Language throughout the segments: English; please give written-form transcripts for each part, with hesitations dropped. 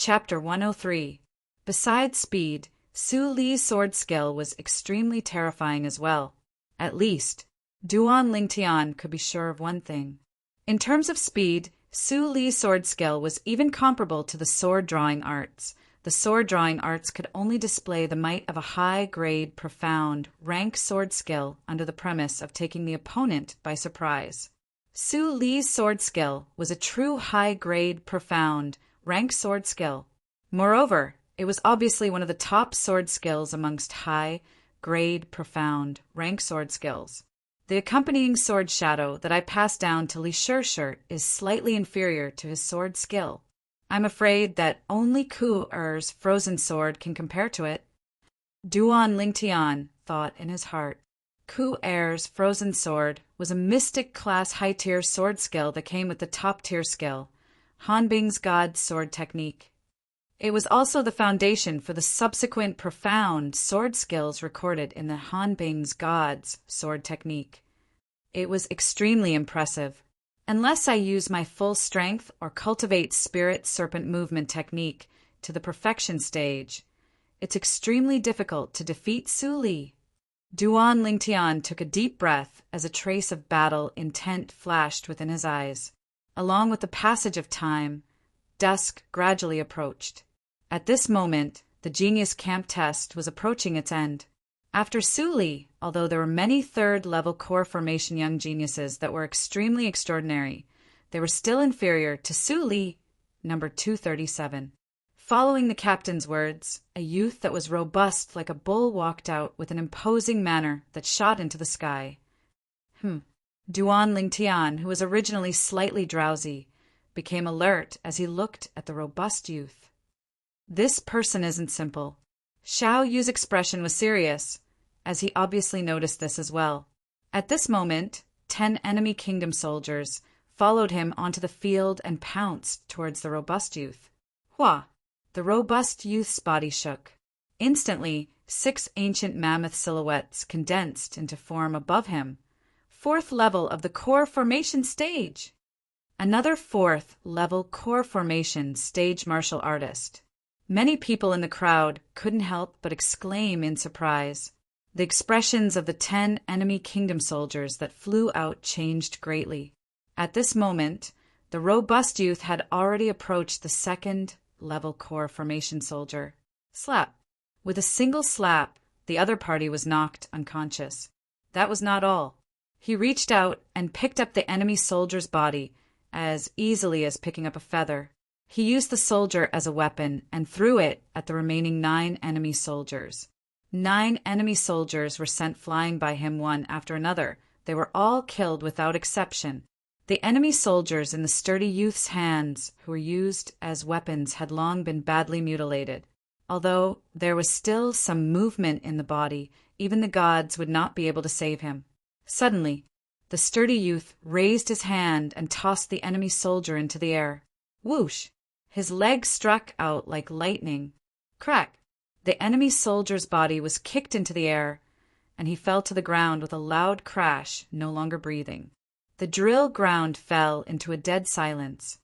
Chapter 103. Besides speed, Su Li's sword skill was extremely terrifying as well. At least, Duan Lingtian could be sure of one thing. In terms of speed, Su Li's sword skill was even comparable to the sword-drawing arts. The sword-drawing arts could only display the might of a high-grade, profound, rank sword skill under the premise of taking the opponent by surprise. Su Li's sword skill was a true high-grade, profound, rank sword skill. Moreover, it was obviously one of the top sword skills amongst high-grade, profound, rank sword skills. The accompanying sword shadow that I passed down to Li Shirshirt is slightly inferior to his sword skill. I'm afraid that only Ku Er's frozen sword can compare to it. Duan Lingtian thought in his heart. Ku Er's frozen sword was a mystic class high-tier sword skill that came with the top-tier skill, Hanbing's God sword technique. It was also the foundation for the subsequent profound sword skills recorded in the Hanbing's God's sword technique. It was extremely impressive. Unless I use my full strength or cultivate spirit serpent movement technique to the perfection stage, it's extremely difficult to defeat Su Li. Duan Lingtian took a deep breath as a trace of battle intent flashed within his eyes. Along with the passage of time, dusk gradually approached. At this moment, the Genius Camp test was approaching its end. After Su Li, although there were many third-level core formation young geniuses that were extremely extraordinary, they were still inferior to Su Li, number 237. Following the captain's words, a youth that was robust like a bull walked out with an imposing manner that shot into the sky. Duan Lingtian, who was originally slightly drowsy, became alert as he looked at the robust youth. This person isn't simple. Xiao Yu's expression was serious, as he obviously noticed this as well. At this moment, 10 enemy kingdom soldiers followed him onto the field and pounced towards the robust youth. Hua! The robust youth's body shook. Instantly, 6 ancient mammoth silhouettes condensed into form above him. 4th level of the core formation stage. Another 4th level core formation stage martial artist. Many people in the crowd couldn't help but exclaim in surprise. The expressions of the 10 enemy kingdom soldiers that flew out changed greatly. At this moment, the robust youth had already approached the 2nd level core formation soldier. Slap. With a single slap, the other party was knocked unconscious. That was not all. He reached out and picked up the enemy soldier's body as easily as picking up a feather. He used the soldier as a weapon and threw it at the remaining 9 enemy soldiers. 9 enemy soldiers were sent flying by him one after another. They were all killed without exception. The enemy soldiers in the sturdy youth's hands, who were used as weapons, had long been badly mutilated. Although there was still some movement in the body, even the gods would not be able to save him. Suddenly, the sturdy youth raised his hand and tossed the enemy soldier into the air. Whoosh! His leg struck out like lightning. Crack! The enemy soldier's body was kicked into the air, and he fell to the ground with a loud crash, no longer breathing. The drill ground fell into a dead silence.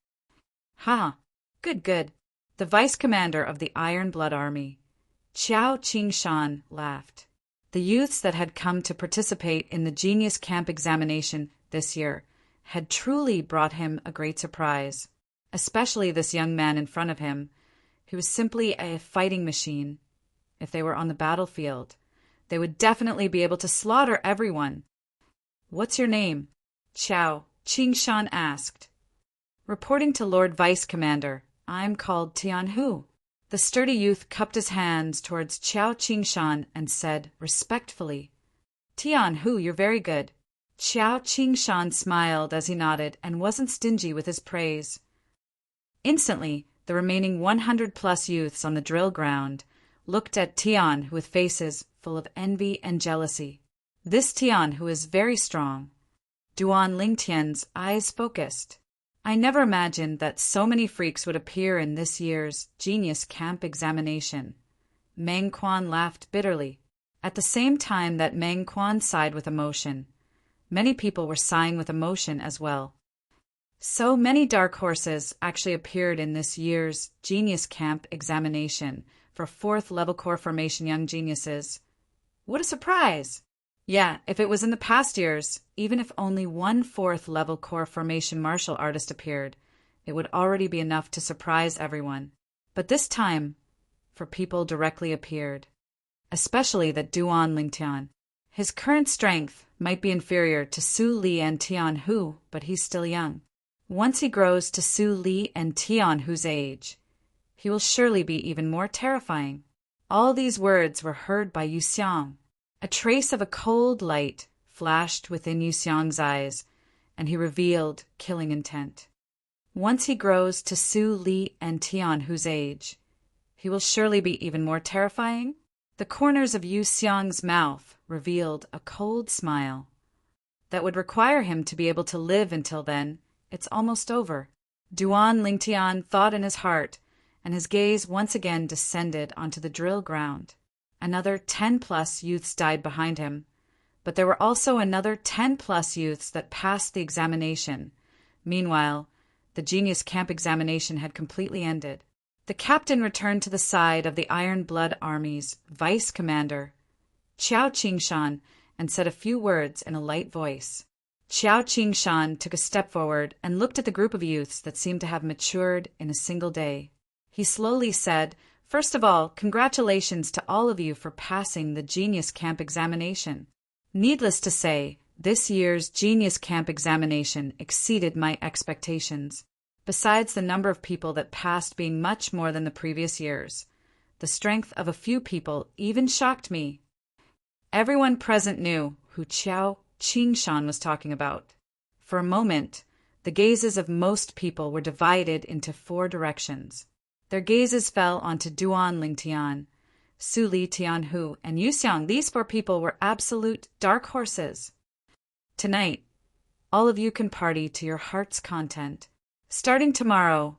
Ha! Good, good. The vice commander of the Iron Blood Army, Qiao Qingshan, laughed. The youths that had come to participate in the Genius Camp examination this year had truly brought him a great surprise, especially this young man in front of him, who was simply a fighting machine. If they were on the battlefield, they would definitely be able to slaughter everyone. What's your name? Qiao Qingshan asked. Reporting to Lord Vice Commander, I'm called Tianhu. The sturdy youth cupped his hands towards Qiao Qingshan and said respectfully, Tianhu, you're very good. Qiao Qingshan smiled as he nodded and wasn't stingy with his praise. Instantly, the remaining 100+ youths on the drill ground looked at Tian with faces full of envy and jealousy. This Tian, who is very strong. Duan Lingtian's eyes focused. I never imagined that so many freaks would appear in this year's Genius Camp examination. Meng Quan laughed bitterly. At the same time that Meng Quan sighed with emotion, many people were sighing with emotion as well. So many dark horses actually appeared in this year's Genius Camp examination for 4th level core formation young geniuses. What a surprise! Yeah, if it was in the past years, even if only one 4th level core formation martial artist appeared, it would already be enough to surprise everyone. But this time, 4 people directly appeared, especially that Duan Lingtian. His current strength might be inferior to Su Li and Tian Hu, but he's still young. Once he grows to Su Li and Tian Hu's age, he will surely be even more terrifying. All these words were heard by Yu Xiang. A trace of a cold light flashed within Yu Xiang's eyes, and he revealed killing intent. Once he grows to Su Li and Tian Hu's age, he will surely be even more terrifying. The corners of Yu Xiang's mouth revealed a cold smile. That would require him to be able to live until then. It's almost over. Duan Lingtian thought in his heart, and his gaze once again descended onto the drill ground. Another 10+ youths died behind him, but there were also another 10+ youths that passed the examination. Meanwhile, the Genius Camp examination had completely ended. The captain returned to the side of the Iron Blood Army's vice commander, Qiao Qingshan, and said a few words in a light voice. Qiao Qingshan took a step forward and looked at the group of youths that seemed to have matured in a single day. He slowly said, "First of all, congratulations to all of you for passing the Genius Camp examination. Needless to say, this year's Genius Camp examination exceeded my expectations. Besides the number of people that passed being much more than the previous years, the strength of a few people even shocked me." Everyone present knew who Qiao Qingshan was talking about. For a moment, the gazes of most people were divided into 4 directions. Their gazes fell onto Duan Lingtian, Su Li Tianhu, and Yu Xiang. These 4 people were absolute dark horses. Tonight, all of you can party to your heart's content. Starting tomorrow,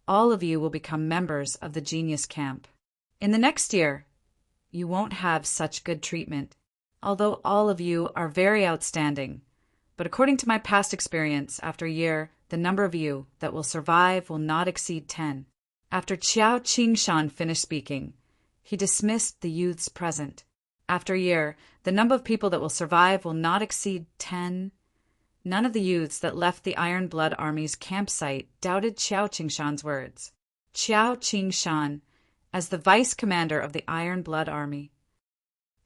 all of you will become members of the Genius Camp. In the next year, you won't have such good treatment, although all of you are very outstanding. But according to my past experience, after a year, the number of you that will survive will not exceed 10. After Qiao Qingshan finished speaking, he dismissed the youths present. After a year, the number of people that will survive will not exceed 10. None of the youths that left the Iron Blood Army's campsite doubted Qiao Qingshan's words. Qiao Qingshan, as the vice commander of the Iron Blood Army.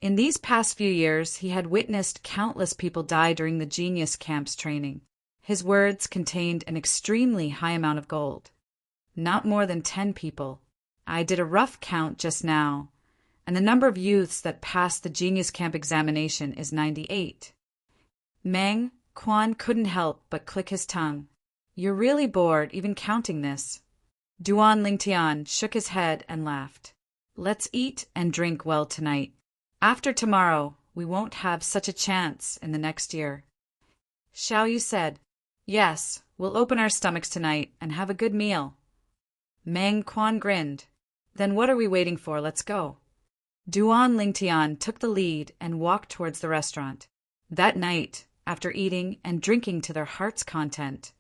In these past few years, he had witnessed countless people die during the Genius Camp's training. His words contained an extremely high amount of gold. Not more than 10 people. I did a rough count just now, and the number of youths that passed the Genius Camp examination is 98. Meng Quan couldn't help but click his tongue. "You're really bored even counting this." Duan Lingtian shook his head and laughed. "Let's eat and drink well tonight. After tomorrow, we won't have such a chance in the next year." Xiao Yu said, "Yes, we'll open our stomachs tonight and have a good meal." Meng Quan grinned. "Then what are we waiting for? Let's go." Duan Lingtian took the lead and walked towards the restaurant. That night, after eating and drinking to their heart's content,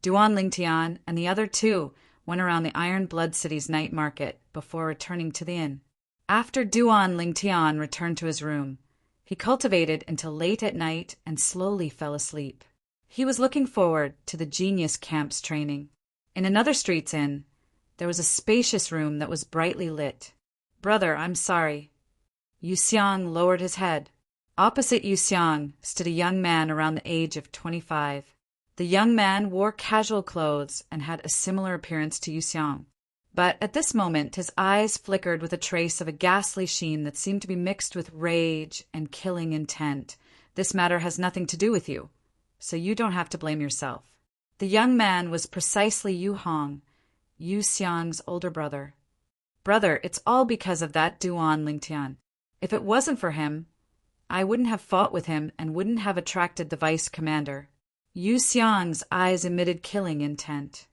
Duan Lingtian and the other 2 went around the Iron Blood City's night market before returning to the inn. After Duan Lingtian returned to his room, he cultivated until late at night and slowly fell asleep. He was looking forward to the Genius Camp's training. In another street's inn, there was a spacious room that was brightly lit. "Brother, I'm sorry." Yu Xiang lowered his head. Opposite Yu Xiang stood a young man around the age of 25. The young man wore casual clothes and had a similar appearance to Yu Xiang. But at this moment, his eyes flickered with a trace of a ghastly sheen that seemed to be mixed with rage and killing intent. "This matter has nothing to do with you, so you don't have to blame yourself." The young man was precisely Yu Hong, Yu Xiang's older brother. "Brother, it's all because of that Duan Lingtian. If it wasn't for him, I wouldn't have fought with him and wouldn't have attracted the vice commander." Yu Xiang's eyes emitted killing intent.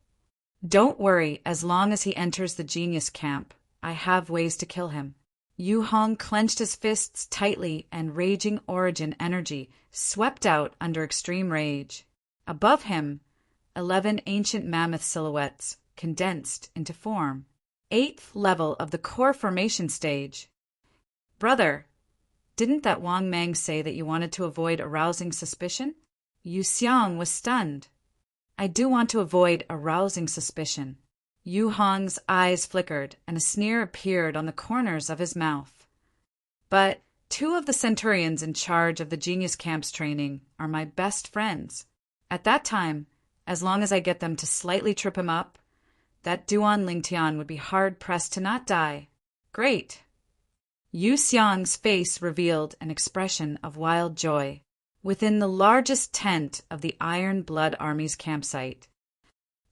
"Don't worry, as long as he enters the Genius Camp, I have ways to kill him." Yu Hong clenched his fists tightly and raging origin energy swept out under extreme rage. Above him, 11 ancient mammoth silhouettes condensed into form. 8th level of the core formation stage. Brother, didn't that Wang Mang say that you wanted to avoid arousing suspicion? Yu Xiang was stunned. I do want to avoid arousing suspicion. Yu Hong's eyes flickered, and a sneer appeared on the corners of his mouth. But 2 of the centurions in charge of the Genius Camp's training are my best friends. At that time, as long as I get them to slightly trip him up, that Duan Lingtian would be hard-pressed to not die. Great! Yu Xiang's face revealed an expression of wild joy. Within the largest tent of the Iron Blood Army's campsite.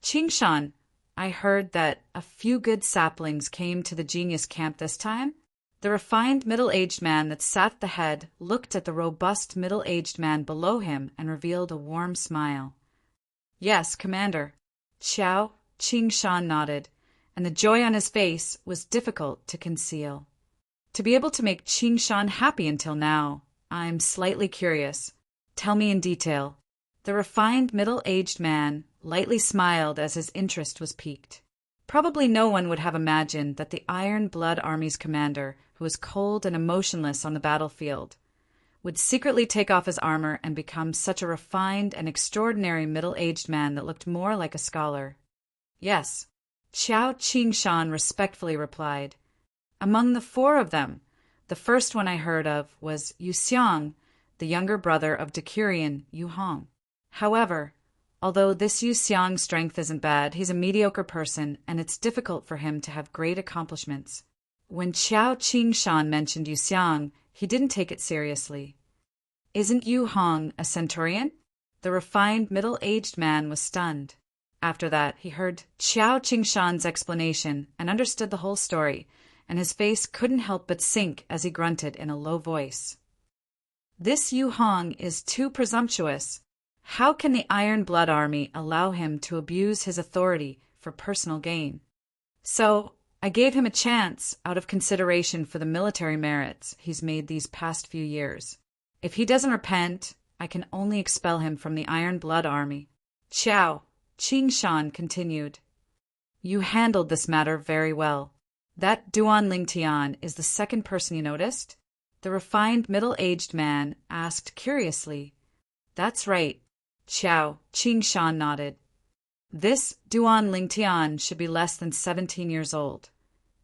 Qingshan, I heard that a few good saplings came to the Genius Camp this time. The refined middle-aged man that sat at the head looked at the robust middle-aged man below him and revealed a warm smile. Yes, Commander. Qingshan nodded, and the joy on his face was difficult to conceal. To be able to make Qingshan happy until now, I'm slightly curious. Tell me in detail. The refined middle-aged man lightly smiled as his interest was piqued. Probably no one would have imagined that the Iron Blood Army's commander, who was cold and emotionless on the battlefield, would secretly take off his armor and become such a refined and extraordinary middle-aged man that looked more like a scholar. Yes, Qingshan respectfully replied. Among the 4 of them, the first one I heard of was Yu Xiang, the younger brother of Decurion Yu Hong. However, although this Yu Xiang's strength isn't bad, he's a mediocre person, and it's difficult for him to have great accomplishments. When Qingshan mentioned Yu Xiang, he didn't take it seriously. Isn't Yu Hong a centurion? The refined middle-aged man was stunned. After that, he heard Qingshan's explanation and understood the whole story, and his face couldn't help but sink as he grunted in a low voice. This Yu Hong is too presumptuous. How can the Iron Blood Army allow him to abuse his authority for personal gain? So, I gave him a chance out of consideration for the military merits he's made these past few years. If he doesn't repent, I can only expel him from the Iron Blood Army. Qingshan continued. You handled this matter very well. That Duan Lingtian is the second person you noticed? The refined middle-aged man asked curiously. That's right. Qingshan nodded. This Duan Lingtian should be less than 17 years old,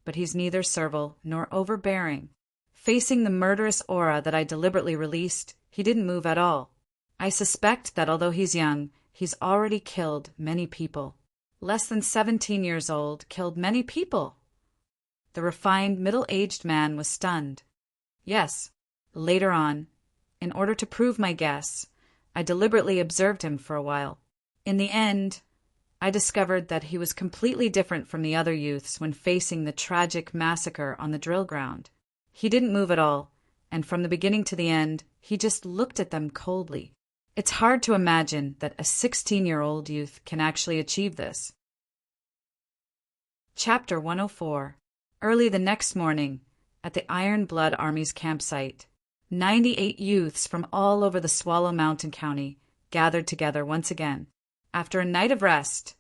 but he's neither servile nor overbearing. Facing the murderous aura that I deliberately released, he didn't move at all. I suspect that although he's young, he's already killed many people. Less than 17 years old, killed many people. The refined middle-aged man was stunned. Yes, later on, in order to prove my guess, I deliberately observed him for a while. In the end, I discovered that he was completely different from the other youths when facing the tragic massacre on the drill ground. He didn't move at all, and from the beginning to the end, he just looked at them coldly. It's hard to imagine that a 16-year-old youth can actually achieve this. Chapter 104. Early the next morning, at the Iron Blood Army's campsite, 98 youths from all over the Swallow Mountain County gathered together once again. After a night of rest,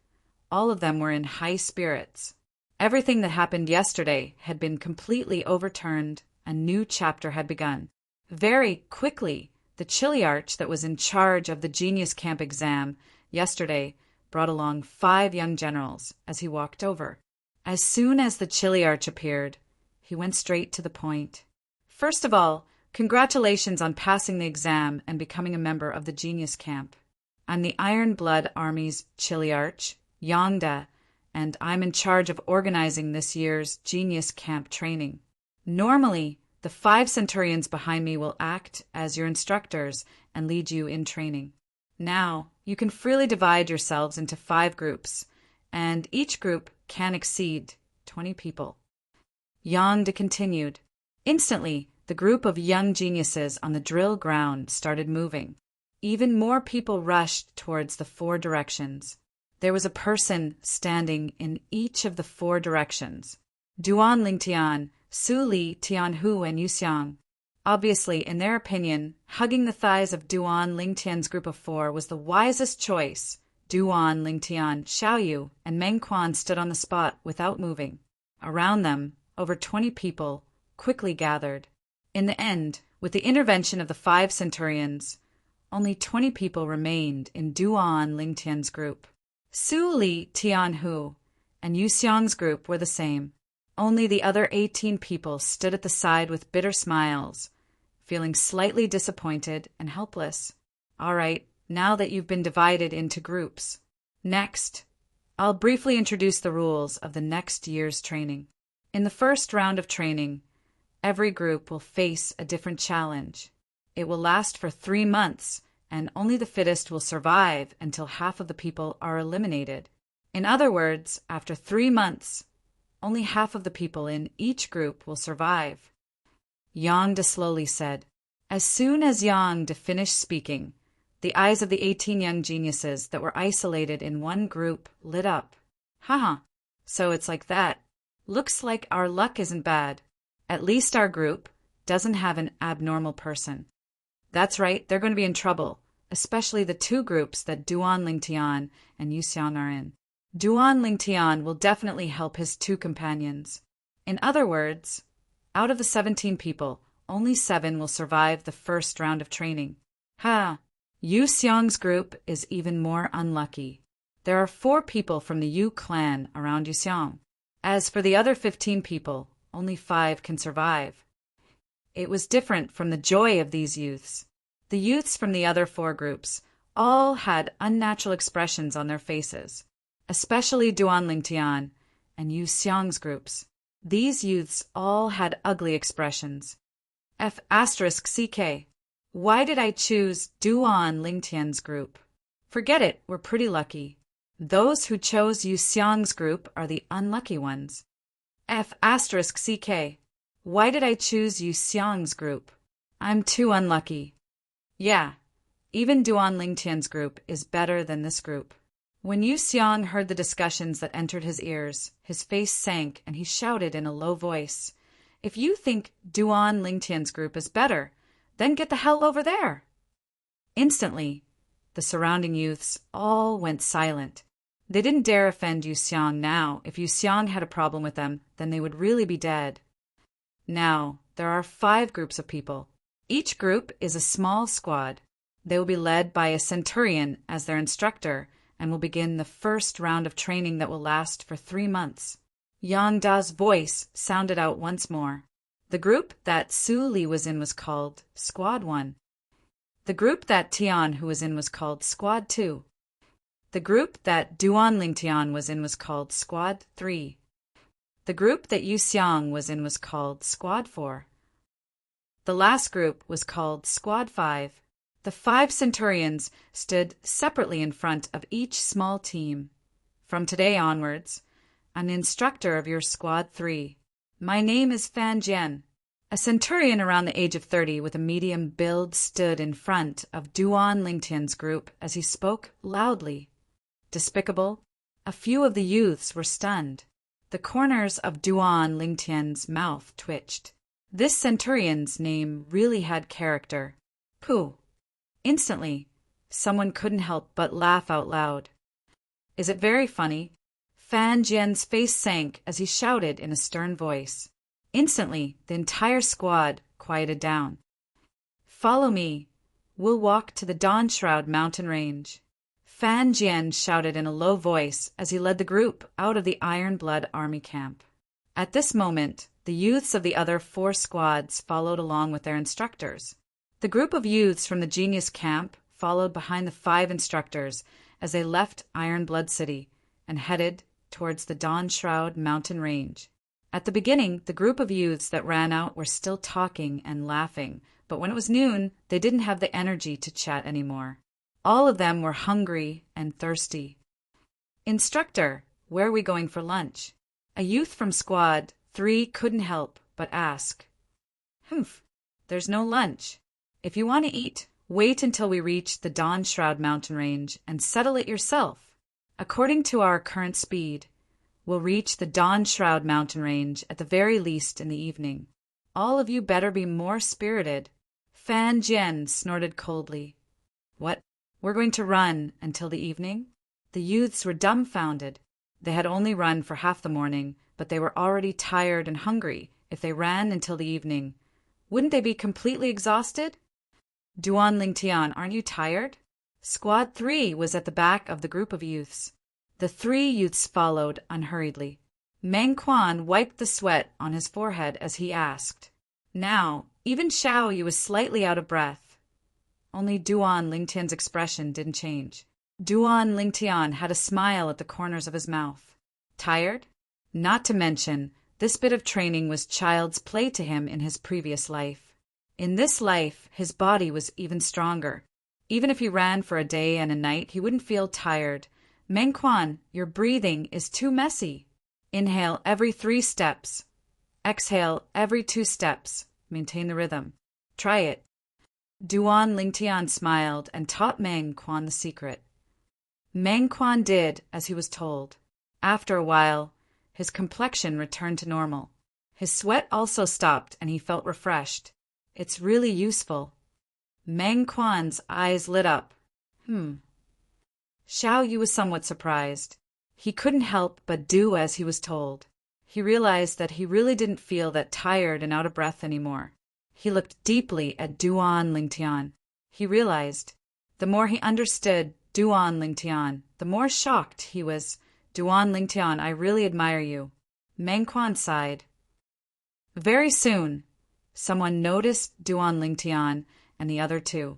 all of them were in high spirits. Everything that happened yesterday had been completely overturned. A new chapter had begun. Very quickly, the Chiliarch that was in charge of the Genius Camp exam yesterday brought along 5 young generals as he walked over. As soon as the Chiliarch appeared, he went straight to the point. First of all, congratulations on passing the exam and becoming a member of the Genius Camp. I'm the Iron Blood Army's Chiliarch, Yongda, and I'm in charge of organizing this year's Genius Camp training. Normally, the 5 centurions behind me will act as your instructors and lead you in training. Now, you can freely divide yourselves into 5 groups, and each group can exceed 20 people. Yongda continued. Instantly, the group of young geniuses on the drill ground started moving. Even more people rushed towards the 4 directions. There was a person standing in each of the 4 directions. Duan Lingtian, Su Li, Tianhu, and Yu Xiang. Obviously, in their opinion, hugging the thighs of Duan Lingtian's group of 4 was the wisest choice Duan, Lingtian, Xiaoyu, and Meng Quan stood on the spot without moving. Around them, over 20 people quickly gathered. In the end, with the intervention of the 5 centurions, only 20 people remained in Duan Lingtian's group. Su Li Tianhu and Yu Xiang's group were the same. Only the other 18 people stood at the side with bitter smiles, feeling slightly disappointed and helpless. All right, now that you've been divided into groups. Next, I'll briefly introduce the rules of the next year's training. In the first round of training, every group will face a different challenge. It will last for 3 months, and only the fittest will survive until half of the people are eliminated. In other words, after 3 months, only half of the people in each group will survive. Yang De slowly said. As soon as Yang De finished speaking, the eyes of the 18 young geniuses that were isolated in one group lit up. Haha, so it's like that. Looks like our luck isn't bad. At least our group doesn't have an abnormal person. That's right, they're going to be in trouble, especially the 2 groups that Duan Lingtian and Yu Xiang are in. Duan Lingtian will definitely help his 2 companions. In other words, out of the 17 people, only 7 will survive the first round of training. Ha! Yu Xiang's group is even more unlucky. There are 4 people from the Yu clan around Yu Xiang. As for the other 15 people, only 5 can survive. It was different from the joy of these youths. The youths from the other 4 groups all had unnatural expressions on their faces, especially Duan Lingtian and Yu Xiang's groups. These youths all had ugly expressions. F***CK. Why did I choose Duan Lingtian's group? Forget it, we're pretty lucky. Those who chose Yu Xiang's group are the unlucky ones. F***CK. Why did I choose Yu Xiang's group? I'm too unlucky. Yeah, even Duan Lingtian's group is better than this group. When Yu Xiang heard the discussions that entered his ears, his face sank and he shouted in a low voice, If you think Duan Lingtian's group is better, then get the hell over there. Instantly, the surrounding youths all went silent. They didn't dare offend Yu Xiang now. If Yu Xiang had a problem with them, then they would really be dead. Now, there are 5 groups of people. Each group is a small squad. They will be led by a centurion as their instructor and will begin the first round of training that will last for 3 months. Yang Da's voice sounded out once more. The group that Su Li was in was called Squad 1. The group that Tian Hu was in was called Squad 2. The group that Duan Lingtian was in was called Squad 3. The group that Yu Xiang was in was called Squad 4. The last group was called Squad 5. The 5 centurions stood separately in front of each small team. From today onwards, an instructor of your Squad 3. My name is Fan Jian. A centurion around the age of 30 with a medium build stood in front of Duan Lingtian's group as he spoke loudly. Despicable. A few of the youths were stunned. The corners of Duan Lingtian's mouth twitched. This centurion's name really had character. Pooh. Instantly, someone couldn't help but laugh out loud. Is it very funny? Fan Jian's face sank as he shouted in a stern voice. Instantly, the entire squad quieted down. Follow me. We'll walk to the Dawn Shroud mountain range. Fan Jian shouted in a low voice as he led the group out of the Iron Blood army camp. At this moment, the youths of the other 4 squads followed along with their instructors. The group of youths from the Genius camp followed behind the 5 instructors as they left Iron Blood City and headed towards the Dawn Shroud mountain range. At the beginning, the group of youths that ran out were still talking and laughing, but when it was noon, they didn't have the energy to chat anymore. All of them were hungry and thirsty. Instructor, where are we going for lunch? A youth from Squad 3 couldn't help but ask. Humph, there's no lunch. If you want to eat, wait until we reach the Dawn Shroud mountain range and settle it yourself. According to our current speed, we'll reach the Dawn Shroud mountain range at the very least in the evening. All of you better be more spirited. Fan Jian snorted coldly. What? We're going to run until the evening? The youths were dumbfounded. They had only run for half the morning, but they were already tired and hungry. If they ran until the evening, wouldn't they be completely exhausted? Duan Lingtian, aren't you tired? Squad 3 was at the back of the group of youths. The 3 youths followed unhurriedly. Meng Quan wiped the sweat on his forehead as he asked. Now, even Xiao Yu was slightly out of breath. Only Duan Lingtian's expression didn't change. Duan Lingtian had a smile at the corners of his mouth. Tired? Not to mention, this bit of training was child's play to him in his previous life. In this life, his body was even stronger. Even if he ran for a day and a night, he wouldn't feel tired. Meng Quan, your breathing is too messy. Inhale every 3 steps. Exhale every 2 steps. Maintain the rhythm. Try it. Duan Lingtian smiled and taught Meng Quan the secret. Meng Quan did as he was told. After a while, his complexion returned to normal. His sweat also stopped and he felt refreshed. It's really useful. Meng Quan's eyes lit up. Xiao Yu was somewhat surprised. He couldn't help but do as he was told. He realized that he really didn't feel that tired and out of breath anymore. He looked deeply at Duan Lingtian. He realized, the more he understood Duan Lingtian, the more shocked he was. Duan Lingtian, I really admire you. Meng Quan sighed. Very soon, someone noticed Duan Lingtian and the other 2.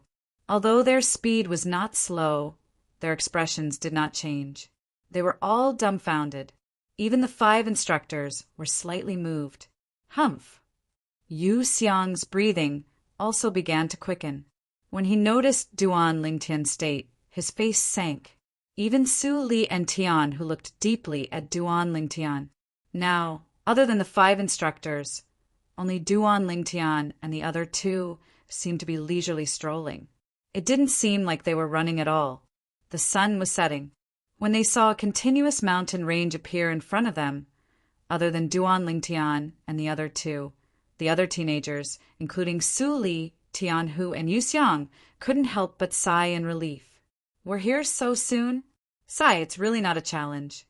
Although their speed was not slow, their expressions did not change. They were all dumbfounded. Even the 5 instructors were slightly moved. Humph! Yu Xiang's breathing also began to quicken. When he noticed Duan Lingtian's state, his face sank. Even Su Li and Tian, who looked deeply at Duan Lingtian. Now, other than the 5 instructors, only Duan Lingtian and the other 2 seemed to be leisurely strolling. It didn't seem like they were running at all. The sun was setting. When they saw a continuous mountain range appear in front of them, other than Duan Lingtian and the other 2, the other teenagers, including Su Li, Tian Hu, and Yu Xiang, couldn't help but sigh in relief. We're here so soon? Sigh, it's really not a challenge.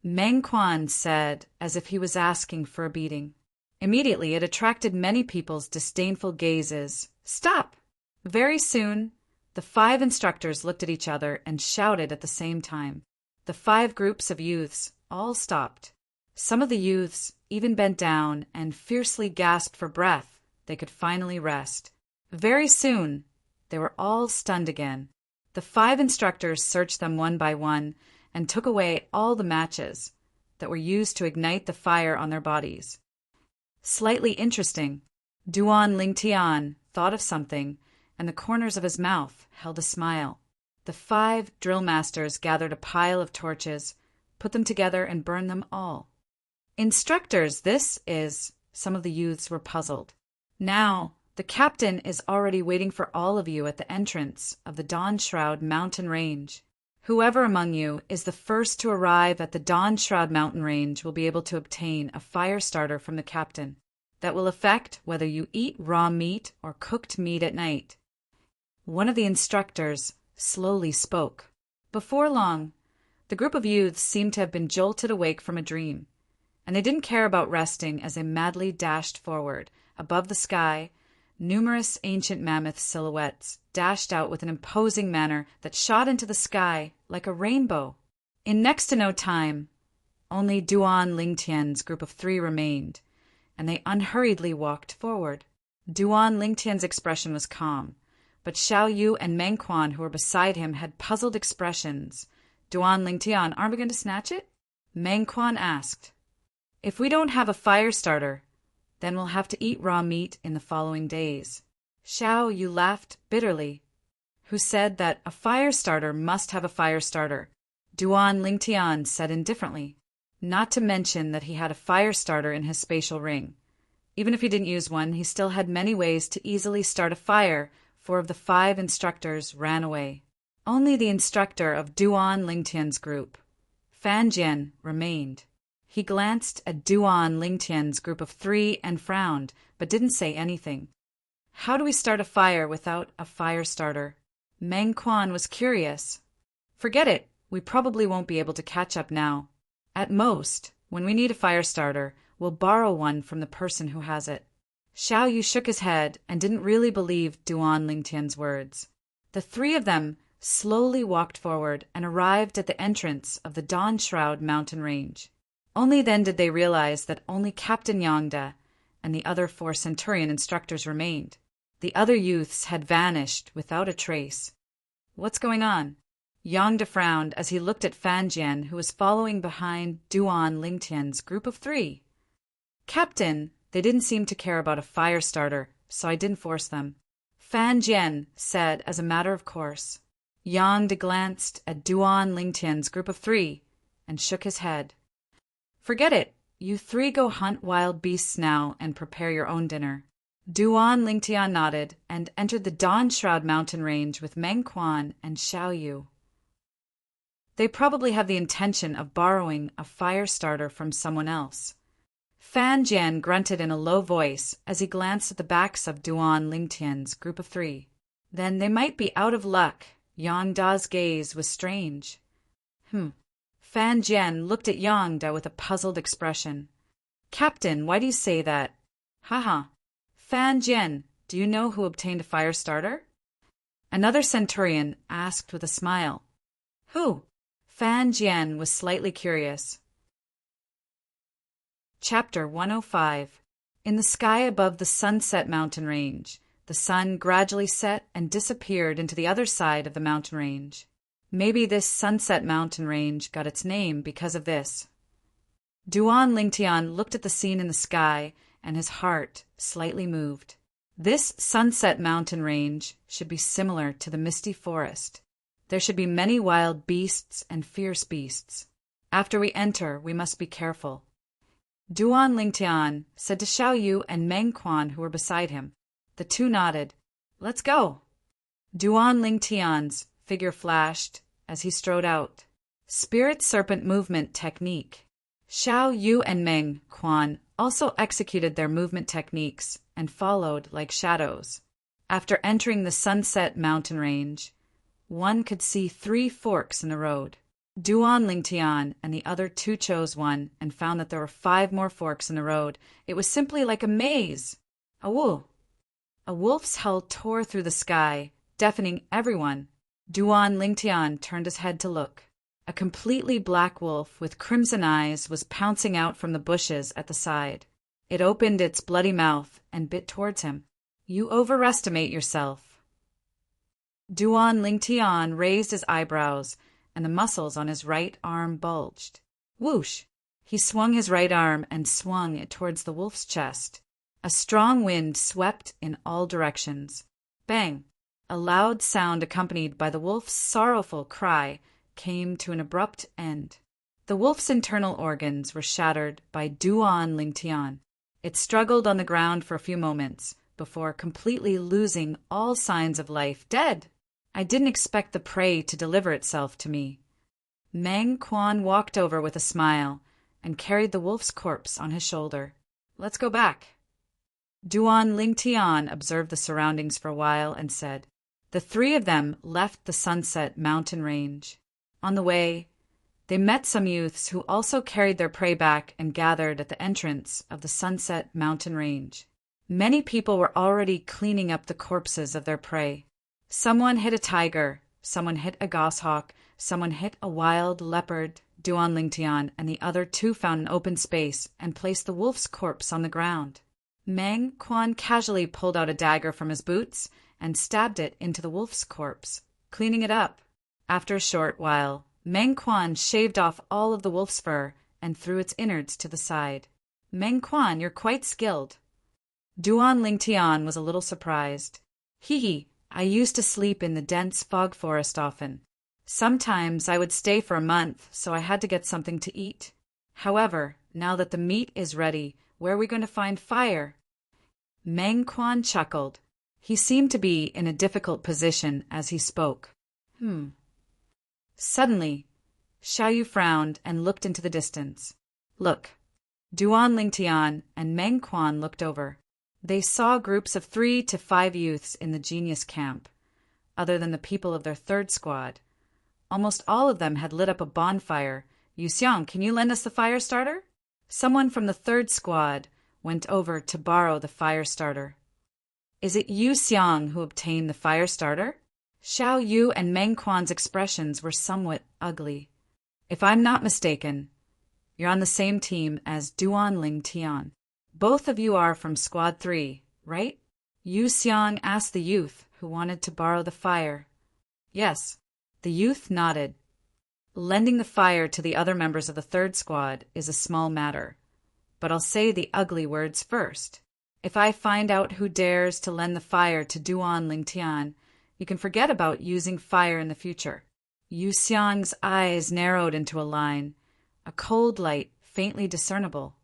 Meng Quan said, as if he was asking for a beating. Immediately, it attracted many people's disdainful gazes. Stop! Very soon, the 5 instructors looked at each other and shouted at the same time. The 5 groups of youths all stopped. Some of the youths even bent down and fiercely gasped for breath. They could finally rest. Very soon, they were all stunned again. The 5 instructors searched them one by one and took away all the matches that were used to ignite the fire on their bodies. Slightly interesting, Duan Lingtian thought of something, and the corners of his mouth held a smile. The 5 drill masters gathered a pile of torches, put them together, and burned them all. Instructors, this is... Some of the youths were puzzled. Now, the captain is already waiting for all of you at the entrance of the Dawn Shroud mountain range. Whoever among you is the first to arrive at the Dawn Shroud mountain range will be able to obtain a fire starter from the captain. That will affect whether you eat raw meat or cooked meat at night. One of the instructors slowly spoke. Before long, the group of youths seemed to have been jolted awake from a dream, and they didn't care about resting as they madly dashed forward. Above the sky, numerous ancient mammoth silhouettes dashed out with an imposing manner that shot into the sky like a rainbow. In next to no time, only Duan Lingtian's group of 3 remained, and they unhurriedly walked forward. Duan Lingtian's expression was calm, but Xiao Yu and Meng Quan, who were beside him, had puzzled expressions. Duan Lingtian, aren't we going to snatch it? Meng Quan asked. If we don't have a fire starter, then we'll have to eat raw meat in the following days. Xiao Yu laughed bitterly. Who said that a fire starter must have a fire starter? Duan Lingtian said indifferently. Not to mention that he had a fire starter in his spatial ring. Even if he didn't use one, he still had many ways to easily start a fire. 4 of the 5 instructors ran away. Only the instructor of Duan Lingtian's group, Fan Jian, remained. He glanced at Duan Lingtian's group of 3 and frowned, but didn't say anything. How do we start a fire without a fire starter? Meng Quan was curious. Forget it. We probably won't be able to catch up now. At most, when we need a fire starter, we'll borrow one from the person who has it. Xiao Yu shook his head and didn't really believe Duan Lingtian's words. The three of them slowly walked forward and arrived at the entrance of the Dawn Shroud mountain range. Only then did they realize that only Captain Yangda and the other 4 Centurion instructors remained. The other youths had vanished without a trace. What's going on? Yangda frowned as he looked at Fan Jian, who was following behind Duan Lingtian's group of 3. Captain, they didn't seem to care about a fire starter, so I didn't force them. Fan Jian said as a matter of course. Yangda glanced at Duan Lingtian's group of 3 and shook his head. Forget it. You 3 go hunt wild beasts now and prepare your own dinner. Duan Lingtian nodded and entered the Dawn Shroud mountain range with Meng Quan and Xiao Yu. They probably have the intention of borrowing a fire starter from someone else. Fan Jian grunted in a low voice as he glanced at the backs of Duan Lingtian's group of 3. Then they might be out of luck. Yangda's gaze was strange. Fan Jian looked at Yangda with a puzzled expression. Captain, why do you say that? Haha. Fan Jian, do you know who obtained a fire starter? Another Centurion asked with a smile. Who? Fan Jian was slightly curious. Chapter 105. In the sky above the Sunset Mountain Range, the sun gradually set and disappeared into the other side of the mountain range. Maybe this Sunset Mountain Range got its name because of this. Duan Lingtian looked at the scene in the sky, and his heart slightly moved. This Sunset Mountain Range should be similar to the Misty Forest. There should be many wild beasts and fierce beasts. After we enter, we must be careful. Duan Lingtian said to Xiao Yu and Meng Quan, who were beside him. The 2 nodded. Let's go. Duan Lingtian's figure flashed as he strode out. Spirit Serpent Movement Technique. Xiao Yu and Meng Quan also executed their movement techniques and followed like shadows. After entering the Sunset Mountain Range, one could see 3 forks in the road. Duan Lingtian and the other 2 chose one and found that there were 5 more forks in the road. It was simply like a maze. Awoo! A wolf's howl tore through the sky, deafening everyone. Duan Lingtian turned his head to look. A completely black wolf with crimson eyes was pouncing out from the bushes at the side. It opened its bloody mouth and bit towards him. You overestimate yourself. Duan Lingtian raised his eyebrows, and the muscles on his right arm bulged. Whoosh! He swung his right arm and swung it towards the wolf's chest. A strong wind swept in all directions. Bang! A loud sound accompanied by the wolf's sorrowful cry came to an abrupt end. The wolf's internal organs were shattered by Duan Lingtian. It struggled on the ground for a few moments before completely losing all signs of life, dead. I didn't expect the prey to deliver itself to me. Meng Quan walked over with a smile and carried the wolf's corpse on his shoulder. Let's go back. Duan Lingtian observed the surroundings for a while and said, The 3 of them left the Sunset Mountain Range. On the way, they met some youths who also carried their prey back and gathered at the entrance of the Sunset Mountain Range. Many people were already cleaning up the corpses of their prey. Someone hit a tiger, someone hit a goshawk, someone hit a wild leopard. Duan Lingtian and the other 2 found an open space and placed the wolf's corpse on the ground. Meng Quan casually pulled out a dagger from his boots and stabbed it into the wolf's corpse, cleaning it up. After a short while, Meng Quan shaved off all of the wolf's fur and threw its innards to the side. Meng Quan, you're quite skilled. Duan Lingtian was a little surprised. Hee, I used to sleep in the dense fog forest often. Sometimes I would stay for a month, so I had to get something to eat. However, now that the meat is ready, where are we going to find fire? Meng Quan chuckled. He seemed to be in a difficult position as he spoke. Suddenly, Xiao Yu frowned and looked into the distance. Look. Duan Lingtian and Meng Quan looked over. They saw groups of 3 to 5 youths in the genius camp. Other than the people of their 3rd squad, almost all of them had lit up a bonfire. Yu Xiang, can you lend us the fire starter? Someone from the third squad went over to borrow the fire starter. Is it Yu Xiang who obtained the fire starter? Xiao Yu and Meng Quan's expressions were somewhat ugly. If I'm not mistaken, you're on the same team as Duan Ling Tian. Both of you are from Squad 3, right? Yu Xiang asked the youth who wanted to borrow the fire. Yes. The youth nodded. Lending the fire to the other members of the third squad is a small matter, but I'll say the ugly words first. If I find out who dares to lend the fire to Duan Lingtian, you can forget about using fire in the future. Yu Xiang's eyes narrowed into a line, a cold light faintly discernible.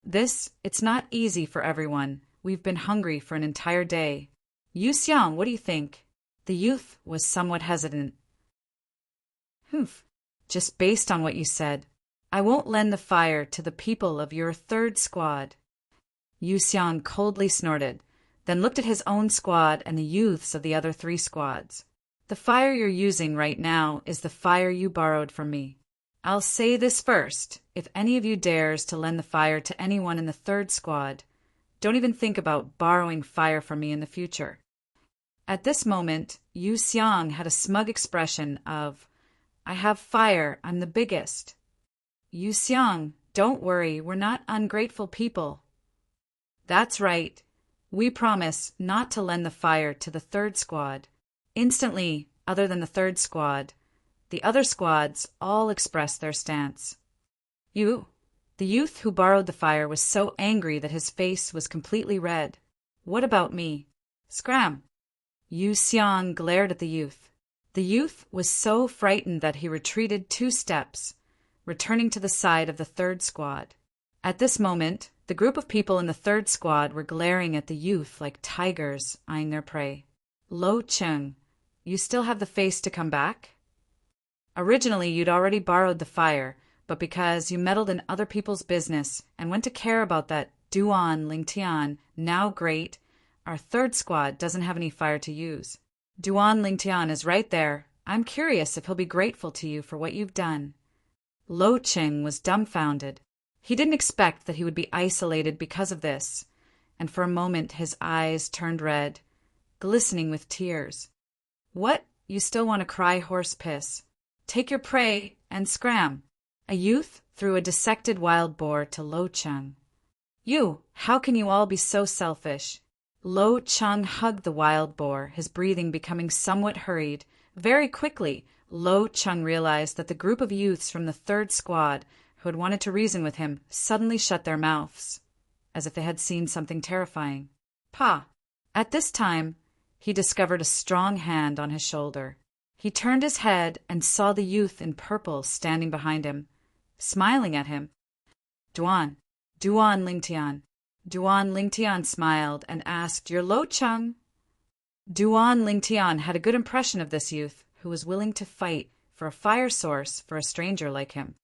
It's not easy for everyone. We've been hungry for an entire day. Yu Xiang, what do you think? The youth was somewhat hesitant. Just based on what you said, I won't lend the fire to the people of your third squad. Yu Xiang coldly snorted, then looked at his own squad and the youths of the other 3 squads. The fire you're using right now is the fire you borrowed from me. I'll say this first, if any of you dares to lend the fire to anyone in the third squad, don't even think about borrowing fire from me in the future. At this moment, Yu Xiang had a smug expression of, I have fire, I'm the biggest. Yu Xiang, don't worry, we're not ungrateful people. That's right. We promise not to lend the fire to the third squad. Instantly, other than the third squad, the other squads all expressed their stance. The youth who borrowed the fire was so angry that his face was completely red. What about me? Scram! Yu Xiang glared at the youth. The youth was so frightened that he retreated 2 steps, returning to the side of the third squad. At this moment, the group of people in the third squad were glaring at the youth like tigers eyeing their prey. Lo Cheng, you still have the face to come back? Originally, you'd already borrowed the fire, but because you meddled in other people's business and went to care about that Duan Lingtian, now great, our third squad doesn't have any fire to use. Duan Lingtian is right there. I'm curious if he'll be grateful to you for what you've done. Lo Cheng was dumbfounded. He didn't expect that he would be isolated because of this, and for a moment his eyes turned red, glistening with tears. What? You still want to cry horse piss? Take your prey and scram. A youth threw a dissected wild boar to Lo Cheng. How can you all be so selfish? Lo Cheng hugged the wild boar, his breathing becoming somewhat hurried. Very quickly, Lo Cheng realized that the group of youths from the third squad who had wanted to reason with him suddenly shut their mouths, as if they had seen something terrifying. Pa! At this time, he discovered a strong hand on his shoulder. He turned his head and saw the youth in purple standing behind him, smiling at him. Duan Lingtian. Duan Lingtian smiled and asked, You're Lo Cheng? Duan Lingtian had a good impression of this youth, who was willing to fight for a fire source for a stranger like him.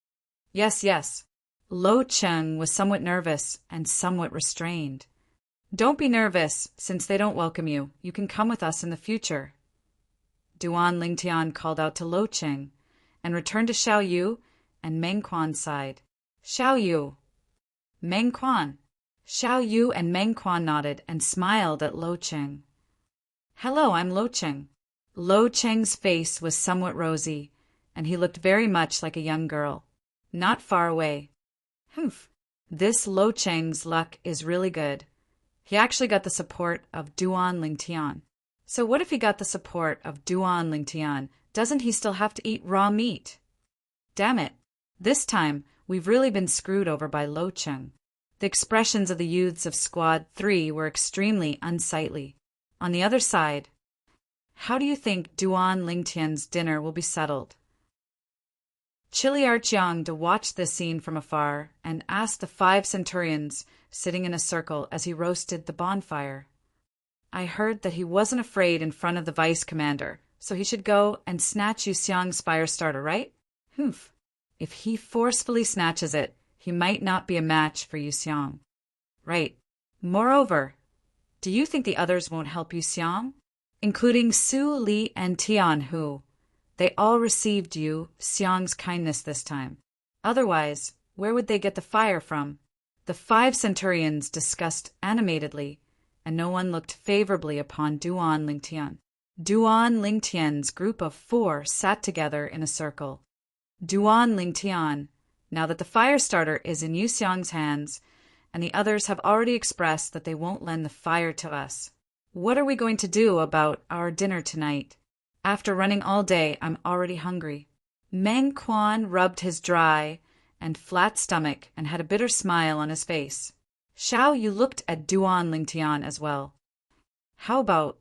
Yes. Lo Cheng was somewhat nervous and somewhat restrained. Don't be nervous, since they don't welcome you. You can come with us in the future. Duan Lingtian called out to Lo Cheng and returned to Xiao Yu and Meng Quan's side. Xiao Yu. Meng Quan. Xiao Yu and Meng Quan nodded and smiled at Lo Cheng. Hello, I'm Lo Cheng. Lo Cheng's face was somewhat rosy, and he looked very much like a young girl. Not far away. This Lo Cheng's luck is really good. He actually got the support of Duan Lingtian. So what if he got the support of Duan Lingtian? Doesn't he still have to eat raw meat? Damn it. This time, we've really been screwed over by Lo Cheng. The expressions of the youths of Squad 3 were extremely unsightly. On the other side, how do you think Duan Lingtian's dinner will be settled? Chili Archiang watched this scene from afar and asked the 5 centurions sitting in a circle as he roasted the bonfire. I heard that he wasn't afraid in front of the vice commander, so he should go and snatch Yu Xiang's fire starter, right? If he forcefully snatches it, he might not be a match for Yu Xiang. Right. Moreover, do you think the others won't help Yu Xiang? Including Su Li and Tian Hu. They all received Yu Xiang's kindness this time. Otherwise, where would they get the fire from? The 5 centurions discussed animatedly, and no one looked favorably upon Duan Lingtian. Duan Lingtian's group of 4 sat together in a circle. Duan Lingtian, now that the fire starter is in Yu Xiang's hands, and the others have already expressed that they won't lend the fire to us. What are we going to do about our dinner tonight? After running all day, I'm already hungry. Meng Quan rubbed his dry and flat stomach and had a bitter smile on his face. Xiao Yu looked at Duan Lingtian as well. How about,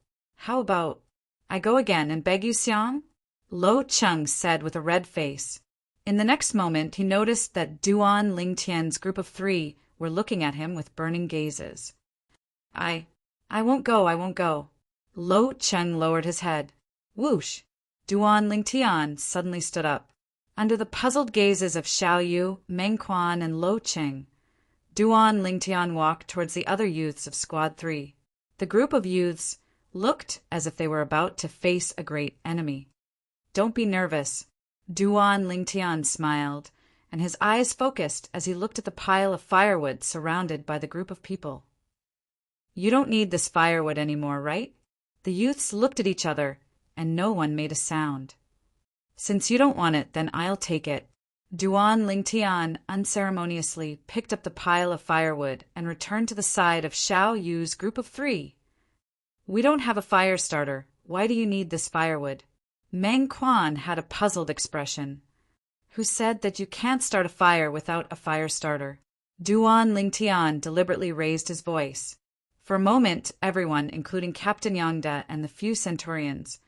I go again and beg Yu Xiang? Lo Cheng said with a red face. In the next moment, he noticed that Duan Lingtian's group of 3 were looking at him with burning gazes. I won't go. Lo Cheng lowered his head. Whoosh! Duan Lingtian suddenly stood up. Under the puzzled gazes of Xiao Yu, Meng Quan, and Lo Cheng, Duan Lingtian walked towards the other youths of Squad 3. The group of youths looked as if they were about to face a great enemy. Don't be nervous. Duan Lingtian smiled, and his eyes focused as he looked at the pile of firewood surrounded by the group of people. You don't need this firewood anymore, right? The youths looked at each other, and no one made a sound. Since you don't want it, then I'll take it. Duan Lingtian unceremoniously picked up the pile of firewood and returned to the side of Xiao Yu's group of 3. We don't have a fire starter. Why do you need this firewood? Meng Quan had a puzzled expression. Who said that you can't start a fire without a fire starter? Duan Lingtian deliberately raised his voice. For a moment, everyone, including Captain Yangda and the few centurions,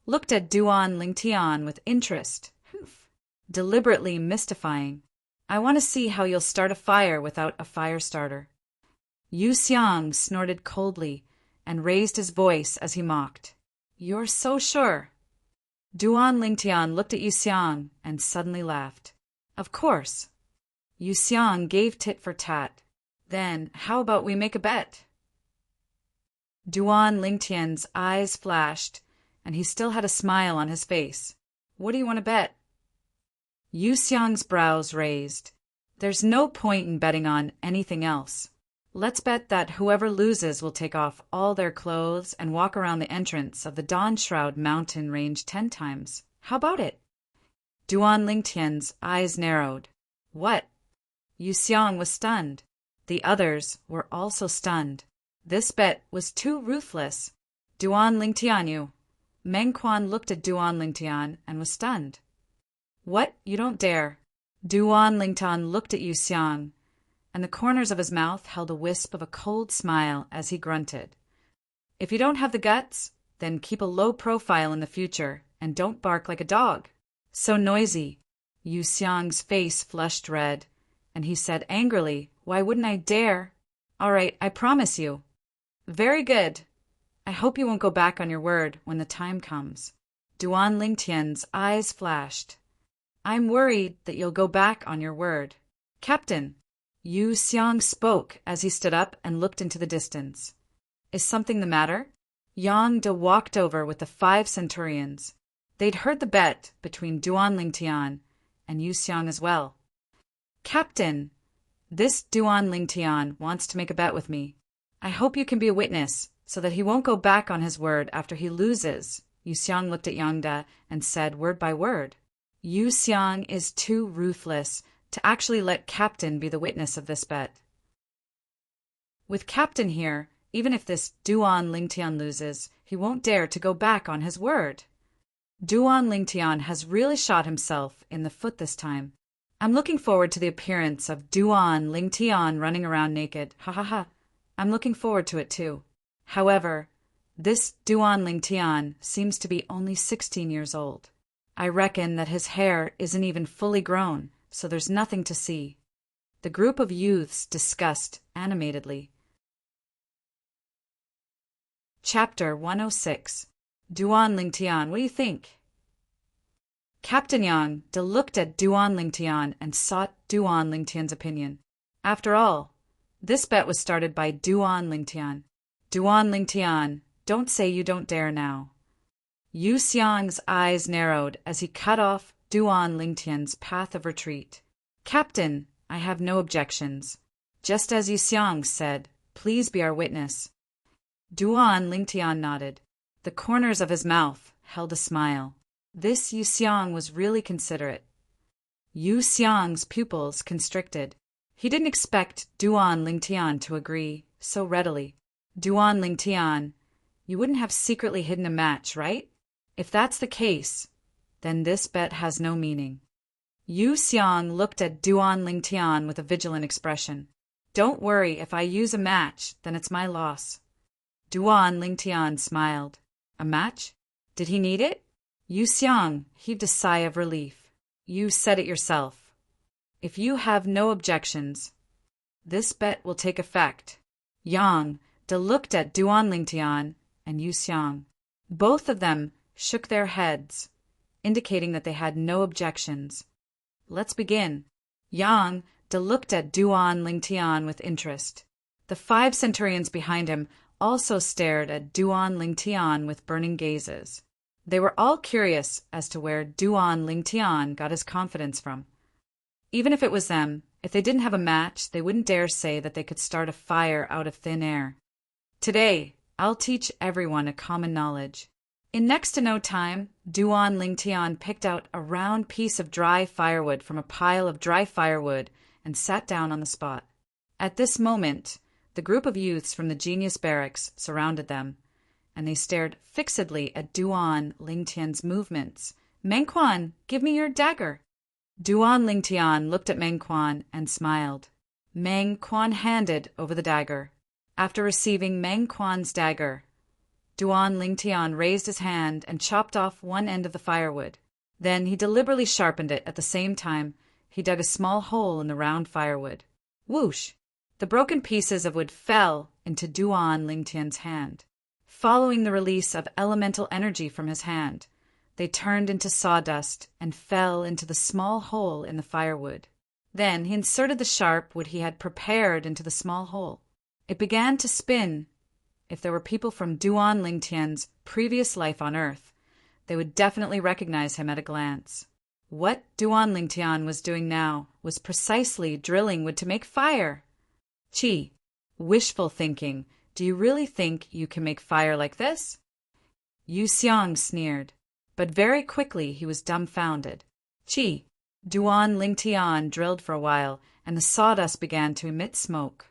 looked at Duan Lingtian with interest, deliberately mystifying. I want to see how you'll start a fire without a fire starter. Yu Xiang snorted coldly and raised his voice as he mocked. You're so sure. Duan Lingtian looked at Yu Xiang and suddenly laughed. Of course. Yu Xiang gave tit for tat. Then, how about we make a bet? Duan Lingtian's eyes flashed, and he still had a smile on his face. What do you want to bet? Yu Xiang's brows raised. There's no point in betting on anything else. Let's bet that whoever loses will take off all their clothes and walk around the entrance of the Dawn Shroud mountain range 10 times. How about it? Duan Lingtian's eyes narrowed. What? Yu Xiang was stunned. The others were also stunned. This bet was too ruthless. Duan Lingtian. Meng Quan looked at Duan Lingtian and was stunned. What? You don't dare. Duan Lingtian looked at Yu Xiang, and the corners of his mouth held a wisp of a cold smile as he grunted. If you don't have the guts, then keep a low profile in the future and don't bark like a dog. So noisy. Yu Xiang's face flushed red, and he said angrily, Why wouldn't I dare? All right, I promise you. Very good. I hope you won't go back on your word when the time comes. Duan Lingtian's eyes flashed. I'm worried that you'll go back on your word. Captain, Yu Xiang spoke as he stood up and looked into the distance. Is something the matter? Yang De walked over with the 5 centurions. They'd heard the bet between Duan Lingtian and Yu Xiang as well. Captain, this Duan Lingtian wants to make a bet with me. I hope you can be a witness so that he won't go back on his word after he loses. Yu Xiang looked at Yangda and said word by word. Yu Xiang is too ruthless to actually let Captain be the witness of this bet. With Captain here, even if this Duan Lingtian loses, he won't dare to go back on his word. Duan Lingtian has really shot himself in the foot this time. I'm looking forward to the appearance of Duan Lingtian running around naked. Ha ha ha. I'm looking forward to it too. However, this Duan Lingtian seems to be only 16 years old. I reckon that his hair isn't even fully grown, so there's nothing to see. The group of youths discussed animatedly. Chapter 106. Duan Lingtian, what do you think? Captain Yang De looked at Duan Lingtian and sought Duan Lingtian's opinion. After all, this bet was started by Duan Lingtian. Duan Lingtian, don't say you don't dare now. Yu Xiang's eyes narrowed as he cut off Duan Lingtian's path of retreat. Captain, I have no objections. Just as Yu Xiang said, please be our witness. Duan Lingtian nodded. The corners of his mouth held a smile. This Yu Xiang was really considerate. Yu Xiang's pupils constricted. He didn't expect Duan Lingtian to agree so readily. Duan Lingtian, you wouldn't have secretly hidden a match, right? If that's the case, then this bet has no meaning. Yu Xiang looked at Duan Lingtian with a vigilant expression. Don't worry, if I use a match, then it's my loss. Duan Lingtian smiled. A match? Did he need it? Yu Xiang heaved a sigh of relief. You said it yourself. If you have no objections, this bet will take effect. Yang De looked at Duan Lingtian and Yu Xiang. Both of them shook their heads, indicating that they had no objections. Let's begin. Yang De looked at Duan Lingtian with interest. The 5 centurions behind him also stared at Duan Lingtian with burning gazes. They were all curious as to where Duan Lingtian got his confidence from. Even if it was them, if they didn't have a match, they wouldn't dare say that they could start a fire out of thin air. Today, I'll teach everyone a common knowledge. In next to no time, Duan Lingtian picked out a round piece of dry firewood from a pile of dry firewood and sat down on the spot. At this moment, the group of youths from the genius barracks surrounded them, and they stared fixedly at Duan Lingtian's movements. Meng Quan, give me your dagger. Duan Lingtian looked at Meng Quan and smiled. Meng Quan handed over the dagger. After receiving Meng Quan's dagger, Duan Lingtian raised his hand and chopped off one end of the firewood. Then he deliberately sharpened it. At the same time, he dug a small hole in the round firewood. Whoosh! The broken pieces of wood fell into Duan Lingtian's hand. Following the release of elemental energy from his hand, they turned into sawdust and fell into the small hole in the firewood. Then he inserted the sharp wood he had prepared into the small hole. It began to spin. If there were people from Duan Lingtian's previous life on Earth, they would definitely recognize him at a glance. What Duan Lingtian was doing now was precisely drilling wood to make fire. Qi, wishful thinking. Do you really think you can make fire like this? Yu Xiang sneered, but very quickly he was dumbfounded. Qi, Duan Lingtian drilled for a while, and the sawdust began to emit smoke.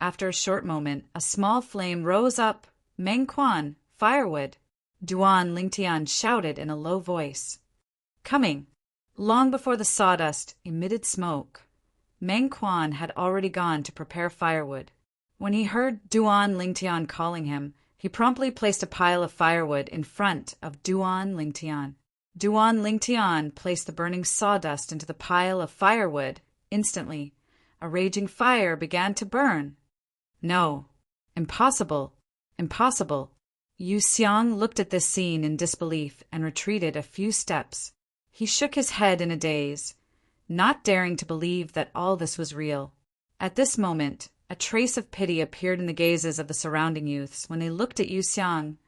After a short moment, a small flame rose up. Meng Quan, firewood. Duan Lingtian shouted in a low voice. Coming. Long before the sawdust emitted smoke, Meng Quan had already gone to prepare firewood. When he heard Duan Lingtian calling him, he promptly placed a pile of firewood in front of Duan Lingtian. Duan Lingtian placed the burning sawdust into the pile of firewood. Instantly, a raging fire began to burn. No, impossible, impossible. Yu Xiang looked at this scene in disbelief and retreated a few steps. He shook his head in a daze, not daring to believe that all this was real. At this moment, a trace of pity appeared in the gazes of the surrounding youths when they looked at Yu Xiang.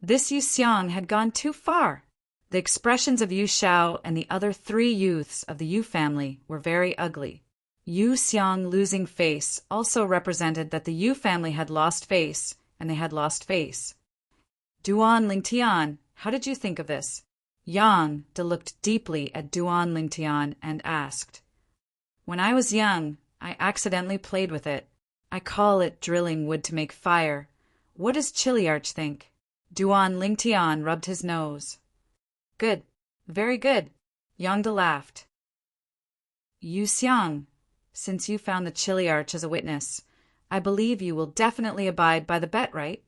This Yu Xiang had gone too far. The expressions of Yu Xiao and the other 3 youths of the Yu family were very ugly. Yu Xiang losing face also represented that the Yu family had lost face, and they had lost face. Duan Lingtian, how did you think of this? Yang De looked deeply at Duan Lingtian and asked. When I was young, I accidentally played with it. I call it drilling wood to make fire. What does Chiliarch think? Duan Lingtian rubbed his nose. Good, very good. Yang De laughed. Yu Xiang, since you found the Chiliarch as a witness, I believe you will definitely abide by the bet, right?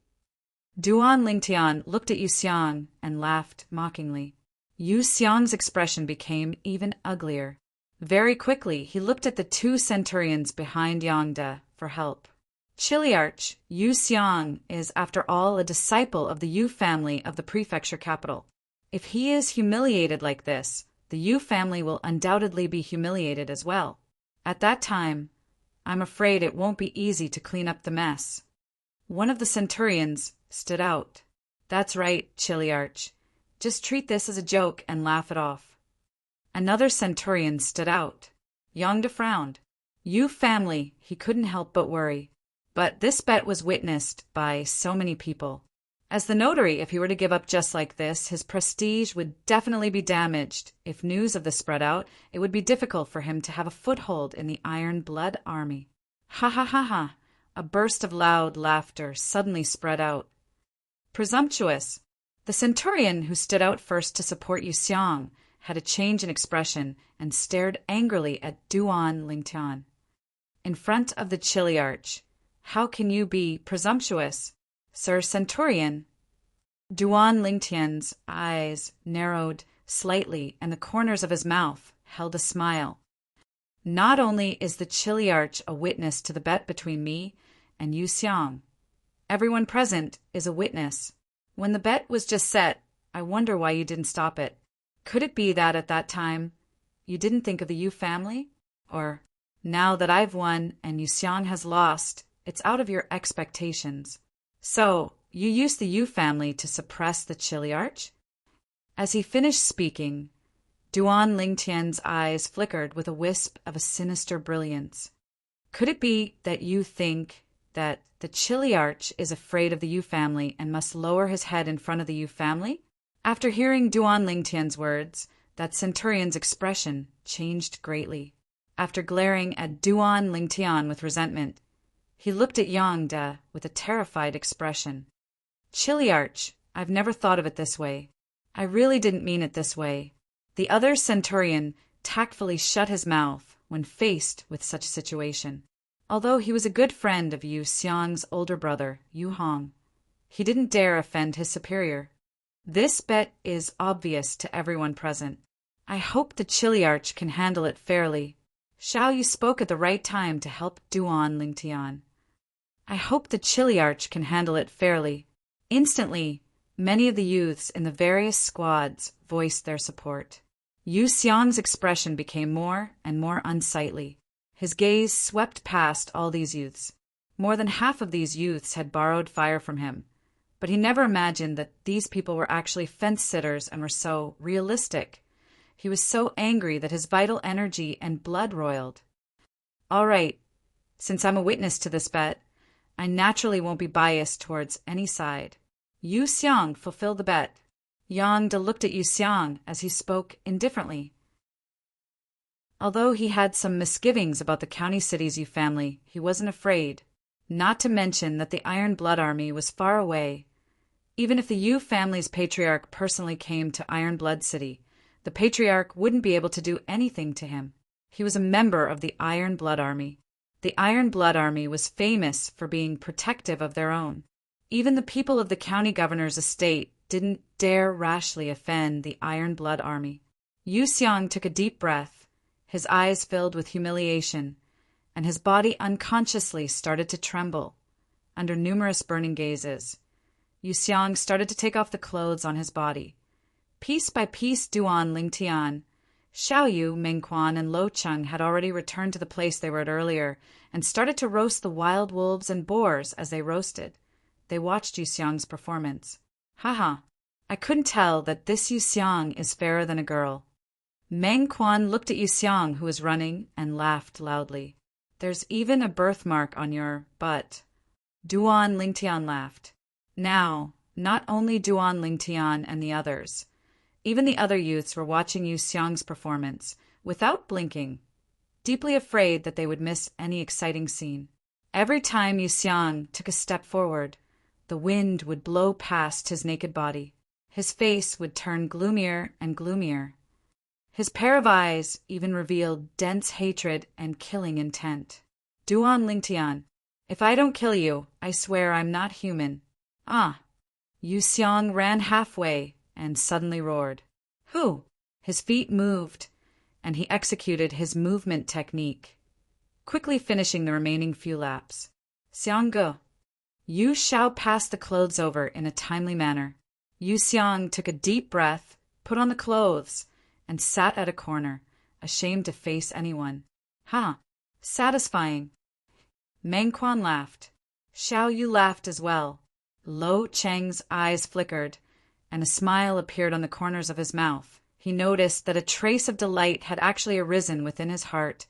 Duan Lingtian looked at Yu Xiang and laughed mockingly. Yu Xiang's expression became even uglier. Very quickly, he looked at the 2 centurions behind Yang De for help. Chiliarch, Yu Xiang is, after all, a disciple of the Yu family of the prefecture capital. If he is humiliated like this, the Yu family will undoubtedly be humiliated as well. At that time, I'm afraid it won't be easy to clean up the mess. One of the centurions stood out. That's right, Chiliarch. Just treat this as a joke and laugh it off. Another centurion stood out. Yang frowned. Yu family, he couldn't help but worry. But this bet was witnessed by so many people. As the notary, if he were to give up just like this, his prestige would definitely be damaged. If news of this spread out, it would be difficult for him to have a foothold in the Iron Blood Army. Ha ha ha ha! A burst of loud laughter suddenly spread out. Presumptuous! The centurion who stood out first to support Yu Xiang had a change in expression and stared angrily at Duan Lingtian. In front of the chiliarch, how can you be presumptuous, Sir Centurion? Duan Lingtian's eyes narrowed slightly and the corners of his mouth held a smile. Not only is the chiliarch a witness to the bet between me and Yu Xiang, everyone present is a witness. When the bet was just set, I wonder why you didn't stop it. Could it be that at that time you didn't think of the Yu family? Or, now that I've won and Yu Xiang has lost, it's out of your expectations. So, you used the Yu family to suppress the chiliarch? As he finished speaking, Duan Lingtian's eyes flickered with a wisp of a sinister brilliance. Could it be that you think that the chiliarch is afraid of the Yu family and must lower his head in front of the Yu family? After hearing Duan Lingtian's words, that centurion's expression changed greatly. After glaring at Duan Lingtian with resentment, he looked at Yang De with a terrified expression. Chiliarch, I've never thought of it this way. I really didn't mean it this way. The other centurion tactfully shut his mouth when faced with such a situation. Although he was a good friend of Yu Xiang's older brother, Yu Hong, he didn't dare offend his superior. This bet is obvious to everyone present. I hope the chiliarch can handle it fairly. Xiao Yu spoke at the right time to help Duan Lingtian. I hope the chiliarch can handle it fairly. Instantly, many of the youths in the various squads voiced their support. Yu Xiang's expression became more and more unsightly. His gaze swept past all these youths. More than half of these youths had borrowed fire from him, but he never imagined that these people were actually fence-sitters and were so realistic. He was so angry that his vital energy and blood roiled. All right, since I'm a witness to this bet, I naturally won't be biased towards any side. Yu Xiang fulfilled the bet. Yang De looked at Yu Xiang as he spoke indifferently. Although he had some misgivings about the county city's Yu family, he wasn't afraid, not to mention that the Iron Blood Army was far away. Even if the Yu family's patriarch personally came to Iron Blood City, the patriarch wouldn't be able to do anything to him. He was a member of the Iron Blood Army. The Iron Blood Army was famous for being protective of their own. Even the people of the county governor's estate didn't dare rashly offend the Iron Blood Army. Yu Xiang took a deep breath. His eyes filled with humiliation, and his body unconsciously started to tremble. Under numerous burning gazes, Yu Xiang started to take off the clothes on his body. Piece by piece, Duan Lingtian, Xiao Yu, Mengquan, and Lo Cheng had already returned to the place they were at earlier and started to roast the wild wolves and boars as they roasted. They watched Yu Xiang's performance. Haha, I couldn't tell that this Yu Xiang is fairer than a girl. Mengquan looked at Yu Xiang, who was running, and laughed loudly. There's even a birthmark on your butt. Duan Lingtian laughed. Now, not only Duan Lingtian and the others, even the other youths were watching Yu Xiang's performance, without blinking, deeply afraid that they would miss any exciting scene. Every time Yu Xiang took a step forward, the wind would blow past his naked body. His face would turn gloomier and gloomier. His pair of eyes even revealed dense hatred and killing intent. Duan Lingtian, if I don't kill you, I swear I'm not human. Ah! Yu Xiang ran halfway and suddenly roared. Who? His feet moved, and he executed his movement technique, quickly finishing the remaining few laps. Xiang Ge. Yu Xiao passed the clothes over in a timely manner. Yu Xiang took a deep breath, put on the clothes, and sat at a corner, ashamed to face anyone. Ha! Satisfying. Mengquan laughed. Xiao Yu laughed as well. Lo Cheng's eyes flickered, and a smile appeared on the corners of his mouth. He noticed that a trace of delight had actually arisen within his heart,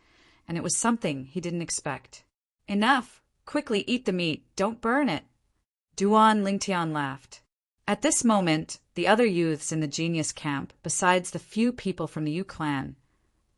and it was something he didn't expect. Enough! Quickly eat the meat, don't burn it! Duan Lingtian laughed. At this moment, the other youths in the genius camp, besides the few people from the Yu clan,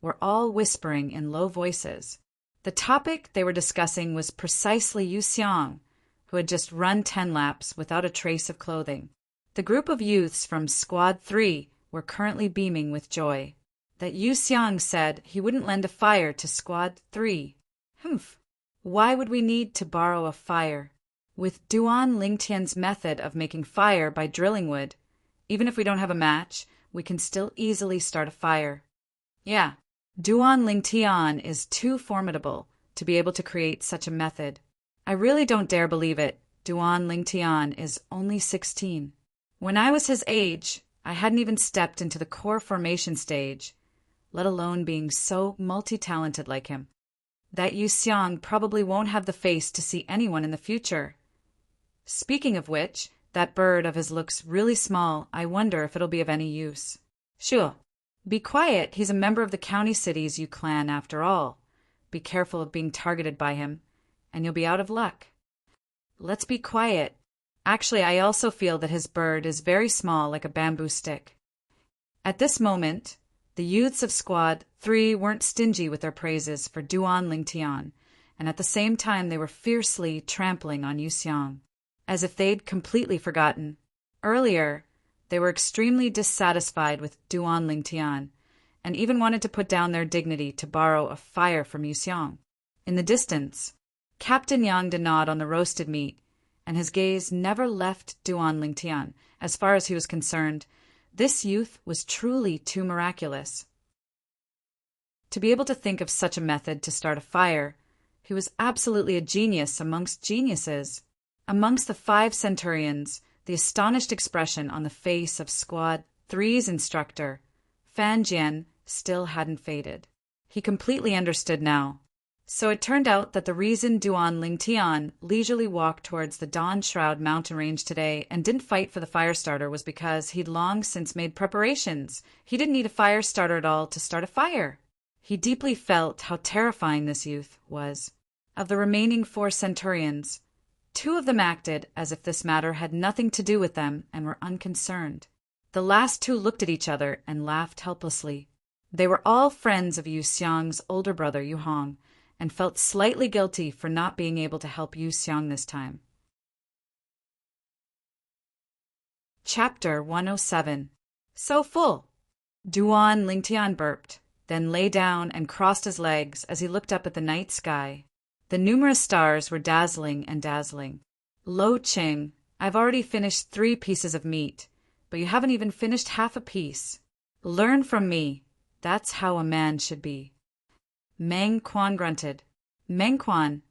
were all whispering in low voices. The topic they were discussing was precisely Yu Xiang, who had just run 10 laps without a trace of clothing. The group of youths from Squad 3 were currently beaming with joy. That Yu Xiang said he wouldn't lend a fire to Squad 3. Humph! Why would we need to borrow a fire? With Duan Lingtian's method of making fire by drilling wood, even if we don't have a match, we can still easily start a fire. Yeah, Duan Lingtian is too formidable to be able to create such a method. I really don't dare believe it. Duan Lingtian is only 16. When I was his age, I hadn't even stepped into the core formation stage, let alone being so multi-talented like him. That Yu Xiang probably won't have the face to see anyone in the future. Speaking of which, that bird of his looks really small. I wonder if it'll be of any use. Sure. Be quiet, he's a member of the county city's Yu clan after all. Be careful of being targeted by him, and you'll be out of luck. Let's be quiet. Actually, I also feel that his bird is very small, like a bamboo stick. At this moment, the youths of Squad 3 weren't stingy with their praises for Duan Lingtian, and at the same time they were fiercely trampling on Yu Xiang, as if they'd completely forgotten. Earlier, they were extremely dissatisfied with Duan Lingtian, and even wanted to put down their dignity to borrow a fire from Yu Xiang. In the distance, Captain Yang gnawed on the roasted meat, and his gaze never left Duan Lingtian. As far as he was concerned, this youth was truly too miraculous. To be able to think of such a method to start a fire, he was absolutely a genius amongst geniuses. Amongst the 5 centurions, the astonished expression on the face of Squad 3's instructor, Fan Jian, still hadn't faded. He completely understood now. So it turned out that the reason Duan Lingtian leisurely walked towards the Dawn Shroud mountain range today and didn't fight for the fire starter was because he'd long since made preparations. He didn't need a fire starter at all to start a fire. He deeply felt how terrifying this youth was. Of the remaining 4 centurions, 2 of them acted as if this matter had nothing to do with them and were unconcerned. The last 2 looked at each other and laughed helplessly. They were all friends of Yu Xiang's older brother, Yu Hong, and felt slightly guilty for not being able to help Yu Xiang this time. Chapter 107. So full. Duan Lingtian burped, then lay down and crossed his legs as he looked up at the night sky. The numerous stars were dazzling and dazzling. Lo Ching, I've already finished 3 pieces of meat, but you haven't even finished half a piece. Learn from me. That's how a man should be. Meng Quan grunted. Meng Quan,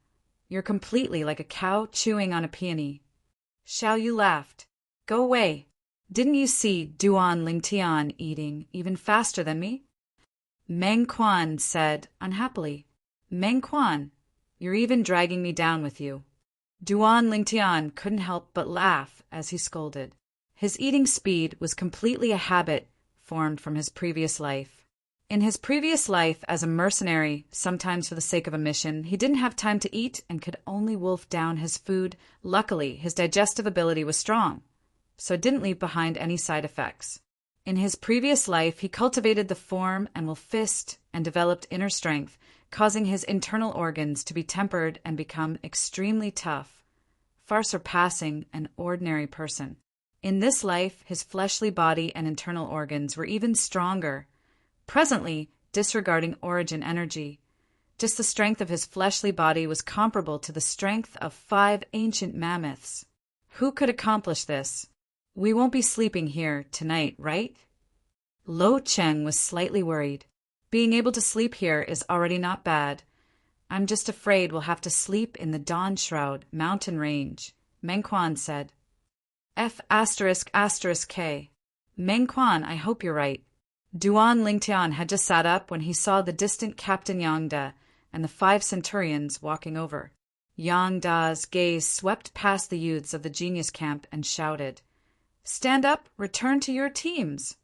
you're completely like a cow chewing on a peony. Xiao Yu laughed. Go away. Didn't you see Duan Lingtian eating even faster than me? Meng Quan said unhappily. Meng Quan, you're even dragging me down with you. Duan Lingtian couldn't help but laugh as he scolded. His eating speed was completely a habit formed from his previous life. In his previous life as a mercenary, sometimes for the sake of a mission, he didn't have time to eat and could only wolf down his food. Luckily, his digestive ability was strong, so it didn't leave behind any side effects. In his previous life, he cultivated the form and will fist and developed inner strength, causing his internal organs to be tempered and become extremely tough, far surpassing an ordinary person. In this life, his fleshly body and internal organs were even stronger, presently disregarding origin energy. Just the strength of his fleshly body was comparable to the strength of 5 ancient mammoths. Who could accomplish this? We won't be sleeping here tonight, right? Lo Cheng was slightly worried. Being able to sleep here is already not bad. I'm just afraid we'll have to sleep in the Dawn Shroud mountain range, Meng Quan said. F***K. Meng Quan, I hope you're right. Duan Lingtian had just sat up when he saw the distant Captain Yang Da and the 5 centurions walking over. Yang Da's gaze swept past the youths of the genius camp and shouted, Stand up, return to your teams.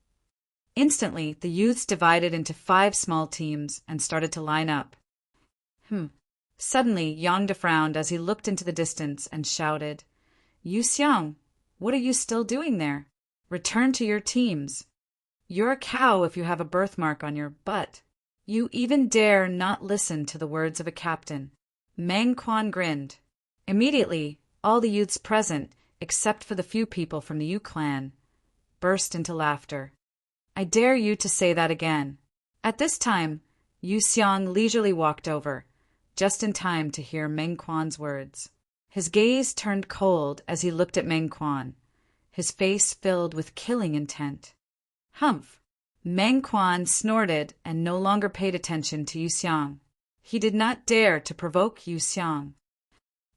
Instantly, the youths divided into 5 small teams and started to line up. Suddenly, Yang frowned as he looked into the distance and shouted, Yu Xiang, what are you still doing there? Return to your teams. You're a cow if you have a birthmark on your butt. You even dare not listen to the words of a captain. Meng Quan grinned. Immediately, all the youths present, except for the few people from the Yu clan, burst into laughter. I dare you to say that again. At this time, Yu Xiang leisurely walked over, just in time to hear Meng Quan's words. His gaze turned cold as he looked at Meng Quan, his face filled with killing intent. Humph! Meng Quan snorted and no longer paid attention to Yu Xiang. He did not dare to provoke Yu Xiang.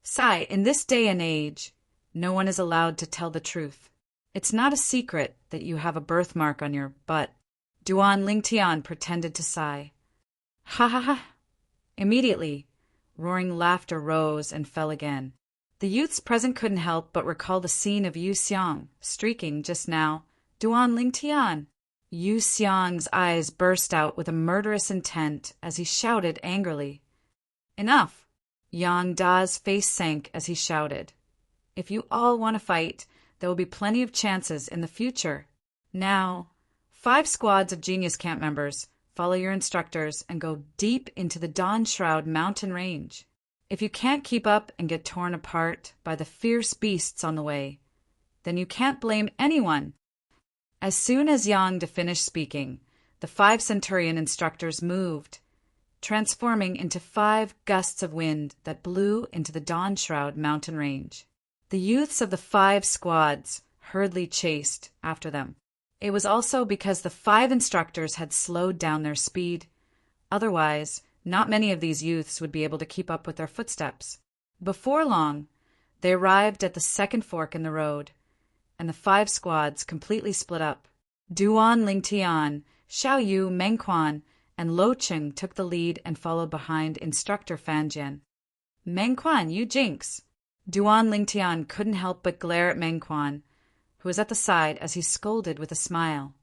Sai, in this day and age, no one is allowed to tell the truth. It's not a secret that you have a birthmark on your butt. Duan Lingtian pretended to sigh. Ha ha ha! Immediately, roaring laughter rose and fell again. The youths present couldn't help but recall the scene of Yu Xiang streaking just now. Duan Lingtian! Yu Xiang's eyes burst out with a murderous intent as he shouted angrily. Enough! Yang Da's face sank as he shouted. If you all want to fight, there will be plenty of chances in the future. Now, 5 squads of Genius Camp members, follow your instructors and go deep into the Dawn Shroud mountain range. If you can't keep up and get torn apart by the fierce beasts on the way, then you can't blame anyone. As soon as Yang finished speaking, the 5 Centurion instructors moved, transforming into 5 gusts of wind that blew into the Dawn Shroud mountain range. The youths of the 5 squads hurriedly chased after them. It was also because the 5 instructors had slowed down their speed. Otherwise, not many of these youths would be able to keep up with their footsteps. Before long, they arrived at the second fork in the road, and the 5 squads completely split up. Duan Lingtian, Xiao Yu, Meng Quan, and Lo Cheng took the lead and followed behind instructor Fan Jian. Meng Quan, you jinx! Duan Lingtian couldn't help but glare at Meng Quan, who was at the side as he scolded with a smile.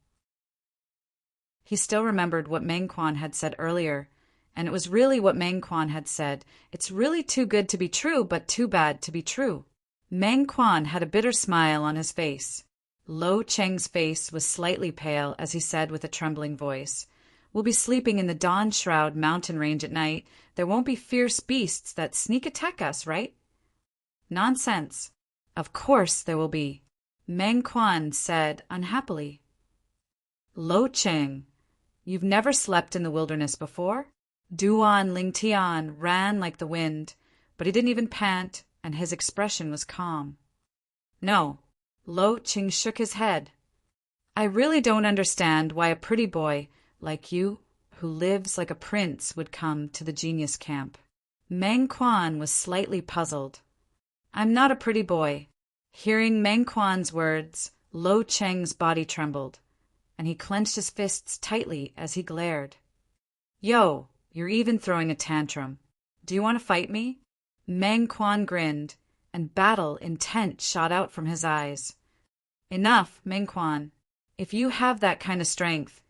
He still remembered what Meng Quan had said earlier, and it was really what Meng Quan had said. It's really too good to be true, but too bad to be true. Meng Quan had a bitter smile on his face. Lo Cheng's face was slightly pale as he said with a trembling voice, We'll be sleeping in the Dawn Shroud mountain range at night. There won't be fierce beasts that sneak attack us, right? Nonsense. Of course there will be, Meng Quan said unhappily. Lo Cheng, you've never slept in the wilderness before? Duan Lingtian ran like the wind, but he didn't even pant, and his expression was calm. No, Lo Cheng shook his head. I really don't understand why a pretty boy like you, who lives like a prince, would come to the Genius Camp. Meng Quan was slightly puzzled. I'm not a pretty boy. Hearing Meng Quan's words, Lo Cheng's body trembled, and he clenched his fists tightly as he glared. Yo, you're even throwing a tantrum. Do you want to fight me? Meng Quan grinned, and battle intent shot out from his eyes. Enough, Meng Quan. If you have that kind of strength,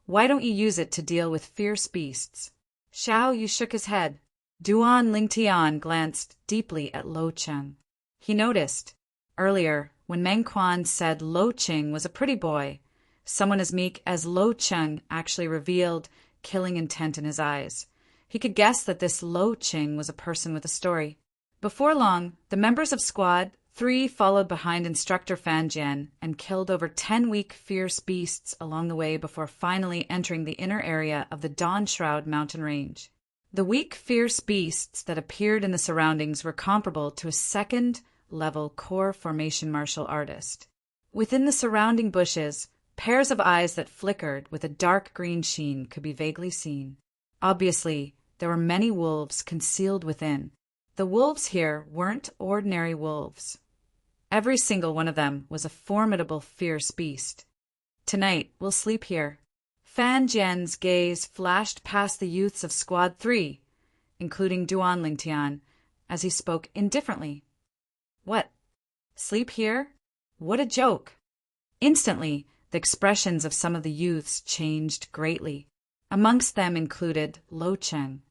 why don't you use it to deal with fierce beasts? Xiao Yu shook his head. Duan Lingtian glanced deeply at Lo Cheng. He noticed, earlier, when Meng Quan said Lo Cheng was a pretty boy, someone as meek as Lo Cheng actually revealed killing intent in his eyes. He could guess that this Lo Cheng was a person with a story. Before long, the members of Squad 3 followed behind instructor Fan Jian and killed over 10 weak, fierce beasts along the way before finally entering the inner area of the Dawn Shroud mountain range. The weak, fierce beasts that appeared in the surroundings were comparable to a second-level core formation martial artist. Within the surrounding bushes, pairs of eyes that flickered with a dark green sheen could be vaguely seen. Obviously, there were many wolves concealed within. The wolves here weren't ordinary wolves. Every single one of them was a formidable, fierce beast. Tonight, we'll sleep here. Fan Jian's gaze flashed past the youths of Squad 3, including Duan Lingtian, as he spoke indifferently. What? Sleep here? What a joke! Instantly, the expressions of some of the youths changed greatly. Amongst them included Lo Cheng.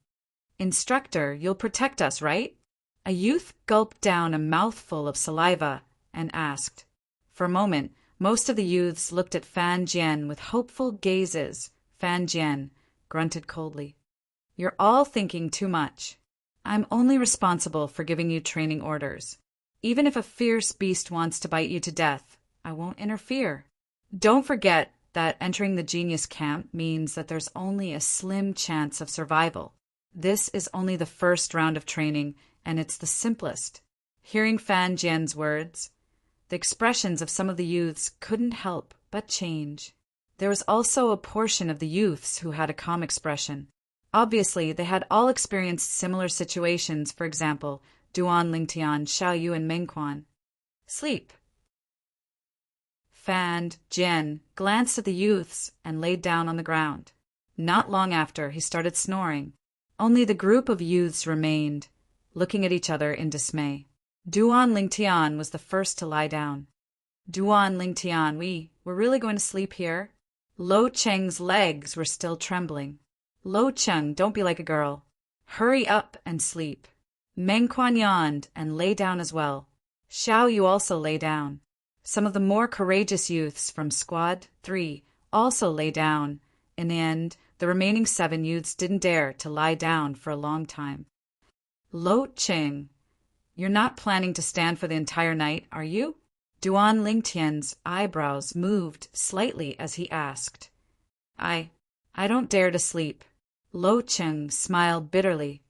"Instructor, you'll protect us, right?" A youth gulped down a mouthful of saliva and asked. For a moment, most of the youths looked at Fan Jian with hopeful gazes. Fan Jian grunted coldly. "You're all thinking too much. I'm only responsible for giving you training orders. Even if a fierce beast wants to bite you to death, I won't interfere. Don't forget that entering the genius camp means that there's only a slim chance of survival. This is only the first round of training, and it's the simplest." Hearing Fan Jian's words, the expressions of some of the youths couldn't help but change. There was also a portion of the youths who had a calm expression. Obviously, they had all experienced similar situations, for example, Duan Lingtian, Xiao Yu, and Meng Quan. "Sleep." Fan Jian glanced at the youths and laid down on the ground. Not long after, he started snoring. Only the group of youths remained, looking at each other in dismay. Duan Lingtian was the first to lie down. "Duan Lingtian, we're really going to sleep here?" Lo Cheng's legs were still trembling. "Lo Cheng, don't be like a girl. Hurry up and sleep." Meng Quan yawned and lay down as well. Xiao Yu also lay down. Some of the more courageous youths from Squad 3 also lay down. In the end, the remaining 7 youths didn't dare to lie down for a long time. "Lo Cheng, you're not planning to stand for the entire night, are you?" Duan Lingtian's eyebrows moved slightly as he asked. I don't dare to sleep." Lo Cheng smiled bitterly.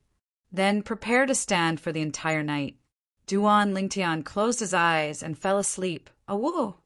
"Then prepare to stand for the entire night." Duan Lingtian closed his eyes and fell asleep. Awoo!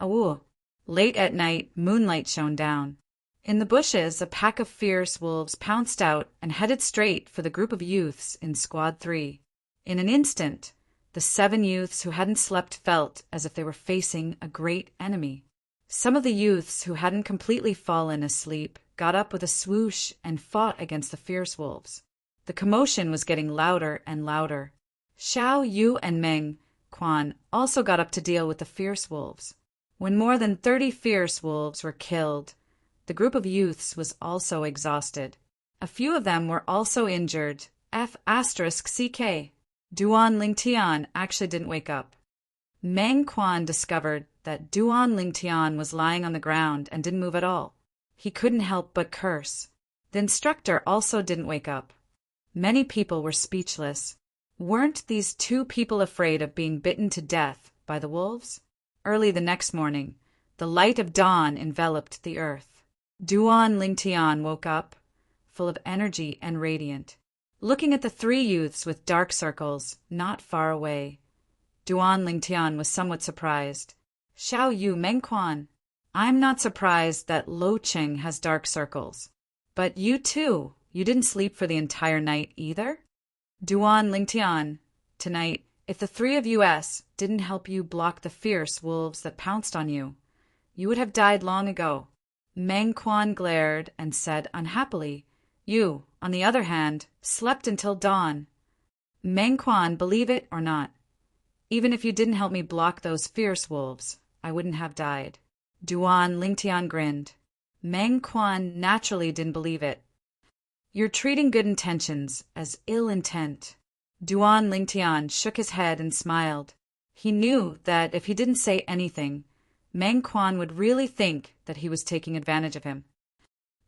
Awoo! Late at night, moonlight shone down. In the bushes, a pack of fierce wolves pounced out and headed straight for the group of youths in Squad 3. In an instant, the 7 youths who hadn't slept felt as if they were facing a great enemy. Some of the youths who hadn't completely fallen asleep got up with a swoosh and fought against the fierce wolves. The commotion was getting louder and louder. Xiao Yu and Meng Quan also got up to deal with the fierce wolves. When more than 30 fierce wolves were killed, the group of youths was also exhausted. A few of them were also injured. F***CK. Duan Lingtian actually didn't wake up. Meng Quan discovered that Duan Lingtian was lying on the ground and didn't move at all. He couldn't help but curse. The instructor also didn't wake up. Many people were speechless. Weren't these 2 people afraid of being bitten to death by the wolves? Early the next morning, the light of dawn enveloped the earth. Duan Lingtian woke up, full of energy and radiant, looking at the 3 youths with dark circles not far away. Duan Lingtian was somewhat surprised. "Xiao Yu, Meng Quan, I'm not surprised that Lo Cheng has dark circles. But you too, you didn't sleep for the entire night either?" "Duan Lingtian, tonight, if the 3 of us didn't help you block the fierce wolves that pounced on you, you would have died long ago." Meng Quan glared and said unhappily, "You, on the other hand, slept until dawn." "Meng Quan, believe it or not, even if you didn't help me block those fierce wolves, I wouldn't have died." Duan Lingtian grinned. Meng Quan naturally didn't believe it. "You're treating good intentions as ill intent." Duan Lingtian shook his head and smiled. He knew that if he didn't say anything, Meng Quan would really think that he was taking advantage of him.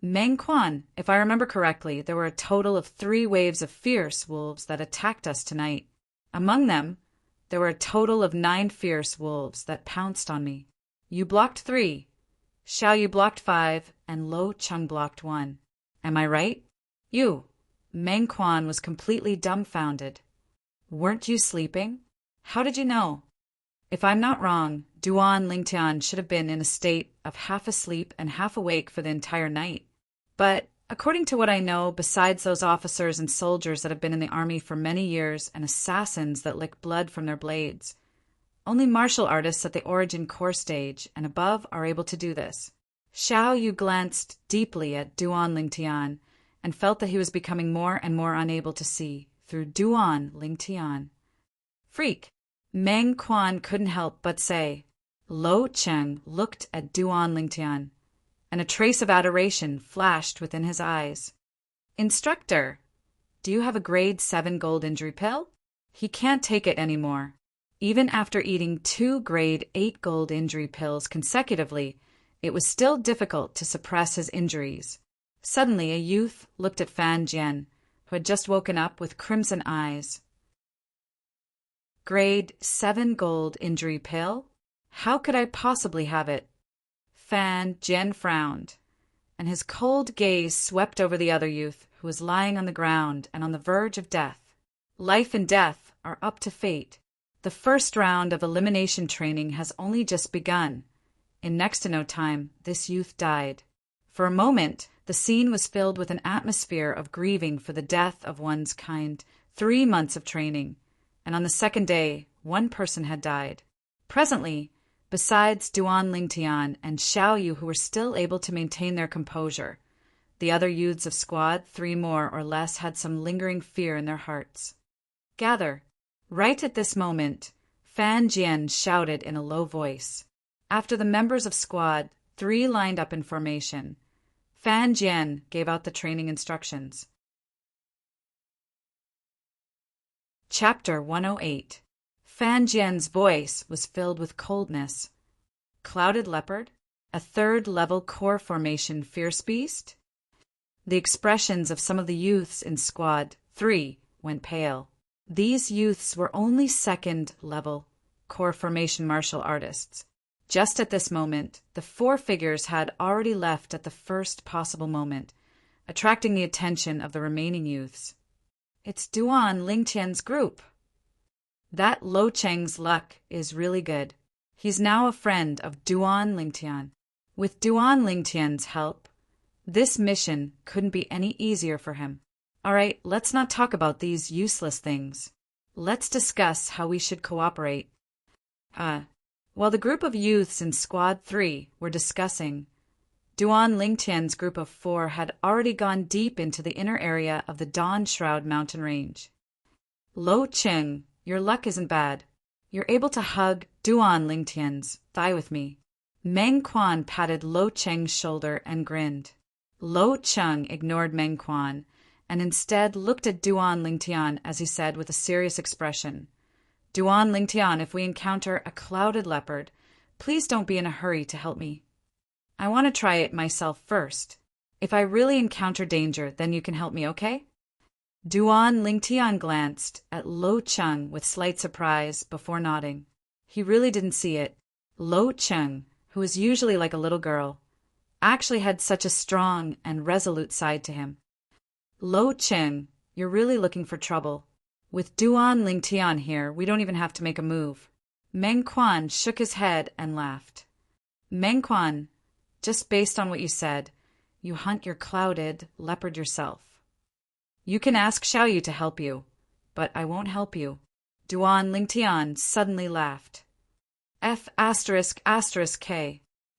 "Meng Quan, if I remember correctly, there were a total of 3 waves of fierce wolves that attacked us tonight. Among them, there were a total of 9 fierce wolves that pounced on me. You blocked 3, Xiao Yu blocked 5, and Lo Cheng blocked 1. Am I right?" "You." Meng Quan was completely dumbfounded. "Weren't you sleeping? How did you know?" If I'm not wrong, Duan Lingtian should have been in a state of half asleep and half awake for the entire night. But according to what I know, besides those officers and soldiers that have been in the army for many years and assassins that lick blood from their blades, only martial artists at the origin core stage and above are able to do this. Xiao Yu glanced deeply at Duan Lingtian and felt that he was becoming more and more unable to see through Duan Lingtian. "Freak!" Meng Quan couldn't help but say. Lo Cheng looked at Duan Lingtian, and a trace of adoration flashed within his eyes. Instructor, do you have a grade 7 gold injury pill? He can't take it anymore. Even after eating 2 grade 8 gold injury pills consecutively, it was still difficult to suppress his injuries. Suddenly, a youth looked at Fan Jian, who had just woken up with crimson eyes. Grade 7 gold injury pill? How could I possibly have it? Fan Jian frowned, and his cold gaze swept over the other youth, who was lying on the ground and on the verge of death. Life and death are up to fate. The first round of elimination training has only just begun. In next to no time, this youth died. For a moment, the scene was filled with an atmosphere of grieving for the death of one's kind. 3 months of training, and on the second day, 1 person had died. Presently, besides Duan Lingtian and Xiao Yu, who were still able to maintain their composure, the other youths of Squad 3 more or less had some lingering fear in their hearts. Gather. Right at this moment, Fan Jian shouted in a low voice. After the members of Squad 3 lined up in formation, Fan Jian gave out the training instructions. Chapter 108. Fan Jian's voice was filled with coldness. Clouded leopard? A 3rd level core formation fierce beast? The expressions of some of the youths in Squad 3 went pale. These youths were only 2nd level core formation martial artists. Just at this moment, the 4 figures had already left at the first possible moment, attracting the attention of the remaining youths. It's Duan Lingtian's group. That Lo Cheng's luck is really good. He's now a friend of Duan Lingtian. With Duan Lingtian's help, this mission couldn't be any easier for him. All right, let's not talk about these useless things. Let's discuss how we should cooperate. While the group of youths in Squad 3 were discussing, Duan Lingtian's group of 4 had already gone deep into the inner area of the Dawn Shroud mountain range. Lo Cheng, your luck isn't bad. You're able to hug Duan Lingtian's thigh with me. Meng Quan patted Lo Cheng's shoulder and grinned. Lo Cheng ignored Meng Quan and instead looked at Duan Lingtian as he said with a serious expression, Duan Lingtian, if we encounter a clouded leopard, please don't be in a hurry to help me. I want to try it myself first. If I really encounter danger, then you can help me, okay? Duan Lingtian glanced at Lo Cheng with slight surprise before nodding. He really didn't see it. Lo Cheng, who was usually like a little girl, actually had such a strong and resolute side to him. Lo Cheng, you're really looking for trouble. With Duan Lingtian here, we don't even have to make a move. Meng Quan shook his head and laughed. Meng Quan, just based on what you said, you hunt your clouded leopard yourself. You can ask Xiao Yu to help you, but I won't help you. Duan Lingtian suddenly laughed. F***K.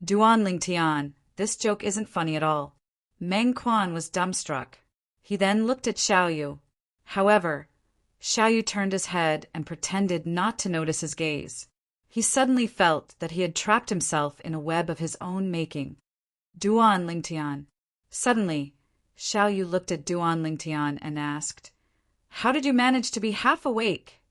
Duan Lingtian, this joke isn't funny at all. Meng Quan was dumbstruck. He then looked at Xiao Yu. However, Xiao Yu turned his head and pretended not to notice his gaze. He suddenly felt that he had trapped himself in a web of his own making. Duan Lingtian. Suddenly, Xiao Yu looked at Duan Lingtian and asked, How did you manage to be half awake?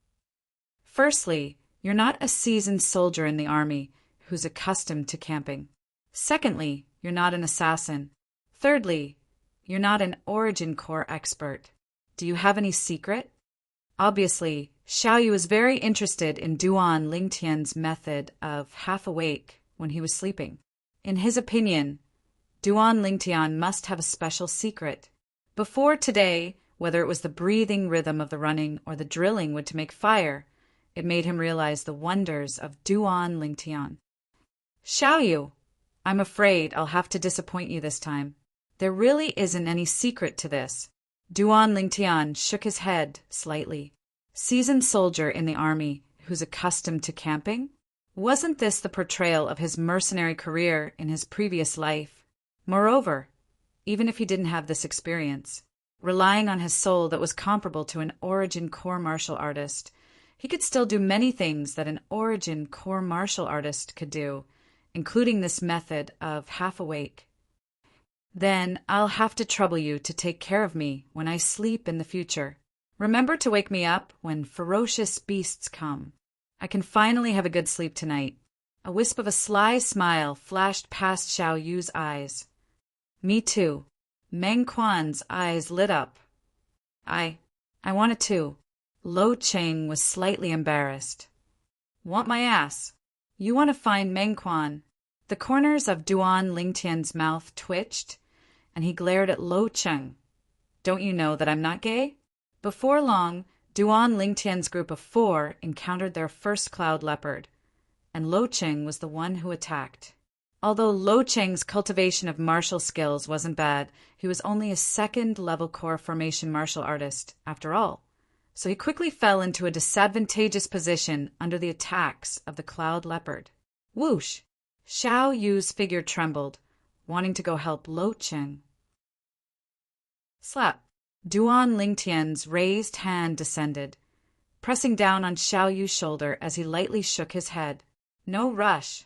Firstly, you're not a seasoned soldier in the army who's accustomed to camping. Secondly, you're not an assassin. Thirdly, you're not an origin core expert. Do you have any secret? Obviously, Xiao Yu was very interested in Duan Lingtian's method of half awake when he was sleeping. In his opinion, Duan Lingtian must have a special secret. Before today, whether it was the breathing rhythm of the running or the drilling wood to make fire, it made him realize the wonders of Duan Lingtian. Xiao Yu, I'm afraid I'll have to disappoint you this time. There really isn't any secret to this. Duan Lingtian shook his head slightly. Seasoned soldier in the army who's accustomed to camping? Wasn't this the portrayal of his mercenary career in his previous life? Moreover, even if he didn't have this experience, relying on his soul that was comparable to an origin core martial artist, He could still do many things that an origin core martial artist could do, including this method of half awake. Then I'll have to trouble you to take care of me when I sleep in the future. Remember to wake me up when ferocious beasts come. I can finally have a good sleep tonight. A wisp of a sly smile flashed past Xiao Yu's eyes. Me too. Meng Quan's eyes lit up. I want it too. Lo Cheng was slightly embarrassed. Want my ass? You want to find Meng Quan? The corners of Duan Lingtian's mouth twitched, and he glared at Lo Cheng. Don't you know that I'm not gay? Before long, Duan Lingtian's group of 4 encountered their first cloud leopard, and Lo Cheng was the one who attacked. Although Lo Cheng's cultivation of martial skills wasn't bad, he was only a second-level core formation martial artist, after all, so he quickly fell into a disadvantageous position under the attacks of the cloud leopard. Whoosh! Xiao Yu's figure trembled, wanting to go help Lo Cheng. Slap! Duan Lingtian's raised hand descended, pressing down on Xiao Yu's shoulder as he lightly shook his head. No rush.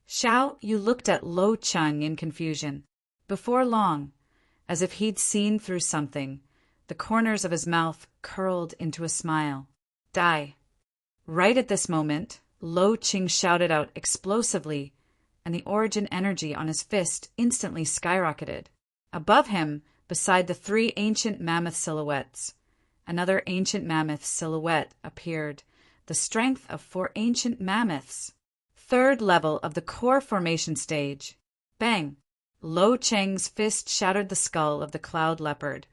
Xiao Yu looked at Lo Cheng in confusion. Before long, as if he'd seen through something, the corners of his mouth curled into a smile. Die. Right at this moment, Lo Cheng shouted out explosively, and the origin energy on his fist instantly skyrocketed. Above him, beside the 3 ancient mammoth silhouettes, another ancient mammoth silhouette appeared, the strength of 4 ancient mammoths. Third level of the core formation stage. Bang! Lo Cheng's fist shattered the skull of the cloud leopard,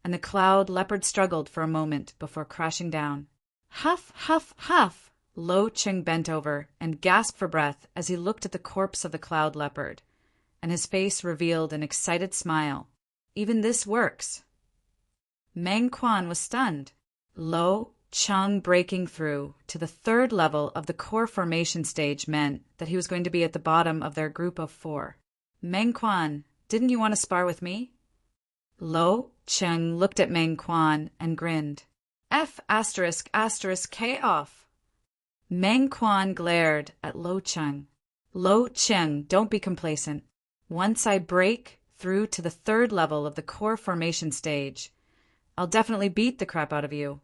and the cloud leopard struggled for a moment before crashing down. Huff, huff, huff! Lo Cheng bent over and gasped for breath as he looked at the corpse of the cloud leopard, and his face revealed an excited smile. Even this works. Meng Quan was stunned. Lo Cheng breaking through to the 3rd level of the core formation stage meant that he was going to be at the bottom of their group of 4. Meng Quan, didn't you want to spar with me? Lo Cheng looked at Meng Quan and grinned. F*** K off. Meng Quan glared at Lo Cheng. Lo Cheng, don't be complacent. Once I break through to the 3rd level of the core formation stage, I'll definitely beat the crap out of you.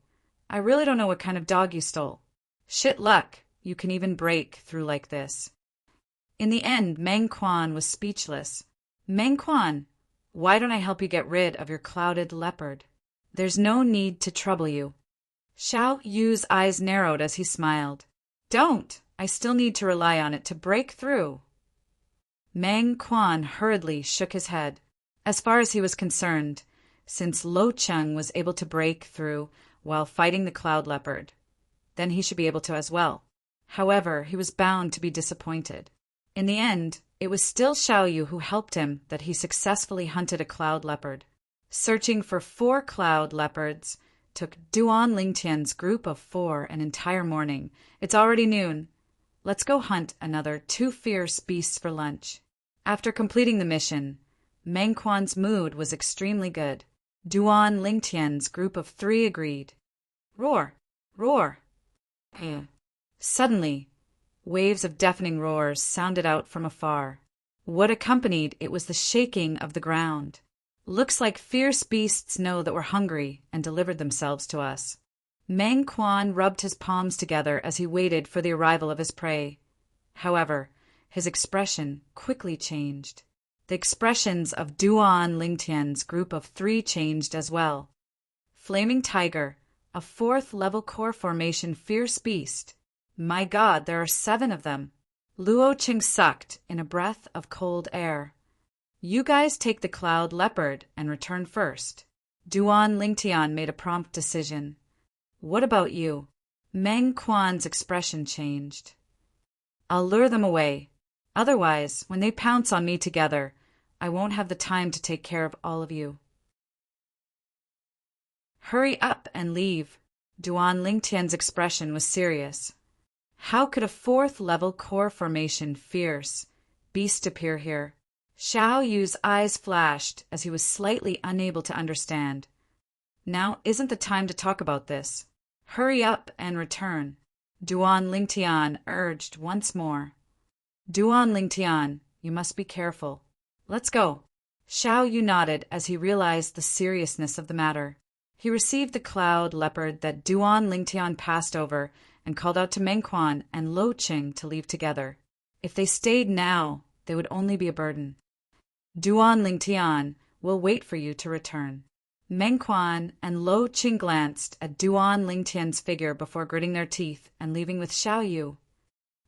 I really don't know what kind of dog you stole. Shit luck, you can even break through like this. In the end, Meng Quan was speechless. Meng Quan, why don't I help you get rid of your clouded leopard? There's no need to trouble you. Xiao Yu's eyes narrowed as he smiled. Don't! I still need to rely on it to break through. Meng Quan hurriedly shook his head. As far as he was concerned, since Lo Cheng was able to break through while fighting the cloud leopard, then he should be able to as well. However, he was bound to be disappointed. In the end, it was still Xiao Yu who helped him that he successfully hunted a cloud leopard. Searching for 4 cloud leopards took Duan Lingtian's group of 4 an entire morning. It's already noon. Let's go hunt another 2 fierce beasts for lunch. After completing the mission, Meng Quan's mood was extremely good. Duan Lingtian's group of 3 agreed. Roar! Roar! Suddenly, waves of deafening roars sounded out from afar. What accompanied it was the shaking of the ground. Looks like fierce beasts know that we're hungry and delivered themselves to us. Meng Quan rubbed his palms together as he waited for the arrival of his prey. However, his expression quickly changed. The expressions of Duan Lingtian's group of 3 changed as well. Flaming Tiger, a 4th level core formation fierce beast. My God, there are 7 of them. Luo Qing sucked in a breath of cold air. You guys take the cloud leopard and return first. Duan Lingtian made a prompt decision. What about you? Meng Quan's expression changed. I'll lure them away. Otherwise, when they pounce on me together, I won't have the time to take care of all of you. Hurry up and leave. Duan Lingtian's expression was serious. How could a 4th level core formation fierce beast appear here? Xiao Yu's eyes flashed as he was slightly unable to understand. Now isn't the time to talk about this. Hurry up and return, Duan Lingtian urged once more. Duan Lingtian, you must be careful. Let's go. Xiao Yu nodded as he realized the seriousness of the matter. He received the cloud leopard that Duan Lingtian passed over and called out to Meng Quan and Lo Qing to leave together. If they stayed now, they would only be a burden. Duan Lingtian will wait for you to return. Meng Quan and Lo Qing glanced at Duan Lingtian's figure before gritting their teeth and leaving with Xiao Yu.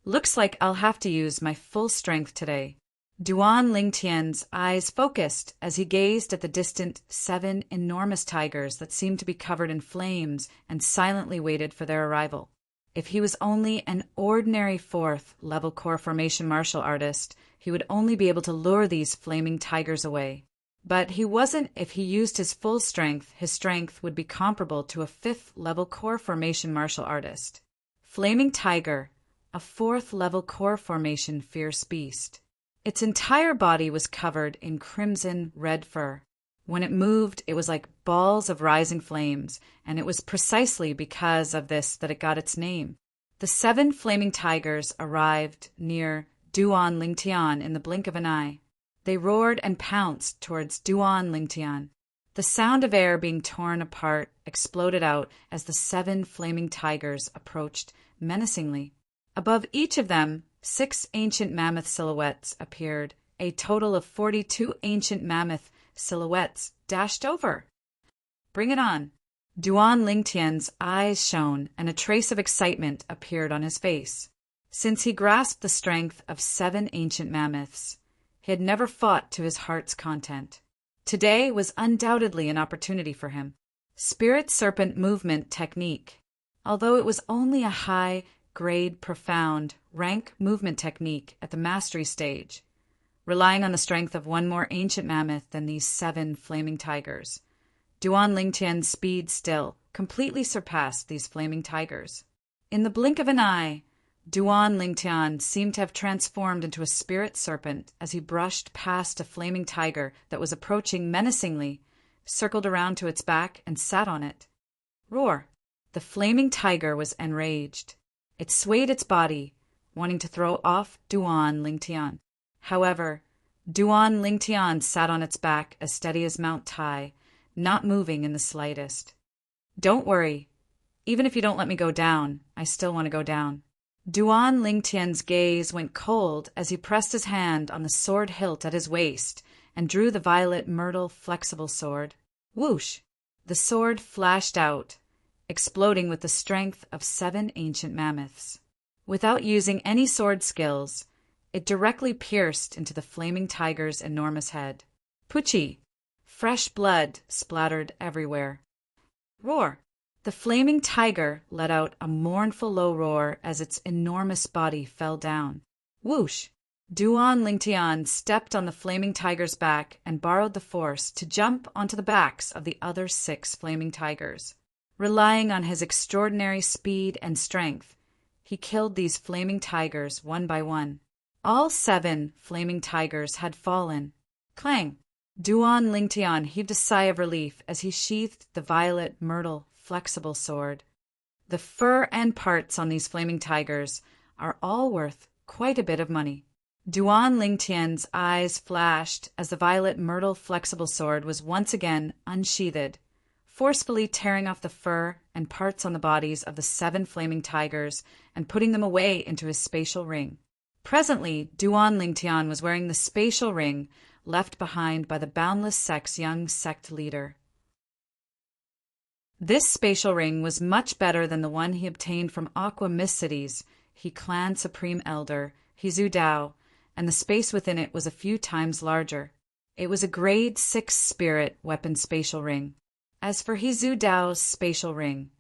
Looks like I'll have to use my full strength today. Duan Lingtian's eyes focused as he gazed at the distant 7 enormous tigers that seemed to be covered in flames and silently waited for their arrival. If he was only an ordinary 4th-level core formation martial artist, he would only be able to lure these flaming tigers away. But he wasn't. If he used his full strength, his strength would be comparable to a 5th-level core formation martial artist. Flaming Tiger, a 4th-level core formation fierce beast. Its entire body was covered in crimson red fur. When it moved, it was like balls of rising flames, and it was precisely because of this that it got its name. The 7 flaming tigers arrived near Duan Lingtian in the blink of an eye. They roared and pounced towards Duan Lingtian. The sound of air being torn apart exploded out as the 7 flaming tigers approached menacingly. Above each of them, 6 ancient mammoth silhouettes appeared. A total of 42 ancient mammoth silhouettes dashed over. Bring it on. Duan Lingtian's eyes shone, and a trace of excitement appeared on his face. Since he grasped the strength of 7 ancient mammoths, he had never fought to his heart's content. Today was undoubtedly an opportunity for him. Spirit Serpent Movement Technique. Although it was only a high-grade, profound, rank movement technique at the mastery stage, relying on the strength of 1 more ancient mammoth than these 7 flaming tigers, Duan Lingtian's speed still completely surpassed these flaming tigers. In the blink of an eye, Duan Lingtian seemed to have transformed into a spirit serpent as he brushed past a flaming tiger that was approaching menacingly, circled around to its back, and sat on it. Roar! The flaming tiger was enraged. It swayed its body, wanting to throw off Duan Lingtian. However, Duan Lingtian sat on its back as steady as Mount Tai, not moving in the slightest. Don't worry. Even if you don't let me go down, I still want to go down. Duan Lingtian's gaze went cold as he pressed his hand on the sword hilt at his waist and drew the violet myrtle flexible sword. Whoosh! The sword flashed out, exploding with the strength of 7 ancient mammoths. Without using any sword skills, it directly pierced into the flaming tiger's enormous head. Poochie! Fresh blood splattered everywhere. Roar! The flaming tiger let out a mournful low roar as its enormous body fell down. Whoosh! Duan Lingtian stepped on the flaming tiger's back and borrowed the force to jump onto the backs of the other 6 flaming tigers. Relying on his extraordinary speed and strength, he killed these flaming tigers one by one. All 7 flaming tigers had fallen. Clang! Duan Lingtian heaved a sigh of relief as he sheathed the violet myrtle flexible sword. The fur and parts on these flaming tigers are all worth quite a bit of money. Duan Lingtian's eyes flashed as the violet myrtle flexible sword was once again unsheathed, forcefully tearing off the fur and parts on the bodies of the 7 flaming tigers and putting them away into his spatial ring. Presently, Duan Lingtian was wearing the spatial ring left behind by the Boundless Sect's young sect leader. This spatial ring was much better than the one he obtained from Aqua Mist City's clan supreme elder, Zhu Dao, and the space within it was a few times larger. It was a grade 6 spirit weapon spatial ring. As for Zhu Dao's spatial ring,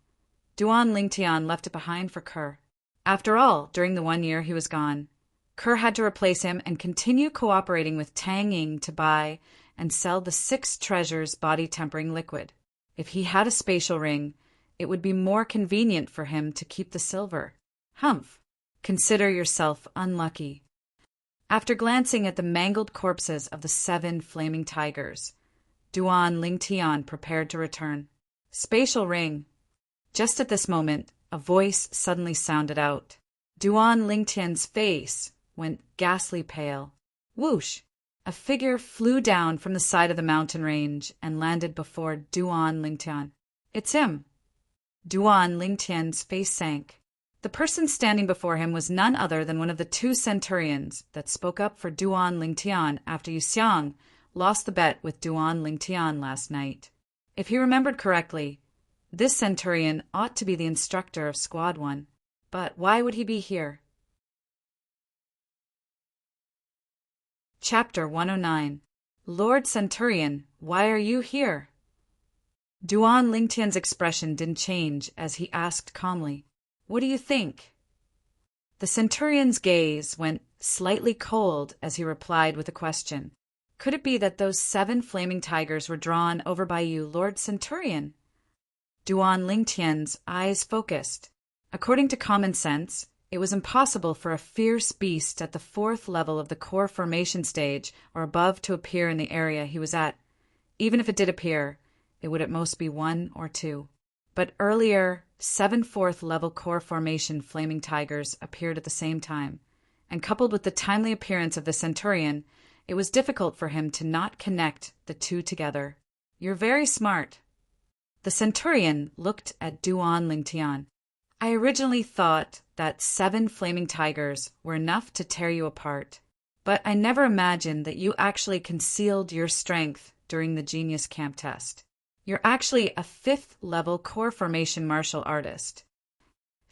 Duan Lingtian left it behind for Kerr. After all, during the 1 year he was gone, Kerr had to replace him and continue cooperating with Tang Ying to buy and sell the 6 treasures body-tempering liquid. If he had a spatial ring, it would be more convenient for him to keep the silver. Humph! Consider yourself unlucky. After glancing at the mangled corpses of the 7 flaming tigers, Duan Lingtian prepared to return. Spatial ring. Just at this moment, a voice suddenly sounded out. Duan Lingtian's face went ghastly pale. Whoosh! A figure flew down from the side of the mountain range and landed before Duan Lingtian. It's him! Duan Lingtian's face sank. The person standing before him was none other than one of the two centurions that spoke up for Duan Lingtian after Yu Xiang lost the bet with Duan Lingtian last night. If he remembered correctly, this centurion ought to be the instructor of Squad 1. But why would he be here? Chapter 109. Lord Centurion, why are you here? Duan Lingtian's expression didn't change as he asked calmly, What do you think? The centurion's gaze went slightly cold as he replied with a question. Could it be that those 7 flaming tigers were drawn over by you, Lord Centurion? Duan Lingtian's eyes focused. According to common sense, it was impossible for a fierce beast at the 4th level of the core formation stage or above to appear in the area he was at. Even if it did appear, it would at most be 1 or 2. But earlier, 7 4th level core formation flaming tigers appeared at the same time, and coupled with the timely appearance of the centurion, it was difficult for him to not connect the two together. You're very smart. The centurion looked at Duan Lingtian. I originally thought that 7 flaming tigers were enough to tear you apart, but I never imagined that you actually concealed your strength during the Genius Camp test. You're actually a 5th level core formation martial artist.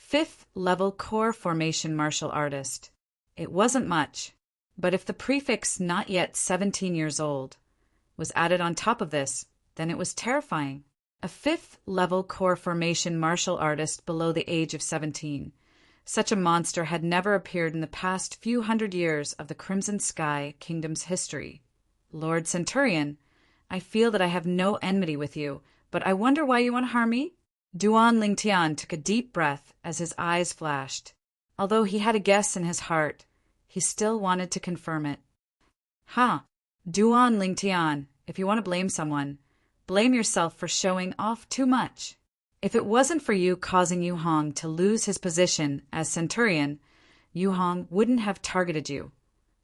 5th level core formation martial artist. It wasn't much, but if the prefix not yet 17 years old was added on top of this, then it was terrifying. A 5th level core formation martial artist below the age of 17. Such a monster had never appeared in the past few hundred years of the Crimson Sky Kingdom's history. Lord Centurion, I feel that I have no enmity with you, but I wonder why you want to harm me? Duan Lingtian took a deep breath as his eyes flashed. Although he had a guess in his heart, he still wanted to confirm it. Duan Lingtian, if you want to blame someone, blame yourself for showing off too much. If it wasn't for you causing Yu Hong to lose his position as centurion, Yu Hong wouldn't have targeted you,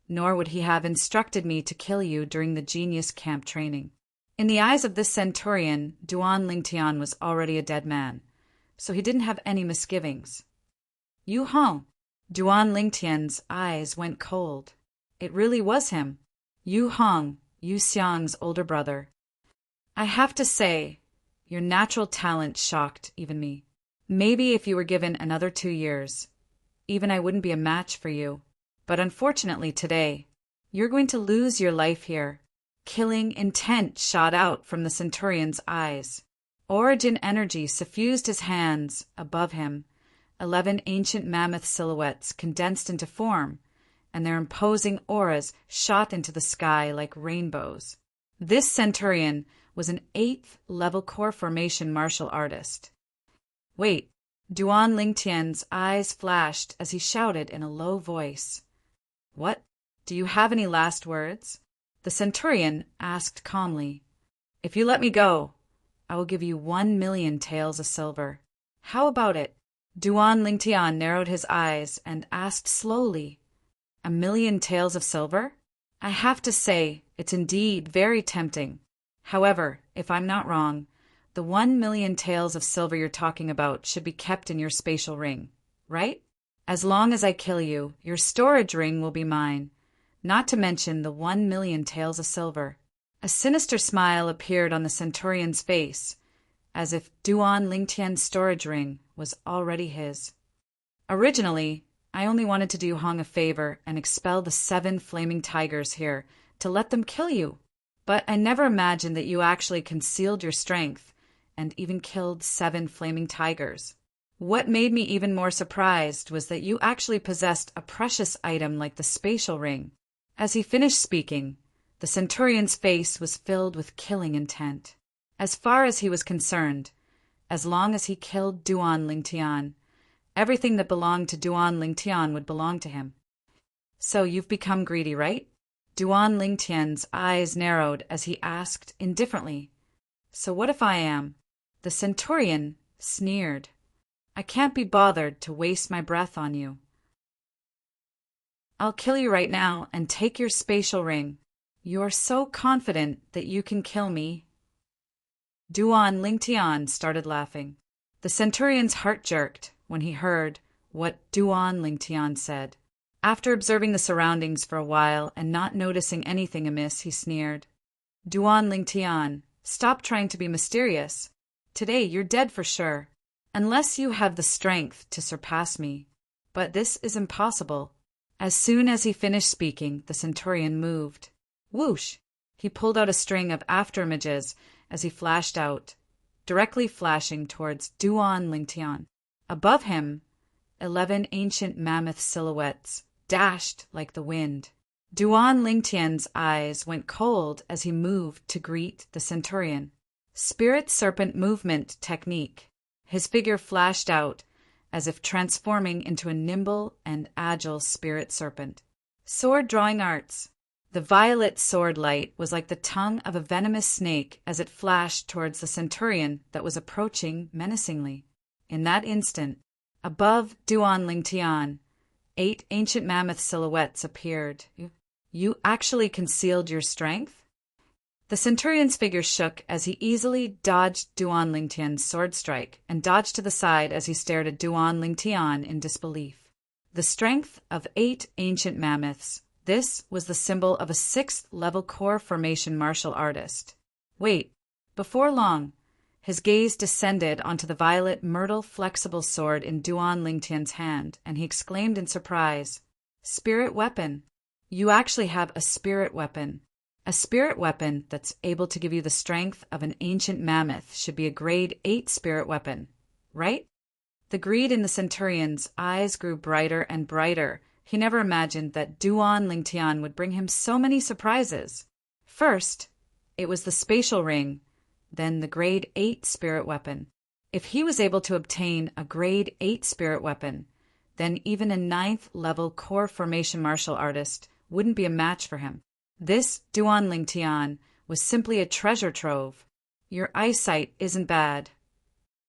nor would he have instructed me to kill you during the Genius Camp training. In the eyes of this centurion, Duan Lingtian was already a dead man, so he didn't have any misgivings. Yu Hong. Duan Lingtian's eyes went cold. It really was him. Yu Hong, Yu Xiang's older brother. I have to say, your natural talent shocked even me. Maybe if you were given another 2 years, even I wouldn't be a match for you. But unfortunately today, you're going to lose your life here. Killing intent shot out from the centurion's eyes. Origin energy suffused his hands above him. 11 ancient mammoth silhouettes condensed into form, and their imposing auras shot into the sky like rainbows. This centurion was an 8th level core formation martial artist. Wait, Duan Lingtian's eyes flashed as he shouted in a low voice. What? Do you have any last words? The centurion asked calmly. If you let me go, I will give you 1,000,000 taels of silver. How about it? Duan Lingtian narrowed his eyes and asked slowly, 1,000,000 taels of silver? I have to say, it's indeed very tempting. However, if I'm not wrong, the 1,000,000 taels of silver you're talking about should be kept in your spatial ring, right? As long as I kill you, your storage ring will be mine, not to mention the 1,000,000 taels of silver. A sinister smile appeared on the centurion's face, as if Duan Lingtian's storage ring was already his. Originally, I only wanted to do Hong a favor and expel the 7 flaming tigers here to let them kill you. But I never imagined that you actually concealed your strength and even killed 7 flaming tigers. What made me even more surprised was that you actually possessed a precious item like the spatial ring. As he finished speaking, the centurion's face was filled with killing intent. As far as he was concerned, as long as he killed Duan Lingtian, everything that belonged to Duan Lingtian would belong to him. So you've become greedy, right? Duan Lingtian's eyes narrowed as he asked indifferently, So what if I am? The centurion sneered. I can't be bothered to waste my breath on you. I'll kill you right now and take your spatial ring. You are so confident that you can kill me. Duan Lingtian started laughing. The centurion's heart jerked when he heard what Duan Lingtian said. After observing the surroundings for a while and not noticing anything amiss, he sneered. Duan Lingtian, stop trying to be mysterious. Today you're dead for sure, unless you have the strength to surpass me. But this is impossible. As soon as he finished speaking, the centurion moved. Whoosh! He pulled out a string of afterimages as he flashed out, directly flashing towards Duan Lingtian. Above him, 11 ancient mammoth silhouettes dashed like the wind. Duan Lingtian's eyes went cold as he moved to greet the centurion. Spirit serpent movement technique. His figure flashed out as if transforming into a nimble and agile spirit serpent. Sword drawing arts. The violet sword light was like the tongue of a venomous snake as it flashed towards the centurion that was approaching menacingly. In that instant, above Duan Lingtian, 8 ancient mammoth silhouettes appeared. You actually concealed your strength? The centurion's figure shook as he easily dodged Duan Lingtian's sword strike and dodged to the side as he stared at Duan Lingtian in disbelief. The strength of 8 ancient mammoths. This was the symbol of a 6th-level core formation martial artist. Wait, before long, his gaze descended onto the violet myrtle flexible sword in Duan Lingtian's hand, and he exclaimed in surprise, Spirit weapon. You actually have a spirit weapon. A spirit weapon that's able to give you the strength of an ancient mammoth should be a grade 8 spirit weapon, right? The greed in the centurion's eyes grew brighter and brighter. He never imagined that Duan Lingtian would bring him so many surprises. First, it was the spatial ring, then the grade 8 spirit weapon. If he was able to obtain a grade 8 spirit weapon, then even a 9th-level core formation martial artist wouldn't be a match for him. This Duan Lingtian was simply a treasure trove. Your eyesight isn't bad.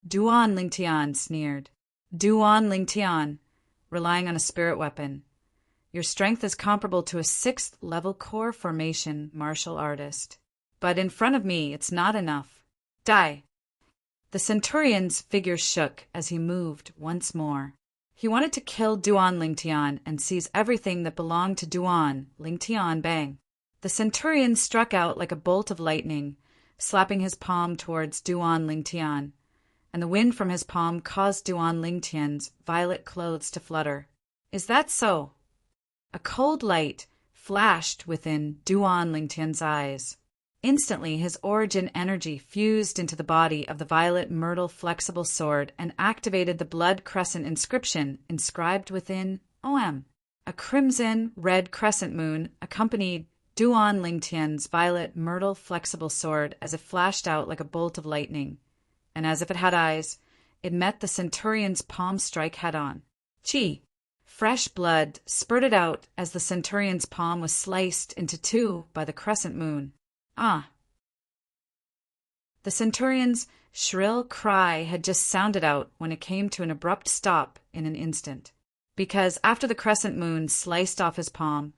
Duan Lingtian sneered. Duan Lingtian, relying on a spirit weapon. Your strength is comparable to a 6th-level core formation martial artist. But in front of me, it's not enough. Die. The centurion's figure shook as he moved once more. He wanted to kill Duan Lingtian and seize everything that belonged to Duan Lingtian. Bang. The centurion struck out like a bolt of lightning, slapping his palm towards Duan Lingtian, and the wind from his palm caused Duan Lingtian's violet clothes to flutter. Is that so? A cold light flashed within Duan Lingtian's eyes. Instantly, his origin energy fused into the body of the violet myrtle flexible sword and activated the blood crescent inscription inscribed within OM. A crimson-red crescent moon accompanied Duan Lingtian's violet myrtle flexible sword as it flashed out like a bolt of lightning, and as if it had eyes, it met the centurion's palm strike head-on. Chi! Fresh blood spurted out as the centurion's palm was sliced into 2 by the crescent moon. Ah! The centurion's shrill cry had just sounded out when it came to an abrupt stop in an instant, because after the crescent moon sliced off his palm,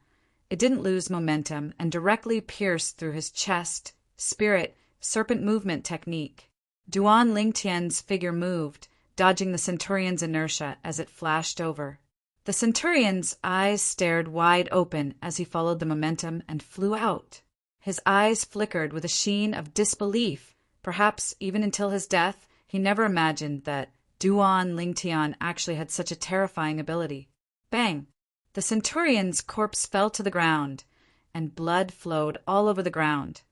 it didn't lose momentum and directly pierced through his chest. Spirit serpent movement technique. Duan Lingtian's figure moved, dodging the centurion's inertia as it flashed over. The centurion's eyes stared wide open as he followed the momentum and flew out. His eyes flickered with a sheen of disbelief. Perhaps even until his death, he never imagined that Duan Lingtian actually had such a terrifying ability. Bang! The centurion's corpse fell to the ground, and blood flowed all over the ground,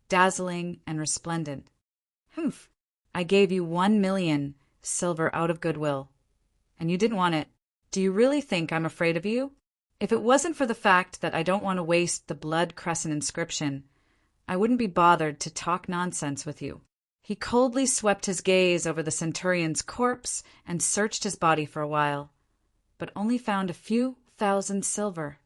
dazzling and resplendent. Humph! I gave you 1 million silver out of goodwill, and you didn't want it. Do you really think I'm afraid of you? If it wasn't for the fact that I don't want to waste the blood crescent inscription, I wouldn't be bothered to talk nonsense with you. He coldly swept his gaze over the centurion's corpse and searched his body for a while, but only found a few thousand silver.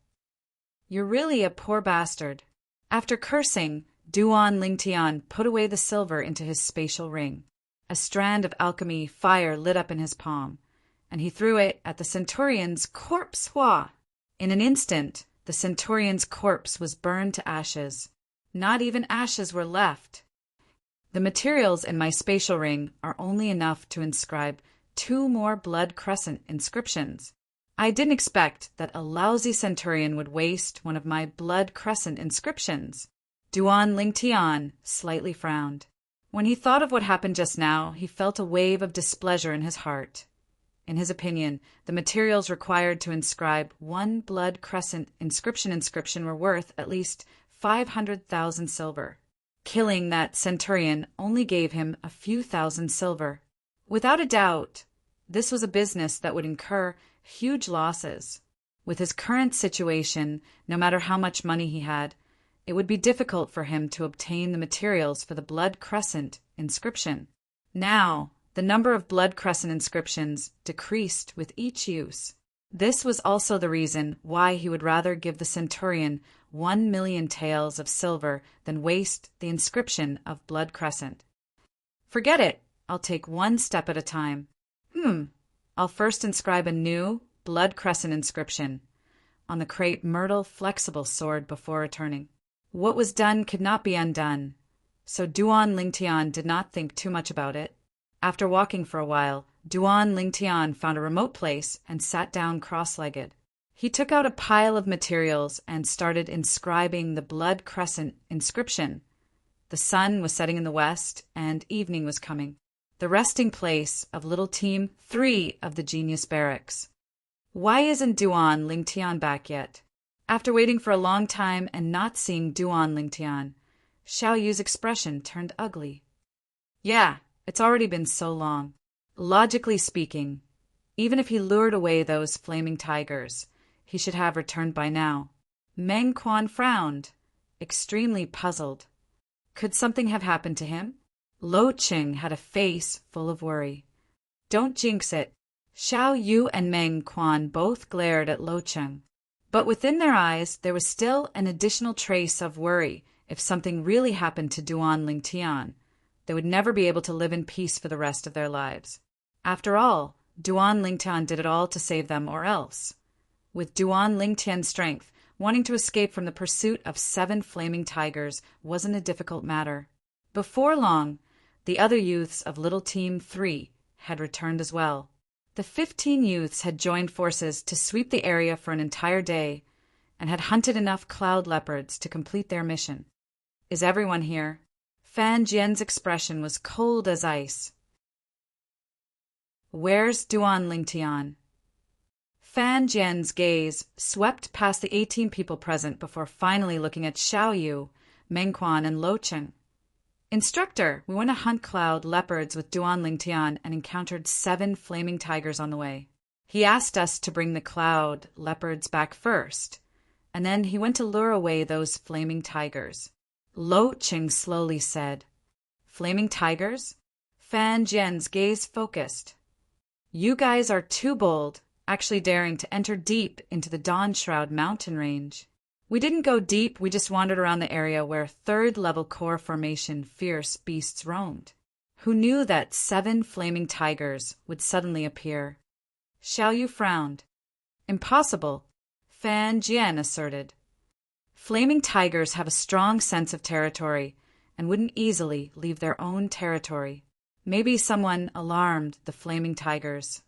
You're really a poor bastard. After cursing, Duan Lingtian put away the silver into his spatial ring. A strand of alchemy fire lit up in his palm, and he threw it at the centurion's corpse. In an instant, the centurion's corpse was burned to ashes. Not even ashes were left. The materials in my spatial ring are only enough to inscribe 2 more blood crescent inscriptions. I didn't expect that a lousy centurion would waste one of my blood crescent inscriptions. Duan Lingtian slightly frowned. When he thought of what happened just now, he felt a wave of displeasure in his heart. In his opinion, the materials required to inscribe 1 blood crescent inscription were worth at least 500,000 silver. Killing that centurion only gave him a few thousand silver. Without a doubt, this was a business that would incur huge losses. With his current situation, no matter how much money he had, it would be difficult for him to obtain the materials for the blood crescent inscription. Now, the number of blood crescent inscriptions decreased with each use. This was also the reason why he would rather give the centurion 1 million taels of silver than waste the inscription of blood crescent. Forget it. I'll take 1 step at a time. I'll first inscribe a new blood crescent inscription on the crepe myrtle flexible sword before returning. What was done could not be undone, so Duan Lingtian did not think too much about it. After walking for a while, Duan Lingtian found a remote place and sat down cross-legged. He took out a pile of materials and started inscribing the blood crescent inscription. The sun was setting in the west, and evening was coming. The resting place of little team 3 of the Genius Barracks. Why isn't Duan Lingtian back yet? After waiting for a long time and not seeing Duan Lingtian, Xiao Yu's expression turned ugly. Yeah, it's already been so long. Logically speaking, even if he lured away those flaming tigers, he should have returned by now. Meng Quan frowned, extremely puzzled. Could something have happened to him? Lo Qing had a face full of worry. Don't jinx it. Xiao Yu and Meng Quan both glared at Lo Qing. But within their eyes there was still an additional trace of worry. If something really happened to Duan Lingtian, they would never be able to live in peace for the rest of their lives. After all, Duan Lingtian did it all to save them or else. With Duan Lingtian's strength, wanting to escape from the pursuit of 7 flaming tigers wasn't a difficult matter. Before long, the other youths of Little Team 3 had returned as well. The 15 youths had joined forces to sweep the area for an entire day and had hunted enough cloud leopards to complete their mission. Is everyone here? Fan Jian's expression was cold as ice. Where's Duan Lingtian? Fan Jian's gaze swept past the 18 people present before finally looking at Xiao Yu, Meng Quan, and Lo Qing. Instructor, we went to hunt cloud leopards with Duan Lingtian and encountered 7 flaming tigers on the way. He asked us to bring the cloud leopards back first, and then he went to lure away those flaming tigers. Lo Qing slowly said, Flaming tigers? Fan Jian's gaze focused. You guys are too bold, actually daring to enter deep into the Dawn Shroud mountain range. We didn't go deep, we just wandered around the area where 3rd-level core formation fierce beasts roamed. Who knew that 7 flaming tigers would suddenly appear? Xiao Yu frowned. Impossible, Fan Jian asserted. Flaming tigers have a strong sense of territory and wouldn't easily leave their own territory. Maybe someone alarmed the flaming tigers.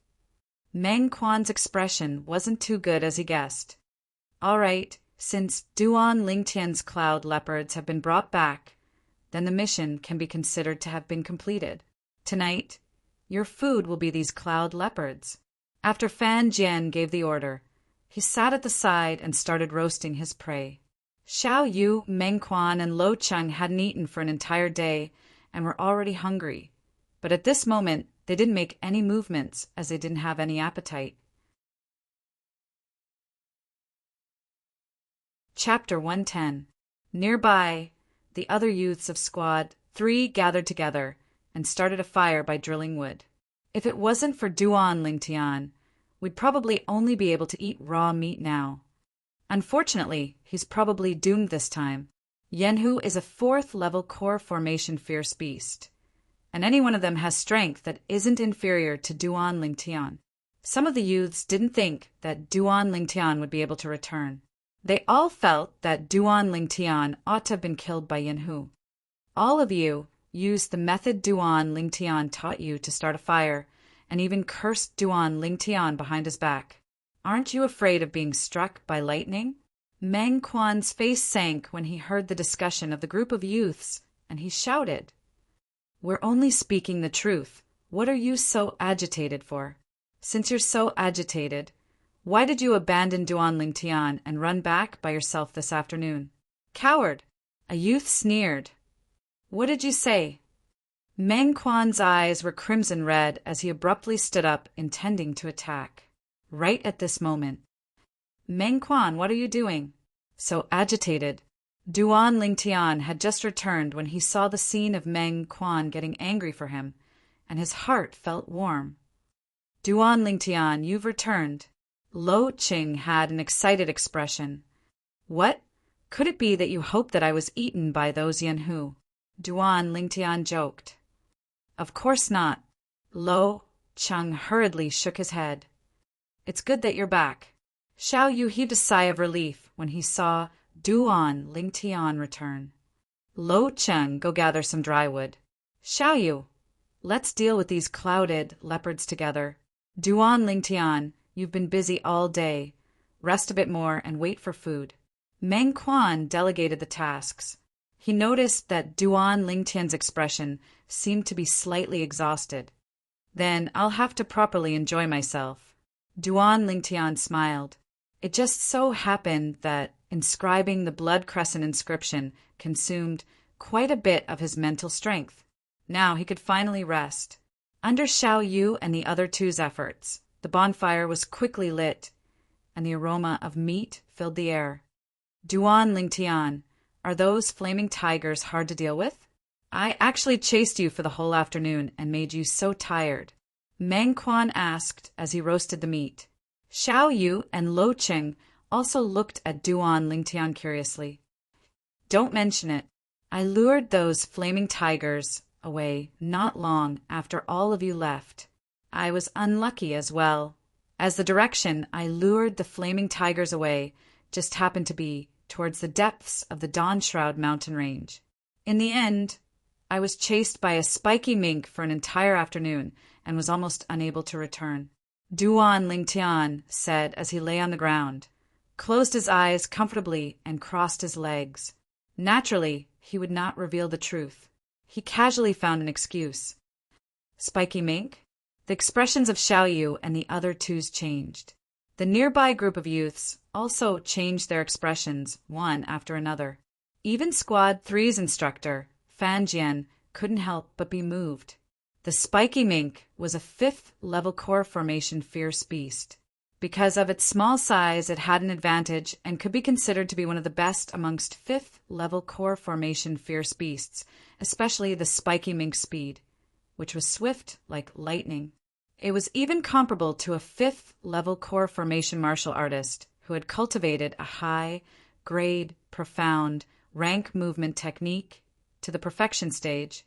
Meng Quan's expression wasn't too good as he guessed. All right. Since Duan Lingtian's cloud leopards have been brought back, then the mission can be considered to have been completed. Tonight, your food will be these cloud leopards. After Fan Jian gave the order, he sat at the side and started roasting his prey. Xiao Yu, Meng Quan, and Lo Qing hadn't eaten for an entire day and were already hungry, but at this moment they didn't make any movements as they didn't have any appetite. Chapter 110. Nearby, the other youths of Squad 3 gathered together and started a fire by drilling wood. If it wasn't for Duan Lingtian, we'd probably only be able to eat raw meat now. Unfortunately, he's probably doomed this time. Yenhu is a 4th-level core formation fierce beast. and any one of them has strength that isn't inferior to Duan Lingtian. Some of the youths didn't think that Duan Lingtian would be able to return. They all felt that Duan Lingtian ought to have been killed by Yanhu. All of you used the method Duan Lingtian taught you to start a fire, and even cursed Duan Lingtian behind his back. Aren't you afraid of being struck by lightning? Meng Quan's face sank when he heard the discussion of the group of youths, and he shouted, "We're only speaking the truth. What are you so agitated for? Since you're so agitated, why did you abandon Duan Lingtian and run back by yourself this afternoon? Coward!" A youth sneered. "What did you say?" Meng Quan's eyes were crimson red as he abruptly stood up, intending to attack. Right at this moment. "Meng Quan, what are you doing?" So agitated. Duan Lingtian had just returned when he saw the scene of Meng Quan getting angry for him, and his heart felt warm. "Duan Lingtian, you've returned." Lo Qing had an excited expression. "What? Could it be that you hoped that I was eaten by those Yanhu?" Duan Lingtian joked. "Of course not." Lo Cheng hurriedly shook his head. "It's good that you're back." Xiao Yu heaved a sigh of relief when he saw Duan Lingtian return. "Lo Cheng, go gather some dry wood." "Xiao Yu, let's deal with these clouded leopards together." "Duan Lingtian, you've been busy all day. Rest a bit more and wait for food." Meng Quan delegated the tasks. He noticed that Duan Lingtian's expression seemed to be slightly exhausted. "Then I'll have to properly enjoy myself." Duan Lingtian smiled. It just so happened that inscribing the blood crescent inscription consumed quite a bit of his mental strength. Now he could finally rest. Under Xiao Yu and the other two's efforts, the bonfire was quickly lit, and the aroma of meat filled the air. "Duan Lingtian, are those flaming tigers hard to deal with? I actually chased you for the whole afternoon and made you so tired," Meng Quan asked as he roasted the meat. Xiao Yu and Lo Qing also looked at Duan Lingtian curiously. "Don't mention it. I lured those flaming tigers away not long after all of you left. I was unlucky as well, as the direction I lured the flaming tigers away just happened to be towards the depths of the Dawnshroud mountain range. In the end, I was chased by a spiky mink for an entire afternoon and was almost unable to return," Duan Lingtian said as he lay on the ground, closed his eyes comfortably and crossed his legs. Naturally, he would not reveal the truth. He casually found an excuse. "Spiky mink?" The expressions of Xiao Yu and the other twos changed. The nearby group of youths also changed their expressions one after another. Even Squad 3's instructor, Fan Jian, couldn't help but be moved. The spiky mink was a 5th level core formation fierce beast. Because of its small size, it had an advantage and could be considered to be one of the best amongst 5th level core formation fierce beasts, especially the spiky mink's speed, which was swift like lightning. It was even comparable to a 5th level core formation martial artist who had cultivated a high-grade, profound, rank movement technique to the perfection stage.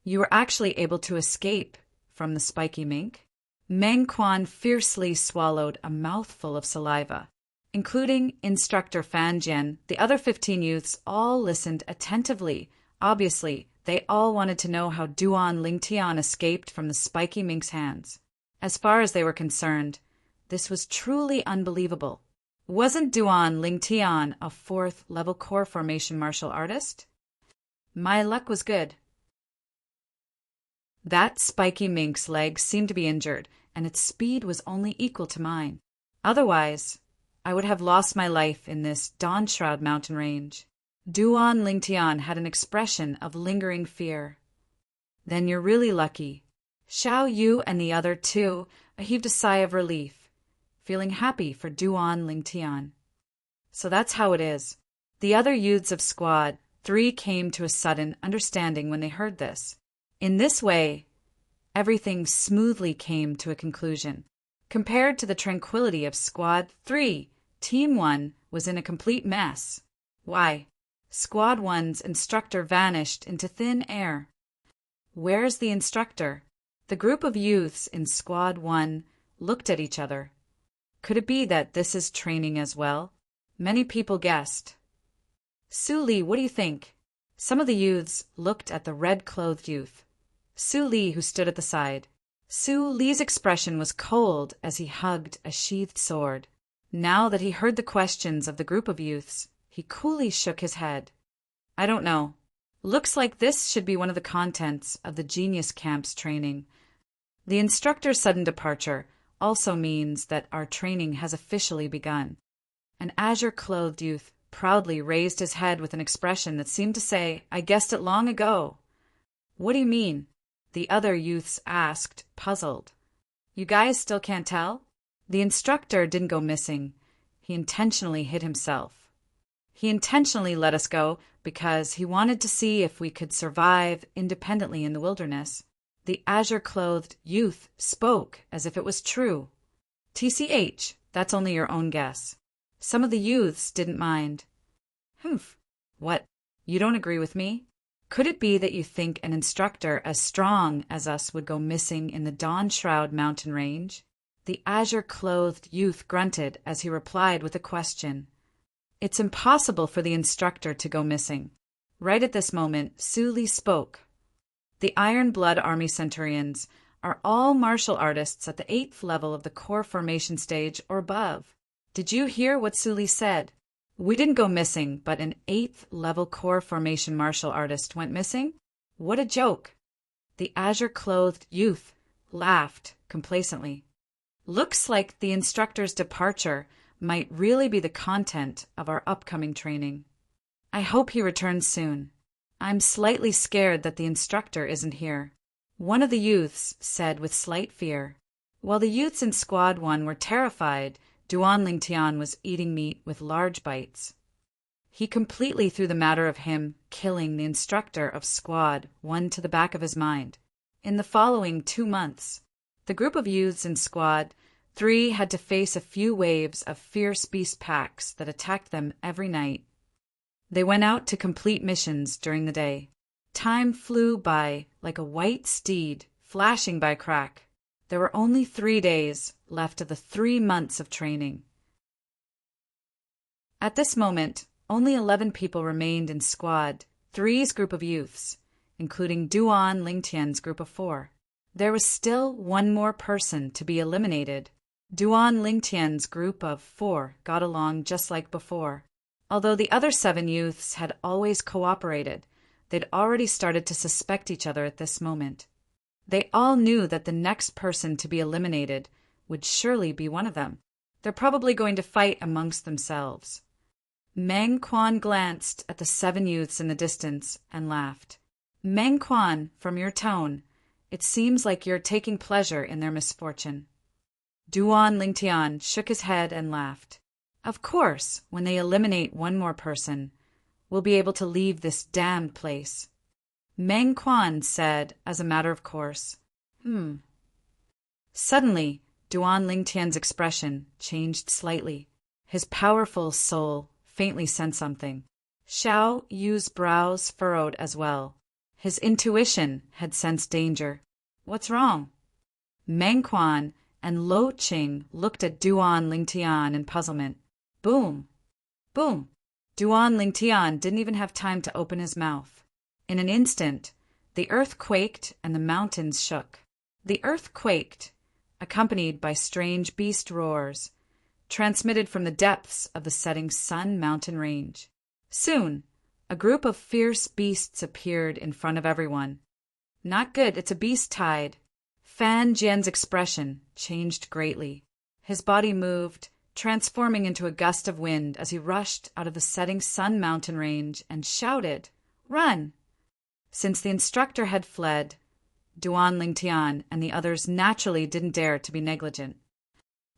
"You were actually able to escape from the spiky mink?" Meng Quan fiercely swallowed a mouthful of saliva. Including instructor Fan Jian, the other 15 youths all listened attentively. Obviously, they all wanted to know how Duan Lingtian escaped from the spiky mink's hands. As far as they were concerned, this was truly unbelievable. Wasn't Duan Lingtian a 4th level core formation martial artist? My luck was good. That spiky mink's legs seemed to be injured, and its speed was only equal to mine. Otherwise, I would have lost my life in this Dawnshroud mountain range. Duan Lingtian had an expression of lingering fear. "Then you're really lucky." Xiao Yu and the other two heaved a sigh of relief, feeling happy for Duan Lingtian. So that's how it is. The other youths of Squad 3 came to a sudden understanding when they heard this. In this way, everything smoothly came to a conclusion. Compared to the tranquility of Squad 3, Team 1 was in a complete mess. Why? Squad 1's instructor vanished into thin air. Where's the instructor? The group of youths in Squad 1 looked at each other. Could it be that this is training as well? Many people guessed. Su Li, what do you think? Some of the youths looked at the red-clothed youth, Su Li, who stood at the side. Su Li's expression was cold as he hugged a sheathed sword. Now that he heard the questions of the group of youths, he coolly shook his head. I don't know. Looks like this should be one of the contents of the Genius Camp's training. The instructor's sudden departure also means that our training has officially begun. An azure-clothed youth proudly raised his head with an expression that seemed to say, I guessed it long ago. What do you mean? The other youths asked, puzzled. You guys still can't tell? The instructor didn't go missing. He intentionally hid himself. He intentionally let us go because he wanted to see if we could survive independently in the wilderness. The azure-clothed youth spoke as if it was true. TCH, that's only your own guess. Some of the youths didn't mind. Humph. What? You don't agree with me? Could it be that you think an instructor as strong as us would go missing in the Dawn Shroud mountain range? The azure-clothed youth grunted as he replied with a question. It's impossible for the instructor to go missing. Right at this moment, Su Li spoke. The Iron Blood Army Centurions are all martial artists at the 8th level of the core formation stage or above. Did you hear what Su Li said? We didn't go missing, but an 8th level core formation martial artist went missing? What a joke! The azure-clothed youth laughed complacently. Looks like the instructor's departure might really be the content of our upcoming training. I hope he returns soon. I'm slightly scared that the instructor isn't here. One of the youths said with slight fear. While the youths in Squad 1 were terrified, Duan Lingtian was eating meat with large bites. He completely threw the matter of him killing the instructor of Squad 1 to the back of his mind. In the following 2 months, the group of youths in Squad 3 had to face a few waves of fierce beast packs that attacked them every night. They went out to complete missions during the day. Time flew by like a white steed flashing by crack. There were only 3 days left of the 3 months of training. At this moment, only 11 people remained in Squad 3's group of youths, including Duan Lingtian's group of 4. There was still one more person to be eliminated. Duan Lingtian's group of 4 got along just like before. Although the other 7 youths had always cooperated, they'd already started to suspect each other at this moment. They all knew that the next person to be eliminated would surely be one of them. They're probably going to fight amongst themselves. Meng Quan glanced at the 7 youths in the distance and laughed. Meng Quan, from your tone, it seems like you're taking pleasure in their misfortune. Duan Lingtian shook his head and laughed. Of course, when they eliminate one more person, we'll be able to leave this damned place. Meng Quan said as a matter of course. Suddenly, Duan Lingtian's expression changed slightly. His powerful soul faintly sensed something. Xiao Yu's brows furrowed as well. His intuition had sensed danger. What's wrong? Meng Quan and Lo Qing looked at Duan Lingtian in puzzlement. Boom! Boom! Duan Lingtian didn't even have time to open his mouth. In an instant, the earth quaked and the mountains shook. The earth quaked, accompanied by strange beast roars, transmitted from the depths of the setting sun mountain range. Soon, a group of fierce beasts appeared in front of everyone. Not good, it's a beast tide. Fan Jian's expression changed greatly. His body moved, transforming into a gust of wind as he rushed out of the setting sun mountain range and shouted, "Run!" Since the instructor had fled, Duan Lingtian and the others naturally didn't dare to be negligent.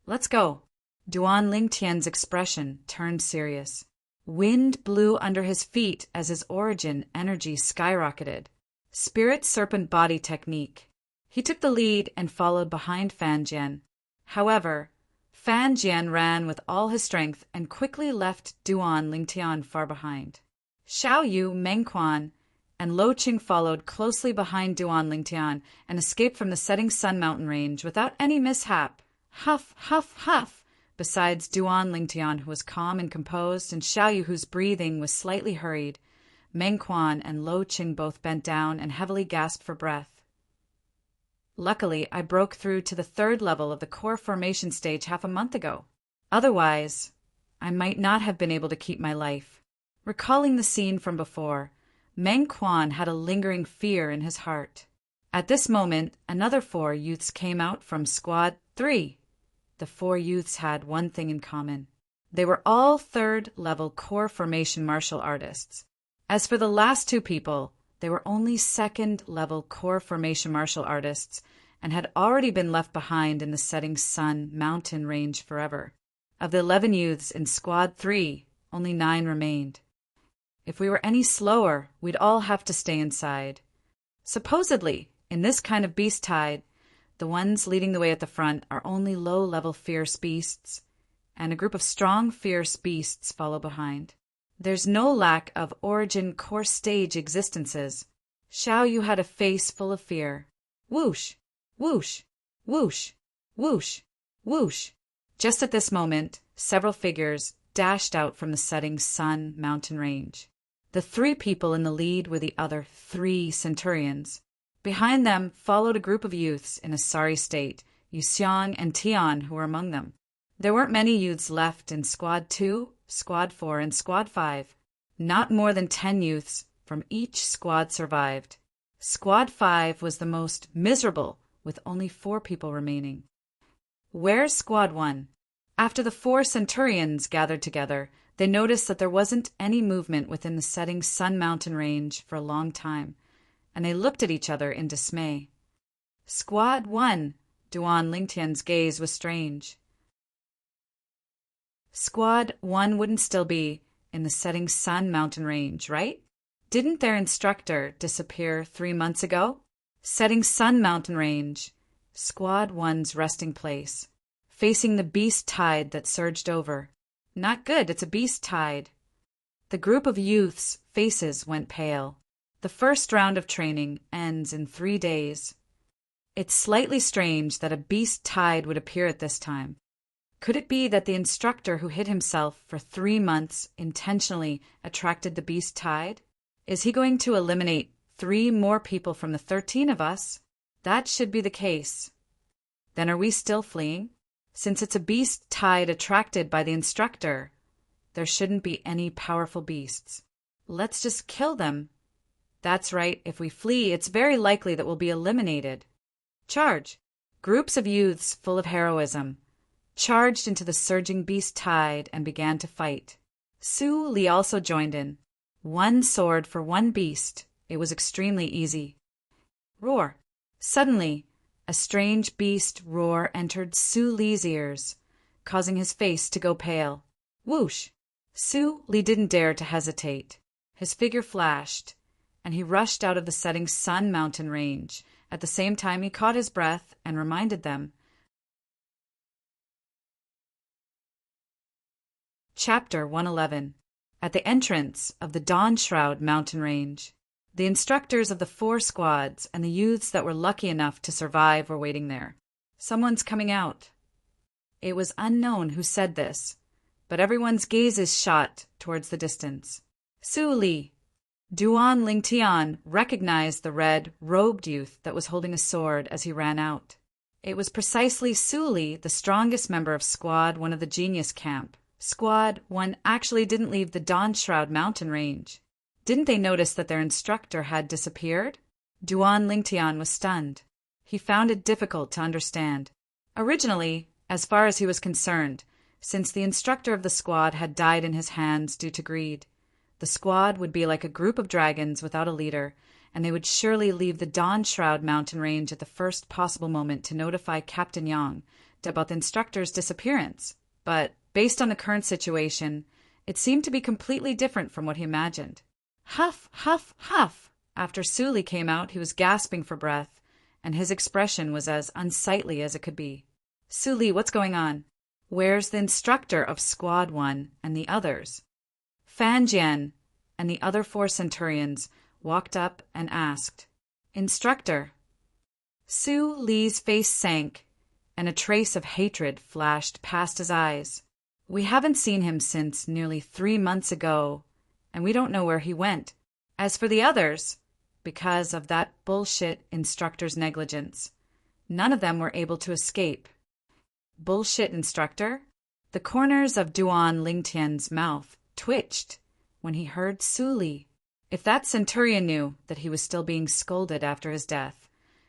Let's go. Duan Lingtian's expression turned serious. Wind blew under his feet as his origin energy skyrocketed. Spirit serpent body technique. He took the lead and followed behind Fan Jian. However, Fan Jian ran with all his strength and quickly left Duan Lingtian far behind. Xiao Yu, Meng Quan, and Lo Qing followed closely behind Duan Lingtian and escaped from the setting sun mountain range without any mishap. Huff, huff, huff! Besides Duan Lingtian, who was calm and composed, and Xiaoyu, whose breathing was slightly hurried, Meng Quan and Lo Qing both bent down and heavily gasped for breath. Luckily, I broke through to the 3rd level of the core formation stage half a month ago. Otherwise, I might not have been able to keep my life. Recalling the scene from before, Meng Quan had a lingering fear in his heart. At this moment, another 4 youths came out from Squad 3. The 4 youths had one thing in common. They were all 3rd level core formation martial artists. As for the last 2 people, they were only 2nd level core formation martial artists and had already been left behind in the setting sun mountain range forever. Of the 11 youths in Squad 3, only 9 remained. If we were any slower, we'd all have to stay inside. Supposedly, in this kind of beast tide, the ones leading the way at the front are only low-level fierce beasts, and a group of strong fierce beasts follow behind. There's no lack of origin core stage existences. Xiaoyu had a face full of fear. Whoosh! Whoosh! Whoosh! Whoosh! Whoosh! Just at this moment, several figures dashed out from the setting sun mountain range. The 3 people in the lead were the other 3 centurions. Behind them followed a group of youths in a sorry state, Yuxiang and Tian, who were among them. There weren't many youths left in Squad 2, Squad 4, and Squad 5. Not more than 10 youths from each squad survived. Squad 5 was the most miserable, with only 4 people remaining. Where's Squad 1? After the 4 centurions gathered together, they noticed that there wasn't any movement within the setting sun mountain range for a long time, and they looked at each other in dismay. Squad 1, Duan Lingtian's gaze was strange. Squad 1 wouldn't still be in the setting sun mountain range, right? Didn't their instructor disappear 3 months ago? Setting sun mountain range, Squad 1's resting place, facing the beast tide that surged over. Not good, it's a beast tide. The group of youths' faces went pale. The first round of training ends in 3 days. It's slightly strange that a beast tide would appear at this time. Could it be that the instructor who hid himself for 3 months intentionally attracted the beast tide? Is he going to eliminate 3 more people from the 13 of us? That should be the case. Then are we still fleeing? Since it's a beast tide attracted by the instructor, there shouldn't be any powerful beasts. Let's just kill them. That's right, if we flee, it's very likely that we'll be eliminated. Charge! Groups of youths full of heroism charged into the surging beast tide and began to fight. Su Li also joined in. 1 sword for 1 beast. It was extremely easy. Roar! Suddenly, a strange beast roar entered Su Li's ears, causing his face to go pale. Whoosh! Su Li didn't dare to hesitate. His figure flashed, and he rushed out of the setting sun mountain range. At the same time, he caught his breath and reminded them. Chapter 111. At the entrance of the Dawn Shroud mountain range. The instructors of the 4 squads and the youths that were lucky enough to survive were waiting there. Someone's coming out. It was unknown who said this, but everyone's gazes shot towards the distance. Su Li. Duan Lingtian recognized the red-robed youth that was holding a sword as he ran out. It was precisely Su Li, the strongest member of Squad 1 of the Genius Camp. Squad 1 actually didn't leave the Dawn Shroud mountain range. Didn't they notice that their instructor had disappeared? Duan Lingtian was stunned. He found it difficult to understand. Originally, as far as he was concerned, since the instructor of the squad had died in his hands due to greed, the squad would be like a group of dragons without a leader, and they would surely leave the Dawn Shroud mountain range at the first possible moment to notify Captain Yang about the instructor's disappearance. But, based on the current situation, it seemed to be completely different from what he imagined. Huff, huff, huff! After Su Li came out, he was gasping for breath, and his expression was as unsightly as it could be. Su Li, what's going on? Where's the instructor of Squad 1 and the others? Fan Jian and the other 4 centurions walked up and asked, "Instructor." Su Li's face sank, and a trace of hatred flashed past his eyes. "We haven't seen him since nearly 3 months ago, and we don't know where he went. As for the others, because of that bullshit instructor's negligence, none of them were able to escape." Bullshit instructor? The corners of Duan Lingtian's mouth twitched when he heard Su Li. If that centurion knew that he was still being scolded after his death,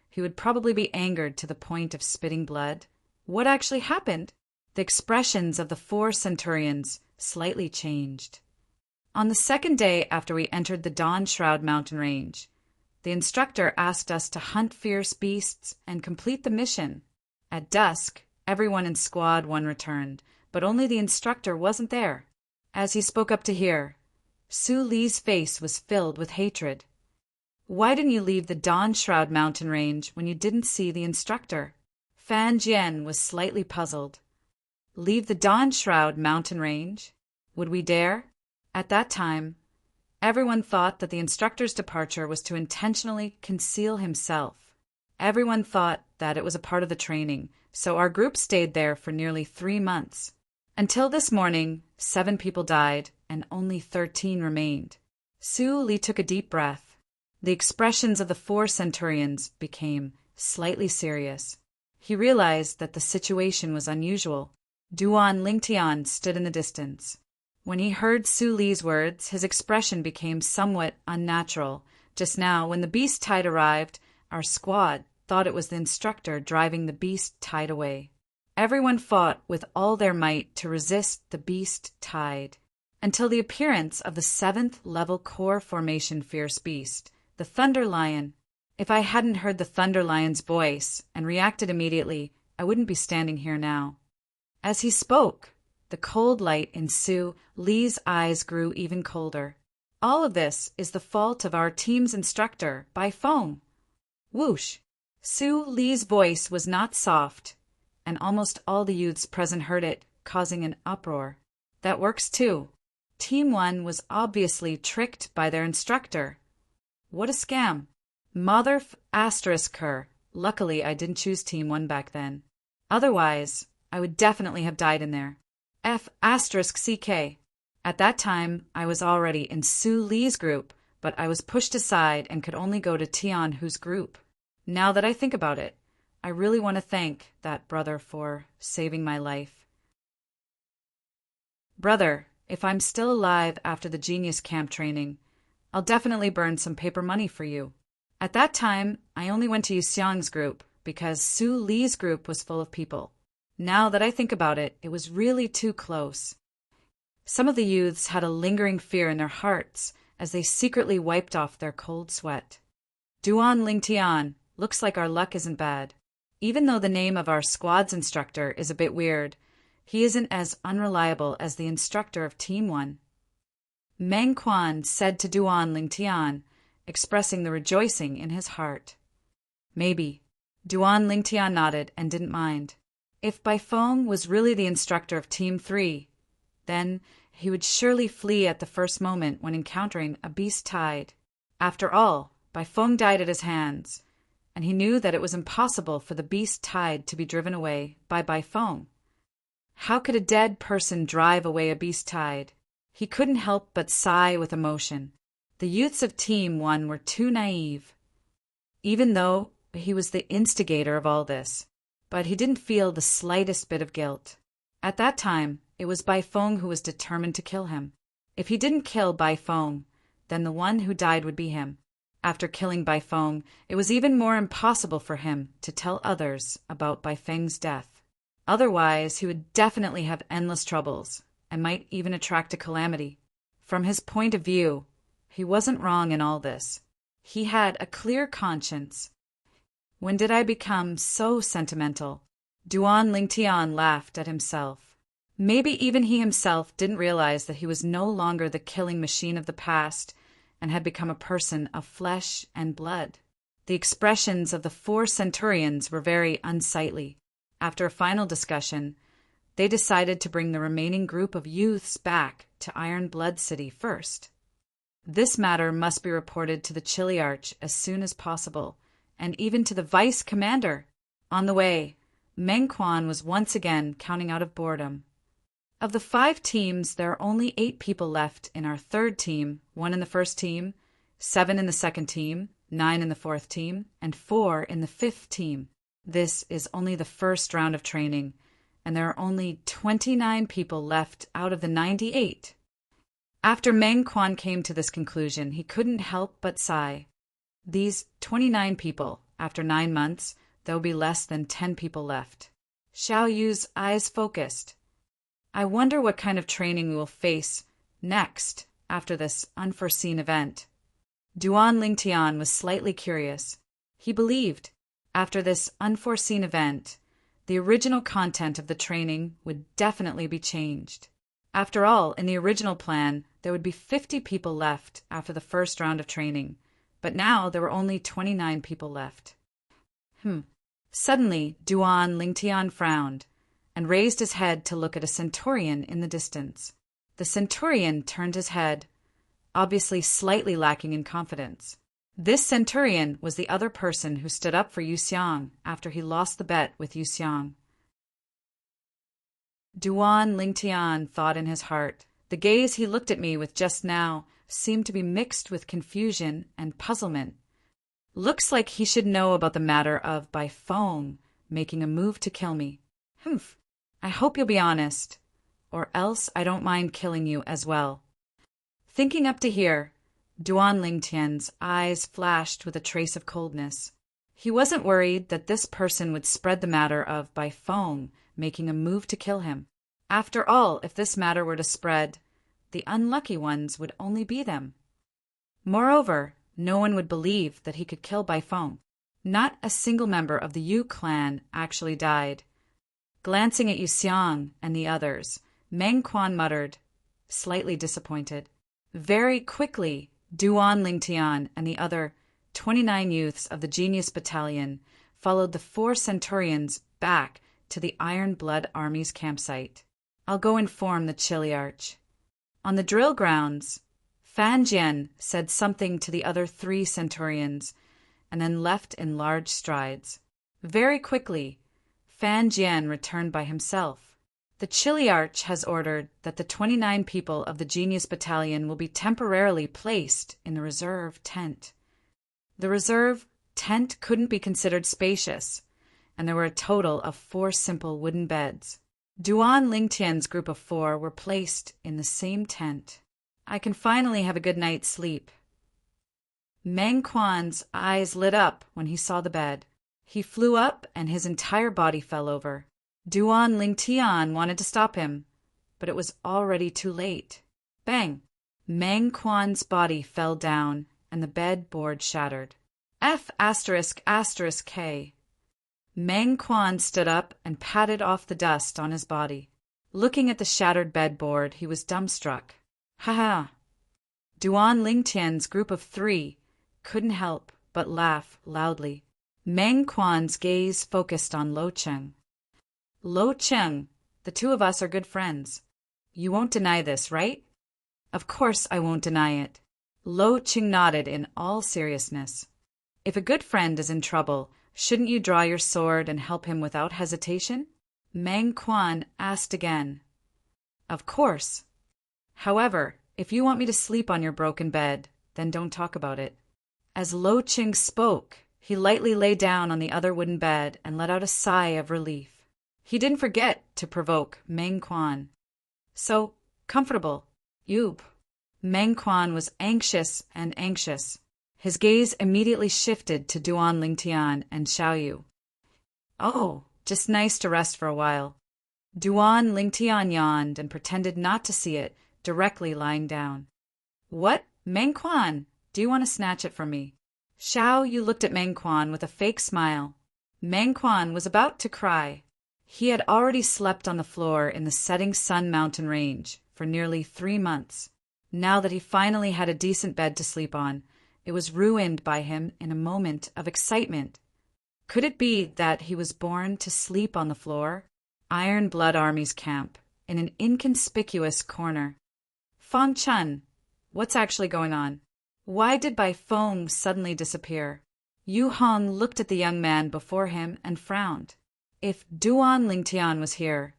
he would probably be angered to the point of spitting blood. What actually happened? The expressions of the 4 centurions slightly changed. On the second day after we entered the Dawn Shroud mountain range, the instructor asked us to hunt fierce beasts and complete the mission. At dusk, everyone in Squad 1 returned, but only the instructor wasn't there. As he spoke up to hear, Su Li's face was filled with hatred. "Why didn't you leave the Dawn Shroud mountain range when you didn't see the instructor?" Fan Jian was slightly puzzled. Leave the Dawn Shroud mountain range? Would we dare? At that time, everyone thought that the instructor's departure was to intentionally conceal himself. Everyone thought that it was a part of the training, so our group stayed there for nearly 3 months. Until this morning, 7 people died and only 13 remained. Su Li took a deep breath. The expressions of the 4 centurions became slightly serious. He realized that the situation was unusual. Duan Lingtian stood in the distance. When he heard Su Li's words, his expression became somewhat unnatural. Just now, when the beast tide arrived, our squad thought it was the instructor driving the beast tide away. Everyone fought with all their might to resist the beast tide, until the appearance of the 7th level core formation fierce beast, the Thunder Lion. If I hadn't heard the Thunder Lion's voice and reacted immediately, I wouldn't be standing here now. As he spoke, the cold light in Su Li's eyes grew even colder. "All of this is the fault of our team's instructor, Bai Feng." Whoosh! Su Li's voice was not soft, and almost all the youths present heard it, causing an uproar. That works too. Team 1 was obviously tricked by their instructor. What a scam. Mother *her. Luckily, I didn't choose Team 1 back then. Otherwise, I would definitely have died in there. *CK. At that time, I was already in Su Li's group, but I was pushed aside and could only go to Tian Hu's group. Now that I think about it, I really want to thank that brother for saving my life. Brother, if I'm still alive after the Genius Camp training, I'll definitely burn some paper money for you. At that time, I only went to Yu Xiang's group because Su Li's group was full of people. Now that I think about it, it was really too close. Some of the youths had a lingering fear in their hearts as they secretly wiped off their cold sweat. Duan Lingtian, looks like our luck isn't bad. Even though the name of our squad's instructor is a bit weird, he isn't as unreliable as the instructor of Team 1. Meng Quan said to Duan Lingtian, expressing the rejoicing in his heart. Maybe. Duan Lingtian nodded and didn't mind. If Bai Feng was really the instructor of Team 3, then he would surely flee at the first moment when encountering a beast tide. After all, Bai Feng died at his hands, and he knew that it was impossible for the beast tide to be driven away by Bai Feng. How could a dead person drive away a beast tide? He couldn't help but sigh with emotion. The youths of Team 1 were too naive. Even though he was the instigator of all this, but he didn't feel the slightest bit of guilt. At that time, it was Bai Feng who was determined to kill him. If he didn't kill Bai Feng, then the one who died would be him. After killing Bai Feng, it was even more impossible for him to tell others about Bai Feng's death. Otherwise, he would definitely have endless troubles, and might even attract a calamity. From his point of view, he wasn't wrong in all this. He had a clear conscience. When did I become so sentimental? Duan Lingtian laughed at himself. Maybe even he himself didn't realize that he was no longer the killing machine of the past and had become a person of flesh and blood. The expressions of the 4 centurions were very unsightly. After a final discussion, they decided to bring the remaining group of youths back to Iron Blood City first. This matter must be reported to the Chiliarch as soon as possible, and even to the vice commander. On the way, Meng Quan was once again counting out of boredom. Of the 5 teams, there are only 8 people left in our third team, 1 in the first team, 7 in the second team, 9 in the fourth team, and 4 in the fifth team. This is only the first round of training, and there are only 29 people left out of the 98. After Meng Quan came to this conclusion, he couldn't help but sigh. These 29 people, after 9 months, there will be less than 10 people left. Xiao Yu's eyes focused. I wonder what kind of training we will face next after this unforeseen event. Duan Lingtian was slightly curious. He believed, after this unforeseen event, the original content of the training would definitely be changed. After all, in the original plan, there would be 50 people left after the first round of training, but now there were only 29 people left. Suddenly, Duan Lingtian frowned and raised his head to look at a centurion in the distance. The centurion turned his head, obviously slightly lacking in confidence. This centurion was the other person who stood up for Yu Xiang after he lost the bet with Yu Xiang. Duan Lingtian thought in his heart. The gaze he looked at me with just now seemed to be mixed with confusion and puzzlement. Looks like he should know about the matter of, by phone, making a move to kill me. I hope you'll be honest, or else I don't mind killing you as well. Thinking up to here, Duan Lingtian's eyes flashed with a trace of coldness. He wasn't worried that this person would spread the matter of, by phone, making a move to kill him. After all, if this matter were to spread, the unlucky ones would only be them. Moreover, no one would believe that he could kill by phone. Not a single member of the Yu clan actually died. Glancing at Yu Xiang and the others, Meng Quan muttered, slightly disappointed. Very quickly, Duan Lingtian and the other 29 youths of the Genius Battalion followed the 4 centurions back to the Iron Blood Army's campsite. I'll go inform the Chiliarch. On the drill grounds, Fan Jian said something to the other 3 centurions and then left in large strides. Very quickly, Fan Jian returned by himself. The Chiliarch has ordered that the 29 people of the Genius Battalion will be temporarily placed in the reserve tent. The reserve tent couldn't be considered spacious, and there were a total of 4 simple wooden beds. Duan Lingtian's group of 4 were placed in the same tent. I can finally have a good night's sleep. Meng Quan's eyes lit up when he saw the bed. He flew up and his entire body fell over. Duan Lingtian wanted to stop him, but it was already too late. Bang! Meng Quan's body fell down and the bed board shattered. F***K. Meng Quan stood up and patted off the dust on his body. Looking at the shattered bedboard, he was dumbstruck. Ha! Duan Lingtian's group of 3 couldn't help but laugh loudly. Meng Quan's gaze focused on Lo Cheng. Lo Cheng, the 2 of us are good friends. You won't deny this, right? Of course I won't deny it. Lo Cheng nodded in all seriousness. If a good friend is in trouble, shouldn't you draw your sword and help him without hesitation? Meng Quan asked again. Of course. However, if you want me to sleep on your broken bed, then don't talk about it. As Lo Cheng spoke, he lightly lay down on the other wooden bed and let out a sigh of relief. He didn't forget to provoke Meng Quan. So comfortable. Yoop. Meng Quan was anxious and anxious. His gaze immediately shifted to Duan Lingtian and Xiao Yu. Oh, just nice to rest for a while. Duan Lingtian yawned and pretended not to see it, directly lying down. What? Meng Quan, do you want to snatch it from me? Xiao Yu looked at Meng Quan with a fake smile. Meng Quan was about to cry. He had already slept on the floor in the setting sun mountain range for nearly 3 months. Now that he finally had a decent bed to sleep on, it was ruined by him in a moment of excitement. Could it be that he was born to sleep on the floor? Iron Blood Army's camp, in an inconspicuous corner. Fang Chun, What's actually going on? Why did Bai Feng suddenly disappear? Yu Hong looked at the young man before him and frowned. If Duan Lingtian was here,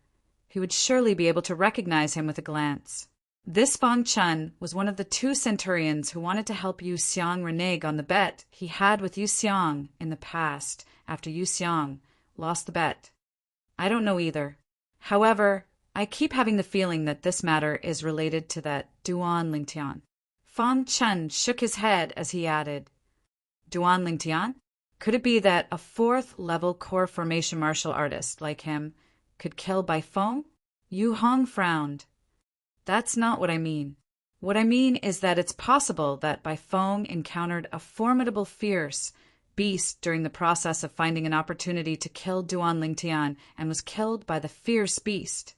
he would surely be able to recognize him with a glance. This Fang Chun was one of the 2 centurions who wanted to help Yu Xiang renege on the bet he had with Yu Xiang in the past after Yu Xiang lost the bet. I don't know either. However, I keep having the feeling that this matter is related to that Duan Lingtian. Fang Chun shook his head as he added, Duan Lingtian? Could it be that a 4th-level core formation martial artist like him could kill Bai Feng? Yu Hong frowned. That's not what I mean. What I mean is that it's possible that Bai Feng encountered a formidable fierce beast during the process of finding an opportunity to kill Duan Lingtian and was killed by the fierce beast.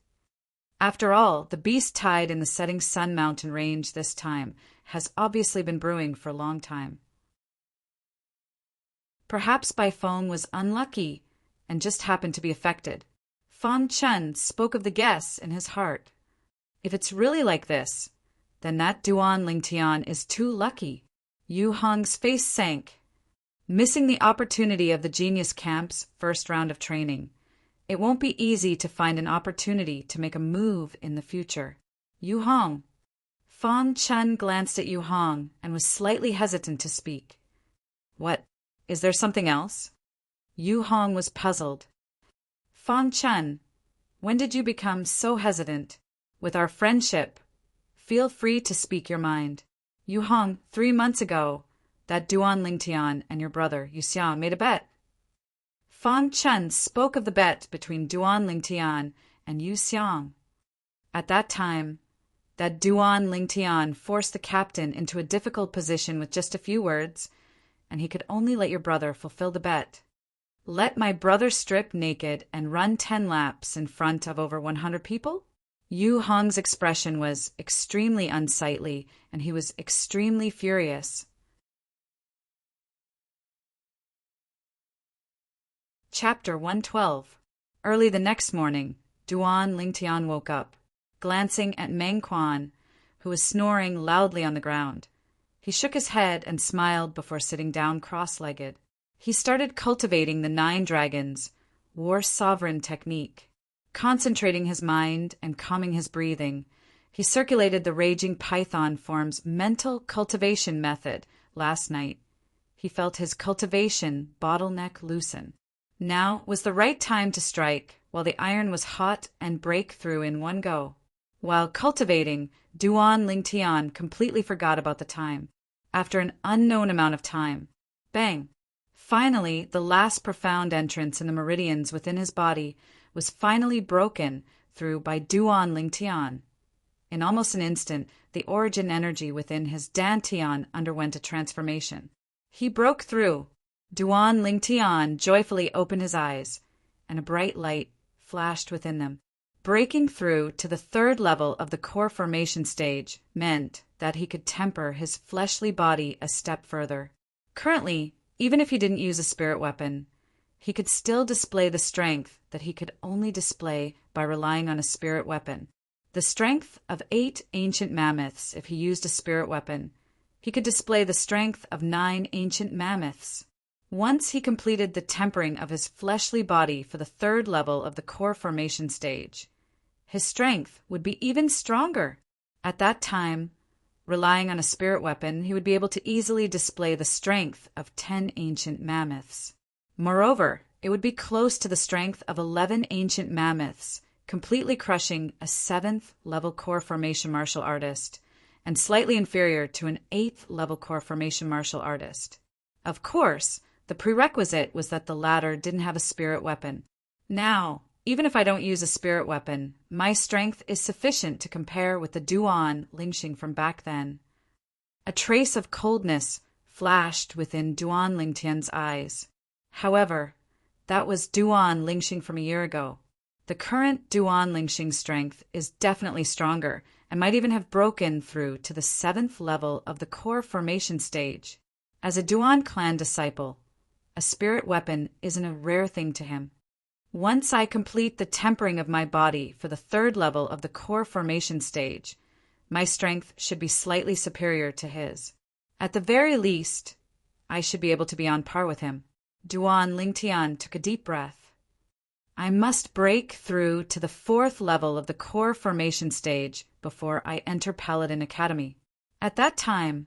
After all, the beast tide in the setting sun mountain range this time has obviously been brewing for a long time. Perhaps Bai Feng was unlucky and just happened to be affected. Fang Chun spoke of the guess in his heart. If it's really like this, then that Duan Lingtian is too lucky. Yu Hong's face sank. Missing the opportunity of the Genius Camp's first round of training. It won't be easy to find an opportunity to make a move in the future. Yu Hong. Fang Chun glanced at Yu Hong and was slightly hesitant to speak. What? Is there something else? Yu Hong was puzzled. Fang Chun, when did you become so hesitant? With our friendship, feel free to speak your mind. Yu Hong, 3 months ago, that Duan Lingtian and your brother, Yu Xiang, made a bet. Fang Chun spoke of the bet between Duan Lingtian and Yu Xiang. At that time, that Duan Lingtian forced the captain into a difficult position with just a few words, and he could only let your brother fulfill the bet. Let my brother strip naked and run 10 laps in front of over 100 people? Yu Hong's expression was extremely unsightly, and he was extremely furious. Chapter 112. Early the next morning, Duan Lingtian woke up, glancing at Meng Quan, who was snoring loudly on the ground. He shook his head and smiled before sitting down cross-legged. He started cultivating the 9 dragons, war sovereign technique. Concentrating his mind and calming his breathing, he circulated the raging python form's mental cultivation method last night. He felt his cultivation bottleneck loosen. Now was the right time to strike while the iron was hot and break through in one go. While cultivating, Duan Lingtian completely forgot about the time. After an unknown amount of time, bang! Finally, the last profound entrance in the meridians within his body was finally broken through by Duan Lingtian. In almost an instant, the origin energy within his Dantian underwent a transformation. He broke through. Duan Lingtian joyfully opened his eyes, and a bright light flashed within them. Breaking through to the 3rd level of the core formation stage meant that he could temper his fleshly body a step further. Currently, even if he didn't use a spirit weapon, he could still display the strength that he could only display by relying on a spirit weapon. The strength of 8 ancient mammoths if he used a spirit weapon. He could display the strength of 9 ancient mammoths. Once he completed the tempering of his fleshly body for the 3rd level of the core formation stage, his strength would be even stronger. At that time, relying on a spirit weapon, he would be able to easily display the strength of 10 ancient mammoths. Moreover, it would be close to the strength of 11 ancient mammoths, completely crushing a 7th-level core formation martial artist, and slightly inferior to an 8th-level core formation martial artist. Of course, the prerequisite was that the latter didn't have a spirit weapon. Now, even if I don't use a spirit weapon, my strength is sufficient to compare with the Duan Lingxing from back then. A trace of coldness flashed within Duan Lingtian's eyes. However, that was Duan Lingxing from a year ago. The current Duan Lingxing strength is definitely stronger and might even have broken through to the 7th level of the core formation stage. As a Duan clan disciple, a spirit weapon isn't a rare thing to him. Once I complete the tempering of my body for the 3rd level of the core formation stage, My strength should be slightly superior to his. At the very least, I should be able to be on par with him. Duan Lingtian took a deep breath. I must break through to the 4th level of the core formation stage before I enter Paladin Academy. At that time,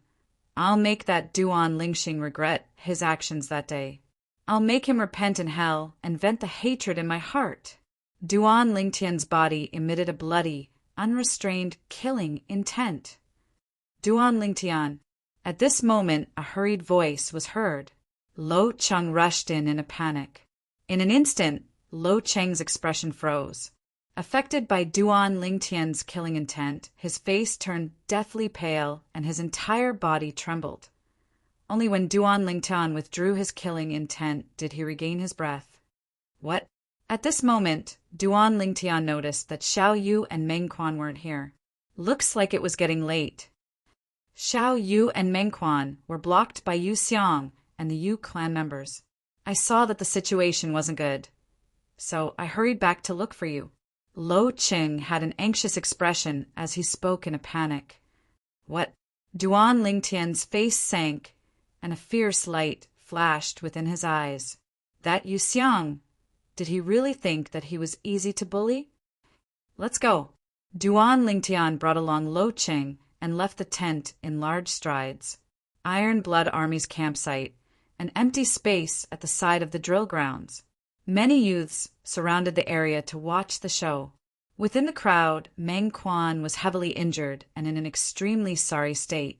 I'll make that Duan Lingxing regret his actions that day. I'll make him repent in hell and vent the hatred in my heart. Duan Lingtian's body emitted a bloody, unrestrained, killing intent. Duan Lingtian. At this moment, a hurried voice was heard. Lo Cheng rushed in a panic. In an instant, Lo Cheng's expression froze. Affected by Duan Lingtian's killing intent, his face turned deathly pale and his entire body trembled. Only when Duan Lingtian withdrew his killing intent did he regain his breath. What? At this moment, Duan Lingtian noticed that Xiao Yu and Meng Quan weren't here. Looks like it was getting late. Xiao Yu and Meng Quan were blocked by Yu Xiang and the Yu clan members. I saw that the situation wasn't good, so I hurried back to look for you. Lo Cheng had an anxious expression as he spoke in a panic. What? Duan Lingtian's face sank, and a fierce light flashed within his eyes. That Yu Xiang? Did he really think that he was easy to bully? Let's go. Duan Lingtian brought along Lo Cheng and left the tent in large strides. Iron Blood Army's campsite, an empty space at the side of the drill grounds. Many youths surrounded the area to watch the show. Within the crowd, Meng Quan was heavily injured and in an extremely sorry state.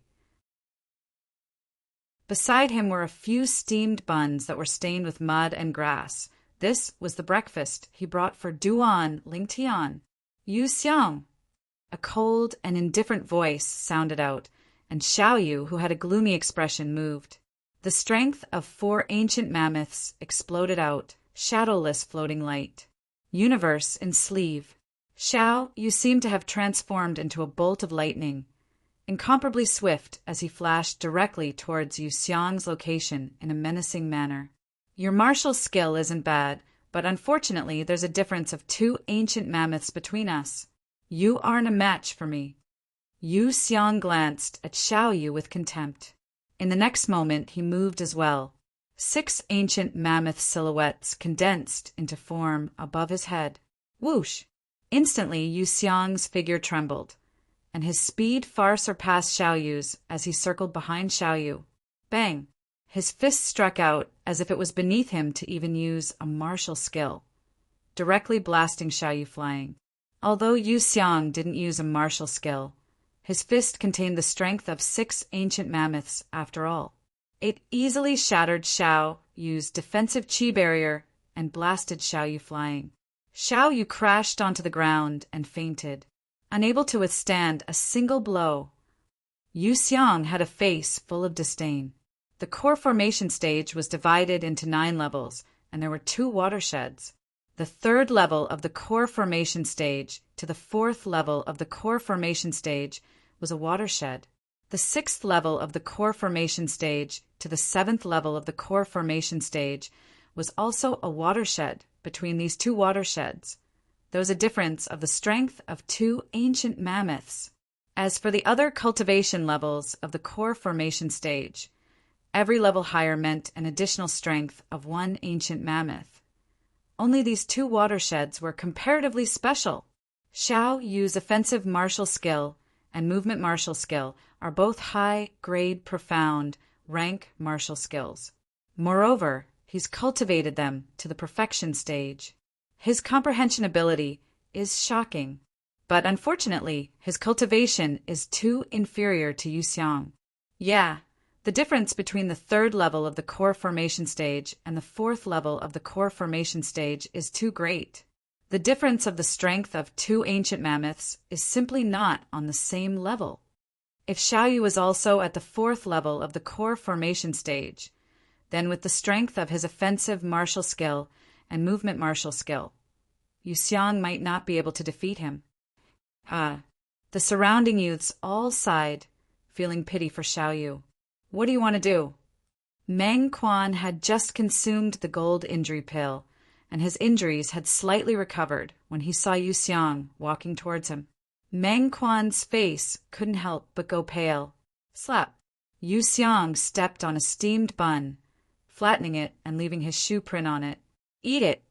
Beside him were a few steamed buns that were stained with mud and grass. This was the breakfast he brought for Duan Lingtian. Yu Xiang. A cold and indifferent voice sounded out, and Xiao Yu, who had a gloomy expression, moved. The strength of 4 ancient mammoths exploded out, shadowless floating light. Universe in sleeve. Xiao Yu seemed to have transformed into a bolt of lightning, incomparably swift as he flashed directly towards Yu Xiang's location in a menacing manner. Your martial skill isn't bad, but unfortunately there's a difference of 2 ancient mammoths between us. You aren't a match for me. Yu Xiang glanced at Xiao Yu with contempt. In the next moment he moved as well. 6 ancient mammoth silhouettes condensed into form above his head. Whoosh! Instantly Yu Xiang's figure trembled, and his speed far surpassed Xiao Yu's as he circled behind Xiao Yu. Bang! His fist struck out as if it was beneath him to even use a martial skill, directly blasting Xiao Yu flying. Although Yu Xiang didn't use a martial skill, his fist contained the strength of 6 ancient mammoths after all. It easily shattered Xiao Yu's defensive chi barrier and blasted Xiao Yu flying. Xiao Yu crashed onto the ground and fainted, unable to withstand a single blow. Yu Xiang had a face full of disdain. The core formation stage was divided into 9 levels, and there were 2 watersheds. The 3rd level of the core formation stage to the 4th level of the core formation stage was a watershed. The 6th level of the core formation stage to the 7th level of the core formation stage was also a watershed. Between these 2 watersheds, there was a difference of the strength of 2 ancient mammoths. As for the other cultivation levels of the core formation stage, every level higher meant an additional strength of 1 ancient mammoth. Only these 2 watersheds were comparatively special. Xiao Yu's offensive martial skill and movement martial skill are both high-grade, profound, rank martial skills. Moreover, he's cultivated them to the perfection stage. His comprehension ability is shocking, but unfortunately, his cultivation is too inferior to Yu Xiang. Yeah, the difference between the 3rd level of the core formation stage and the 4th level of the core formation stage is too great. The difference of the strength of 2 ancient mammoths is simply not on the same level. If Xiao Yu was also at the 4th level of the core formation stage, then with the strength of his offensive martial skill and movement martial skill, Yu Xiang might not be able to defeat him. The surrounding youths all sighed, feeling pity for Xiao Yu. What do you want to do? Meng Quan had just consumed the gold injury pill, and his injuries had slightly recovered when he saw Yu Xiang walking towards him. Meng Quan's face couldn't help but go pale. Slap. Yu Xiang stepped on a steamed bun, flattening it and leaving his shoe print on it. Eat it.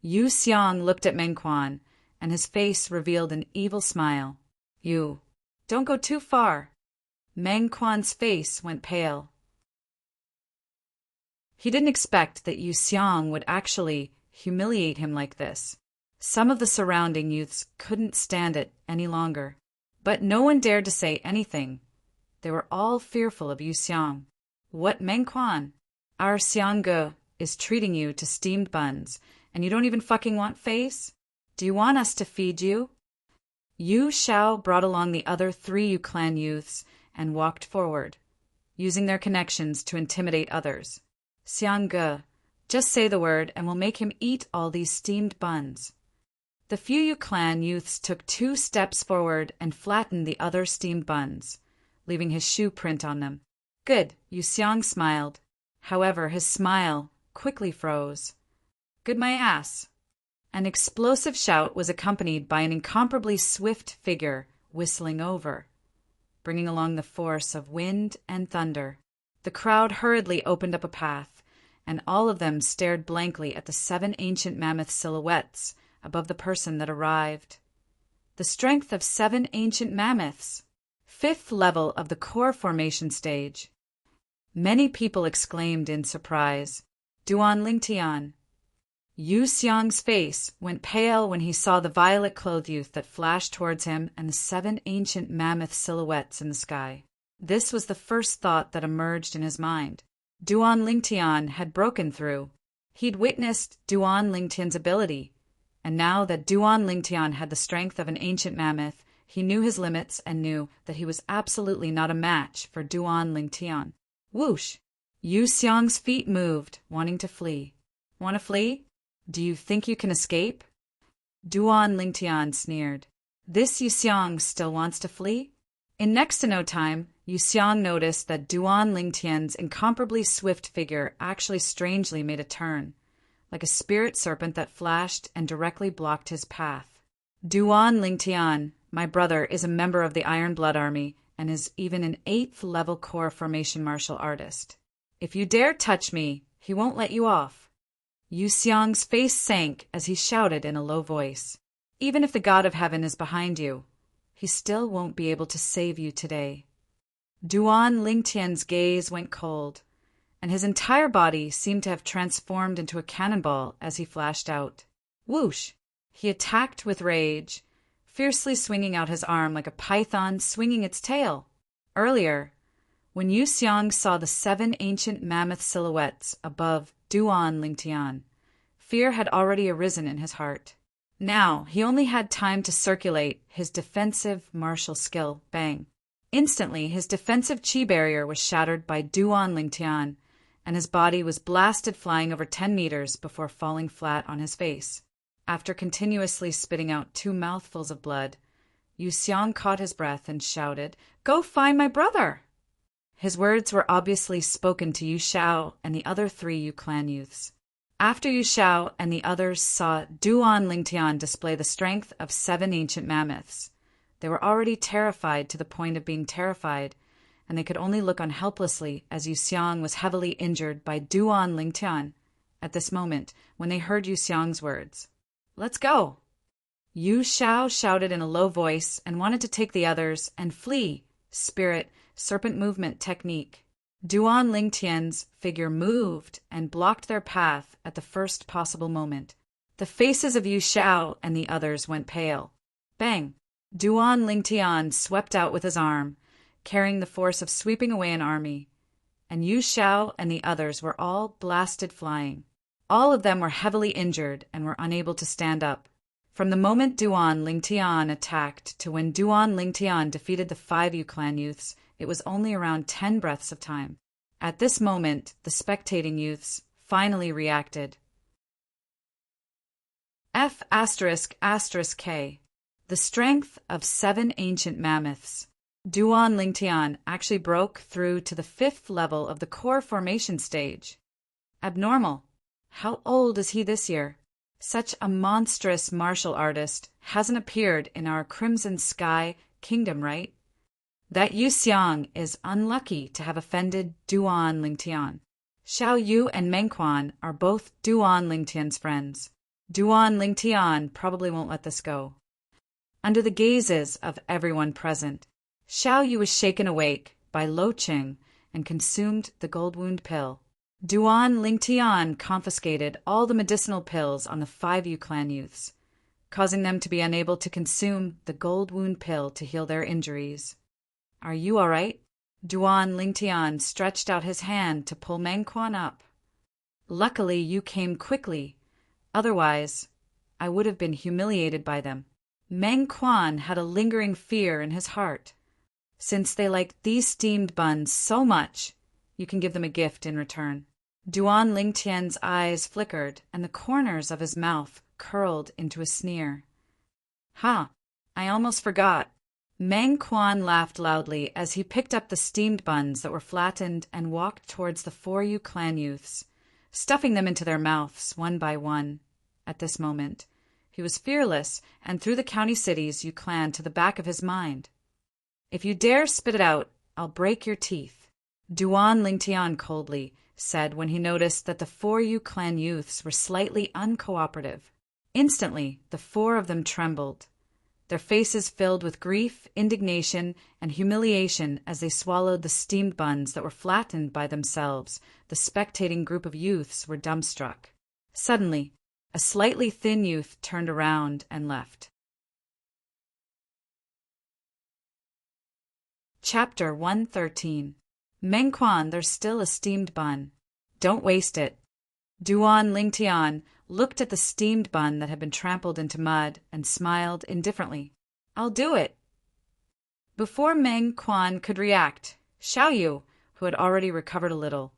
Yu Xiang looked at Meng Quan, and his face revealed an evil smile. You. Don't go too far. Meng Quan's face went pale. He didn't expect that Yu Xiang would actually humiliate him like this. Some of the surrounding youths couldn't stand it any longer, but no one dared to say anything. They were all fearful of Yu Xiang. What, Meng Quan? Our Xiangge is treating you to steamed buns, and you don't even fucking want face? Do you want us to feed you? Yu Xiao brought along the other 3 Yu clan youths and walked forward, using their connections to intimidate others. Xiangge, just say the word and we'll make him eat all these steamed buns. The few Yu clan youths took 2 steps forward and flattened the other steamed buns, leaving his shoe print on them. Good, Yu Xiang smiled. However, his smile quickly froze. Good my ass. An explosive shout was accompanied by an incomparably swift figure whistling over, bringing along the force of wind and thunder. The crowd hurriedly opened up a path, and all of them stared blankly at the 7 ancient mammoth silhouettes above the person that arrived. The strength of 7 ancient mammoths. 5th level of the core formation stage. Many people exclaimed in surprise, Duan Lingtian. Yu Xiang's face went pale when he saw the violet-clothed youth that flashed towards him and the 7 ancient mammoth silhouettes in the sky. This was the first thought that emerged in his mind. Duan Lingtian had broken through. He'd witnessed Duan Lingtian's ability, and now that Duan Lingtian had the strength of an ancient mammoth, he knew his limits and knew that he was absolutely not a match for Duan Lingtian. Whoosh! Yu Xiang's feet moved, wanting to flee. Want to flee? Do you think you can escape? Duan Lingtian sneered. This Yu Xiang still wants to flee? In next to no time, Yu Xiang noticed that Duan Lingtian's incomparably swift figure actually strangely made a turn, like a spirit serpent that flashed and directly blocked his path. Duan Lingtian, my brother, is a member of the Iron Blood Army and is even an 8th level core formation martial artist. If you dare touch me, he won't let you off. Yu Xiang's face sank as he shouted in a low voice. Even if the God of Heaven is behind you, he still won't be able to save you today. Duan Lingtian's gaze went cold, and his entire body seemed to have transformed into a cannonball as he flashed out. Whoosh! He attacked with rage, fiercely swinging out his arm like a python swinging its tail. Earlier, when Yu Xiang saw the 7 ancient mammoth silhouettes above Duan Lingtian, fear had already arisen in his heart. Now, he only had time to circulate his defensive martial skill, bang. Instantly, his defensive chi barrier was shattered by Duan Lingtian, and his body was blasted flying over 10 meters before falling flat on his face. After continuously spitting out 2 mouthfuls of blood, Yu Xiang caught his breath and shouted, Go find my brother! His words were obviously spoken to Yu Xiao and the other 3 Yu clan youths. After Yu Xiao and the others saw Duan Lingtian display the strength of 7 ancient mammoths, they were already terrified to the point of being terrified, and they could only look on helplessly as Yu Xiang was heavily injured by Duan Lingtian at this moment when they heard Yu Xiang's words. Let's go! Yu Xiao shouted in a low voice and wanted to take the others and flee. Spirit, serpent movement technique. Duan Lingtian's figure moved and blocked their path at the first possible moment. The faces of Yu Xiao and the others went pale. Bang! Duan Lingtian swept out with his arm, carrying the force of sweeping away an army, and Yu Xiao and the others were all blasted flying. All of them were heavily injured and were unable to stand up. From the moment Duan Lingtian attacked to when Duan Lingtian defeated the 5 Yu clan youths, it was only around 10 breaths of time. At this moment, the spectating youths finally reacted. F***K. The strength of 7 ancient mammoths. Duan Lingtian actually broke through to the 5th level of the core formation stage. Abnormal. How old is he this year? Such a monstrous martial artist hasn't appeared in our Crimson Sky kingdom, right? That Yu Xiang is unlucky to have offended Duan Lingtian. Xiao Yu and Meng Quan are both Duan Lingtian's friends. Duan Lingtian probably won't let this go. Under the gazes of everyone present, Xiao Yu was shaken awake by Lo Qing and consumed the gold wound pill. Duan Lingtian confiscated all the medicinal pills on the 5 Yu clan youths, causing them to be unable to consume the gold wound pill to heal their injuries. Are you all right? Duan Lingtian stretched out his hand to pull Meng Quan up. Luckily, you came quickly. Otherwise, I would have been humiliated by them. Meng Quan had a lingering fear in his heart. Since they like these steamed buns so much, you can give them a gift in return. Duan Lingtian's eyes flickered, and the corners of his mouth curled into a sneer. Ha! I almost forgot. Meng Quan laughed loudly as he picked up the steamed buns that were flattened and walked towards the 4 Yu clan youths, stuffing them into their mouths one by one. At this moment, he was fearless and threw the county cities Yu clan to the back of his mind. If you dare spit it out, I'll break your teeth, Duan Lingtian coldly said when he noticed that the 4 Yu clan youths were slightly uncooperative. Instantly, the 4 of them trembled, their faces filled with grief, indignation, and humiliation as they swallowed the steamed buns that were flattened by themselves. The spectating group of youths were dumbstruck. Suddenly, a slightly thin youth turned around and left. Chapter 113. Meng Quan, there's still a steamed bun. Don't waste it. Duan Lingtian looked at the steamed bun that had been trampled into mud and smiled indifferently. I'll do it. Before Meng Quan could react, Xiao Yu, who had already recovered a little,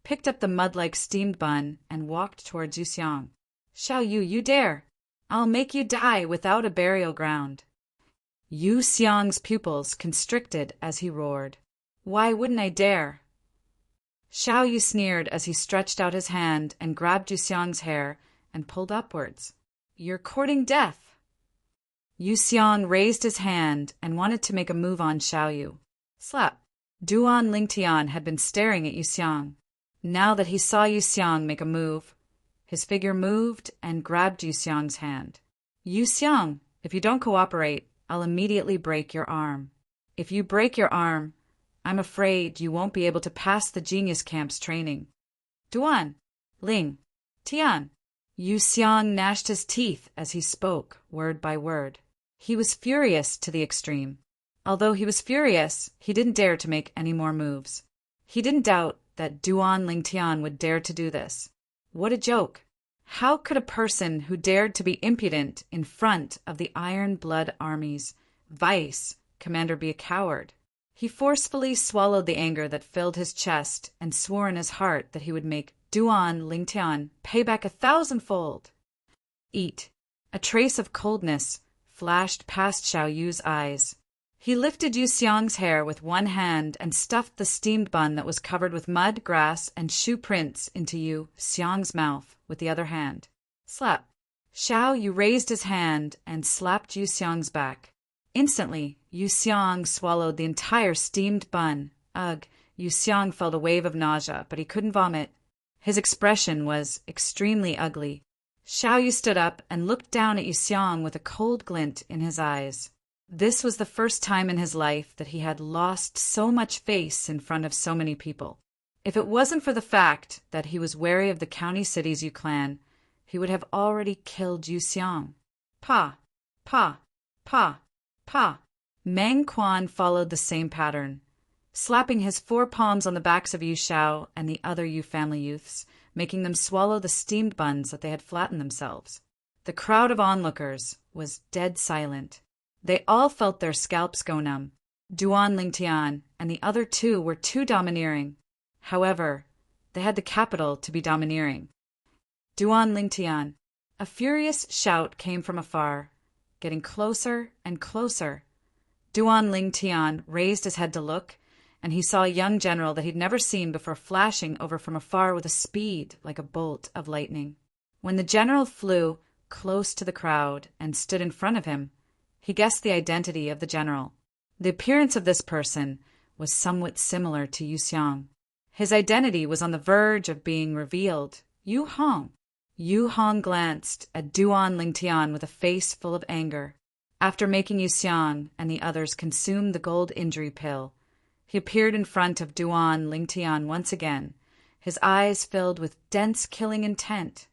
picked up the mud-like steamed bun and walked towards Yu Xiang. Xiao Yu, you dare! I'll make you die without a burial ground. Yu Xiang's pupils constricted as he roared. Why wouldn't I dare? Xiao Yu sneered as he stretched out his hand and grabbed Yu Xiang's hair and pulled upwards. You're courting death. Yu Xiang raised his hand and wanted to make a move on Xiao Yu. Slap. Duan Lingtian had been staring at Yu Xiang. Now that he saw Yu Xiang make a move, his figure moved and grabbed Yu Xiang's hand. Yu Xiang, if you don't cooperate, I'll immediately break your arm. If you break your arm, I'm afraid you won't be able to pass the Genius Camp's training. Duan, Ling, Tian. Yu Xiang gnashed his teeth as he spoke, word by word. He was furious to the extreme. Although he was furious, he didn't dare to make any more moves. He didn't doubt that Duan Lingtian would dare to do this. What a joke! How could a person who dared to be impudent in front of the Iron Blood Army's vice commander be a coward? He forcefully swallowed the anger that filled his chest and swore in his heart that he would make Duan Lingtian pay back 1,000-fold. Eat. A trace of coldness flashed past Xiao Yu's eyes. He lifted Yu Xiang's hair with one hand and stuffed the steamed bun that was covered with mud, grass, and shoe prints into Yu Xiang's mouth with the other hand. Slap. Xiao Yu raised his hand and slapped Yu Xiang's back. Instantly, Yu Xiang swallowed the entire steamed bun. Ugh, Yu Xiang felt a wave of nausea, but he couldn't vomit. His expression was extremely ugly. Xiao Yu stood up and looked down at Yu Xiang with a cold glint in his eyes. This was the first time in his life that he had lost so much face in front of so many people. If it wasn't for the fact that he was wary of the county cities Yu clan, he would have already killed Yu Xiang. Pa, pa, pa, pa. Meng Quan followed the same pattern, slapping his 4 palms on the backs of Yu Xiao and the other Yu family youths, making them swallow the steamed buns that they had flattened themselves. The crowd of onlookers was dead silent. They all felt their scalps go numb. Duan Lingtian and the other 2 were too domineering. However, they had the capital to be domineering. Duan Lingtian. A furious shout came from afar, getting closer and closer. Duan Lingtian raised his head to look, and he saw a young general that he'd never seen before flashing over from afar with a speed like a bolt of lightning. When the general flew close to the crowd and stood in front of him, he guessed the identity of the general. The appearance of this person was somewhat similar to Yu Xiang. His identity was on the verge of being revealed. Yu Hong. Yu Hong glanced at Duan Lingtian with a face full of anger. After making Yu Xiang and the others consume the gold injury pill, he appeared in front of Duan Lingtian once again, his eyes filled with dense killing intent.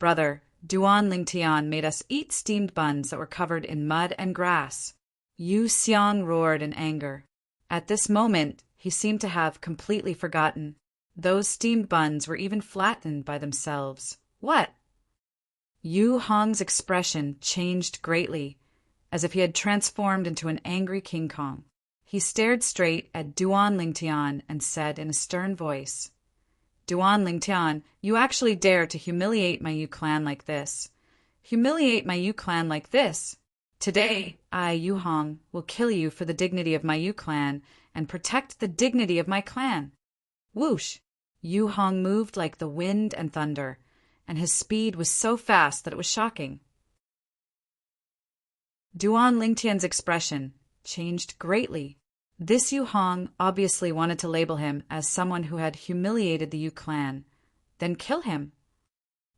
"Brother, Duan Lingtian made us eat steamed buns that were covered in mud and grass." Yu Xiang roared in anger. At this moment, he seemed to have completely forgotten. Those steamed buns were even flattened by themselves. What? Yu Hong's expression changed greatly, as if he had transformed into an angry King Kong. He stared straight at Duan Lingtian and said in a stern voice, "Duan Lingtian, you actually dare to humiliate my Yu clan like this. Humiliate my Yu clan like this? Today, I, Yu Hong, will kill you for the dignity of my Yu clan and protect the dignity of my clan." Whoosh! Yu Hong moved like the wind and thunder, and his speed was so fast that it was shocking. Duan Lingtian's expression changed greatly. This Yu Hong obviously wanted to label him as someone who had humiliated the Yu clan, then kill him.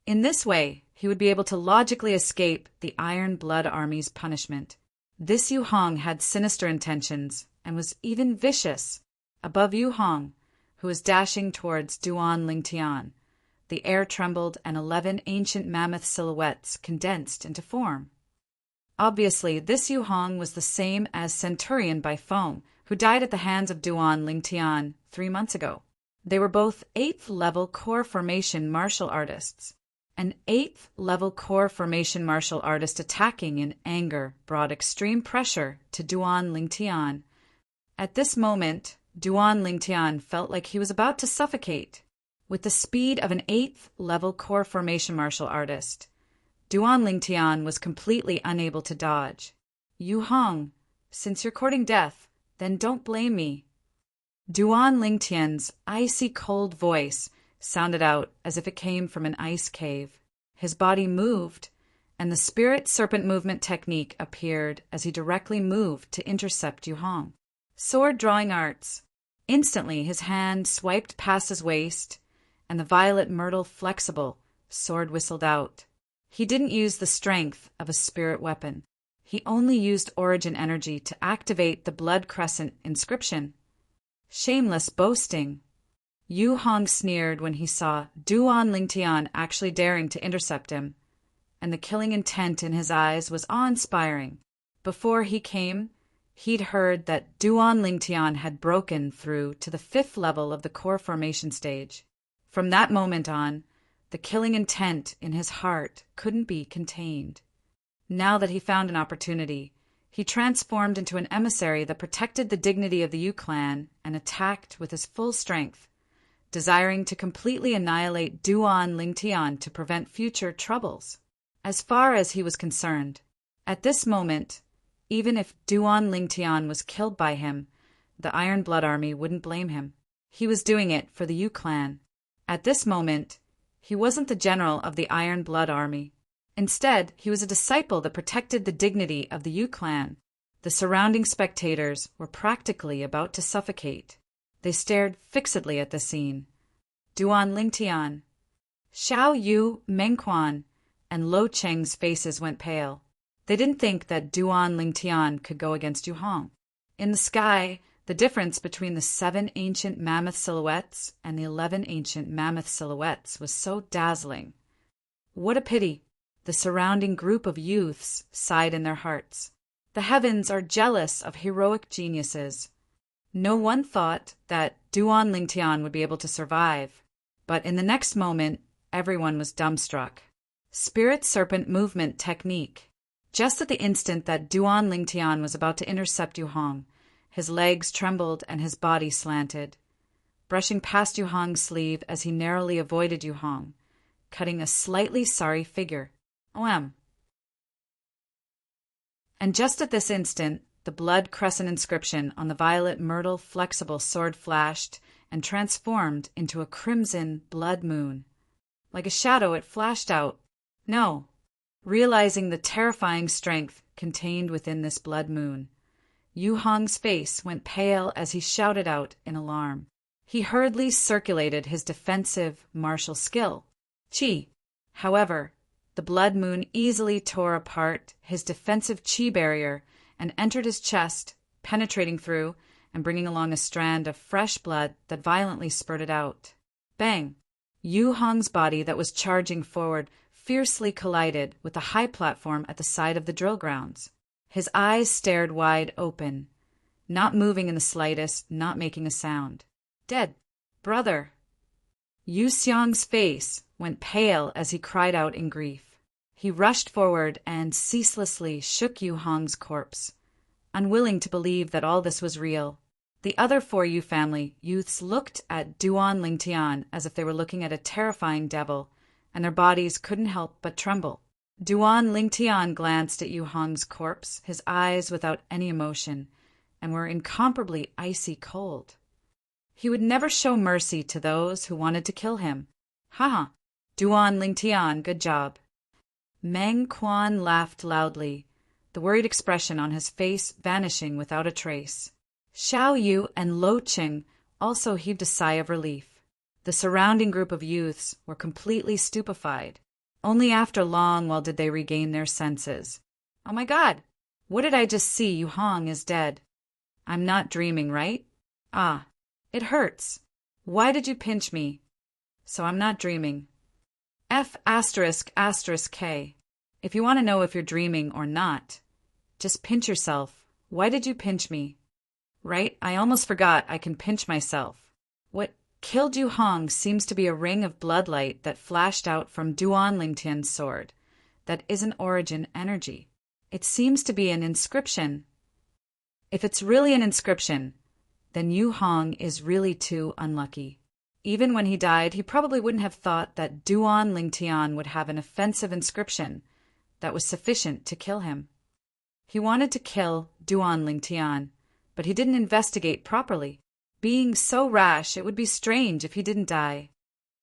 In this way, he would be able to logically escape the Iron Blood Army's punishment. This Yu Hong had sinister intentions and was even vicious. Above Yu Hong, who was dashing towards Duan Lingtian, the air trembled and 11 ancient mammoth silhouettes condensed into form. Obviously, this Yu Hong was the same as Centurion by Foam, who died at the hands of Duan Lingtian 3 months ago. They were both 8th level core formation martial artists. An 8th level core formation martial artist attacking in anger brought extreme pressure to Duan Lingtian. At this moment, Duan Lingtian felt like he was about to suffocate. With the speed of an 8th level core formation martial artist, Duan Lingtian was completely unable to dodge. "Yu Hong, since you're courting death, then don't blame me." Duan Lingtian's icy cold voice sounded out as if it came from an ice cave. His body moved, and the spirit serpent movement technique appeared as he directly moved to intercept Yu Hong. Sword drawing arts. Instantly his hand swiped past his waist, and the violet myrtle flexible sword whistled out. He didn't use the strength of a spirit weapon. He only used origin energy to activate the blood crescent inscription. Shameless boasting. Yu Hong sneered when he saw Duan Lingtian actually daring to intercept him, and the killing intent in his eyes was awe-inspiring. Before he came, he'd heard that Duan Lingtian had broken through to the 5th level of the core formation stage. From that moment on, the killing intent in his heart couldn't be contained. Now that he found an opportunity, he transformed into an emissary that protected the dignity of the Yu clan and attacked with his full strength, desiring to completely annihilate Duan Lingtian to prevent future troubles. As far as he was concerned, at this moment, even if Duan Lingtian was killed by him, the Iron Blood Army wouldn't blame him. He was doing it for the Yu clan. At this moment, he wasn't the general of the Iron Blood Army. Instead, he was a disciple that protected the dignity of the Yu clan. The surrounding spectators were practically about to suffocate. They stared fixedly at the scene. Duan Lingtian, Xiao Yu, Mengquan, and Lo Cheng's faces went pale. They didn't think that Duan Lingtian could go against Yu Hong. In the sky, the difference between the 7 ancient mammoth silhouettes and the 11 ancient mammoth silhouettes was so dazzling. What a pity! The surrounding group of youths sighed in their hearts. The heavens are jealous of heroic geniuses. No one thought that Duan Lingtian would be able to survive, but in the next moment, everyone was dumbstruck. Spirit serpent movement technique. Just at the instant that Duan Lingtian was about to intercept Yu Hong, his legs trembled and his body slanted, brushing past Yu Hong's sleeve as he narrowly avoided Yu Hong, cutting a slightly sorry figure. OM. And just at this instant, the blood crescent inscription on the violet myrtle flexible sword flashed and transformed into a crimson blood moon. Like a shadow, it flashed out. No, realizing the terrifying strength contained within this blood moon. Yu Hong's face went pale as he shouted out in alarm. He hurriedly circulated his defensive martial skill, Qi. However, the blood moon easily tore apart his defensive Qi barrier and entered his chest, penetrating through and bringing along a strand of fresh blood that violently spurted out. Bang! Yu Hong's body that was charging forward fiercely collided with the high platform at the side of the drill grounds. His eyes stared wide open, not moving in the slightest, not making a sound. Dead. Brother. Yu Xiang's face went pale as he cried out in grief. He rushed forward and ceaselessly shook Yu Hong's corpse, unwilling to believe that all this was real. The other 4 Yu family youths looked at Duan Lingtian as if they were looking at a terrifying devil, and their bodies couldn't help but tremble. Duan Lingtian glanced at Yu Hong's corpse, his eyes without any emotion, and were incomparably icy cold. He would never show mercy to those who wanted to kill him. Ha! Duan Lingtian, good job. Meng Quan laughed loudly, the worried expression on his face vanishing without a trace. Xiao Yu and Lo Qing also heaved a sigh of relief. The surrounding group of youths were completely stupefied. Only after long while did they regain their senses. Oh my God! What did I just see? Yu Hong is dead. I'm not dreaming, right? Ah, it hurts. Why did you pinch me? So I'm not dreaming. F***K. If you want to know if you're dreaming or not, just pinch yourself. Why did you pinch me? Right, I almost forgot I can pinch myself. What killed Yu Hong seems to be a ring of bloodlight that flashed out from Duan Lingtian's sword. That isn't origin energy. It seems to be an inscription. If it's really an inscription, then Yu Hong is really too unlucky. Even when he died, he probably wouldn't have thought that Duan Lingtian would have an offensive inscription that was sufficient to kill him. He wanted to kill Duan Lingtian, but he didn't investigate properly. Being so rash, it would be strange if he didn't die.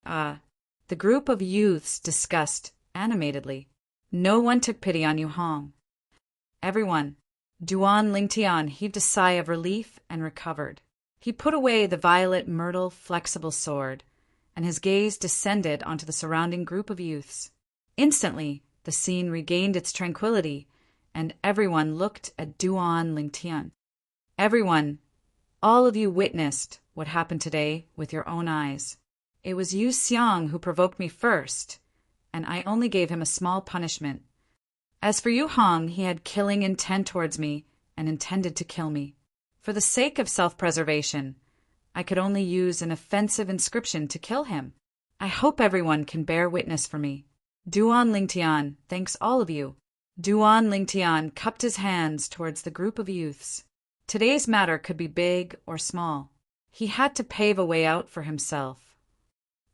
The group of youths discussed animatedly. No one took pity on Yu Hong. Everyone. Duan Lingtian heaved a sigh of relief and recovered. He put away the violet myrtle flexible sword, and his gaze descended onto the surrounding group of youths. Instantly, the scene regained its tranquility, and everyone looked at Duan Lingtian. Everyone, all of you witnessed what happened today with your own eyes. It was Yu Xiang who provoked me first, and I only gave him a small punishment. As for Yu Hong, he had killing intent towards me and intended to kill me. For the sake of self-preservation, I could only use an offensive inscription to kill him. I hope everyone can bear witness for me. Duan Lingtian, thanks all of you. Duan Lingtian cupped his hands towards the group of youths. Today's matter could be big or small. He had to pave a way out for himself.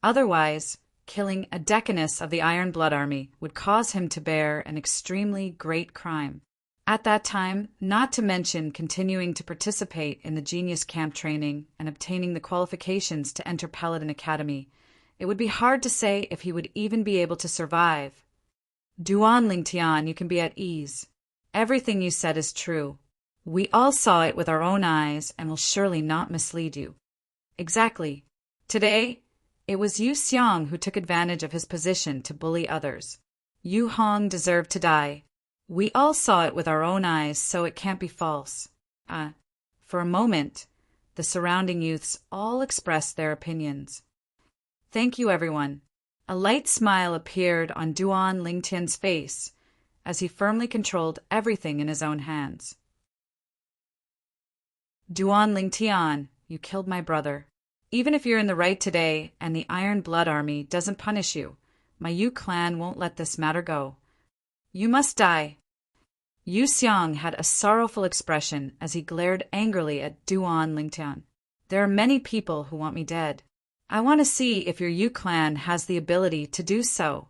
Otherwise, killing a decanus of the Iron Blood Army would cause him to bear an extremely great crime. At that time, not to mention continuing to participate in the Genius Camp training and obtaining the qualifications to enter Paladin Academy, it would be hard to say if he would even be able to survive. Duan Lingtian, you can be at ease. Everything you said is true. We all saw it with our own eyes and will surely not mislead you. Exactly. Today, it was Yu Xiang who took advantage of his position to bully others. Yu Hong deserved to die. We all saw it with our own eyes, so it can't be false. For a moment, the surrounding youths all expressed their opinions. Thank you, everyone. A light smile appeared on Duan Lingtian's face as he firmly controlled everything in his own hands. Duan Lingtian, you killed my brother. Even if you're in the right today and the Iron Blood Army doesn't punish you, my Yu clan won't let this matter go. You must die. Yu Xiang had a sorrowful expression as he glared angrily at Duan Lingtian. There are many people who want me dead. I want to see if your Yu clan has the ability to do so.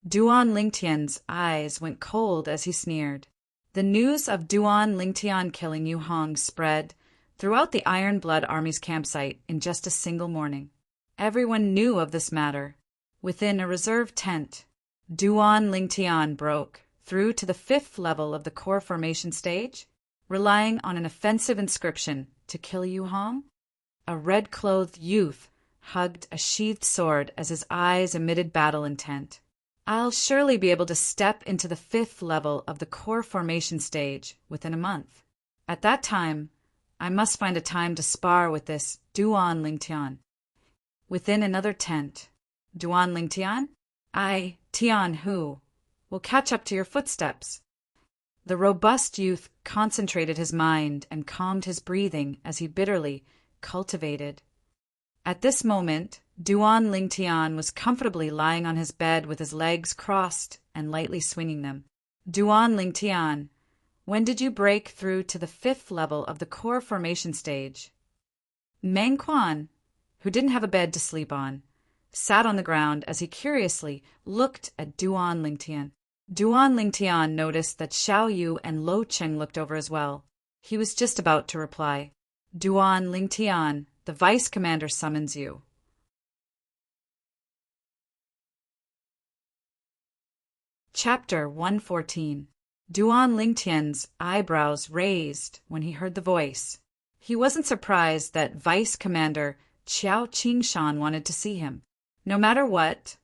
Duan Lingtian's eyes went cold as he sneered. The news of Duan Lingtian killing Yu Hong spread throughout the Iron Blood Army's campsite in just a single morning. Everyone knew of this matter. Within a reserved tent, Duan Lingtian broke through to the 5th level of the core formation stage, relying on an offensive inscription to kill Yu Hong. A red-clothed youth hugged a sheathed sword as his eyes emitted battle intent. I'll surely be able to step into the 5th level of the core formation stage within a month. At that time, I must find a time to spar with this Duan Lingtian. Within another tent. Duan Lingtian? I, Tian Hu, will catch up to your footsteps. The robust youth concentrated his mind and calmed his breathing as he bitterly cultivated. At this moment, Duan Lingtian was comfortably lying on his bed with his legs crossed and lightly swinging them. Duan Lingtian, when did you break through to the 5th level of the core formation stage? Meng Quan, who didn't have a bed to sleep on, sat on the ground as he curiously looked at Duan Lingtian. Duan Lingtian noticed that Xiao Yu and Lo Cheng looked over as well. He was just about to reply. Duan Lingtian, the vice commander summons you. Chapter 114. Duan Lingtian's eyebrows raised when he heard the voice. He wasn't surprised that Vice Commander Qiao Qingshan wanted to see him. No matter what,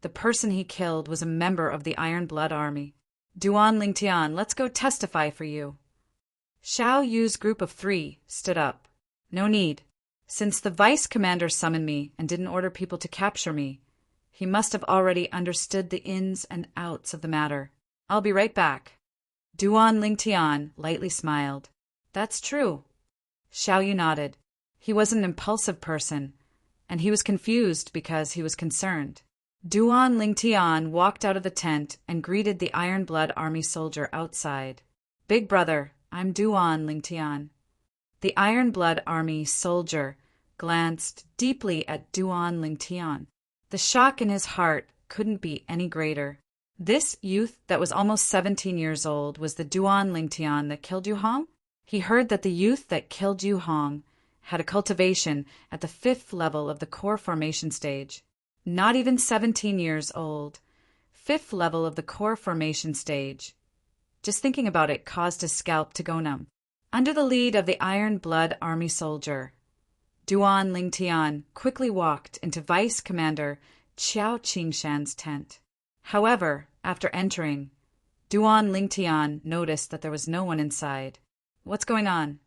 the person he killed was a member of the Iron Blood Army. Duan Lingtian, let's go testify for you. Xiao Yu's group of 3 stood up. No need. Since the Vice Commander summoned me and didn't order people to capture me, he must have already understood the ins and outs of the matter. I'll be right back. Duan Lingtian lightly smiled. That's true. Xiao Yu nodded. He was an impulsive person, and he was confused because he was concerned. Duan Lingtian walked out of the tent and greeted the Iron Blood Army soldier outside. Big brother, I'm Duan Lingtian. The Iron Blood Army soldier glanced deeply at Duan Lingtian. The shock in his heart couldn't be any greater. This youth that was almost 17 years old was the Duan Lingtian that killed Yu Hong? He heard that the youth that killed Yu Hong had a cultivation at the 5th level of the core formation stage. Not even 17 years old. 5th level of the core formation stage. Just thinking about it caused his scalp to go numb. Under the lead of the Iron Blood Army soldier, Duan Lingtian quickly walked into Vice Commander Qiao Qingshan's tent. However, after entering, Duan Lingtian noticed that there was no one inside. What's going on?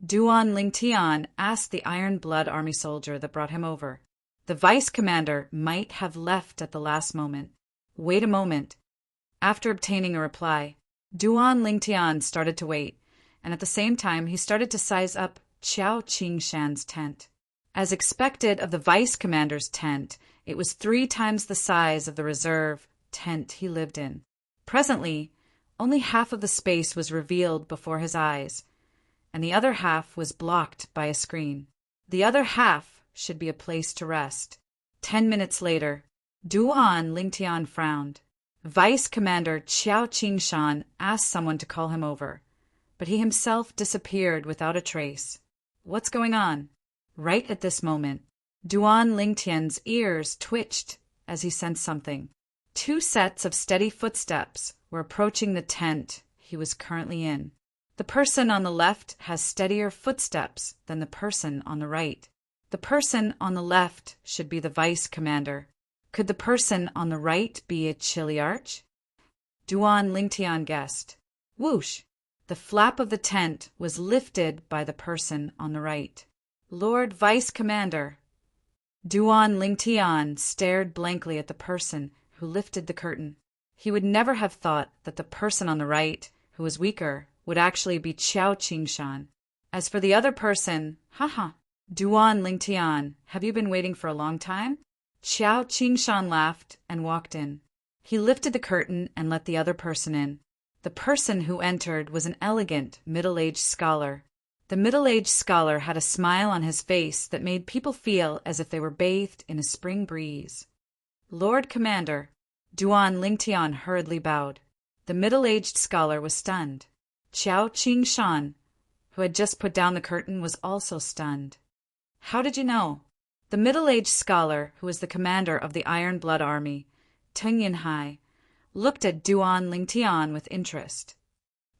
Duan Lingtian asked the Iron Blood Army soldier that brought him over. The vice commander might have left at the last moment. Wait a moment. After obtaining a reply, Duan Lingtian started to wait, and at the same time he started to size up Qiao Qingshan's tent. As expected of the vice commander's tent, it was 3 times the size of the reserve tent he lived in. Presently, only half of the space was revealed before his eyes, and the other half was blocked by a screen. The other half should be a place to rest. 10 minutes later, Duan Lingtian frowned. Vice Commander Qiao Qingshan asked someone to call him over, but he himself disappeared without a trace. What's going on? Right at this moment, Duan Lingtian's ears twitched as he sensed something. 2 sets of steady footsteps were approaching the tent he was currently in. The person on the left has steadier footsteps than the person on the right. The person on the left should be the vice commander. Could the person on the right be a Chiliarch? Duan Lingtian guessed. Whoosh! The flap of the tent was lifted by the person on the right. Lord Vice Commander. Duan Lingtian stared blankly at the person who lifted the curtain. He would never have thought that the person on the right, who was weaker, would actually be Qiao Qingshan. As for the other person, haha, Duan Lingtian, have you been waiting for a long time? Qiao Qingshan laughed and walked in. He lifted the curtain and let the other person in. The person who entered was an elegant, middle-aged scholar. The middle-aged scholar had a smile on his face that made people feel as if they were bathed in a spring breeze. Lord Commander, Duan Lingtian hurriedly bowed. The middle-aged scholar was stunned. Qiao Qingshan, who had just put down the curtain, was also stunned. How did you know? The middle-aged scholar, who was the commander of the Iron Blood Army, Tung Yinhai, looked at Duan Lingtian with interest.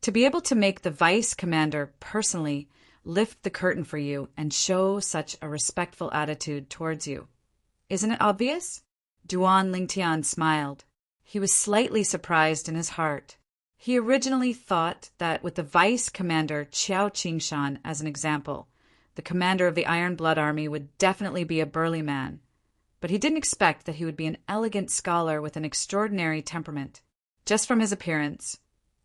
To be able to make the vice commander personally lift the curtain for you and show such a respectful attitude towards you. Isn't it obvious? Duan Lingtian smiled. He was slightly surprised in his heart. He originally thought that with the vice commander Qiao Qingshan as an example, the commander of the Iron Blood Army would definitely be a burly man. But he didn't expect that he would be an elegant scholar with an extraordinary temperament. Just from his appearance,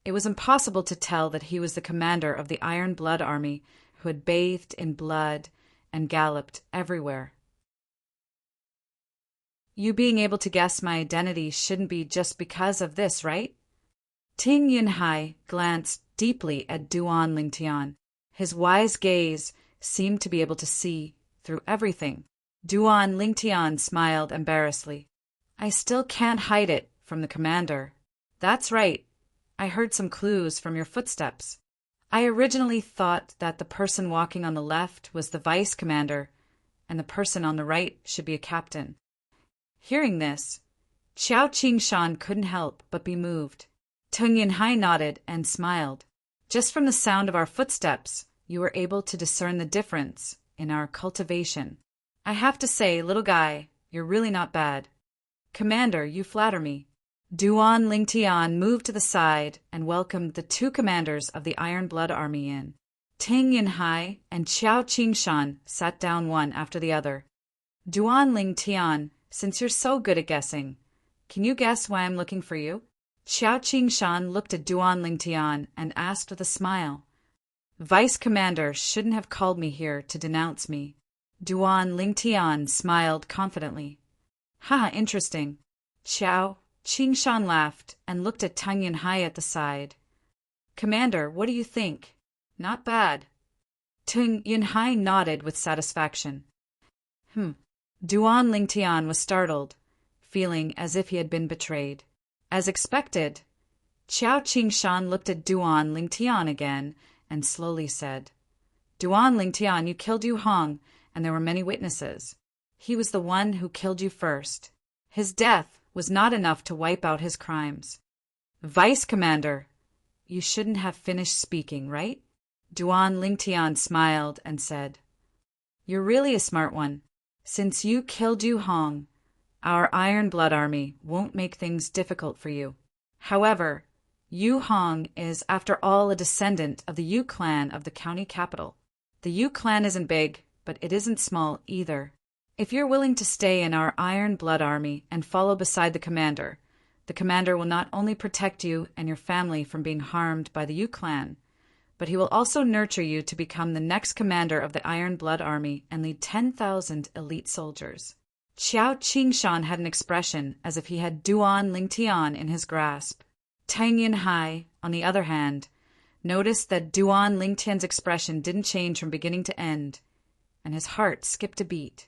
it was impossible to tell that he was the commander of the Iron Blood Army who had bathed in blood and galloped everywhere. You being able to guess my identity shouldn't be just because of this, right? Ting Yinhai glanced deeply at Duan Lingtian. His wise gaze seemed to be able to see through everything. Duan Lingtian smiled embarrassedly. I still can't hide it from the commander. That's right. I heard some clues from your footsteps. I originally thought that the person walking on the left was the vice commander, and the person on the right should be a captain. Hearing this, Qiao Qingshan couldn't help but be moved. Tung Yinhai nodded and smiled. Just from the sound of our footsteps, you were able to discern the difference in our cultivation. I have to say, little guy, you're really not bad. Commander, you flatter me. Duan Lingtian moved to the side and welcomed the two commanders of the Iron Blood Army in. Ting Yinhai and Qiao Qingshan sat down one after the other. Duan Lingtian, since you're so good at guessing, can you guess why I'm looking for you? Qiao Qingshan looked at Duan Lingtian and asked with a smile. Vice Commander shouldn't have called me here to denounce me. Duan Lingtian smiled confidently. Haha, interesting. Qiao Qingshan laughed and looked at Tung Yinhai at the side. Commander, what do you think? Not bad. Tung Yinhai nodded with satisfaction. Duan Lingtian was startled, feeling as if he had been betrayed. As expected, Qiao Qingshan looked at Duan Lingtian again and slowly said, Duan Lingtian, you killed Yu Hong, and there were many witnesses. He was the one who killed you first. His death was not enough to wipe out his crimes. Vice Commander, you shouldn't have finished speaking, right? Duan Lingtian smiled and said, You're really a smart one. Since you killed Yu Hong, our Iron Blood Army won't make things difficult for you. However, Yu Hong is, after all, a descendant of the Yu clan of the county capital. The Yu clan isn't big, but it isn't small either. If you're willing to stay in our Iron Blood Army and follow beside the commander will not only protect you and your family from being harmed by the Yu clan, but he will also nurture you to become the next commander of the Iron Blood Army and lead 10,000 elite soldiers. Qiao Qingshan had an expression as if he had Duan Lingtian in his grasp. Tung Yinhai, on the other hand, noticed that Duan Lingtian's expression didn't change from beginning to end, and his heart skipped a beat.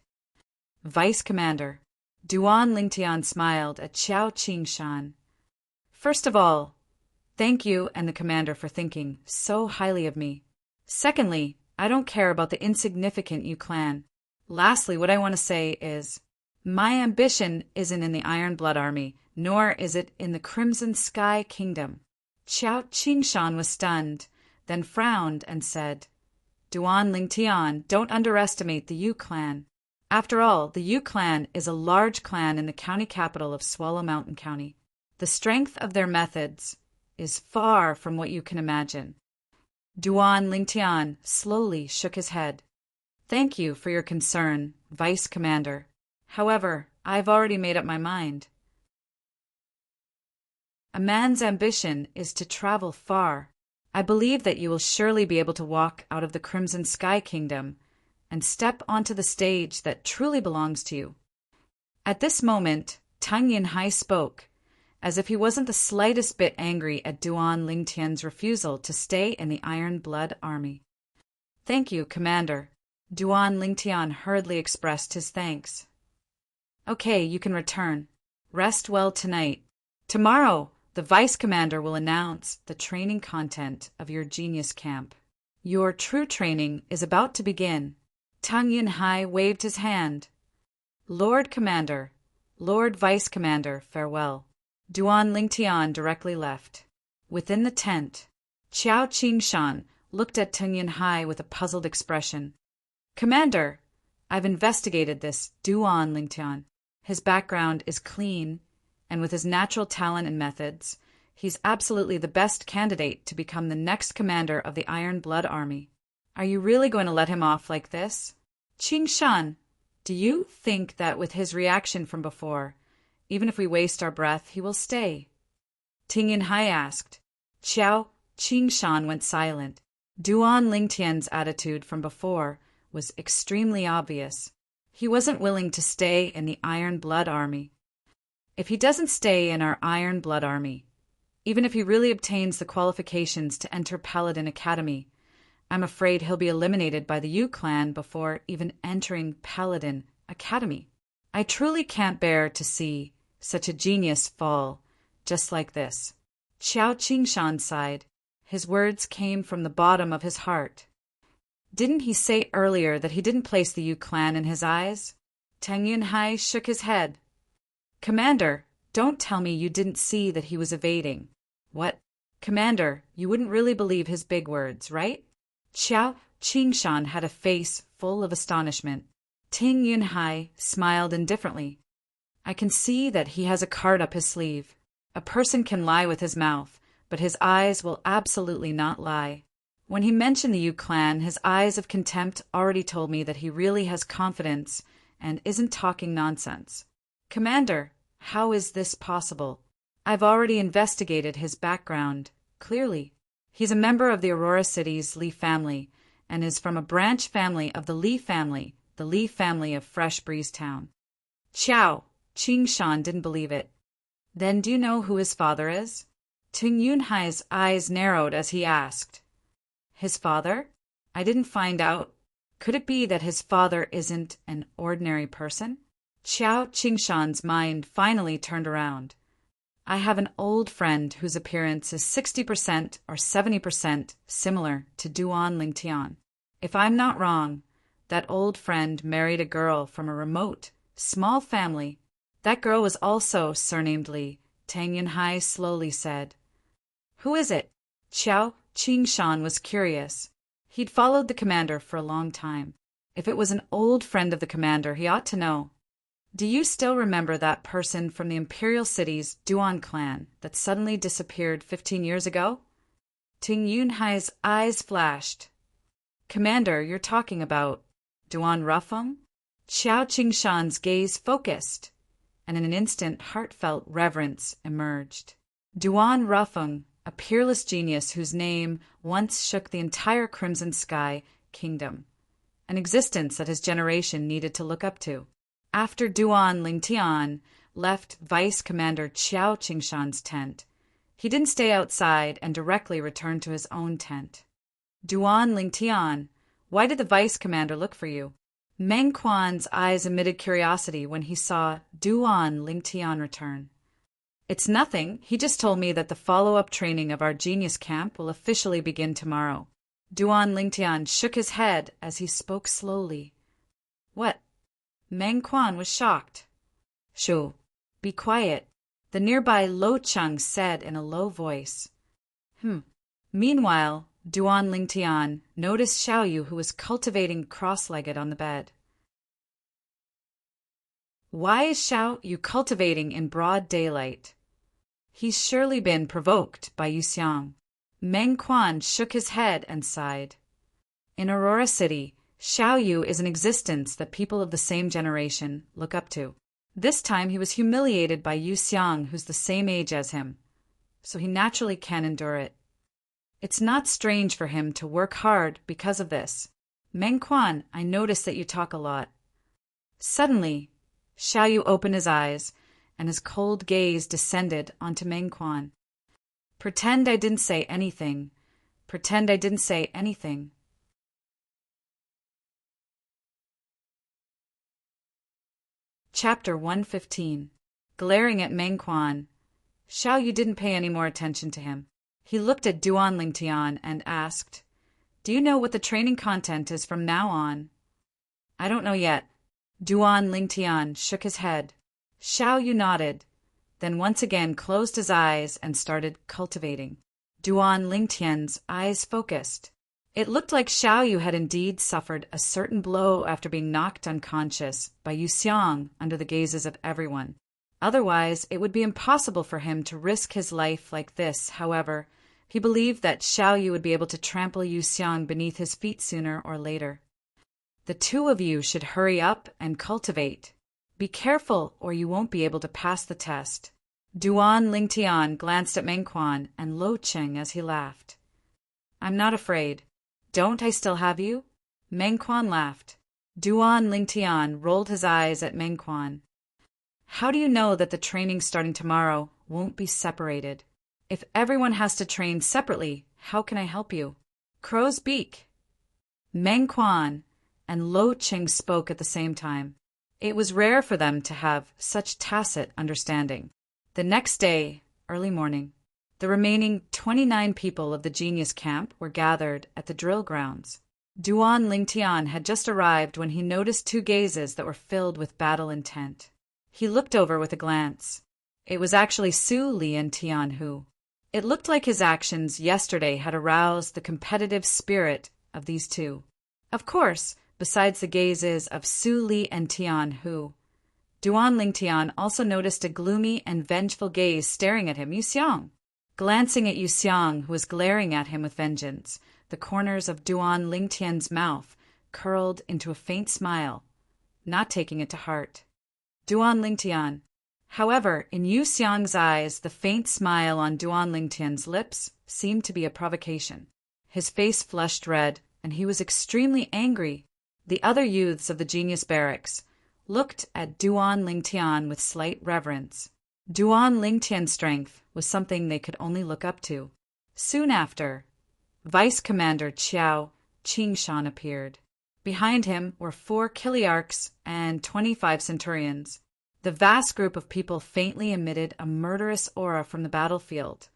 Vice Commander, Duan Lingtian smiled at Qiao Qingshan. First of all, thank you and the commander for thinking so highly of me. Secondly, I don't care about the insignificant Yu clan. Lastly, what I want to say is, my ambition isn't in the Iron Blood Army, nor is it in the Crimson Sky Kingdom. Qiao Qingshan was stunned, then frowned and said, Duan Lingtian, don't underestimate the Yu clan. After all, the Yu clan is a large clan in the county capital of Swallow Mountain County. The strength of their methods is far from what you can imagine. Duan Lingtian slowly shook his head. Thank you for your concern, Vice Commander. However, I've already made up my mind. A man's ambition is to travel far. I believe that you will surely be able to walk out of the Crimson Sky Kingdom and step onto the stage that truly belongs to you. At this moment, Tung Yinhai spoke, as if he wasn't the slightest bit angry at Duan Lingtian's refusal to stay in the Iron Blood Army. Thank you, Commander. Duan Lingtian hurriedly expressed his thanks. Okay, you can return. Rest well tonight. Tomorrow, the Vice Commander will announce the training content of your genius camp. Your true training is about to begin. Tung Yinhai waved his hand. Lord Commander, Lord Vice Commander, farewell. Duan Lingtian directly left. Within the tent, Qiao Qingshan looked at Teng Yunhai with a puzzled expression. Commander, I've investigated this Duan Lingtian. His background is clean, and with his natural talent and methods, he's absolutely the best candidate to become the next commander of the Iron Blood Army. Are you really going to let him off like this? Qingshan, do you think that with his reaction from before, even if we waste our breath, he will stay? Ting Yunhai asked. Qiao Qingshan went silent. Duan Lingtian's attitude from before was extremely obvious. He wasn't willing to stay in the Iron Blood Army. If he doesn't stay in our Iron Blood Army, even if he really obtains the qualifications to enter Paladin Academy, I'm afraid he'll be eliminated by the Yu clan before even entering Paladin Academy. I truly can't bear to see such a genius fall just like this. Qiao Qingshan sighed. His words came from the bottom of his heart. Didn't he say earlier that he didn't place the Yu clan in his eyes? Teng Yunhai shook his head. Commander, don't tell me you didn't see that he was evading. What? Commander, you wouldn't really believe his big words, right? Qiao Qingshan had a face full of astonishment. Teng Yunhai smiled indifferently. I can see that he has a card up his sleeve. A person can lie with his mouth, but his eyes will absolutely not lie. When he mentioned the Yu clan, his eyes of contempt already told me that he really has confidence and isn't talking nonsense. Commander, how is this possible? I've already investigated his background, clearly. He's a member of the Aurora City's Li family, and is from a branch family of the Li family of Fresh Breeze Town. Qiao Qingshan didn't believe it. Then do you know who his father is? Teng Yunhai's eyes narrowed as he asked. His father? I didn't find out. Could it be that his father isn't an ordinary person? Qiao Qingshan's mind finally turned around. I have an old friend whose appearance is 60% or 70% similar to Duan Lingtian. If I'm not wrong, that old friend married a girl from a remote, small family. That girl was also surnamed Li, Teng Yunhai slowly said. Who is it? Qiao Qingshan was curious. He'd followed the commander for a long time. If it was an old friend of the commander, he ought to know. Do you still remember that person from the Imperial City's Duan clan that suddenly disappeared 15 years ago? Teng Yunhai's eyes flashed. Commander, you're talking about Duan Rufeng? Qiao Qingshan's gaze focused, and in an instant heartfelt reverence emerged. Duan Rufeng, a peerless genius whose name once shook the entire Crimson Sky kingdom, an existence that his generation needed to look up to. After Duan Lingtian left Vice Commander Qiao Qingshan's tent, he didn't stay outside and directly returned to his own tent. Duan Lingtian, why did the Vice Commander look for you? Meng Quan's eyes emitted curiosity when he saw Duan Lingtian return. It's nothing. He just told me that the follow-up training of our genius camp will officially begin tomorrow. Duan Lingtian shook his head as he spoke slowly. What? Meng Quan was shocked. Shu, be quiet, the nearby Lo Cheng said in a low voice. Meanwhile, Duan Lingtian noticed Xiaoyu, who was cultivating cross-legged on the bed. Why is Xiaoyu cultivating in broad daylight? He's surely been provoked by Yu Xiang. Meng Quan shook his head and sighed. In Aurora City, Xiaoyu is an existence that people of the same generation look up to. This time he was humiliated by Yu Xiang, who's the same age as him, so he naturally can't endure it. It's not strange for him to work hard because of this. Meng Quan, I notice that you talk a lot. Suddenly, Xiaoyu opened his eyes, and his cold gaze descended onto Meng Quan. Pretend I didn't say anything. Pretend I didn't say anything. Chapter 115. Glaring at Meng Quan, Xiaoyu didn't pay any more attention to him. He looked at Duan Lingtian and asked, Do you know what the training content is from now on? I don't know yet. Duan Lingtian shook his head. Xiao Yu nodded, then once again closed his eyes and started cultivating. Duan Lingtian's eyes focused. It looked like Xiao Yu had indeed suffered a certain blow after being knocked unconscious by Yu Xiang under the gazes of everyone. Otherwise, it would be impossible for him to risk his life like this. However, he believed that Xiao Yu would be able to trample Yu Xiang beneath his feet sooner or later. The two of you should hurry up and cultivate. Be careful, or you won't be able to pass the test. Duan Lingtian glanced at Meng Quan and Lo Cheng as he laughed. I'm not afraid. Don't I still have you? Meng Quan laughed. Duan Lingtian rolled his eyes at Meng Quan. How do you know that the training starting tomorrow won't be separated? If everyone has to train separately, how can I help you? Crow's beak. Meng Quan and Lo Cheng spoke at the same time. It was rare for them to have such tacit understanding. The next day, early morning, the remaining 29 people of the Genius Camp were gathered at the drill grounds. Duan Lingtian had just arrived when he noticed two gazes that were filled with battle intent. He looked over with a glance. It was actually Su Li and Tianhu. It looked like his actions yesterday had aroused the competitive spirit of these two. Of course, besides the gazes of Su Li and Tianhu, Duan Lingtian also noticed a gloomy and vengeful gaze staring at him, Yu Xiang. Glancing at Yu Xiang, who was glaring at him with vengeance, the corners of Duan Lingtian's mouth curled into a faint smile, not taking it to heart. Duan Lingtian. However, in Yu Xiang's eyes, the faint smile on Duan Lingtian's lips seemed to be a provocation. His face flushed red, and he was extremely angry. The other youths of the Genius Barracks looked at Duan Lingtian with slight reverence. Duan Lingtian's strength was something they could only look up to. Soon after, Vice Commander Qiao Qingshan appeared. Behind him were 4 Kiliarchs and 25 Centurions. The vast group of people faintly emitted a murderous aura from the battlefield,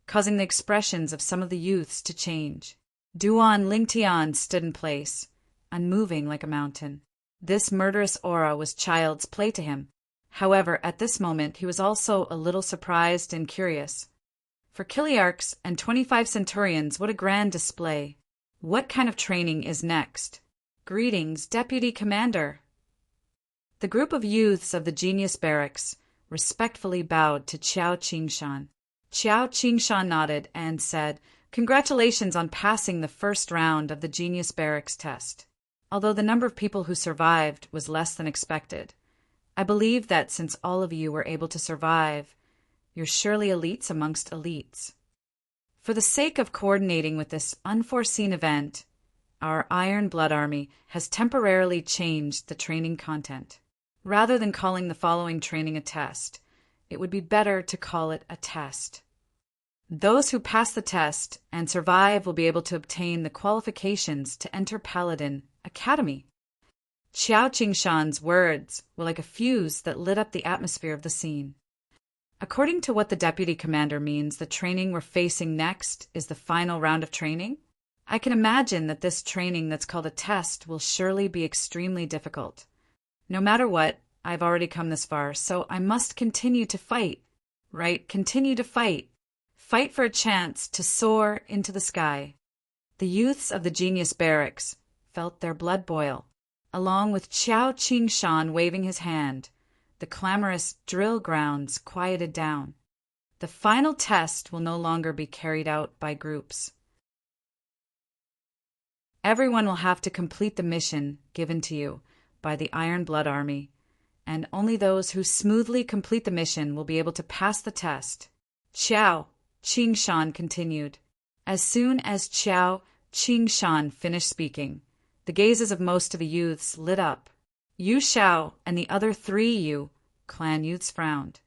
causing the expressions of some of the youths to change. Duan Lingtian stood in place, unmoving like a mountain. This murderous aura was child's play to him. However, at this moment he was also a little surprised and curious. For Kiliarchs and 25 Centurions, what a grand display! What kind of training is next? Greetings, Deputy Commander. The group of youths of the Genius Barracks respectfully bowed to Qiao Qingshan. Qiao Qingshan nodded and said, "Congratulations on passing the first round of the Genius Barracks test. Although the number of people who survived was less than expected, I believe that since all of you were able to survive, you're surely elites amongst elites. For the sake of coordinating with this unforeseen event, our Iron Blood Army has temporarily changed the training content. Rather than calling the following training a test, it would be better to call it a test. Those who pass the test and survive will be able to obtain the qualifications to enter Paladin Academy." Qiao Qingshan's words were like a fuse that lit up the atmosphere of the scene. According to what the Deputy Commander means, the training we're facing next is the final round of training? I can imagine that this training that's called a test will surely be extremely difficult. No matter what, I've already come this far, so I must continue to fight. Right? Continue to fight. Fight for a chance to soar into the sky. The youths of the Genius Barracks felt their blood boil. Along with Qiao Qingshan waving his hand, the clamorous drill grounds quieted down. The final test will no longer be carried out by groups. Everyone will have to complete the mission given to you by the Iron Blood Army, and only those who smoothly complete the mission will be able to pass the test. Qiao Qingshan continued. As soon as Qiao Qingshan finished speaking, the gazes of most of the youths lit up. Yu Xiao and the other 3 Yu clan youths frowned.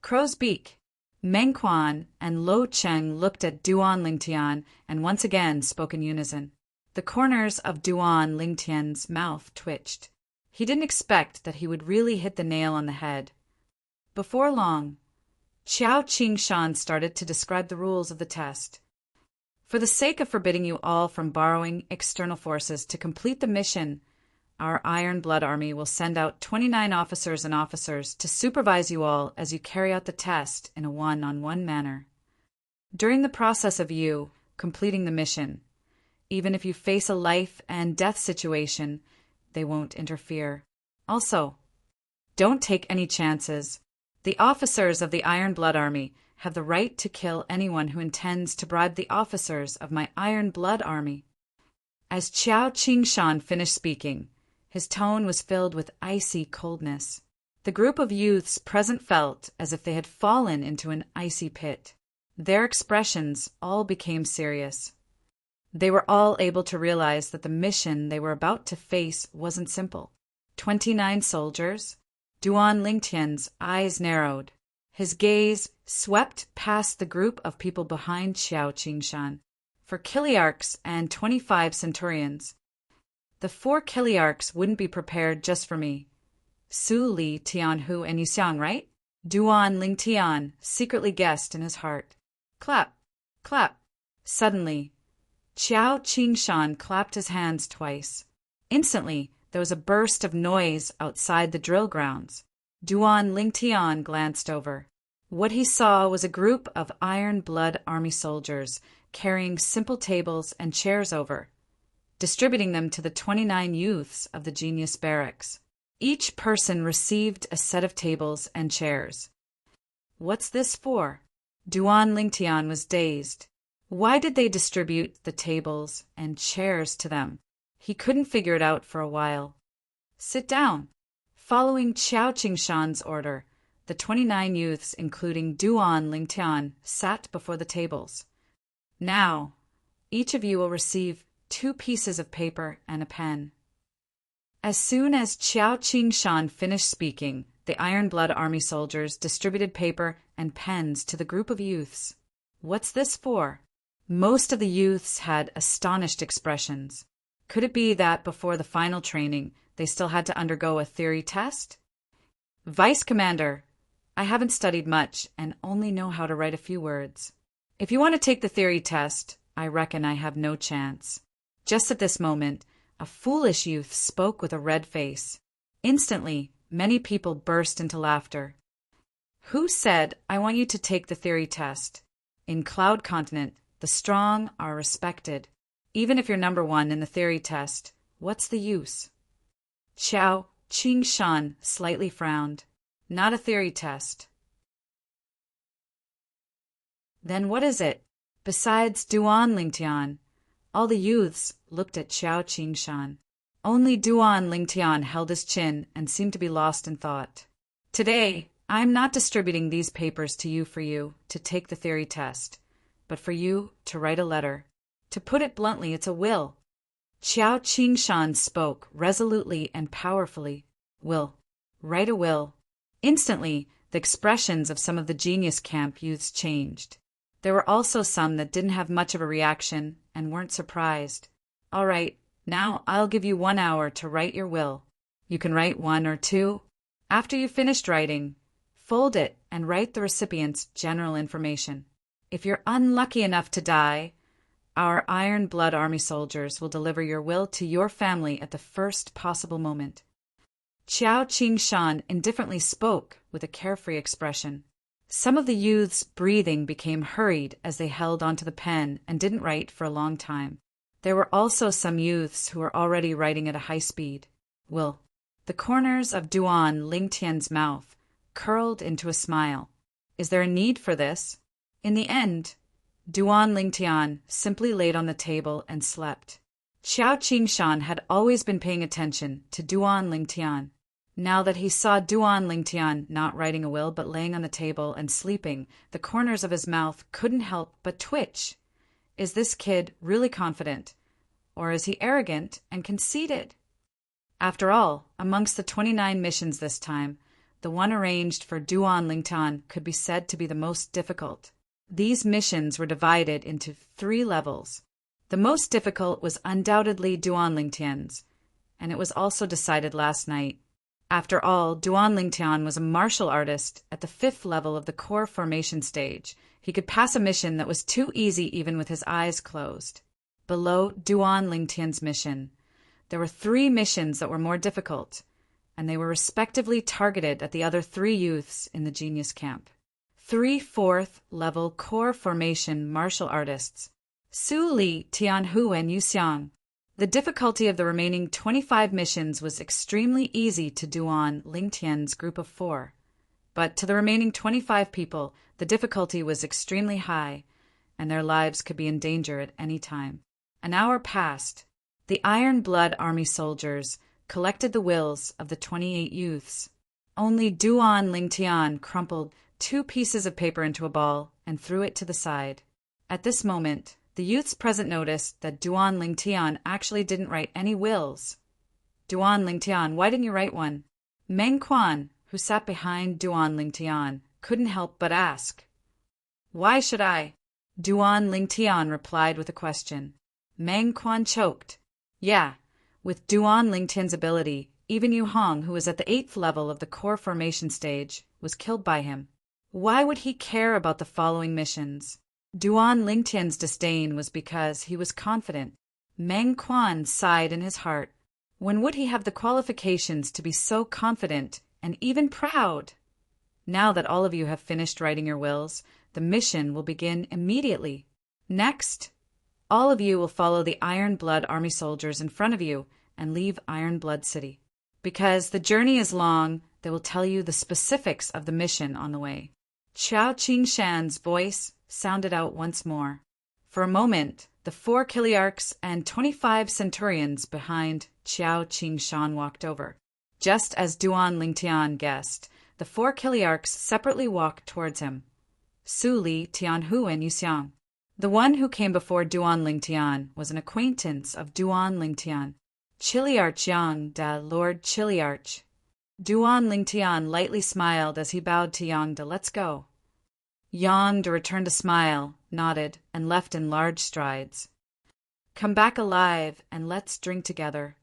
Crow's Beak, Meng Quan, and Lo Cheng looked at Duan Lingtian and once again spoke in unison. The corners of Duan Lingtian's mouth twitched. He didn't expect that he would really hit the nail on the head. Before long, Qiao Qingshan started to describe the rules of the test. For the sake of forbidding you all from borrowing external forces to complete the mission, our Iron Blood Army will send out 29 officers to supervise you all as you carry out the test in a one-on-one manner. During the process of you completing the mission, even if you face a life and death situation, they won't interfere. Also, don't take any chances. The officers of the Iron Blood Army have the right to kill anyone who intends to bribe the officers of my Iron Blood Army. As Qiao Qingshan finished speaking, his tone was filled with icy coldness. The group of youths present felt as if they had fallen into an icy pit. Their expressions all became serious. They were all able to realize that the mission they were about to face wasn't simple. 29 soldiers. Duan Lingtian's eyes narrowed. His gaze swept past the group of people behind Qiao Qingshan. 4 Kiliarchs and 25 centurions. The 4 Kiliarchs wouldn't be prepared just for me. Su Li, Tianhu, and Yuxiang, right? Duan Lingtian secretly guessed in his heart. Clap, clap. Suddenly, Qiao Qingshan clapped his hands twice. Instantly, there was a burst of noise outside the drill grounds. Duan Lingtian glanced over. What he saw was a group of Iron Blood Army soldiers carrying simple tables and chairs over, distributing them to the 29 youths of the Genius Barracks. Each person received a set of tables and chairs. What's this for? Duan Lingtian was dazed. Why did they distribute the tables and chairs to them? He couldn't figure it out for a while. Sit down. Following Qiao Qingshan's order, the 29 youths, including Duan Lingtian, sat before the tables. Now, each of you will receive 2 pieces of paper and a pen. As soon as Qiao Qingshan finished speaking, the Iron Blood Army soldiers distributed paper and pens to the group of youths. What's this for? Most of the youths had astonished expressions. Could it be that before the final training, they still had to undergo a theory test? Vice Commander, I haven't studied much and only know how to write a few words. If you want to take the theory test, I reckon I have no chance. Just at this moment, a foolish youth spoke with a red face. Instantly, many people burst into laughter. Who said, I want you to take the theory test? In Cloud Continent, the strong are respected. Even if you're number 1 in the theory test, what's the use? Qiao Qingshan slightly frowned. Not a theory test. Then what is it? Besides Duan Lingtian, all the youths looked at Qiao Qingshan. Only Duan Lingtian held his chin and seemed to be lost in thought. Today, I'm not distributing these papers to you for you to take the theory test, but for you to write a letter. To put it bluntly, it's a will. Qiao Qingshan spoke resolutely and powerfully. Will. Write a will. Instantly, the expressions of some of the Genius Camp youths changed. There were also some that didn't have much of a reaction and weren't surprised. All right, now I'll give you 1 hour to write your will. You can write 1 or 2. After you've finished writing, fold it and write the recipient's general information. If you're unlucky enough to die, our Iron Blood Army soldiers will deliver your will to your family at the first possible moment. Qiao Qingshan indifferently spoke with a carefree expression. Some of the youths' breathing became hurried as they held onto the pen and didn't write for a long time. There were also some youths who were already writing at a high speed. Will. The corners of Duan Lingtian's mouth curled into a smile. Is there a need for this? In the end, Duan Lingtian simply laid on the table and slept. Qiao Qingshan had always been paying attention to Duan Lingtian. Now that he saw Duan Lingtian not writing a will but laying on the table and sleeping, the corners of his mouth couldn't help but twitch. Is this kid really confident? Or is he arrogant and conceited? After all, amongst the 29 missions this time, the one arranged for Duan Lingtian could be said to be the most difficult. These missions were divided into 3 levels. The most difficult was undoubtedly Duan Lingtian's, and it was also decided last night. After all, Duan Lingtian was a martial artist at the 5th level of the core formation stage. He could pass a mission that was too easy even with his eyes closed. Below Duan Lingtian's mission, there were 3 missions that were more difficult, and they were respectively targeted at the other 3 youths in the genius camp. 3 4th-level core formation martial artists, Su Li, Tianhu, and Yu Xiang. The difficulty of the remaining 25 missions was extremely easy to Duan Lingtian's group of 4, but to the remaining 25 people, the difficulty was extremely high, and their lives could be in danger at any time. An hour passed. The Iron Blood Army soldiers collected the wills of the 28 youths. Only Duan Lingtian crumpled 2 pieces of paper into a ball and threw it to the side. At this moment, the youths present noticed that Duan Lingtian actually didn't write any wills. Duan Lingtian, why didn't you write one? Meng Quan, who sat behind Duan Lingtian, couldn't help but ask. Why should I? Duan Lingtian replied with a question. Meng Quan choked. Yeah, with Duan Lingtian's ability, even Yu Hong, who was at the 8th level of the core formation stage, was killed by him. Why would he care about the following missions? Duan Lingtian's disdain was because he was confident. Meng Quan sighed in his heart. When would he have the qualifications to be so confident and even proud? Now that all of you have finished writing your wills, the mission will begin immediately. Next, all of you will follow the Iron Blood Army soldiers in front of you and leave Iron Blood City. Because the journey is long, they will tell you the specifics of the mission on the way. Qiao Qingshan's voice sounded out once more. For a moment, the 4 Kiliarchs and 25 centurions behind Qiao Qingshan walked over. Just as Duan Lingtian guessed, the 4 Kiliarchs separately walked towards him. Su Li, Tianhu, and Yu Xiang. The one who came before Duan Lingtian was an acquaintance of Duan Lingtian, Chiliarch Yang Da, Lord Chiliarch. Duan Lingtian lightly smiled as he bowed to Yang Da. Let's go. Yang Da returned a smile, nodded, and left in large strides. Come back alive and let's drink together.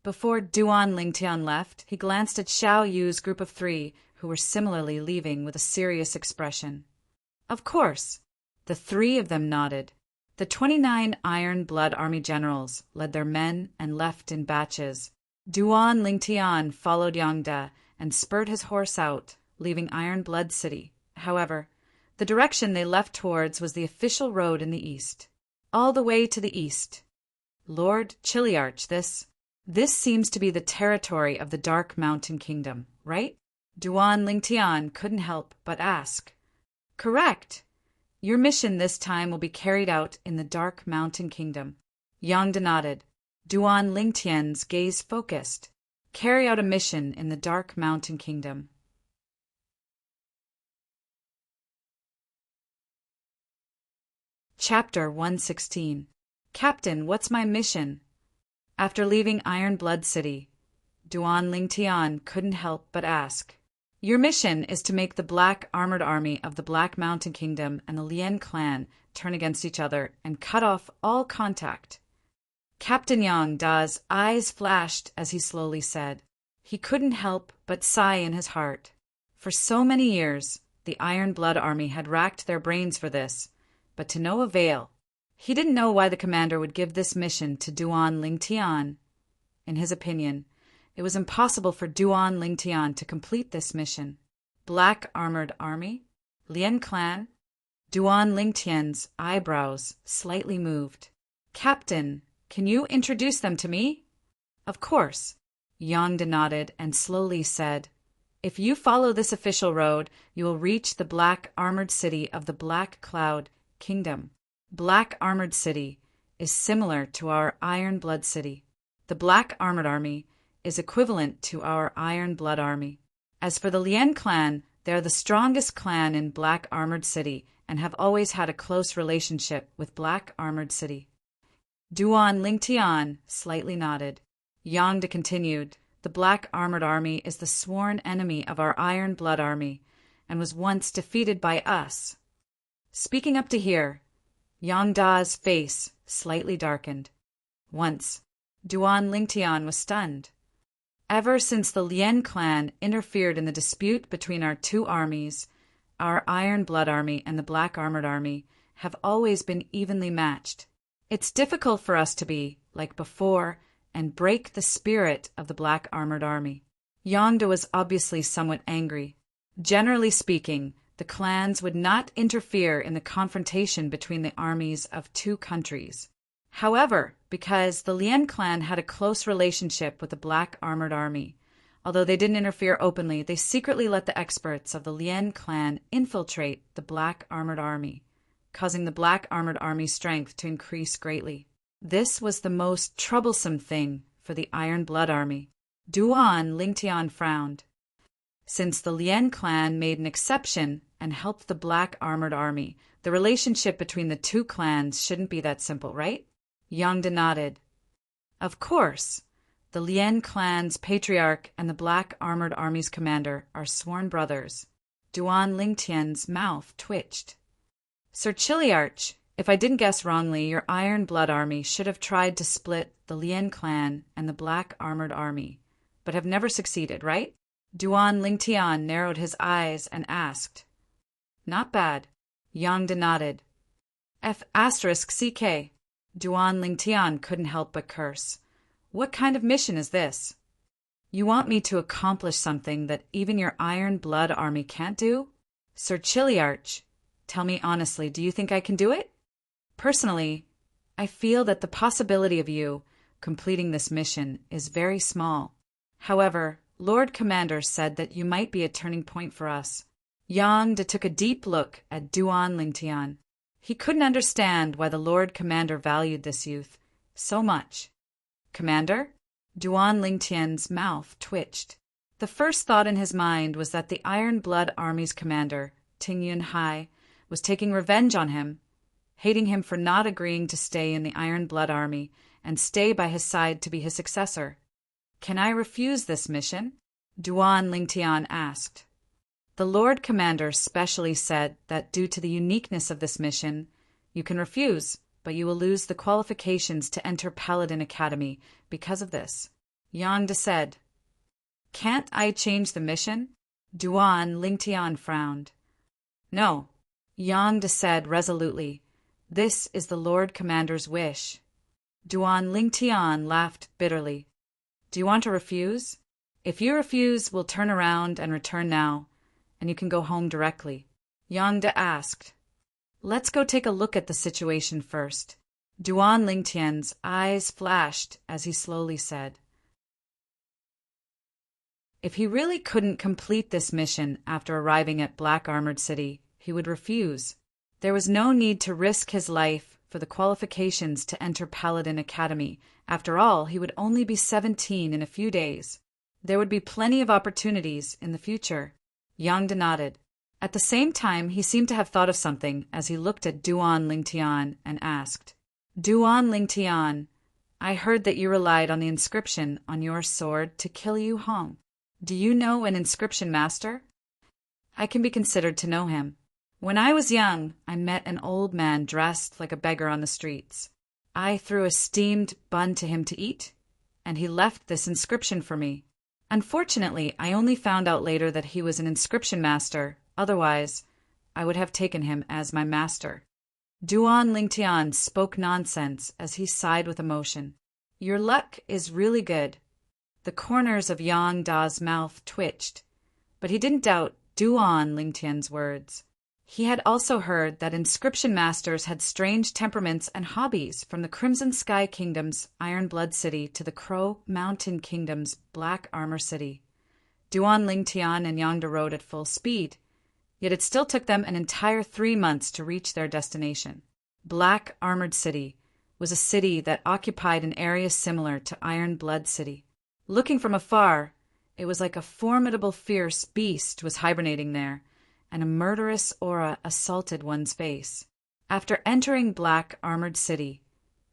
Before Duan Lingtian left, he glanced at Xiao Yu's group of 3, who were similarly leaving with a serious expression. Of course. The 3 of them nodded. The 29 Iron Blood Army generals led their men and left in batches. Duan Lingtian followed Yang Da and spurred his horse out, leaving Iron Blood City. However, the direction they left towards was the official road in the east. All the way to the east. Lord Chiliarch, this seems to be the territory of the Dark Mountain Kingdom, right? Duan Lingtian couldn't help but ask. Correct. Your mission this time will be carried out in the Dark Mountain Kingdom. Yang Da nodded. Duan Lingtian's gaze focused. Carry out a mission in the Dark Mountain Kingdom. Chapter 116. Captain, what's my mission? After leaving Iron Blood City, Duan Lingtian couldn't help but ask. Your mission is to make the Black Armored Army of the Black Mountain Kingdom and the Lien clan turn against each other and cut off all contact. Captain Yang Da's eyes flashed as he slowly said. He couldn't help but sigh in his heart. For so many years, the Iron Blood Army had racked their brains for this, but to no avail. He didn't know why the commander would give this mission to Duan Lingtian. In his opinion, it was impossible for Duan Lingtian to complete this mission. Black Armored Army? Lien clan? Duan Lingtian's eyebrows slightly moved. Captain, can you introduce them to me? Of course. Yang Da nodded and slowly said, If you follow this official road, you will reach the Black Armored City of the Black Cloud Kingdom. Black Armored City is similar to our Iron Blood City. The Black Armored Army is equivalent to our Iron Blood Army. As for the Lien clan, they are the strongest clan in Black Armored City and have always had a close relationship with Black Armored City. Duan Lingtian slightly nodded. Yang Da continued, The Black Armored Army is the sworn enemy of our Iron Blood Army and was once defeated by us. Speaking up to here, Yang Da's face slightly darkened. Once, Duan Lingtian was stunned. Ever since the Lien clan interfered in the dispute between our 2 armies, our Iron Blood Army and the Black Armored Army have always been evenly matched. It's difficult for us to be, like before, and break the spirit of the Black Armored Army. Yongda was obviously somewhat angry. Generally speaking, the clans would not interfere in the confrontation between the armies of two countries. However, because the Lien clan had a close relationship with the Black Armored Army, although they didn't interfere openly, they secretly let the experts of the Lien clan infiltrate the Black Armored Army, causing the Black Armored Army's strength to increase greatly. This was the most troublesome thing for the Iron Blood Army. Duan Lingtian frowned. Since the Lien clan made an exception and helped the Black Armored Army, the relationship between the two clans shouldn't be that simple, right? Yongda nodded. Of course. The Lien clan's patriarch and the Black Armored Army's commander are sworn brothers. Duan Lingtian's mouth twitched. Sir Chiliarch, if I didn't guess wrongly, your Iron Blood Army should have tried to split the Lien clan and the Black Armored Army, but have never succeeded, right? Duan Lingtian narrowed his eyes and asked. Not bad. Yongda nodded. F***CK. Duan Lingtian couldn't help but curse. What kind of mission is this? You want me to accomplish something that even your Iron Blood Army can't do? Sir Chiliarch, tell me honestly, do you think I can do it? Personally, I feel that the possibility of you completing this mission is very small. However, Lord Commander said that you might be a turning point for us. Yongda took a deep look at Duan Lingtian. He couldn't understand why the Lord Commander valued this youth so much. Commander? Duan Lingtian's mouth twitched. The first thought in his mind was that the Iron Blood Army's commander, Ting Yun Hai, was taking revenge on him, hating him for not agreeing to stay in the Iron Blood Army and stay by his side to be his successor. Can I refuse this mission? Duan Lingtian asked. The Lord Commander specially said that due to the uniqueness of this mission, you can refuse, but you will lose the qualifications to enter Paladin Academy because of this. Yongda said. Can't I change the mission? Duan Lingtian frowned. No, Yongda said resolutely. This is the Lord Commander's wish. Duan Lingtian laughed bitterly. Do you want to refuse? If you refuse, we'll turn around and return now, and you can go home directly. Yongda asked. Let's go take a look at the situation first. Duan Lingtian's eyes flashed as he slowly said. If he really couldn't complete this mission after arriving at Black Armored City, he would refuse. There was no need to risk his life for the qualifications to enter Paladin Academy. After all, he would only be 17 in a few days. There would be plenty of opportunities in the future. Yongda nodded. At the same time, he seemed to have thought of something as he looked at Duan Lingtian and asked, Duan Lingtian, I heard that you relied on the inscription on your sword to kill Yu Hong. Do you know an inscription master? I can be considered to know him. When I was young, I met an old man dressed like a beggar on the streets. I threw a steamed bun to him to eat, and he left this inscription for me. Unfortunately, I only found out later that he was an inscription master. Otherwise, I would have taken him as my master. Duan Lingtian spoke nonsense as he sighed with emotion. Your luck is really good. The corners of Yongda's mouth twitched, but he didn't doubt Duan Lingtian's words. He had also heard that inscription masters had strange temperaments and hobbies, from the Crimson Sky Kingdom's Iron Blood City to the Crow Mountain Kingdom's Black Armor City. Duan Lingtian and Yongda rode at full speed, yet it still took them an entire 3 months to reach their destination. Black Armored City was a city that occupied an area similar to Iron Blood City. Looking from afar, it was like a formidable fierce beast was hibernating there, and a murderous aura assaulted one's face. After entering Black Armored City,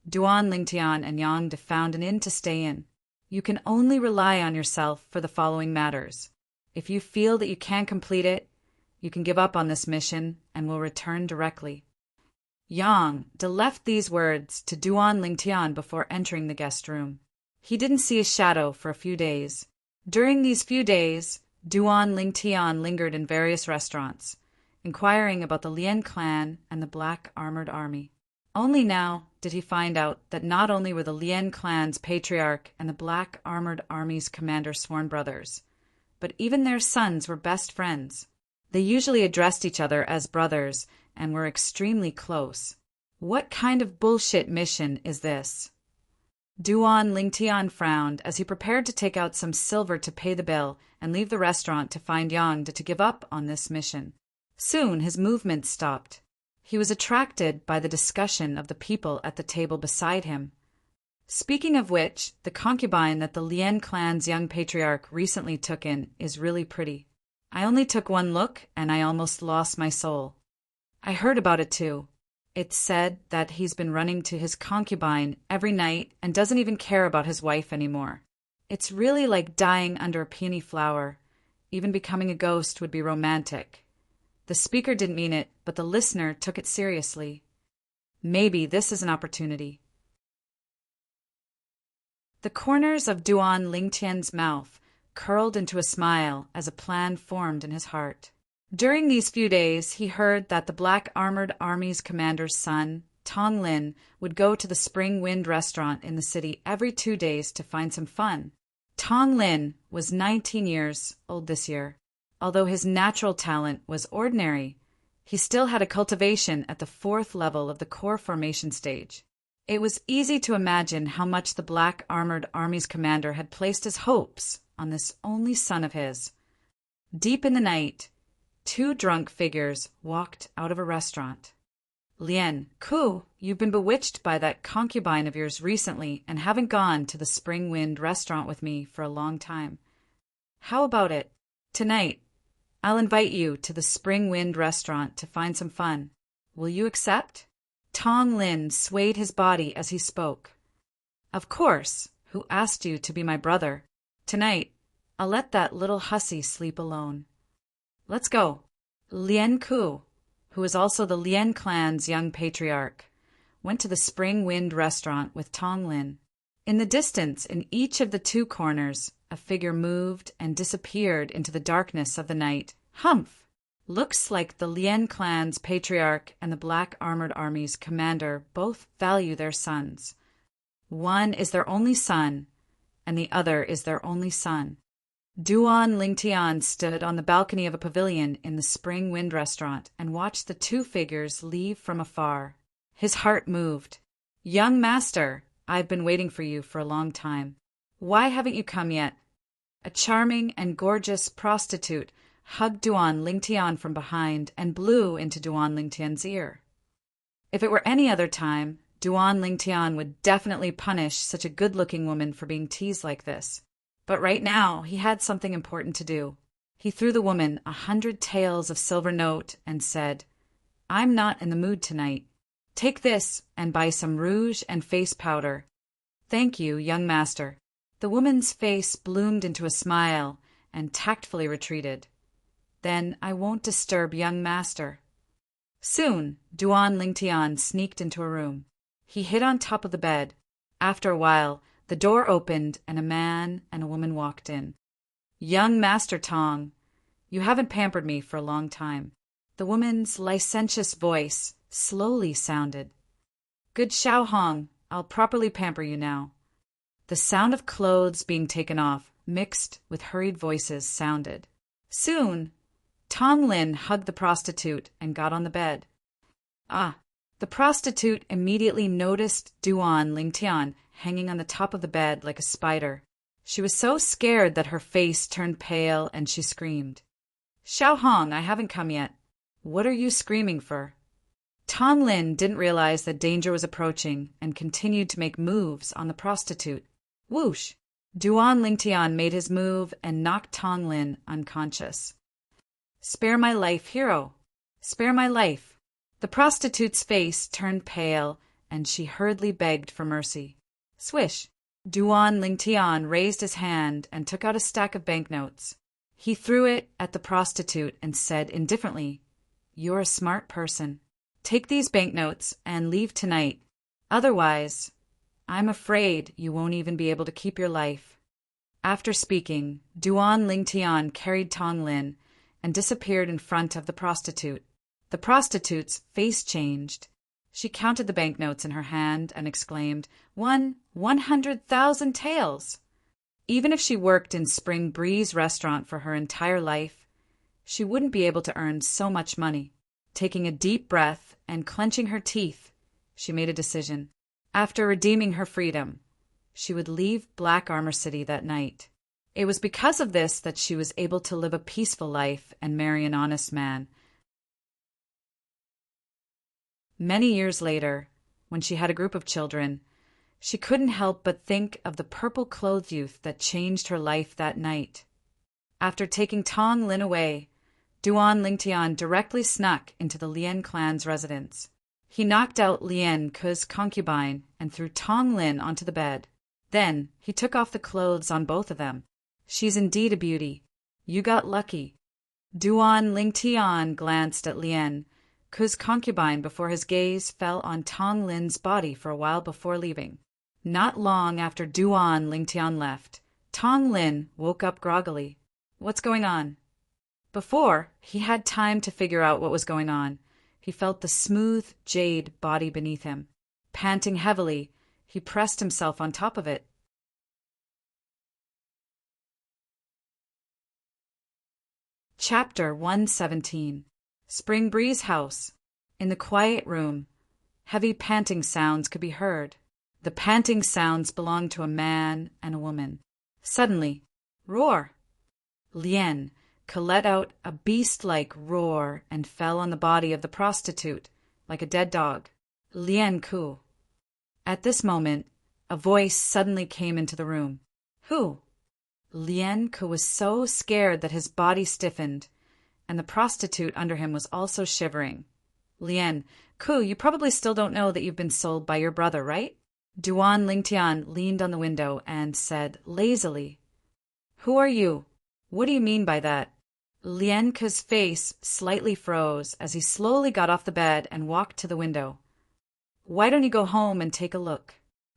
Duan Lingtian and Yongda found an inn to stay in. You can only rely on yourself for the following matters. If you feel that you can't complete it, you can give up on this mission and will return directly. Yongda left these words to Duan Lingtian before entering the guest room. He didn't see a shadow for a few days. During these few days, Duan Lingtian lingered in various restaurants, inquiring about the Lien clan and the Black Armored Army. Only now, did he find out that not only were the Lien clan's patriarch and the Black Armored Army's commander sworn brothers, but even their sons were best friends. They usually addressed each other as brothers and were extremely close. What kind of bullshit mission is this? Duan Lingtian frowned as he prepared to take out some silver to pay the bill and leave the restaurant to find Yang to give up on this mission. Soon his movements stopped. He was attracted by the discussion of the people at the table beside him. Speaking of which, the concubine that the Lien clan's young patriarch recently took in is really pretty. I only took one look and I almost lost my soul. I heard about it too. It's said that he's been running to his concubine every night and doesn't even care about his wife anymore. It's really like dying under a peony flower. Even becoming a ghost would be romantic. The speaker didn't mean it, but the listener took it seriously. Maybe this is an opportunity. The corners of Duan Lingtian's mouth curled into a smile as a plan formed in his heart. During these few days, he heard that the Black Armored Army's commander's son, Tong Lin, would go to the Spring Wind restaurant in the city every 2 days to find some fun. Tong Lin was 19 years old this year. Although his natural talent was ordinary, he still had a cultivation at the 4th level of the core formation stage. It was easy to imagine how much the Black Armored Army's commander had placed his hopes on this only son of his. Deep in the night, 2 drunk figures walked out of a restaurant. Lien, Ku, you've been bewitched by that concubine of yours recently and haven't gone to the Spring Wind restaurant with me for a long time. How about it? Tonight, I'll invite you to the Spring Wind restaurant to find some fun. Will you accept? Tong Lin swayed his body as he spoke. Of course. Who asked you to be my brother? Tonight, I'll let that little hussy sleep alone. Let's go. Lien Ku, who is also the Lien clan's young patriarch, went to the Spring Wind restaurant with Tong Lin. In the distance, in each of the 2 corners, a figure moved and disappeared into the darkness of the night. Humph! Looks like the Lien clan's patriarch and the Black Armored Army's commander both value their sons. One is their only son, and the other is their only son. Duan Lingtian stood on the balcony of a pavilion in the Spring Wind restaurant and watched the 2 figures leave from afar. His heart moved. Young master, I've been waiting for you for a long time. Why haven't you come yet? A charming and gorgeous prostitute hugged Duan Lingtian from behind and blew into Duan Lingtian's ear. If it were any other time, Duan Lingtian would definitely punish such a good-looking woman for being teased like this. But right now, he had something important to do. He threw the woman 100 taels of silver note and said, I'm not in the mood tonight. Take this and buy some rouge and face powder. Thank you, young master. The woman's face bloomed into a smile and tactfully retreated. Then I won't disturb young master. Soon, Duan Lingtian sneaked into a room. He hid on top of the bed. After a while, the door opened and a man and a woman walked in. Young Master Tong, you haven't pampered me for a long time. The woman's licentious voice slowly sounded. Good Xiao Hong, I'll properly pamper you now. The sound of clothes being taken off, mixed with hurried voices, sounded. Soon, Tong Lin hugged the prostitute and got on the bed. The prostitute immediately noticed Duan Lingtian hanging on the top of the bed like a spider. She was so scared that her face turned pale and she screamed. Xiao Hong, I haven't come yet. What are you screaming for? Tong Lin didn't realize that danger was approaching and continued to make moves on the prostitute. Whoosh! Duan Lingtian made his move and knocked Tong Lin unconscious. Spare my life, hero! Spare my life! The prostitute's face turned pale and she hurriedly begged for mercy. Swish! Duan Lingtian raised his hand and took out a stack of banknotes. He threw it at the prostitute and said indifferently, You're a smart person. Take these banknotes and leave tonight. Otherwise, I'm afraid you won't even be able to keep your life. After speaking, Duan Lingtian carried Tong Lin and disappeared in front of the prostitute. The prostitute's face changed. She counted the banknotes in her hand and exclaimed, 100,000 taels! Even if she worked in Spring Breeze restaurant for her entire life, she wouldn't be able to earn so much money. Taking a deep breath and clenching her teeth, she made a decision. After redeeming her freedom, she would leave Black Armor City that night. It was because of this that she was able to live a peaceful life and marry an honest man. Many years later, when she had a group of children, she couldn't help but think of the purple-clothed youth that changed her life that night. After taking Tong Lin away, Duan Lingtian directly snuck into the Lien clan's residence. He knocked out Lien Ke's concubine and threw Tong Lin onto the bed. Then he took off the clothes on both of them. She's indeed a beauty. You got lucky. Duan Lingtian glanced at Lien Ke's concubine before his gaze fell on Tong Lin's body for a while before leaving. Not long after Duan Lingtian left, Tong Lin woke up groggily. What's going on? Before he had time to figure out what was going on, he felt the smooth jade body beneath him. Panting heavily, he pressed himself on top of it. Chapter 117. Spring Breeze House. In the quiet room, heavy panting sounds could be heard. The panting sounds belonged to a man and a woman. Suddenly, roar! Lien Ke let out a beast-like roar and fell on the body of the prostitute, like a dead dog. Lien Ke. At this moment, a voice suddenly came into the room. Who? Lien Ke was so scared that his body stiffened, and the prostitute under him was also shivering. Lien Ke, you probably still don't know that you've been sold by your brother, right? Duan Lingtian leaned on the window and said lazily, Who are you? What do you mean by that? Lien Ke's face slightly froze as he slowly got off the bed and walked to the window. Why don't you go home and take a look?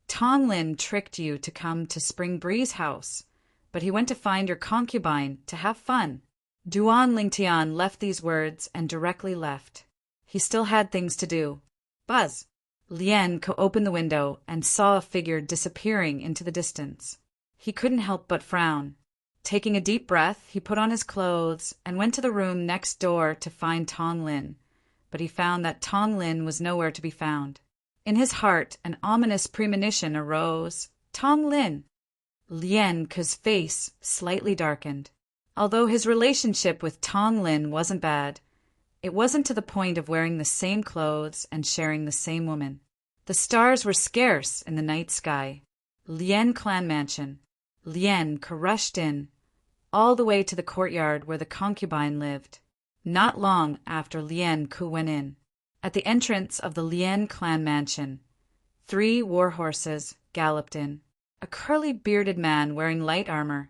Tong Lin tricked you to come to Spring Breeze House, but he went to find your concubine to have fun. Duan Lingtian left these words and directly left. He still had things to do. Buzz! Lien Ke opened the window and saw a figure disappearing into the distance. He couldn't help but frown. Taking a deep breath, he put on his clothes and went to the room next door to find Tong Lin, but he found that Tong Lin was nowhere to be found. In his heart, an ominous premonition arose. Tong Lin! Lien Ke's face slightly darkened. Although his relationship with Tong Lin wasn't bad, it wasn't to the point of wearing the same clothes and sharing the same woman. The stars were scarce in the night sky. Lien clan mansion. Lien Ke rushed in, all the way to the courtyard where the concubine lived. Not long after Lien Ke went in, at the entrance of the Lien clan mansion, 3 war horses galloped in. A curly-bearded man wearing light armor,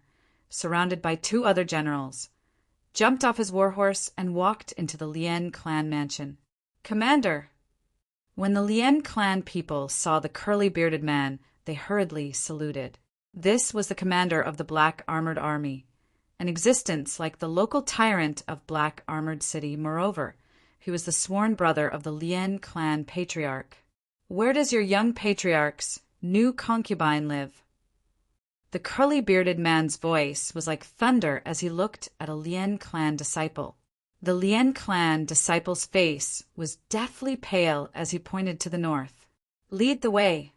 surrounded by 2 other generals, jumped off his warhorse and walked into the Lien clan mansion. Commander! When the Lien clan people saw the curly-bearded man, they hurriedly saluted. This was the commander of the Black Armored Army, an existence like the local tyrant of Black Armored City. Moreover, he was the sworn brother of the Lien clan patriarch. Where does your young patriarch's new concubine live? The curly-bearded man's voice was like thunder as he looked at a Lien clan disciple. The Lien clan disciple's face was deathly pale as he pointed to the north. Lead the way.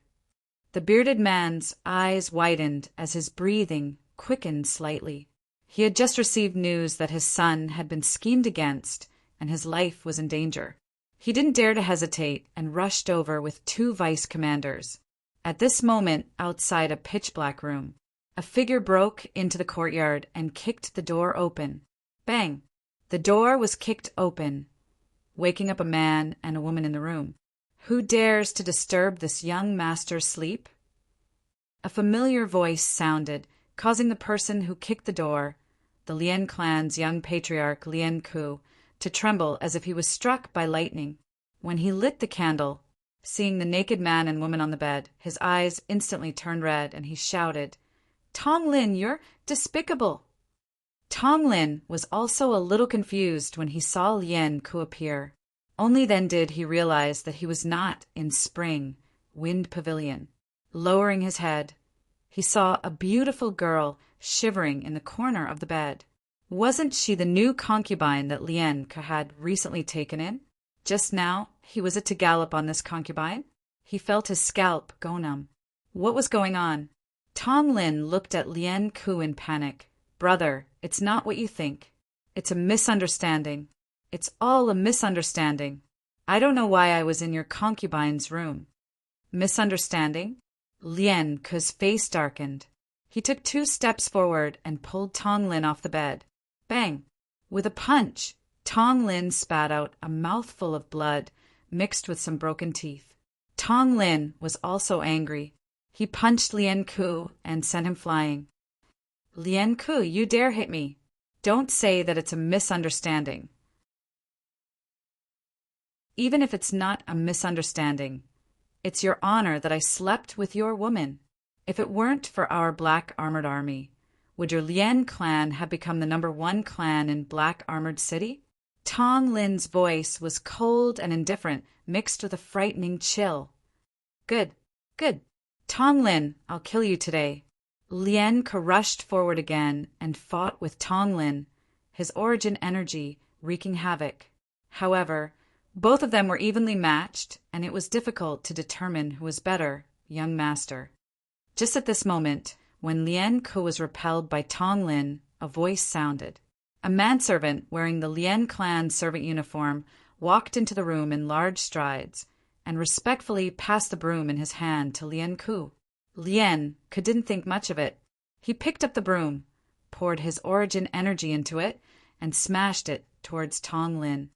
The bearded man's eyes widened as his breathing quickened slightly. He had just received news that his son had been schemed against and his life was in danger. He didn't dare to hesitate and rushed over with 2 vice commanders. At this moment, outside a pitch-black room, a figure broke into the courtyard and kicked the door open. Bang! The door was kicked open, waking up a man and a woman in the room. Who dares to disturb this young master's sleep? A familiar voice sounded, causing the person who kicked the door, the Lien clan's young patriarch Lien Ke, to tremble as if he was struck by lightning. When he lit the candle, seeing the naked man and woman on the bed, his eyes instantly turned red and he shouted, Tong Lin, you're despicable! Tong Lin was also a little confused when he saw Lien Ke appear. Only then did he realize that he was not in Spring Wind Pavilion. Lowering his head, he saw a beautiful girl shivering in the corner of the bed. Wasn't she the new concubine that Lien had recently taken in? Just now, he was to gallop on this concubine? He felt his scalp go numb. What was going on? Tong Lin looked at Lien Ku in panic. Brother, it's not what you think. It's a misunderstanding. It's all a misunderstanding. I don't know why I was in your concubine's room. Misunderstanding? Lien Ku's face darkened. He took 2 steps forward and pulled Tong Lin off the bed. Bang! With a punch, Tong Lin spat out a mouthful of blood mixed with some broken teeth. Tong Lin was also angry. He punched Lien Ku and sent him flying. Lien Ku, you dare hit me. Don't say that it's a misunderstanding. Even if it's not a misunderstanding, it's your honor that I slept with your woman. If it weren't for our Black Armored Army, would your Lien clan have become the #1 clan in Black Armored City? Tong Lin's voice was cold and indifferent, mixed with a frightening chill. Good, good. Tong Lin, I'll kill you today. Lien rushed forward again and fought with Tong Lin, his origin energy wreaking havoc. However, both of them were evenly matched, and it was difficult to determine who was better, young master. Just at this moment, when Lien Ku was repelled by Tong Lin, a voice sounded. A manservant wearing the Lien clan servant uniform walked into the room in large strides and respectfully passed the broom in his hand to Lien Ku. Lien Ku didn't think much of it. He picked up the broom, poured his origin energy into it, and smashed it towards Tong Lin.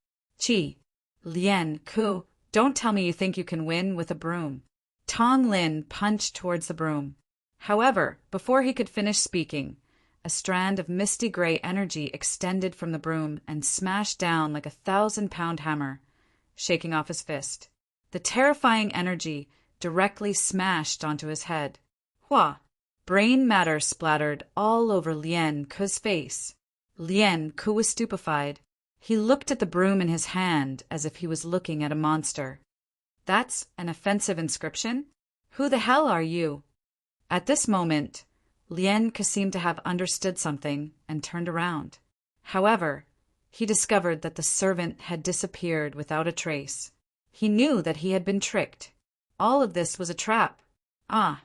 Chi, Lien Ku, don't tell me you think you can win with a broom. Tong Lin punched towards the broom. However, before he could finish speaking, a strand of misty gray energy extended from the broom and smashed down like a 1,000-pound hammer, shaking off his fist. The terrifying energy directly smashed onto his head. Hua! Brain matter splattered all over Lien Ku's face. Lien Ku was stupefied. He looked at the broom in his hand as if he was looking at a monster. That's an offensive inscription? Who the hell are you? At this moment, Lien Ku seemed to have understood something and turned around. However, he discovered that the servant had disappeared without a trace. He knew that he had been tricked. All of this was a trap. Ah!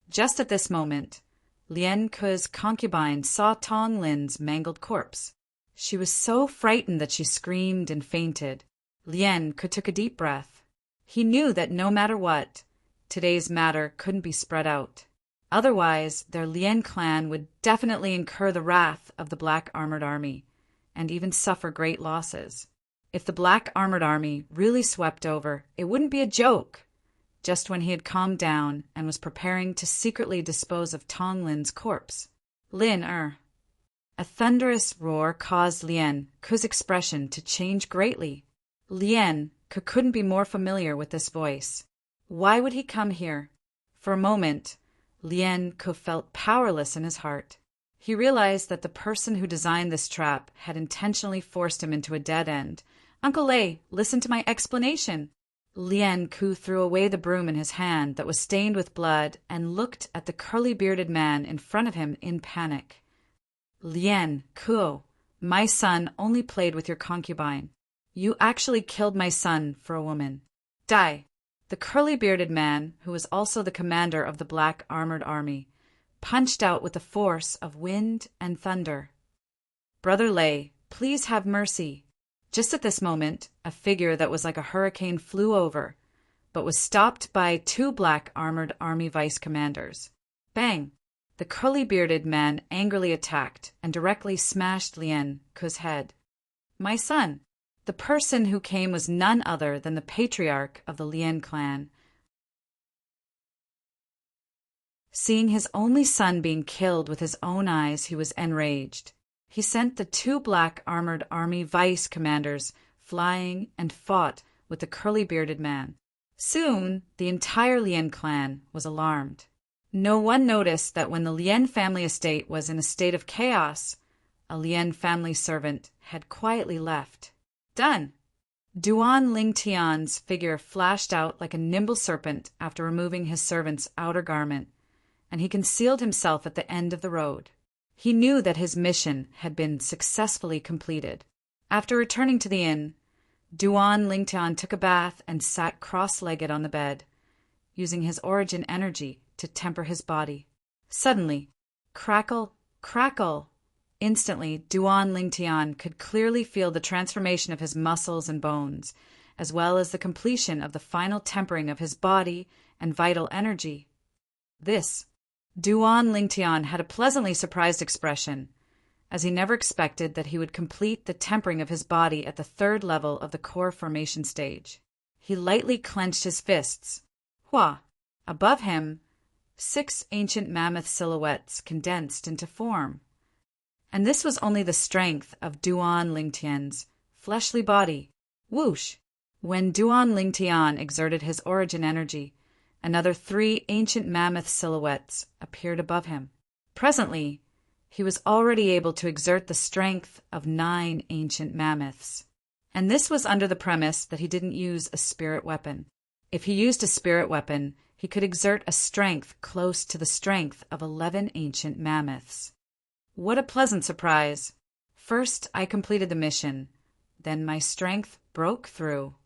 Just at this moment, Lien Ku's concubine saw Tong Lin's mangled corpse. She was so frightened that she screamed and fainted. Lien Ku took a deep breath. He knew that no matter what, today's matter couldn't be spread out. Otherwise, their Lien clan would definitely incur the wrath of the Black Armored Army, and even suffer great losses. If the Black Armored Army really swept over, it wouldn't be a joke. Just when he had calmed down and was preparing to secretly dispose of Tong Lin's corpse, a thunderous roar caused Lien Ku's expression to change greatly. Lien Ku couldn't be more familiar with this voice. Why would he come here? For a moment, Lien Ku felt powerless in his heart. He realized that the person who designed this trap had intentionally forced him into a dead end. Uncle Lei, listen to my explanation. Lien Ku threw away the broom in his hand that was stained with blood and looked at the curly-bearded man in front of him in panic. Lien Ku, my son only played with your concubine. You actually killed my son for a woman. Die! The curly-bearded man, who was also the commander of the Black Armored Army, punched out with the force of wind and thunder. Brother Lei, please have mercy. Just at this moment, a figure that was like a hurricane flew over, but was stopped by 2 Black Armored Army vice commanders. Bang! The curly-bearded man angrily attacked and directly smashed Lien Ku's head. My son! The person who came was none other than the patriarch of the Lien clan. Seeing his only son being killed with his own eyes, he was enraged. He sent the 2 Black Armored Army vice commanders flying and fought with the curly-bearded man. Soon, the entire Lien clan was alarmed. No one noticed that when the Lien family estate was in a state of chaos, a Lien family servant had quietly left. Done! Duan Lingtian's figure flashed out like a nimble serpent after removing his servant's outer garment, and he concealed himself at the end of the road. He knew that his mission had been successfully completed. After returning to the inn, Duan Lingtian took a bath and sat cross-legged on the bed, using his origin energy to temper his body. Suddenly, crackle, crackle! Instantly, Duan Lingtian could clearly feel the transformation of his muscles and bones, as well as the completion of the final tempering of his body and vital energy. Duan Lingtian had a pleasantly surprised expression, as he never expected that he would complete the tempering of his body at the third level of the core formation stage. He lightly clenched his fists. Hua! Above him, 6 ancient mammoth silhouettes condensed into form. And this was only the strength of Duan Lingtian's fleshly body. Whoosh! When Duan Lingtian exerted his origin energy, another 3 ancient mammoth silhouettes appeared above him. Presently, he was already able to exert the strength of 9 ancient mammoths. And this was under the premise that he didn't use a spirit weapon. If he used a spirit weapon, he could exert a strength close to the strength of 11 ancient mammoths. What a pleasant surprise! First, I completed the mission. Then my strength broke through.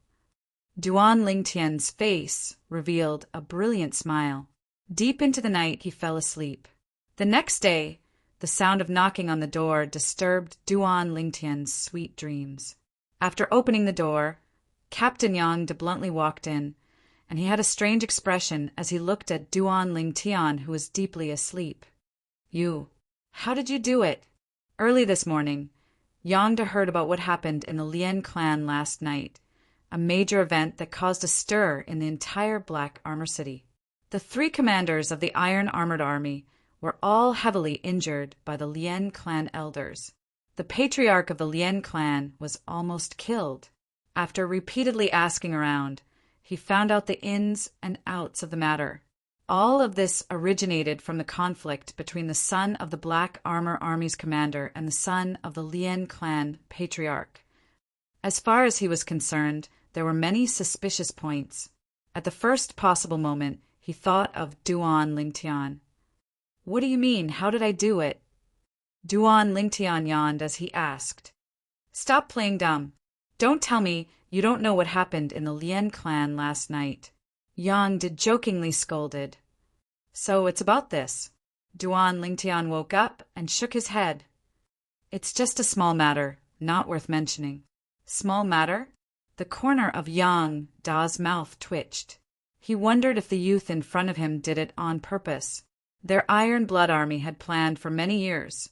Duan Lingtian's face revealed a brilliant smile. Deep into the night, he fell asleep. The next day, the sound of knocking on the door disturbed Duan Lingtian's sweet dreams. After opening the door, Captain Yang de bluntly walked in, and he had a strange expression as he looked at Duan Lingtian, who was deeply asleep. How did you do it? Early this morning, Yang de heard about what happened in the Lien clan last night, a major event that caused a stir in the entire Black Armor City. The 3 commanders of the Iron Armored Army were all heavily injured by the Lien clan elders. The patriarch of the Lien clan was almost killed. After repeatedly asking around, he found out the ins and outs of the matter. All of this originated from the conflict between the son of the Black Armor Army's commander and the son of the Lien clan patriarch. As far as he was concerned, there were many suspicious points. At the first possible moment, he thought of Duan Lingtian. What do you mean? How did I do it? Duan Lingtian yawned as he asked. Stop playing dumb. Don't tell me you don't know what happened in the Lien clan last night. Yang de jokingly scolded. So it's about this. Duan Lingtian woke up and shook his head. It's just a small matter, not worth mentioning. Small matter? The corner of Yang Da's mouth twitched. He wondered if the youth in front of him did it on purpose. Their Iron Blood Army had planned for many years,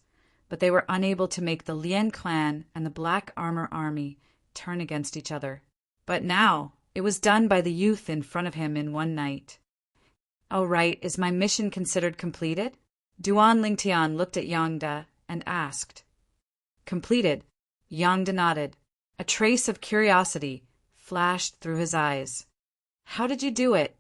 but they were unable to make the Lien clan and the Black Armor Army turn against each other. But now, it was done by the youth in front of him in one night. All right, is my mission considered completed? Duan Lingtian looked at Yang De and asked. Completed. Yang De nodded. A trace of curiosity flashed through his eyes. How did you do it?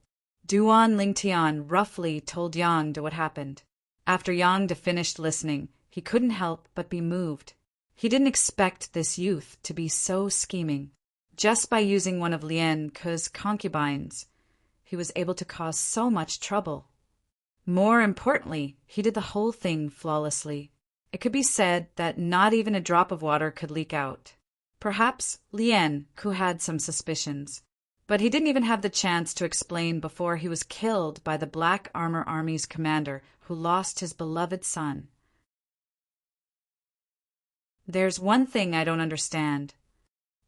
Duan Lingtian roughly told Yang De what happened. After Yang De finished listening, he couldn't help but be moved. He didn't expect this youth to be so scheming. Just by using one of Lien Ke's concubines, he was able to cause so much trouble. More importantly, he did the whole thing flawlessly. It could be said that not even a drop of water could leak out. Perhaps Lien Ke had some suspicions, but he didn't even have the chance to explain before he was killed by the Black Armor Army's commander who lost his beloved son. There's one thing I don't understand.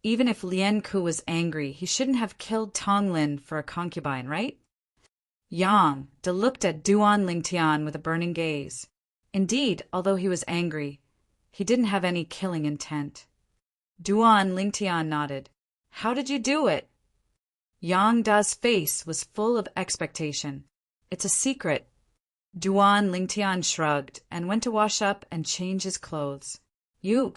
Even if Lien Ke was angry, he shouldn't have killed Tong Lin for a concubine, right? Yang De looked at Duan Lingtian with a burning gaze. Indeed, although he was angry, he didn't have any killing intent. Duan Lingtian nodded. How did you do it? Yang Da's face was full of expectation. It's a secret. Duan Lingtian shrugged and went to wash up and change his clothes. Yoop.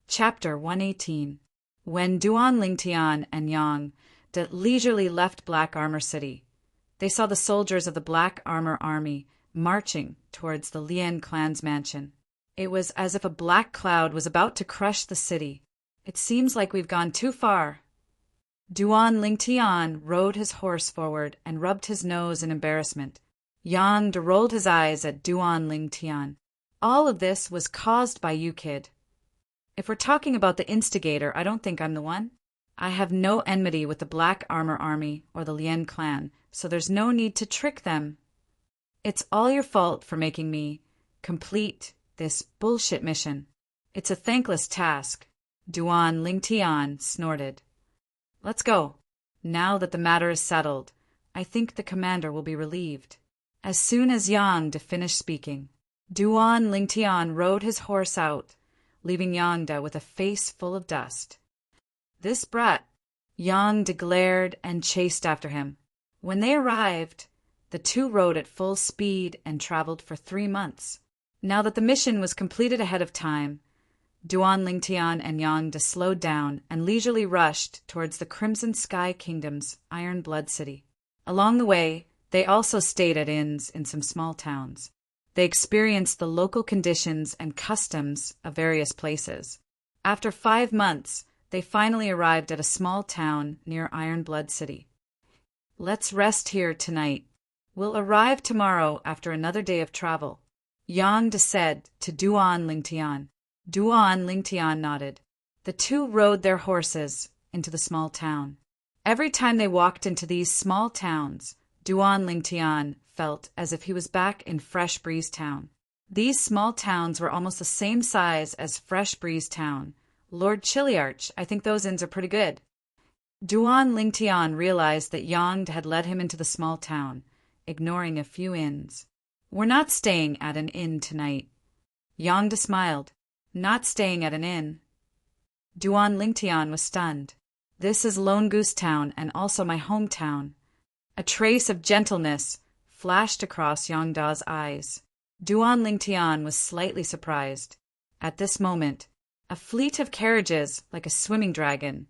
Chapter 118. When Duan Lingtian and Yang De leisurely left Black Armor City, they saw the soldiers of the Black Armor Army marching towards the Lien clan's mansion. It was as if a black cloud was about to crush the city. It seems like we've gone too far. Duan Lingtian rode his horse forward and rubbed his nose in embarrassment. Yang De rolled his eyes at Duan Lingtian. All of this was caused by you, kid. If we're talking about the instigator, I don't think I'm the one. I have no enmity with the Black Armor Army or the Lien clan, so there's no need to trick them. It's all your fault for making me complete this bullshit mission. It's a thankless task. Duan Lingtian snorted. Let's go. Now that the matter is settled, I think the commander will be relieved. As soon as Yang De finished speaking, Duan Lingtian rode his horse out, leaving Yang De with a face full of dust. This brat! Yang De glared and chased after him. When they arrived, the two rode at full speed and traveled for 3 months. Now that the mission was completed ahead of time, Duan Lingtian and Yang De slowed down and leisurely rushed towards the Crimson Sky Kingdom's Iron Blood City. Along the way, they also stayed at inns in some small towns. They experienced the local conditions and customs of various places. After 5 months, they finally arrived at a small town near Iron Blood City. Let's rest here tonight. We'll arrive tomorrow after another day of travel, Yang De said to Duan Lingtian. Duan Lingtian nodded. The two rode their horses into the small town. Every time they walked into these small towns, Duan Lingtian felt as if he was back in Fresh Breeze Town. These small towns were almost the same size as Fresh Breeze Town. Lord Chiliarch, I think those inns are pretty good. Duan Lingtian realized that Yang had led him into the small town, ignoring a few inns. We're not staying at an inn tonight. Yang De smiled. Not staying at an inn. Duan Lingtian was stunned. This is Lone Goose Town and also my hometown. A trace of gentleness flashed across Yang Da's eyes. Duan Lingtian was slightly surprised. At this moment, a fleet of carriages, like a swimming dragon,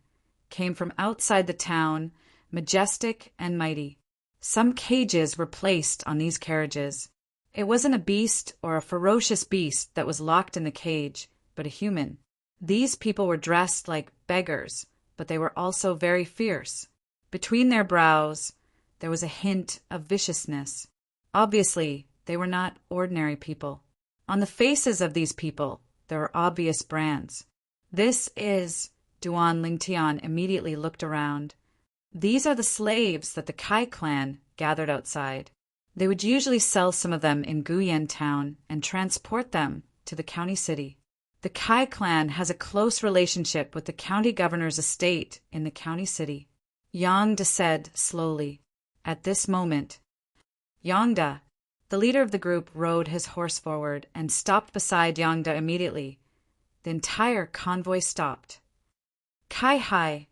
came from outside the town, majestic and mighty. Some cages were placed on these carriages. It wasn't a beast or a ferocious beast that was locked in the cage, but a human. These people were dressed like beggars, but they were also very fierce. Between their brows, there was a hint of viciousness. Obviously, they were not ordinary people. On the faces of these people, there were obvious brands. This is... Duan Lingtian immediately looked around. These are the slaves that the Kai clan gathered outside. They would usually sell some of them in Guyan town and transport them to the county city. The Kai clan has a close relationship with the county governor's estate in the county city. Yang De said slowly. At this moment, Yang De, the leader of the group, rode his horse forward and stopped beside Yang De immediately. The entire convoy stopped. Kai Hai,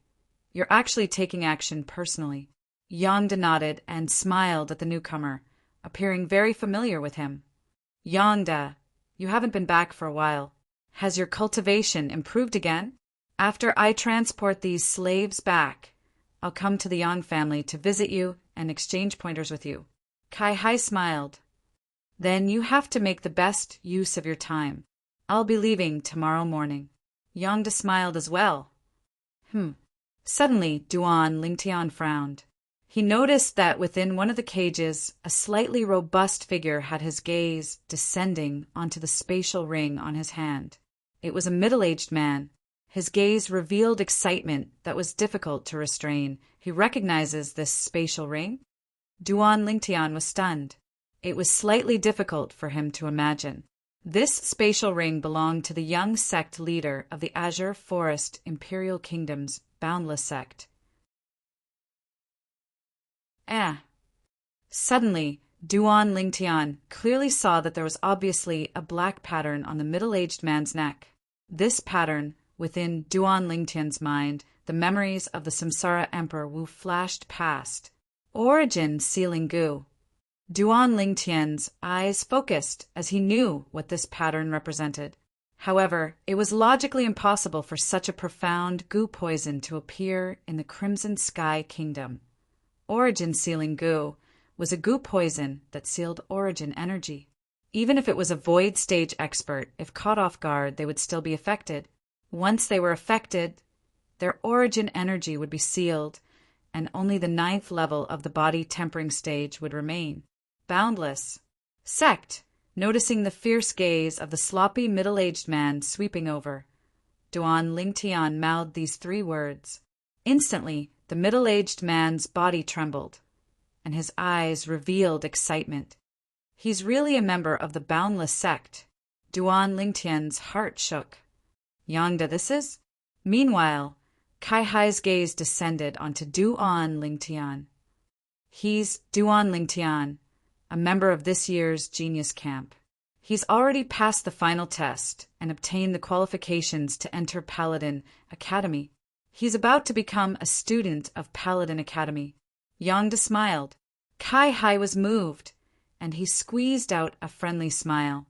you're actually taking action personally. Yang De nodded and smiled at the newcomer, appearing very familiar with him. Yang De, you haven't been back for a while. Has your cultivation improved again? After I transport these slaves back, I'll come to the Yang family to visit you and exchange pointers with you. Kai Hai smiled. Then you have to make the best use of your time. I'll be leaving tomorrow morning. Yang De smiled as well. Suddenly, Duan Lingtian frowned. He noticed that within one of the cages, a slightly robust figure had his gaze descending onto the spatial ring on his hand. It was a middle-aged man. His gaze revealed excitement that was difficult to restrain. He recognizes this spatial ring? Duan Lingtian was stunned. It was slightly difficult for him to imagine. This spatial ring belonged to the young sect leader of the Azure Forest Imperial Kingdom's Boundless Sect. Suddenly, Duan Lingtian clearly saw that there was obviously a black pattern on the middle-aged man's neck. This pattern, within Duan Lingtian's mind, the memories of the Samsara Emperor Wu flashed past. Origin sealing goo. Duan Lingtian's eyes focused as he knew what this pattern represented. However, it was logically impossible for such a profound goo poison to appear in the Crimson Sky Kingdom. Origin sealing goo was a goo poison that sealed origin energy. Even if it was a void stage expert, if caught off guard, they would still be affected. Once they were affected, their origin energy would be sealed, and only the 9th level of the body tempering stage would remain. Boundless. Sect, noticing the fierce gaze of the sloppy middle-aged man sweeping over. Duan Lingtian mouthed these 3 words. Instantly, the middle-aged man's body trembled, and his eyes revealed excitement. He's really a member of the Boundless sect. Duan Lingtian's heart shook. Yangda this is? Meanwhile, Kai Hai's gaze descended onto Duan Lingtian. He's Duan Lingtian, a member of this year's Genius Camp. He's already passed the final test and obtained the qualifications to enter Paladin Academy. He's about to become a student of Paladin Academy. Yangda smiled. Kai Hai was moved, and he squeezed out a friendly smile.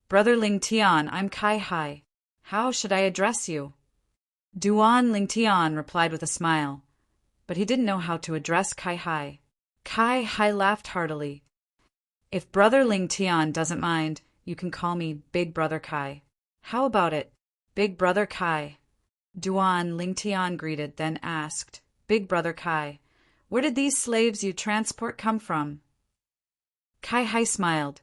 Brother Lingtian, I'm Kai Hai. How should I address you? Duan Lingtian replied with a smile, but he didn't know how to address Kai Hai. Kai Hai laughed heartily. If Brother Lingtian doesn't mind, you can call me Big Brother Kai. How about it, Big Brother Kai? Duan Lingtian greeted, then asked, Big Brother Kai, where did these slaves you transport come from? Kai Hai smiled.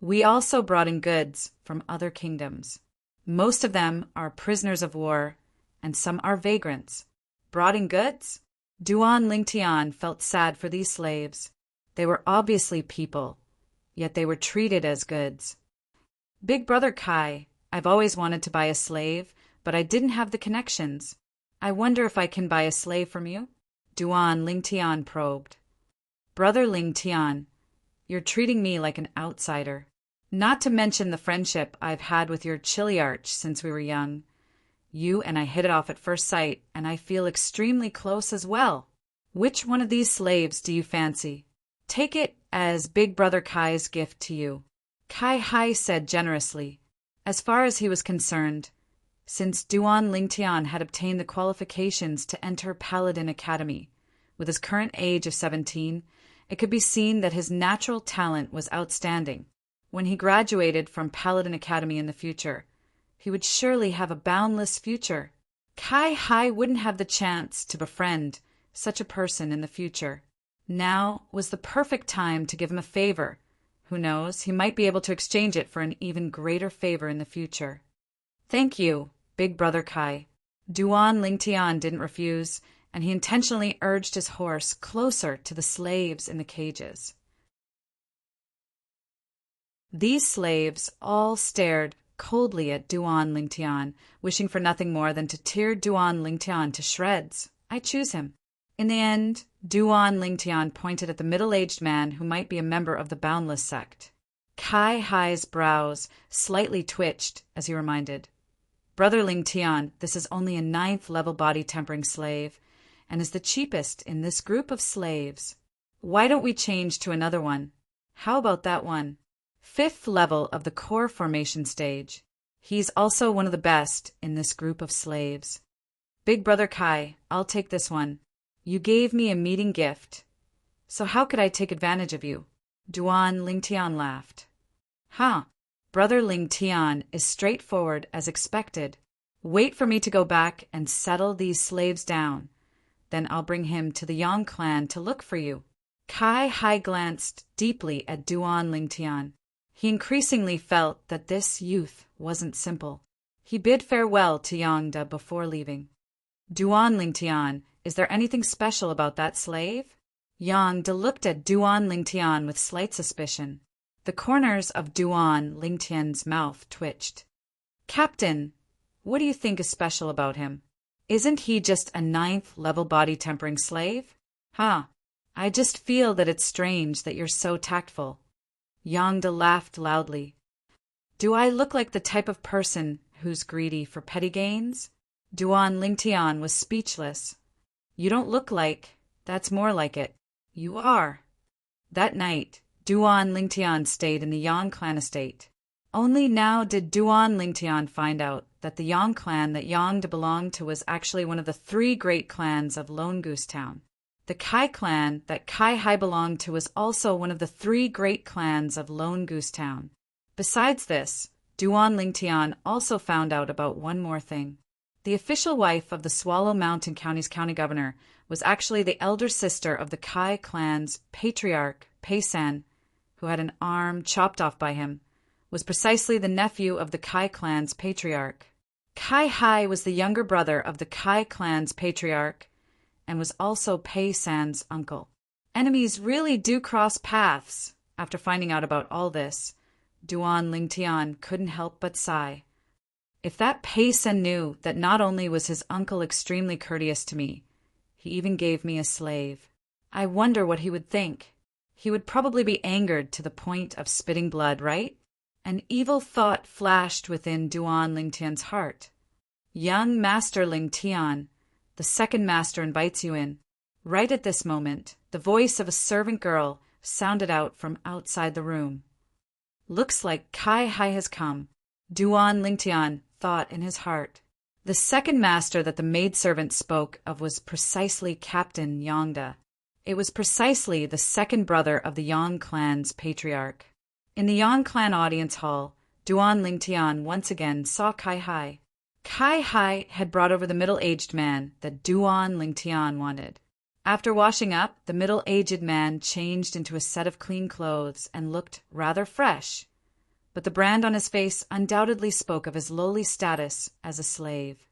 We also brought in goods from other kingdoms. Most of them are prisoners of war, and some are vagrants. Brought in goods? Duan Lingtian felt sad for these slaves. They were obviously people, yet they were treated as goods. Big Brother Kai, I've always wanted to buy a slave, but I didn't have the connections. I wonder if I can buy a slave from you? Duan Lingtian probed. Brother Lingtian, you're treating me like an outsider. Not to mention the friendship I've had with your Chiliarch since we were young. You and I hit it off at first sight, and I feel extremely close as well. Which one of these slaves do you fancy? Take it as Big Brother Kai's gift to you. Kai Hai said generously. As far as he was concerned, since Duan Lingtian had obtained the qualifications to enter Paladin Academy, with his current age of 17, it could be seen that his natural talent was outstanding. When he graduated from Paladin Academy in the future, he would surely have a boundless future. Kai Hai wouldn't have the chance to befriend such a person in the future. Now was the perfect time to give him a favor. Who knows, he might be able to exchange it for an even greater favor in the future. Thank you, Big Brother Kai. Duan Lingtian didn't refuse, and he intentionally urged his horse closer to the slaves in the cages. These slaves all stared coldly at Duan Lingtian, wishing for nothing more than to tear Duan Lingtian to shreds. I choose him. In the end, Duan Lingtian pointed at the middle-aged man who might be a member of the Boundless sect. Kai Hai's brows slightly twitched as he reminded, Brother Lingtian, this is only a 9th level body tempering slave, and is the cheapest in this group of slaves. Why don't we change to another one? How about that one? 5th level of the core formation stage. He's also one of the best in this group of slaves. Big Brother Kai, I'll take this one. You gave me a meeting gift, so how could I take advantage of you? Duan Lingtian laughed. Brother Lingtian is straightforward as expected. Wait for me to go back and settle these slaves down. Then I'll bring him to the Yang clan to look for you. Kai Hai glanced deeply at Duan Lingtian. He increasingly felt that this youth wasn't simple. He bid farewell to Yangda before leaving. Duan Lingtian, is there anything special about that slave? Yangda looked at Duan Lingtian with slight suspicion. The corners of Duan Lingtian's mouth twitched. Captain, what do you think is special about him? Isn't he just a 9th level body tempering slave? I just feel that it's strange that you're so tactful. Yangda laughed loudly. Do I look like the type of person who's greedy for petty gains? Duan Lingtian was speechless. You don't look like, that's more like it. You are. That night, Duan Lingtian stayed in the Yang clan estate. Only now did Duan Lingtian find out that the Yang clan that Yangda belonged to was actually one of the 3 great clans of Lone Goose Town. The Kai clan that Kai Hai belonged to was also one of the 3 great clans of Lone Goose Town. Besides this, Duan Lingtian also found out about one more thing. The official wife of the Swallow Mountain County's county governor was actually the elder sister of the Kai clan's patriarch, Peisan, who had an arm chopped off by him, was precisely the nephew of the Kai clan's patriarch. Kai Hai was the younger brother of the Kai clan's patriarch and was also Peisan's uncle. Enemies really do cross paths. After finding out about all this, Duan Lingtian couldn't help but sigh. If that Peisan knew that not only was his uncle extremely courteous to me, he even gave me a slave, I wonder what he would think. He would probably be angered to the point of spitting blood, right? An evil thought flashed within Duan Lingtian's heart. Young Master Lingtian, the second master invites you in. Right at this moment, the voice of a servant girl sounded out from outside the room. Looks like Kai Hai has come, Duan Lingtian thought in his heart. The second master that the maidservant spoke of was precisely Captain Yongda. It was precisely the second brother of the Yang clan's patriarch. In the Yang clan audience hall, Duan Lingtian once again saw Kai Hai. Kai Hai had brought over the middle-aged man that Duan Lingtian wanted. After washing up, the middle-aged man changed into a set of clean clothes and looked rather fresh, but the brand on his face undoubtedly spoke of his lowly status as a slave.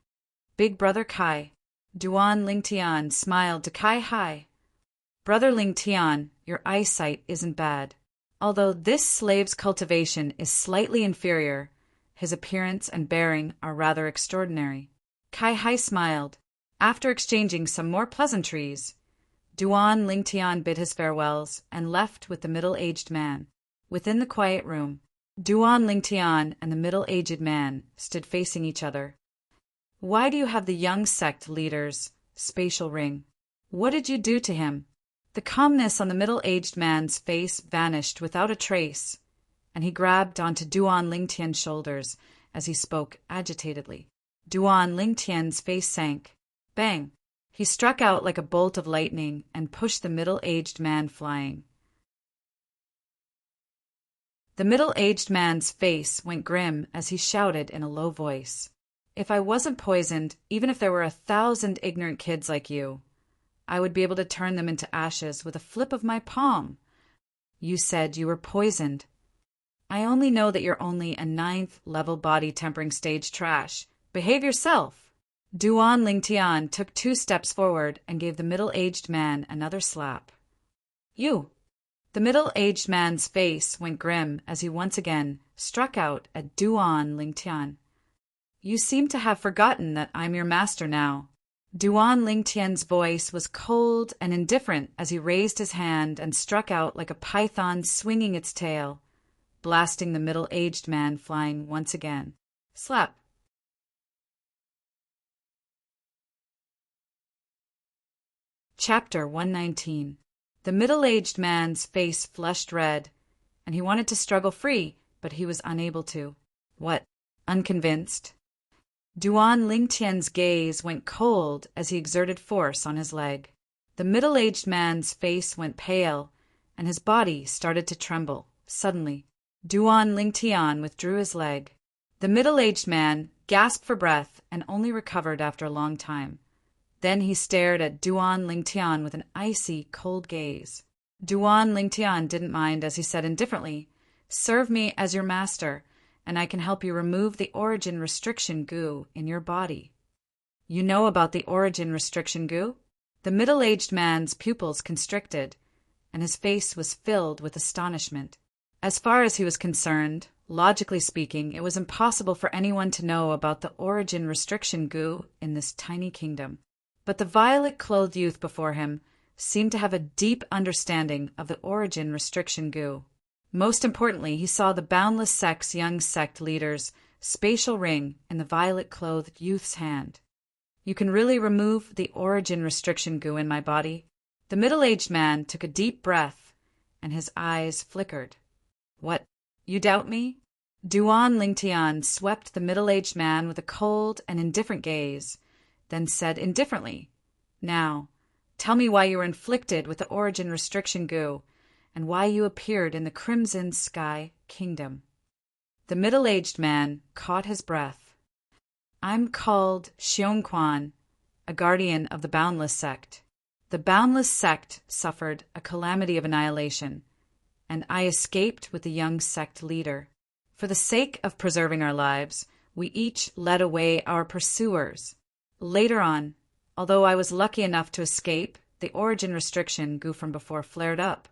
Big Brother Kai. Duan Lingtian smiled to Kai Hai. Brother Lingtian, your eyesight isn't bad. Although this slave's cultivation is slightly inferior, his appearance and bearing are rather extraordinary. Kai Hai smiled. After exchanging some more pleasantries, Duan Lingtian bid his farewells and left with the middle-aged man. Within the quiet room, Duan Lingtian and the middle-aged man stood facing each other. Why do you have the young sect leader's spatial ring? What did you do to him? The calmness on the middle-aged man's face vanished without a trace, and he grabbed onto Duan Lingtian's shoulders as he spoke agitatedly. Duan Lingtian's face sank. Bang! He struck out like a bolt of lightning and pushed the middle-aged man flying. The middle-aged man's face went grim as he shouted in a low voice. If I wasn't poisoned, even if there were 1,000 ignorant kids like you, I would be able to turn them into ashes with a flip of my palm. You said you were poisoned. I only know that you're only a 9th-level body tempering stage trash. Behave yourself. Duan Lingtian took 2 steps forward and gave the middle-aged man another slap. You! The middle-aged man's face went grim as he once again struck out at Duan Lingtian. You seem to have forgotten that I'm your master now. Duan Lingtian's voice was cold and indifferent as he raised his hand and struck out like a python swinging its tail, blasting the middle-aged man flying once again. Slap! Chapter 119. The middle-aged man's face flushed red, and he wanted to struggle free, but he was unable to. What? Unconvinced? Duan Lingtian's gaze went cold as he exerted force on his leg. The middle-aged man's face went pale, and his body started to tremble. Suddenly, Duan Lingtian withdrew his leg. The middle-aged man gasped for breath and only recovered after a long time. Then he stared at Duan Lingtian with an icy, cold gaze. Duan Lingtian didn't mind as he said indifferently, "Serve me as your master, and I can help you remove the origin restriction goo in your body." You know about the origin restriction goo? The middle-aged man's pupils constricted, and his face was filled with astonishment. As far as he was concerned, logically speaking, it was impossible for anyone to know about the origin restriction goo in this tiny kingdom. But the violet-clothed youth before him seemed to have a deep understanding of the origin restriction goo. Most importantly, he saw the Boundless Sect's young sect leader's spatial ring in the violet-clothed youth's hand. You can really remove the origin restriction goo in my body? The middle-aged man took a deep breath, and his eyes flickered. What? You doubt me? Duan Lingtian swept the middle-aged man with a cold and indifferent gaze, then said indifferently, "Now, tell me why you were inflicted with the origin restriction goo, and why you appeared in the Crimson Sky Kingdom." The middle-aged man caught his breath. I'm called Xiongquan, a guardian of the Boundless Sect. The Boundless Sect suffered a calamity of annihilation, and I escaped with the young sect leader. For the sake of preserving our lives, we each led away our pursuers. Later on, although I was lucky enough to escape, the origin restriction Gu from before flared up,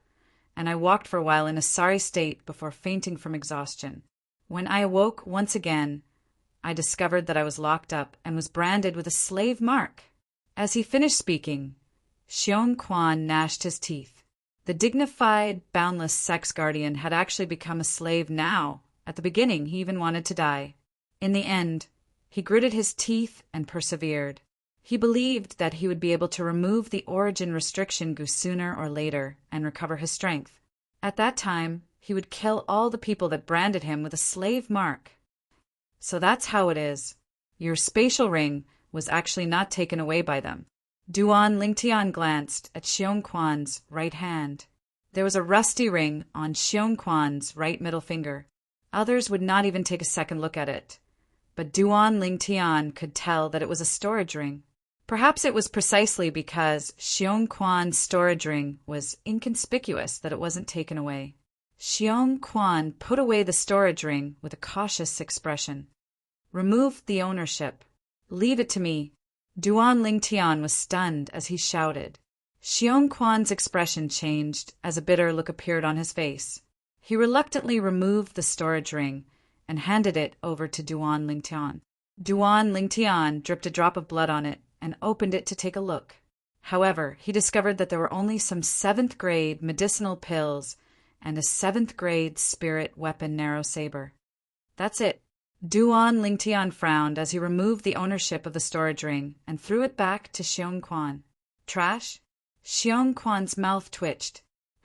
and I walked for a while in a sorry state before fainting from exhaustion. When I awoke once again, I discovered that I was locked up and was branded with a slave mark. As he finished speaking, Xiongquan gnashed his teeth. The dignified, boundless sex guardian had actually become a slave now. At the beginning, he even wanted to die. In the end, he gritted his teeth and persevered. He believed that he would be able to remove the origin restriction Gu sooner or later and recover his strength. At that time, he would kill all the people that branded him with a slave mark. So that's how it is. Your spatial ring was actually not taken away by them. Duan Lingtian glanced at Xiongquan's right hand. There was a rusty ring on Xiongquan's right middle finger. Others would not even take a second look at it. But Duan Lingtian could tell that it was a storage ring. Perhaps it was precisely because Xiongquan's storage ring was inconspicuous that it wasn't taken away. Xiongquan put away the storage ring with a cautious expression. Remove the ownership. Leave it to me. Duan Lingtian was stunned as he shouted. Xiongquan's expression changed as a bitter look appeared on his face. He reluctantly removed the storage ring and handed it over to Duan Lingtian. Duan Lingtian dripped a drop of blood on it and opened it to take a look. However, he discovered that there were only some 7th-grade medicinal pills and a 7th-grade spirit weapon narrow saber. That's it. Duan Lingtian frowned as he removed the ownership of the storage ring and threw it back to Xiongquan. Trash? Xiongquan's mouth twitched.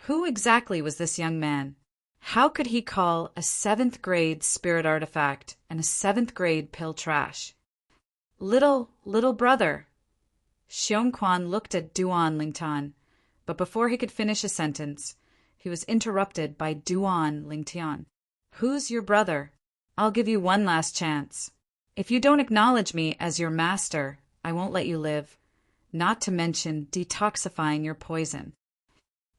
Who exactly was this young man? How could he call a 7th-grade spirit artifact and a 7th-grade pill trash? Little brother. Xiongquan looked at Duan Lingtian, but before he could finish a sentence, he was interrupted by Duan Lingtian. Who's your brother? I'll give you one last chance. If you don't acknowledge me as your master, I won't let you live, not to mention detoxifying your poison.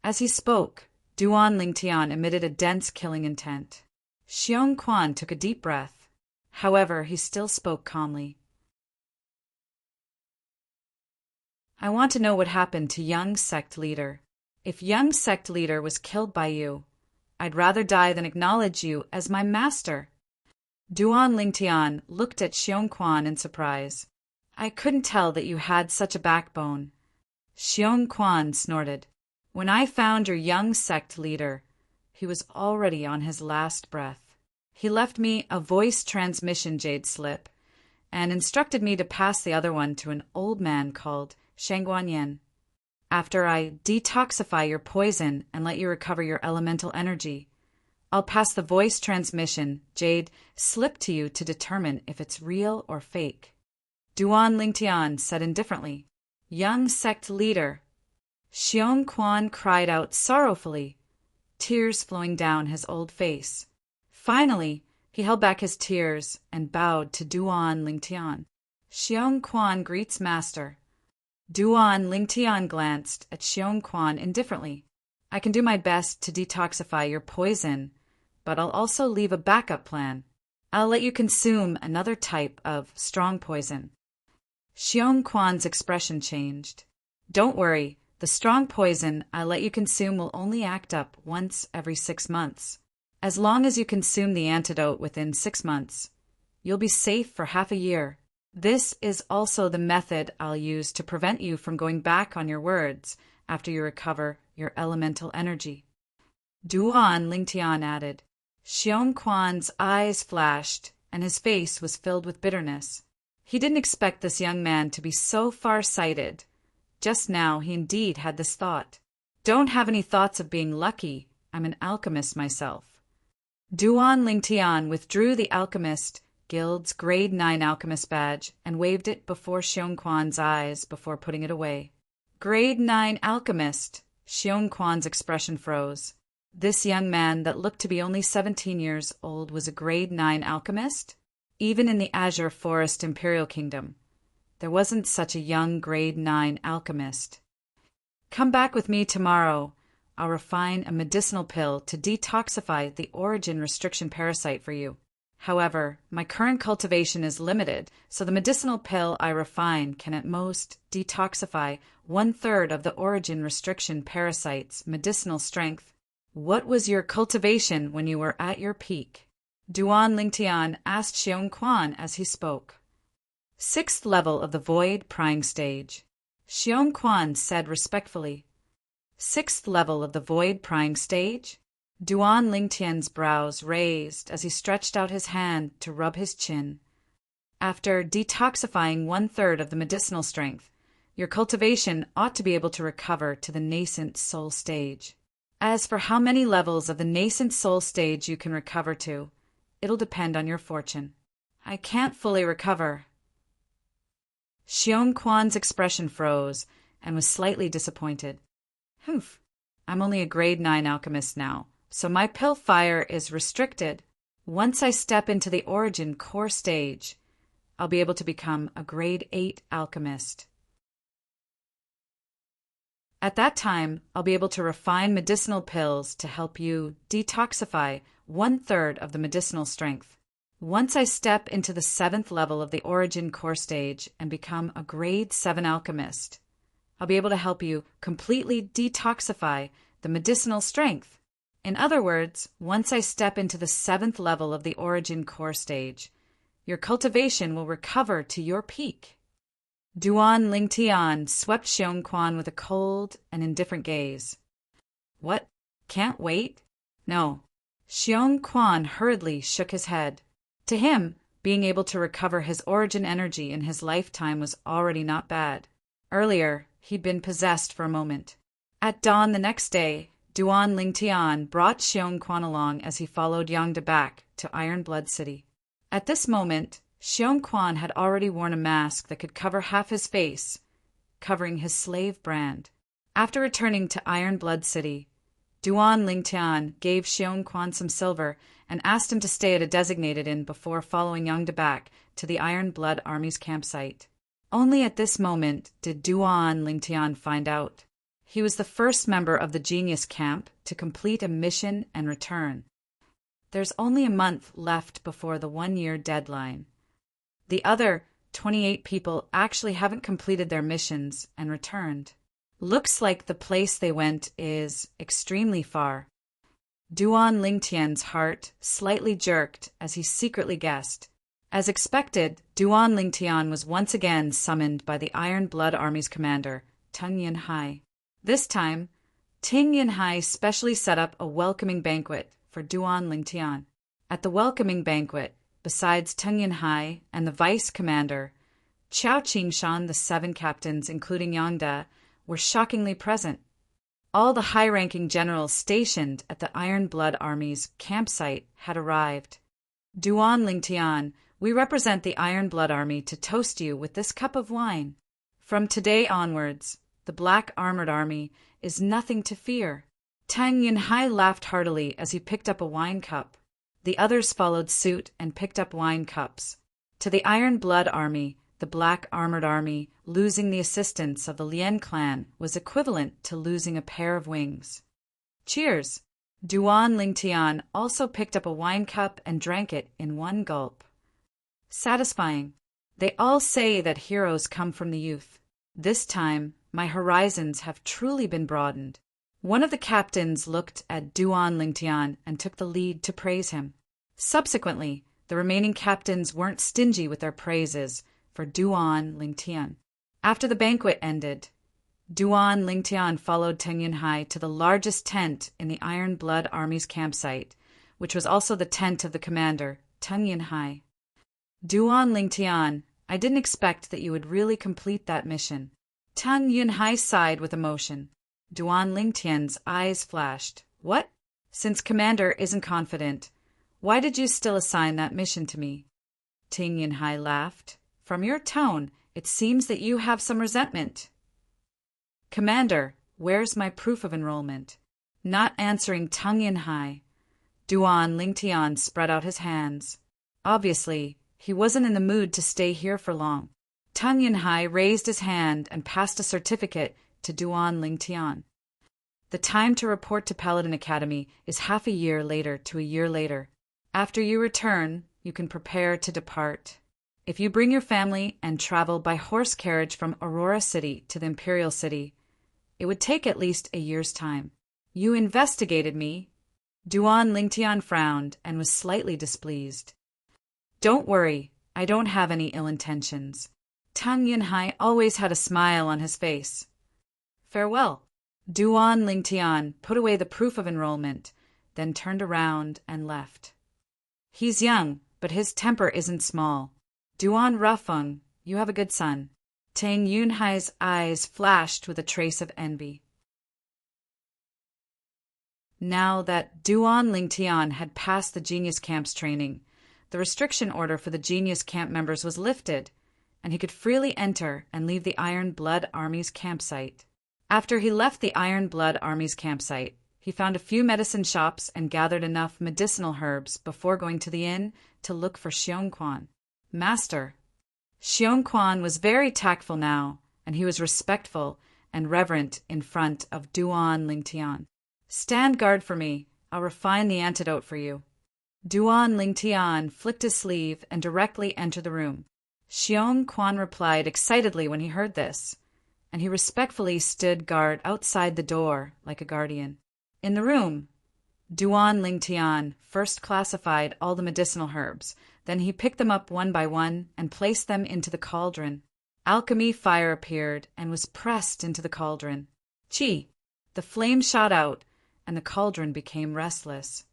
As he spoke, Duan Lingtian emitted a dense killing intent. Xiongquan took a deep breath. However, he still spoke calmly. I want to know what happened to young sect leader. If young sect leader was killed by you, I'd rather die than acknowledge you as my master. Duan Lingtian looked at Xiongquan in surprise. I couldn't tell that you had such a backbone. Xiongquan snorted. When I found your young sect leader, he was already on his last breath. He left me a voice transmission jade slip and instructed me to pass the other one to an old man called Shangguanyan. After I detoxify your poison and let you recover your elemental energy, I'll pass the voice transmission jade slip to you to determine if it's real or fake. Duan Lingtian said indifferently. Young sect leader. Xiongquan cried out sorrowfully, tears flowing down his old face. Finally, he held back his tears and bowed to Duan Lingtian. Xiongquan greets master. Duan Lingtian glanced at Xiongquan indifferently. I can do my best to detoxify your poison, but I'll also leave a backup plan. I'll let you consume another type of strong poison. Xiongquan's expression changed. Don't worry, the strong poison I'll let you consume will only act up once every 6 months. As long as you consume the antidote within 6 months, you'll be safe for half a year. This is also the method I'll use to prevent you from going back on your words after you recover your elemental energy. Duan Lingtian added. Xiongquan's eyes flashed, and his face was filled with bitterness. He didn't expect this young man to be so far-sighted. Just now he indeed had this thought. Don't have any thoughts of being lucky. I'm an alchemist myself. Duan Lingtian withdrew the Alchemist Guild's Grade 9 Alchemist badge and waved it before Xiongquan's eyes before putting it away. Grade 9 Alchemist. Xiongquan's expression froze. This young man that looked to be only 17 years old was a grade 9 alchemist? Even in the Azure Forest Imperial Kingdom, there wasn't such a young grade 9 alchemist. Come back with me tomorrow. I'll refine a medicinal pill to detoxify the origin restriction parasite for you. However, my current cultivation is limited, so the medicinal pill I refine can at most detoxify 1/3 of the origin restriction parasite's medicinal strength. What was your cultivation when you were at your peak? Duan Lingtian asked Xiong Quan as he spoke. 6th level of the void prying stage. Xiong Quan said respectfully. 6th level of the void prying stage? Duan Lingtian's brows raised as he stretched out his hand to rub his chin. After detoxifying 1/3 of the medicinal strength, your cultivation ought to be able to recover to the nascent soul stage. As for how many levels of the nascent soul stage you can recover to, it'll depend on your fortune. I can't fully recover. Xiong Quan's expression froze and was slightly disappointed. Humph, I'm only a grade 9 alchemist now, so my pill fire is restricted. Once I step into the origin core stage, I'll be able to become a grade 8 alchemist. At that time, I'll be able to refine medicinal pills to help you detoxify 1/3 of the medicinal strength. Once I step into the 7th level of the origin core stage and become a grade 7 alchemist, I'll be able to help you completely detoxify the medicinal strength. In other words, once I step into the 7th level of the origin core stage, your cultivation will recover to your peak. Duan Lingtian swept Xiong Quan with a cold and indifferent gaze. What? Can't wait? No. Xiong Quan hurriedly shook his head. To him, being able to recover his origin energy in his lifetime was already not bad. Earlier, he'd been possessed for a moment. At dawn the next day, Duan Lingtian brought Xiong Quan along as he followed Yangda back to Iron Blood City. At this moment, Xiong Quan had already worn a mask that could cover half his face, covering his slave brand. After returning to Iron Blood City, Duan Lingtian gave Xiong Quan some silver and asked him to stay at a designated inn before following Yangda back to the Iron Blood Army's campsite. Only at this moment did Duan Lingtian find out. He was the first member of the Genius Camp to complete a mission and return. There's only a month left before the 1-year deadline. The other 28 people actually haven't completed their missions and returned. Looks like the place they went is extremely far. Duan Lingtian's heart slightly jerked as he secretly guessed. As expected, Duan Lingtian was once again summoned by the Iron Blood Army's commander, Teng Yinhai. This time, Teng Yinhai specially set up a welcoming banquet for Duan Lingtian. At the welcoming banquet, besides Teng Yinhai and the vice commander, Qiao Qingshan, the 7 captains, including Yangda, were shockingly present. All the high-ranking generals stationed at the Iron Blood Army's campsite had arrived. Duan Lingtian, we represent the Iron Blood Army to toast you with this cup of wine. From today onwards, the Black Armored Army is nothing to fear. Teng Yinhai laughed heartily as he picked up a wine cup. The others followed suit and picked up wine cups. To the Iron Blood Army, the Black Armored Army, losing the assistance of the Lien clan was equivalent to losing a pair of wings. Cheers! Duan Lingtian also picked up a wine cup and drank it in one gulp. Satisfying. They all say that heroes come from the youth. This time, my horizons have truly been broadened. One of the captains looked at Duan Lingtian and took the lead to praise him. Subsequently, the remaining captains weren't stingy with their praises for Duan Lingtian. After the banquet ended, Duan Lingtian followed Teng Yinhai to the largest tent in the Iron Blood Army's campsite, which was also the tent of the commander, Teng Yinhai. Duan Lingtian, I didn't expect that you would really complete that mission. Teng Yinhai sighed with emotion. Duan Lingtian's eyes flashed. What? Since Commander isn't confident, why did you still assign that mission to me? Teng Yinhai laughed. From your tone, it seems that you have some resentment. Commander, where's my proof of enrollment? Not answering Tung Yin-hai, Duan Lingtian spread out his hands. Obviously, he wasn't in the mood to stay here for long. Tung Yin-hai raised his hand and passed a certificate to Duan Lingtian. The time to report to Paladin Academy is half a year later to a year later. After you return, you can prepare to depart. If you bring your family and travel by horse carriage from Aurora City to the Imperial City, it would take at least a year's time. You investigated me. Duan Lingtian frowned and was slightly displeased. Don't worry, I don't have any ill intentions. Tung Yin-hai always had a smile on his face. Farewell. Duan Lingtian put away the proof of enrollment, then turned around and left. He's young, but his temper isn't small. Duan Rafeng, you have a good son. Tang Yunhai's eyes flashed with a trace of envy. Now that Duan Lingtian had passed the Genius Camp's training, the restriction order for the Genius Camp members was lifted, and he could freely enter and leave the Iron Blood Army's campsite. After he left the Iron Blood Army's campsite, he found a few medicine shops and gathered enough medicinal herbs before going to the inn to look for Xiong Quan. Master. Xiong Quan was very tactful now, and he was respectful and reverent in front of Duan Lingtian. Stand guard for me. I'll refine the antidote for you. Duan Lingtian flicked his sleeve and directly entered the room. Xiong Quan replied excitedly when he heard this, and he respectfully stood guard outside the door like a guardian. In the room, Duan Lingtian first classified all the medicinal herbs, then he picked them up one by one and placed them into the cauldron. Alchemy fire appeared and was pressed into the cauldron. Chi! The flame shot out, and the cauldron became restless.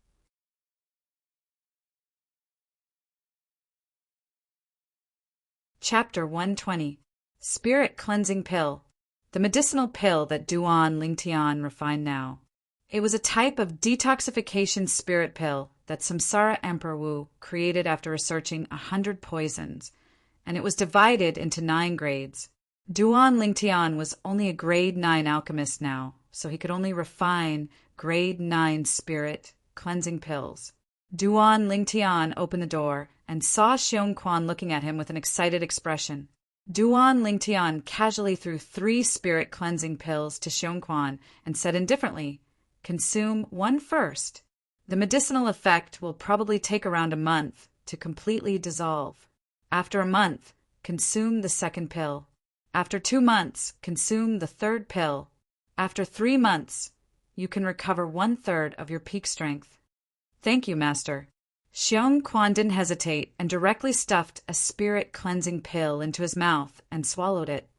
Chapter 120. Spirit Cleansing Pill. The medicinal pill that Duan Lingtian refined now. It was a type of detoxification spirit pill that Samsara Emperor Wu created after researching 100 poisons, and it was divided into 9 grades. Duan Lingtian was only a grade 9 alchemist now, so he could only refine grade 9 spirit cleansing pills. Duan Lingtian opened the door and saw Xiong Quan looking at him with an excited expression. Duan Lingtian casually threw 3 spirit cleansing pills to Xiong Quan and said indifferently, "Consume one first. The medicinal effect will probably take around a month to completely dissolve. After a month, consume the second pill. After 2 months, consume the third pill. After 3 months, you can recover 1/3 of your peak strength." Thank you, Master. Xiong Quan didn't hesitate and directly stuffed a spirit cleansing pill into his mouth and swallowed it.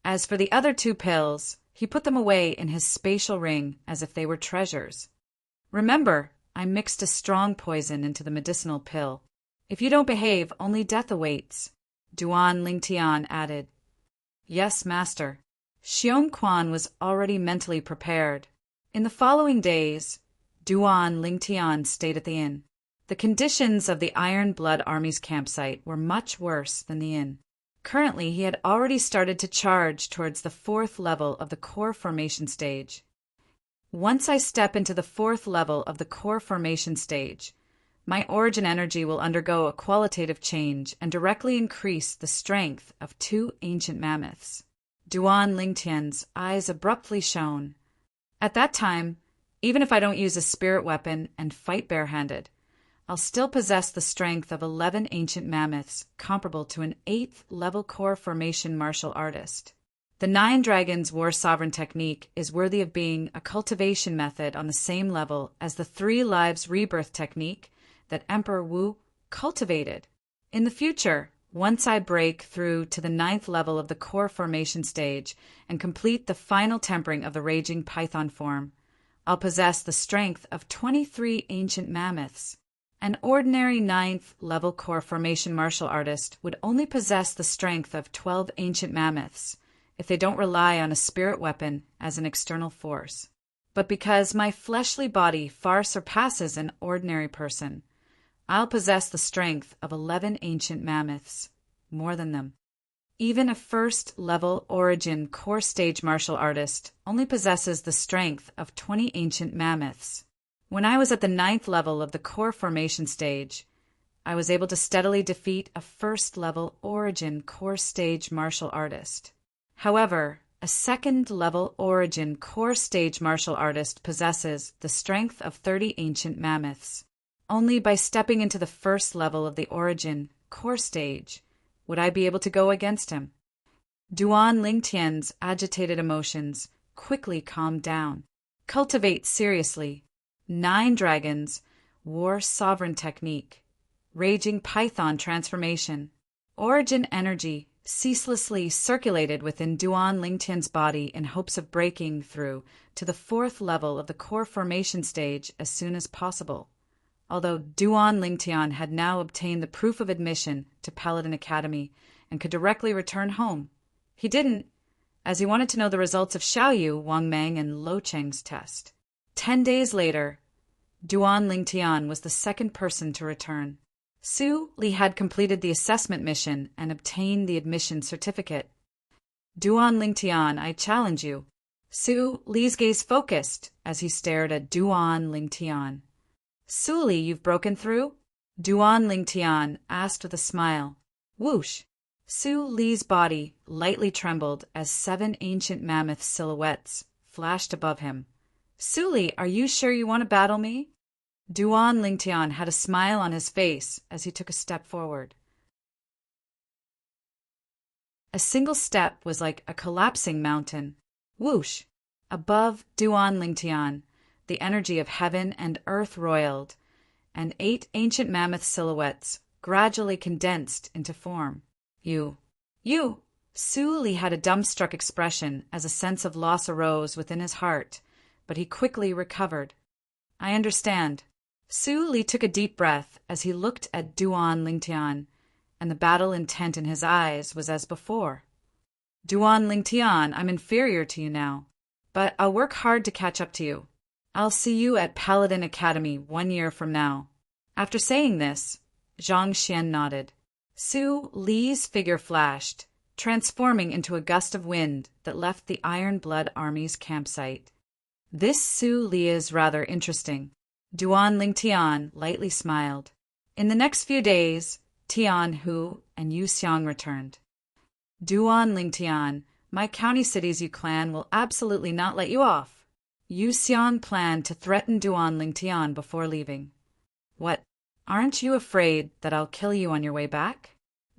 As for the other 2 pills, he put them away in his spatial ring as if they were treasures. Remember, I mixed a strong poison into the medicinal pill. If you don't behave, only death awaits, Duan Lingtian added. Yes, Master. Xiong Quan was already mentally prepared. In the following days, Duan Lingtian stayed at the inn. The conditions of the Iron Blood Army's campsite were much worse than the inn. Currently, he had already started to charge towards the 4th level of the core formation stage. Once I step into the 4th level of the core formation stage, my origin energy will undergo a qualitative change and directly increase the strength of 2 ancient mammoths. Duan Lingtian's eyes abruptly shone. At that time, even if I don't use a spirit weapon and fight barehanded, I'll still possess the strength of 11 ancient mammoths, comparable to an 8th level core formation martial artist. The 9 Dragons War Sovereign technique is worthy of being a cultivation method on the same level as the 3 Lives Rebirth technique that Emperor Wu cultivated. In the future, once I break through to the 9th level of the core formation stage and complete the final tempering of the Raging Python form, I'll possess the strength of 23 ancient mammoths. An ordinary 9th level core formation martial artist would only possess the strength of 12 ancient mammoths if they don't rely on a spirit weapon as an external force. But because my fleshly body far surpasses an ordinary person, I'll possess the strength of 11 ancient mammoths, more than them. Even a first-level origin core stage martial artist only possesses the strength of 20 ancient mammoths. When I was at the 9th level of the core formation stage, I was able to steadily defeat a first-level origin core stage martial artist. However, a second-level origin core stage martial artist possesses the strength of 30 ancient mammoths. Only by stepping into the first level of the origin core stage would I be able to go against him. Duan Lingtian's agitated emotions quickly calmed down. Cultivate seriously. 9 dragons, war sovereign technique, raging python transformation. Origin energy ceaselessly circulated within Duan Lingtian's body in hopes of breaking through to the 4th level of the core formation stage as soon as possible. Although Duan Lingtian had now obtained the proof of admission to Paladin Academy and could directly return home, he didn't, as he wanted to know the results of Xiaoyu, Wang Meng, and Lo Cheng's test. 10 days later, Duan Lingtian was the second person to return. Su Li had completed the assessment mission and obtained the admission certificate. Duan Lingtian, I challenge you. Su Li's gaze focused as he stared at Duan Lingtian. Su Li, you've broken through? Duan Lingtian asked with a smile. Whoosh! Su Li's body lightly trembled as 7 ancient mammoth silhouettes flashed above him. Su Li, are you sure you want to battle me? Duan Lingtian had a smile on his face as he took a step forward. A single step was like a collapsing mountain. Whoosh! Above Duan Lingtian, the energy of heaven and earth roiled, and 8 ancient mammoth silhouettes gradually condensed into form. You! Su Li had a dumbstruck expression as a sense of loss arose within his heart, but he quickly recovered. I understand. Su Li took a deep breath as he looked at Duan Lingtian, and the battle intent in his eyes was as before. Duan Lingtian, I'm inferior to you now, but I'll work hard to catch up to you. I'll see you at Paladin Academy 1 year from now. After saying this, Zhang Xian nodded. Su Li's figure flashed, transforming into a gust of wind that left the Iron Blood Army's campsite. This Su Li is rather interesting. Duan Lingtian lightly smiled. In the next few days, Tian Hu and Yu Xiang returned. Duan Lingtian, my county cities you clan will absolutely not let you off. Yu Xiang planned to threaten Duan Lingtian before leaving. What? Aren't you afraid that I'll kill you on your way back?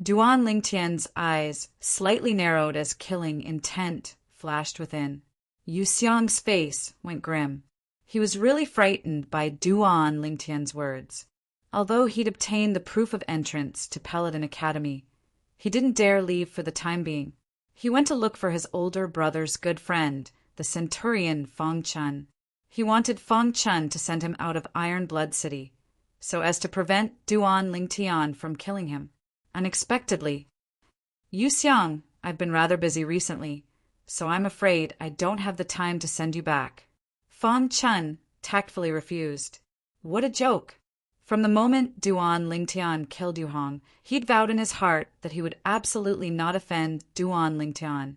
Duan Lingtian's eyes slightly narrowed as killing intent flashed within. Yu Xiang's face went grim. He was really frightened by Duan Lingtian's words. Although he'd obtained the proof of entrance to Paladin Academy, he didn't dare leave for the time being. He went to look for his older brother's good friend, the centurion Feng Chun. He wanted Feng Chun to send him out of Iron Blood City, so as to prevent Duan Lingtian from killing him. Unexpectedly, Yu Xiang, I've been rather busy recently, so I'm afraid I don't have the time to send you back. Feng Chun tactfully refused. What a joke! From the moment Duan Lingtian killed Yu Hong, he'd vowed in his heart that he would absolutely not offend Duan Lingtian,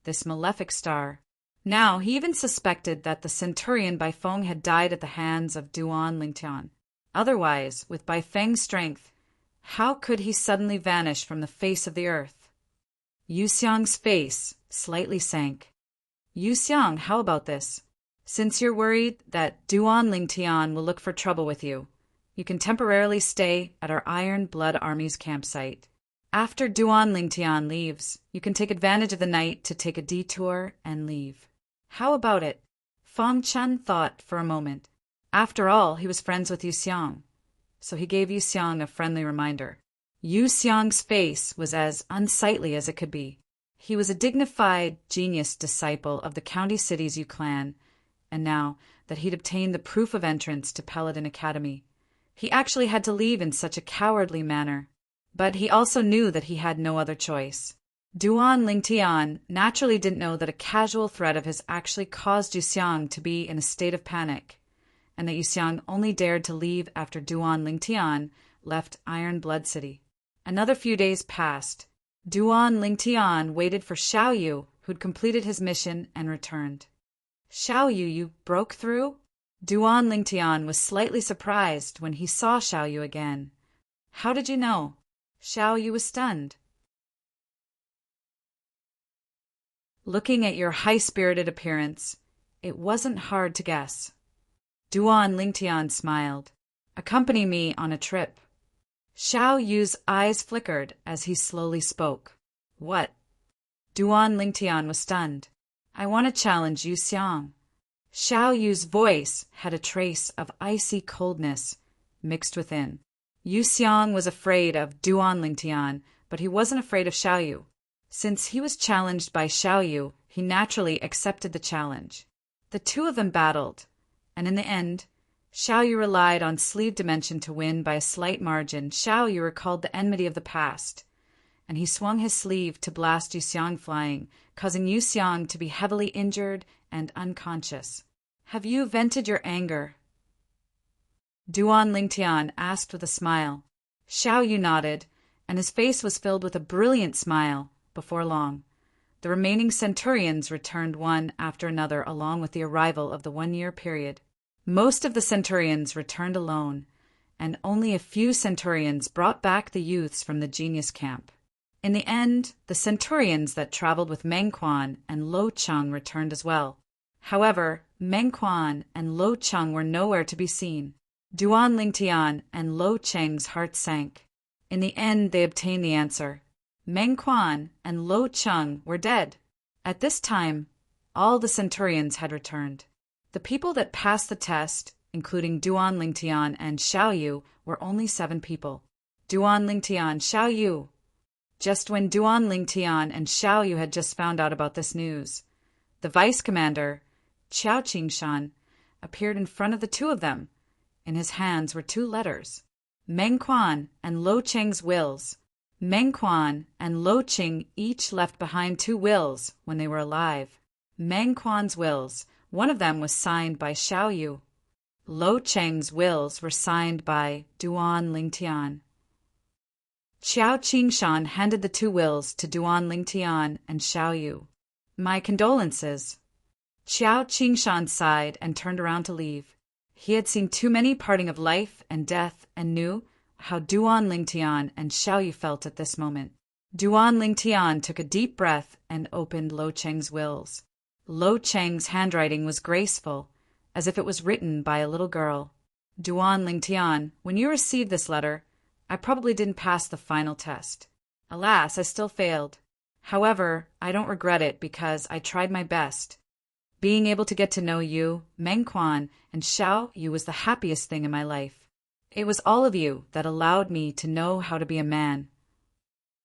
this malefic star. Now he even suspected that the centurion Bai Feng had died at the hands of Duan Lingtian. Otherwise, with Bai Feng's strength, how could he suddenly vanish from the face of the earth? Yu Xiang's face slightly sank. Yu Xiang, how about this? Since you're worried that Duan Lingtian will look for trouble with you, you can temporarily stay at our Iron Blood Army's campsite. After Duan Lingtian leaves, you can take advantage of the night to take a detour and leave. How about it? Feng Chun thought for a moment. After all, he was friends with Yu Xiang, so he gave Yu Xiang a friendly reminder. Yu Xiang's face was as unsightly as it could be. He was a dignified, genius disciple of the County Cities Yu clan, and now that he'd obtained the proof of entrance to Paladin Academy, he actually had to leave in such a cowardly manner. But he also knew that he had no other choice. Duan Lingtian naturally didn't know that a casual threat of his actually caused Yu Xiang to be in a state of panic, and that Yu Xiang only dared to leave after Duan Lingtian left Iron Blood City. Another few days passed. Duan Lingtian waited for Xiao Yu, who'd completed his mission and returned. Xiao Yu, you broke through? Duan Lingtian was slightly surprised when he saw Xiao Yu again. How did you know? Xiao Yu was stunned. Looking at your high-spirited appearance, it wasn't hard to guess. Duan Lingtian smiled. Accompany me on a trip. Xiao Yu's eyes flickered as he slowly spoke. What? Duan Lingtian was stunned. I want to challenge Yu Xiang. Xiao Yu's voice had a trace of icy coldness mixed within. Yu Xiang was afraid of Duan Lingtian, but he wasn't afraid of Xiao Yu. Since he was challenged by Xiao Yu, he naturally accepted the challenge. The two of them battled, and in the end, Xiao Yu relied on sleeve dimension to win by a slight margin. Xiao Yu recalled the enmity of the past, and he swung his sleeve to blast Yu Xiang flying, causing Yu Xiang to be heavily injured and unconscious. Have you vented your anger? Duan Lingtian asked with a smile. Xiao Yu nodded, and his face was filled with a brilliant smile. Before long, the remaining centurions returned one after another along with the arrival of the 1-year period. Most of the centurions returned alone, and only a few centurions brought back the youths from the genius camp. In the end, the centurions that traveled with Meng Quan and Lo Cheng returned as well. However, Meng Quan and Lo Cheng were nowhere to be seen. Duan Lingtian and Lo Cheng's hearts sank. In the end, they obtained the answer. Meng Quan and Lo Cheng were dead. At this time, all the centurions had returned. The people that passed the test, including Duan Lingtian and Xiao Yu, were only 7 people. Duan Lingtian, Xiao Yu. Just when Duan Lingtian and Xiao Yu had just found out about this news, the vice commander, Qiao Qingshan, appeared in front of the two of them. In his hands were 2 letters, Meng Quan and Lo Cheng's wills. Meng Quan and Lo Cheng each left behind 2 wills when they were alive. Meng Quan's wills, one of them was signed by Xiao Yu. Lo Cheng's wills were signed by Duan Lingtian. Qiao Qingshan handed the 2 wills to Duan Lingtian and Xiao Yu. My condolences. Qiao Qingshan sighed and turned around to leave. He had seen too many parting of life and death and knew how Duan Lingtian and Xiao Yu felt at this moment. Duan Lingtian took a deep breath and opened Lo Cheng's wills. Lo Cheng's handwriting was graceful, as if it was written by a little girl. Duan Lingtian, when you received this letter, I probably didn't pass the final test. Alas, I still failed. However, I don't regret it because I tried my best. Being able to get to know you, Meng Quan, and Xiao Yu was the happiest thing in my life. It was all of you that allowed me to know how to be a man.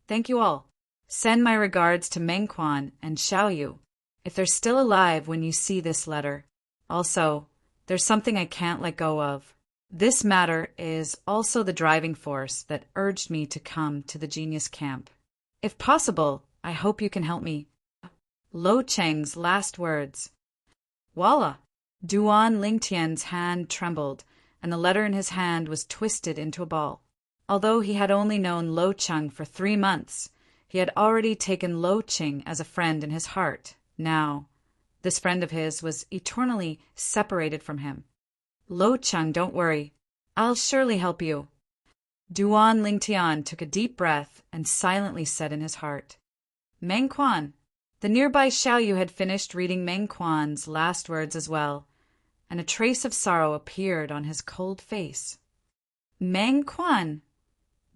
Thank you all. Send my regards to Meng Quan and Xiao Yu, if they're still alive when you see this letter. Also, there's something I can't let go of. This matter is also the driving force that urged me to come to the genius camp. If possible, I hope you can help me. Lo Cheng's last words. Voila! Duan Lingtian's hand trembled, and the letter in his hand was twisted into a ball. Although he had only known Lo Cheng for 3 months, he had already taken Lo Cheng as a friend in his heart. Now, this friend of his was eternally separated from him. Lo Cheng, don't worry. I'll surely help you. Duan Lingtian took a deep breath and silently said in his heart, Meng Quan. The nearby Xiao Yu had finished reading Meng Quan's last words as well, and a trace of sorrow appeared on his cold face. Meng Quan!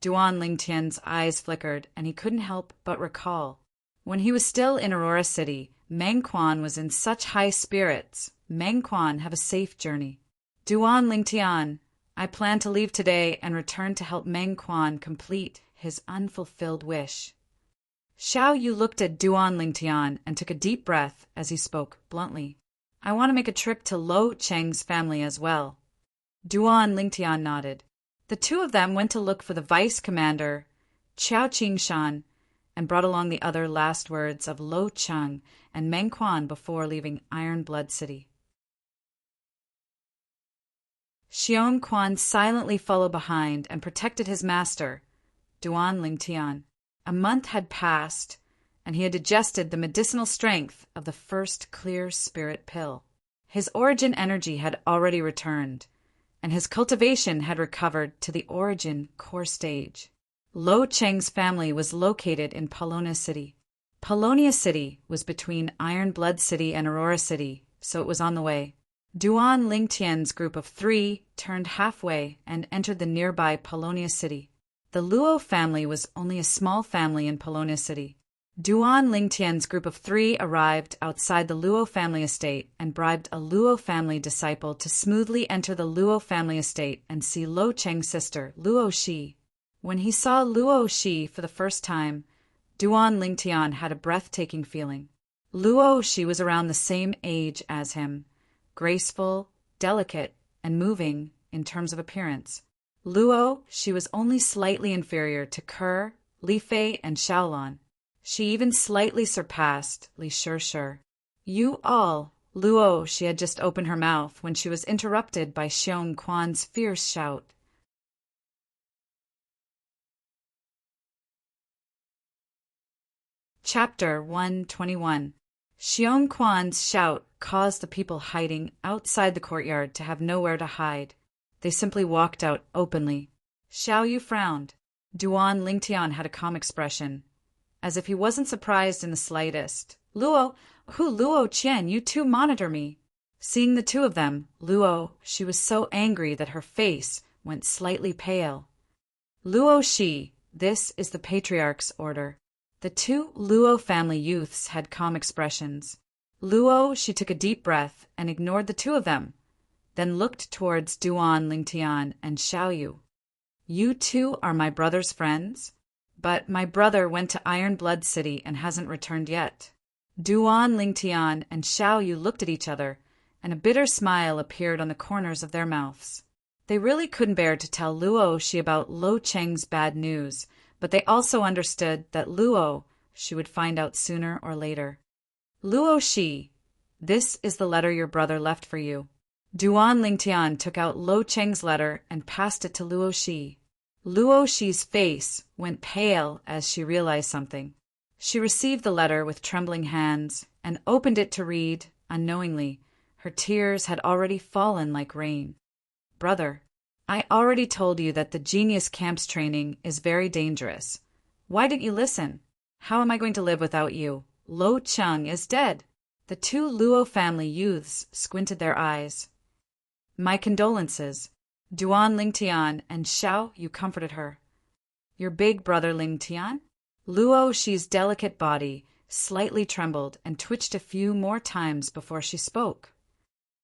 Duan Lingtian's eyes flickered, and he couldn't help but recall. When he was still in Aurora City, Meng Quan was in such high spirits. Meng Quan, have a safe journey. Duan Lingtian, I plan to leave today and return to help Meng Quan complete his unfulfilled wish. Xiao Yu looked at Duan Lingtian and took a deep breath as he spoke bluntly. I want to make a trip to Lo Cheng's family as well. Duan Lingtian nodded. The two of them went to look for the vice commander, Qiao Qingshan, and brought along the other last words of Lo Cheng and Meng Quan before leaving Iron Blood City. Xiong Quan silently followed behind and protected his master, Duan Lingtian. A month had passed, and he had digested the medicinal strength of the first clear spirit pill. His origin energy had already returned, and his cultivation had recovered to the origin core stage. Lo Cheng's family was located in Polonia City. Polonia City was between Iron Blood City and Aurora City, so it was on the way. Duan Lingtian's group of 3 turned halfway and entered the nearby Polonia City. The Luo family was only a small family in Polonia City. Duan Lingtian's group of 3 arrived outside the Luo family estate and bribed a Luo family disciple to smoothly enter the Luo family estate and see Lo Cheng's sister, Luo Shi. When he saw Luo Shi for the first time, Duan Lingtian had a breathtaking feeling. Luo Shi was around the same age as him, graceful, delicate, and moving in terms of appearance. Luo Shi was only slightly inferior to Ke, Li Fei, and Xiaolon. She even slightly surpassed Li Shishir. You all, Luo Shi had just opened her mouth when she was interrupted by Xiong Quan's fierce shout. Chapter 121. Xiong Quan's shout caused the people hiding outside the courtyard to have nowhere to hide. They simply walked out openly. Xiao Yu frowned. Duan Lingtian had a calm expression, as if he wasn't surprised in the slightest. Luo Qian, you two monitor me. Seeing the two of them, she was so angry that her face went slightly pale. Luo Shi, this is the patriarch's order. The 2 Luo family youths had calm expressions. Luo Shi took a deep breath and ignored the 2 of them, then looked towards Duan Lingtian and Xiao Yu. You 2 are my brother's friends? But my brother went to Iron Blood City and hasn't returned yet. Duan Lingtian and Xiao Yu looked at each other, and a bitter smile appeared on the corners of their mouths. They really couldn't bear to tell Luo Shi about Lo Cheng's bad news, but they also understood that Luo Shi would find out sooner or later. Luo Shi, this is the letter your brother left for you. Duan Lingtian took out Lo Cheng's letter and passed it to Luo Shi. Luo Shi's face went pale as she realized something. She received the letter with trembling hands and opened it to read, unknowingly. Her tears had already fallen like rain. Brother, I already told you that the Genius Camp's training is very dangerous. Why didn't you listen? How am I going to live without you? Lo Cheng is dead. The 2 Luo family youths squinted their eyes. My condolences. Duan Lingtian and Xiao Yu comforted her. Your big brother Lingtian? Luo Shi's delicate body slightly trembled and twitched a few more times before she spoke.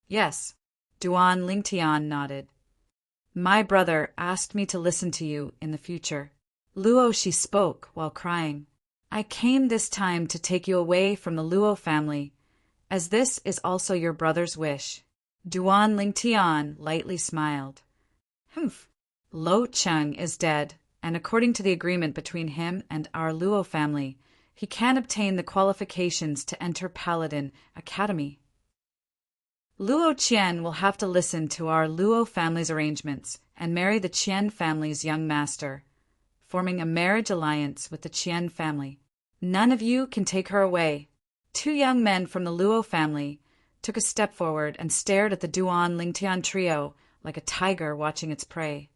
Yes, Duan Lingtian nodded. My brother asked me to listen to you in the future. Luo Shi spoke while crying. I came this time to take you away from the Luo family, as this is also your brother's wish. Duan Lingtian lightly smiled. Humph. Lo Cheng is dead, and according to the agreement between him and our Luo family, he can obtain the qualifications to enter Paladin Academy. Luo Qian will have to listen to our Luo family's arrangements and marry the Qian family's young master, forming a marriage alliance with the Qian family. None of you can take her away. 2 young men from the Luo family took a step forward and stared at the Duan Lingtian trio like a tiger watching its prey.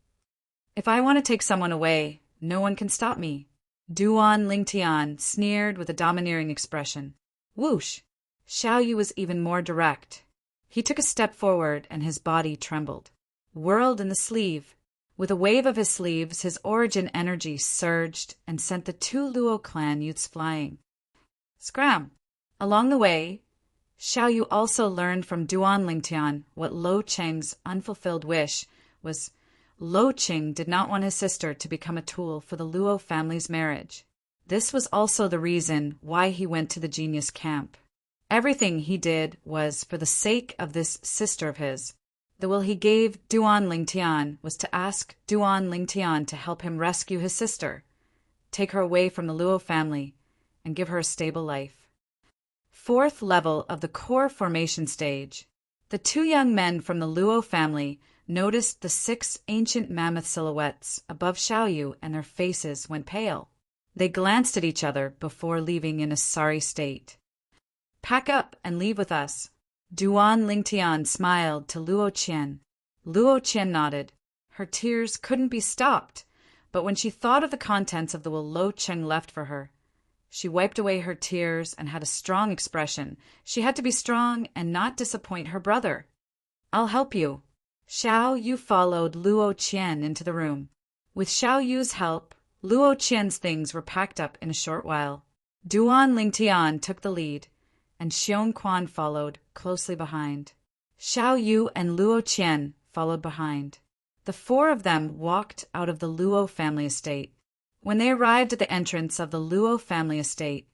If I want to take someone away, no one can stop me. Duan Lingtian sneered with a domineering expression. Whoosh! Xiao Yu was even more direct. He took a step forward and his body trembled. Whirled in the sleeve. With a wave of his sleeves, his origin energy surged and sent the 2 Luo clan youths flying. Scram! Along the way, Xiao Yu also learned from Duan Lingtian what Lo Cheng's unfulfilled wish was. Lo Cheng did not want his sister to become a tool for the Luo family's marriage. This was also the reason why he went to the Genius Camp. Everything he did was for the sake of this sister of his. The will he gave Duan Lingtian was to ask Duan Lingtian to help him rescue his sister, take her away from the Luo family, and give her a stable life. 4th level of the core formation stage. The 2 young men from the Luo family noticed the 6 ancient mammoth silhouettes above Xiao Yu and their faces went pale. They glanced at each other before leaving in a sorry state. "Pack up and leave with us." Duan Lingtian smiled to Luo Qian. Luo Qian nodded. Her tears couldn't be stopped, but when she thought of the contents of the will Lo Cheng left for her, she wiped away her tears and had a strong expression. She had to be strong and not disappoint her brother. "I'll help you." Xiao Yu followed Luo Qian into the room. With Xiao Yu's help, Luo Qian's things were packed up in a short while. Duan Lingtian took the lead, and Xiong Quan followed closely behind. Xiao Yu and Luo Qian followed behind. The four of them walked out of the Luo family estate. When they arrived at the entrance of the Luo family estate,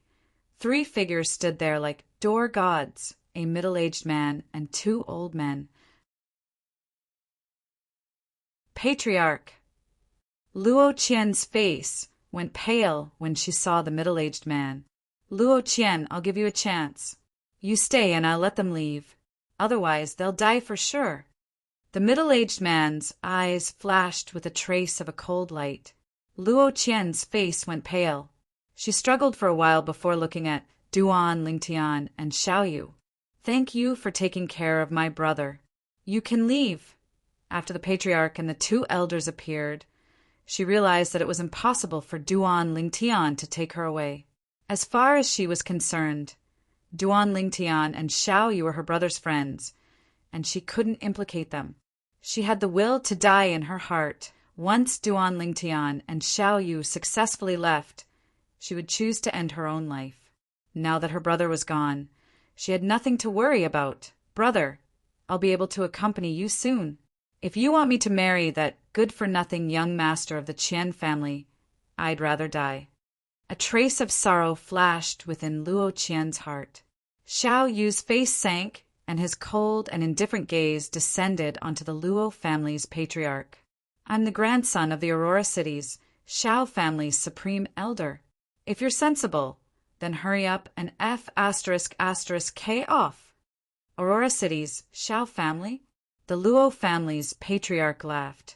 three figures stood there like door gods, a middle-aged man and two old men. Patriarch. Luo Qian's face went pale when she saw the middle-aged man. "Luo Qian, I'll give you a chance. You stay and I'll let them leave. Otherwise, they'll die for sure." The middle-aged man's eyes flashed with a trace of a cold light. Luo Qian's face went pale. She struggled for a while before looking at Duan Lingtian and Xiao Yu. "Thank you for taking care of my brother. You can leave." After the patriarch and the two elders appeared, she realized that it was impossible for Duan Lingtian to take her away. As far as she was concerned, Duan Lingtian and Xiao Yu were her brother's friends, and she couldn't implicate them. She had the will to die in her heart. Once Duan Lingtian and Xiao Yu successfully left, she would choose to end her own life. Now that her brother was gone, she had nothing to worry about. "Brother, I'll be able to accompany you soon. If you want me to marry that good-for-nothing young master of the Qian family, I'd rather die." A trace of sorrow flashed within Luo Qian's heart. Xiao Yu's face sank, and his cold and indifferent gaze descended onto the Luo family's patriarch. "I'm the grandson of the Aurora City's Xiao family's supreme elder. If you're sensible, then hurry up and F***K off." Aurora City's Xiao family? The Luo family's patriarch laughed.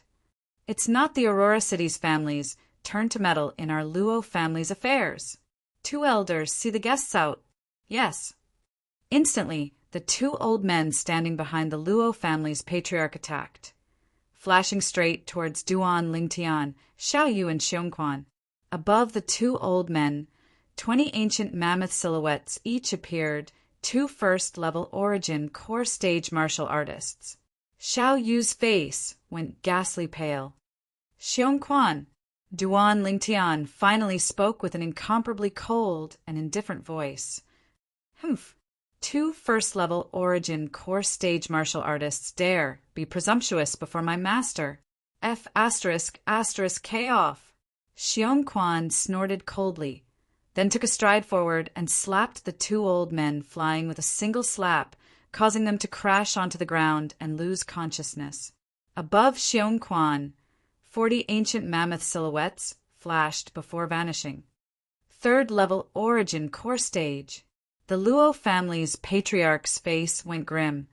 "It's not the Aurora City's family's turn to meddle in our Luo family's affairs. Two elders, see the guests out." "Yes." Instantly, the two old men standing behind the Luo family's patriarch attacked, flashing straight towards Duan Lingtian, Xiao Yu, and Xiong Quan. Above the two old men, 20 ancient mammoth silhouettes each appeared, two first-level origin core stage martial artists. Xiao Yu's face went ghastly pale. "Xiong Quan," Duan Lingtian finally spoke with an incomparably cold and indifferent voice. "Humph. Two first-level origin core stage martial artists dare be presumptuous before my master. F***K off." Xiong Quan snorted coldly, then took a stride forward and slapped the two old men flying with a single slap, causing them to crash onto the ground and lose consciousness. Above Xiong Quan, 40 ancient mammoth silhouettes flashed before vanishing. Third-level origin core stage. The Luo family's patriarch's face went grim,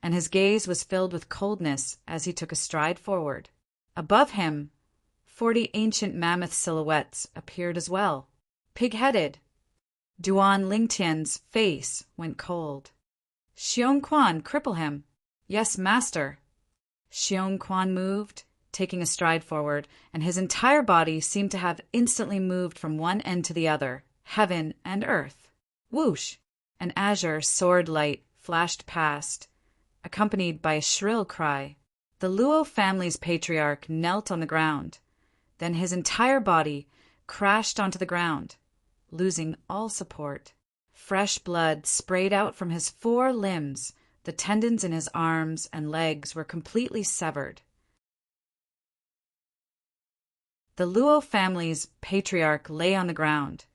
and his gaze was filled with coldness as he took a stride forward. Above him, 40 ancient mammoth silhouettes appeared as well. Pig-headed. Duan Lingtian's face went cold. "Xiong Quan, cripple him." "Yes, master." Xiong Quan moved, taking a stride forward, and his entire body seemed to have instantly moved from one end to the other, heaven and earth. Whoosh! An azure sword light flashed past, accompanied by a shrill cry. The Luo family's patriarch knelt on the ground. Then his entire body crashed onto the ground, losing all support. Fresh blood sprayed out from his 4 limbs. The tendons in his arms and legs were completely severed. The Luo family's patriarch lay on the ground,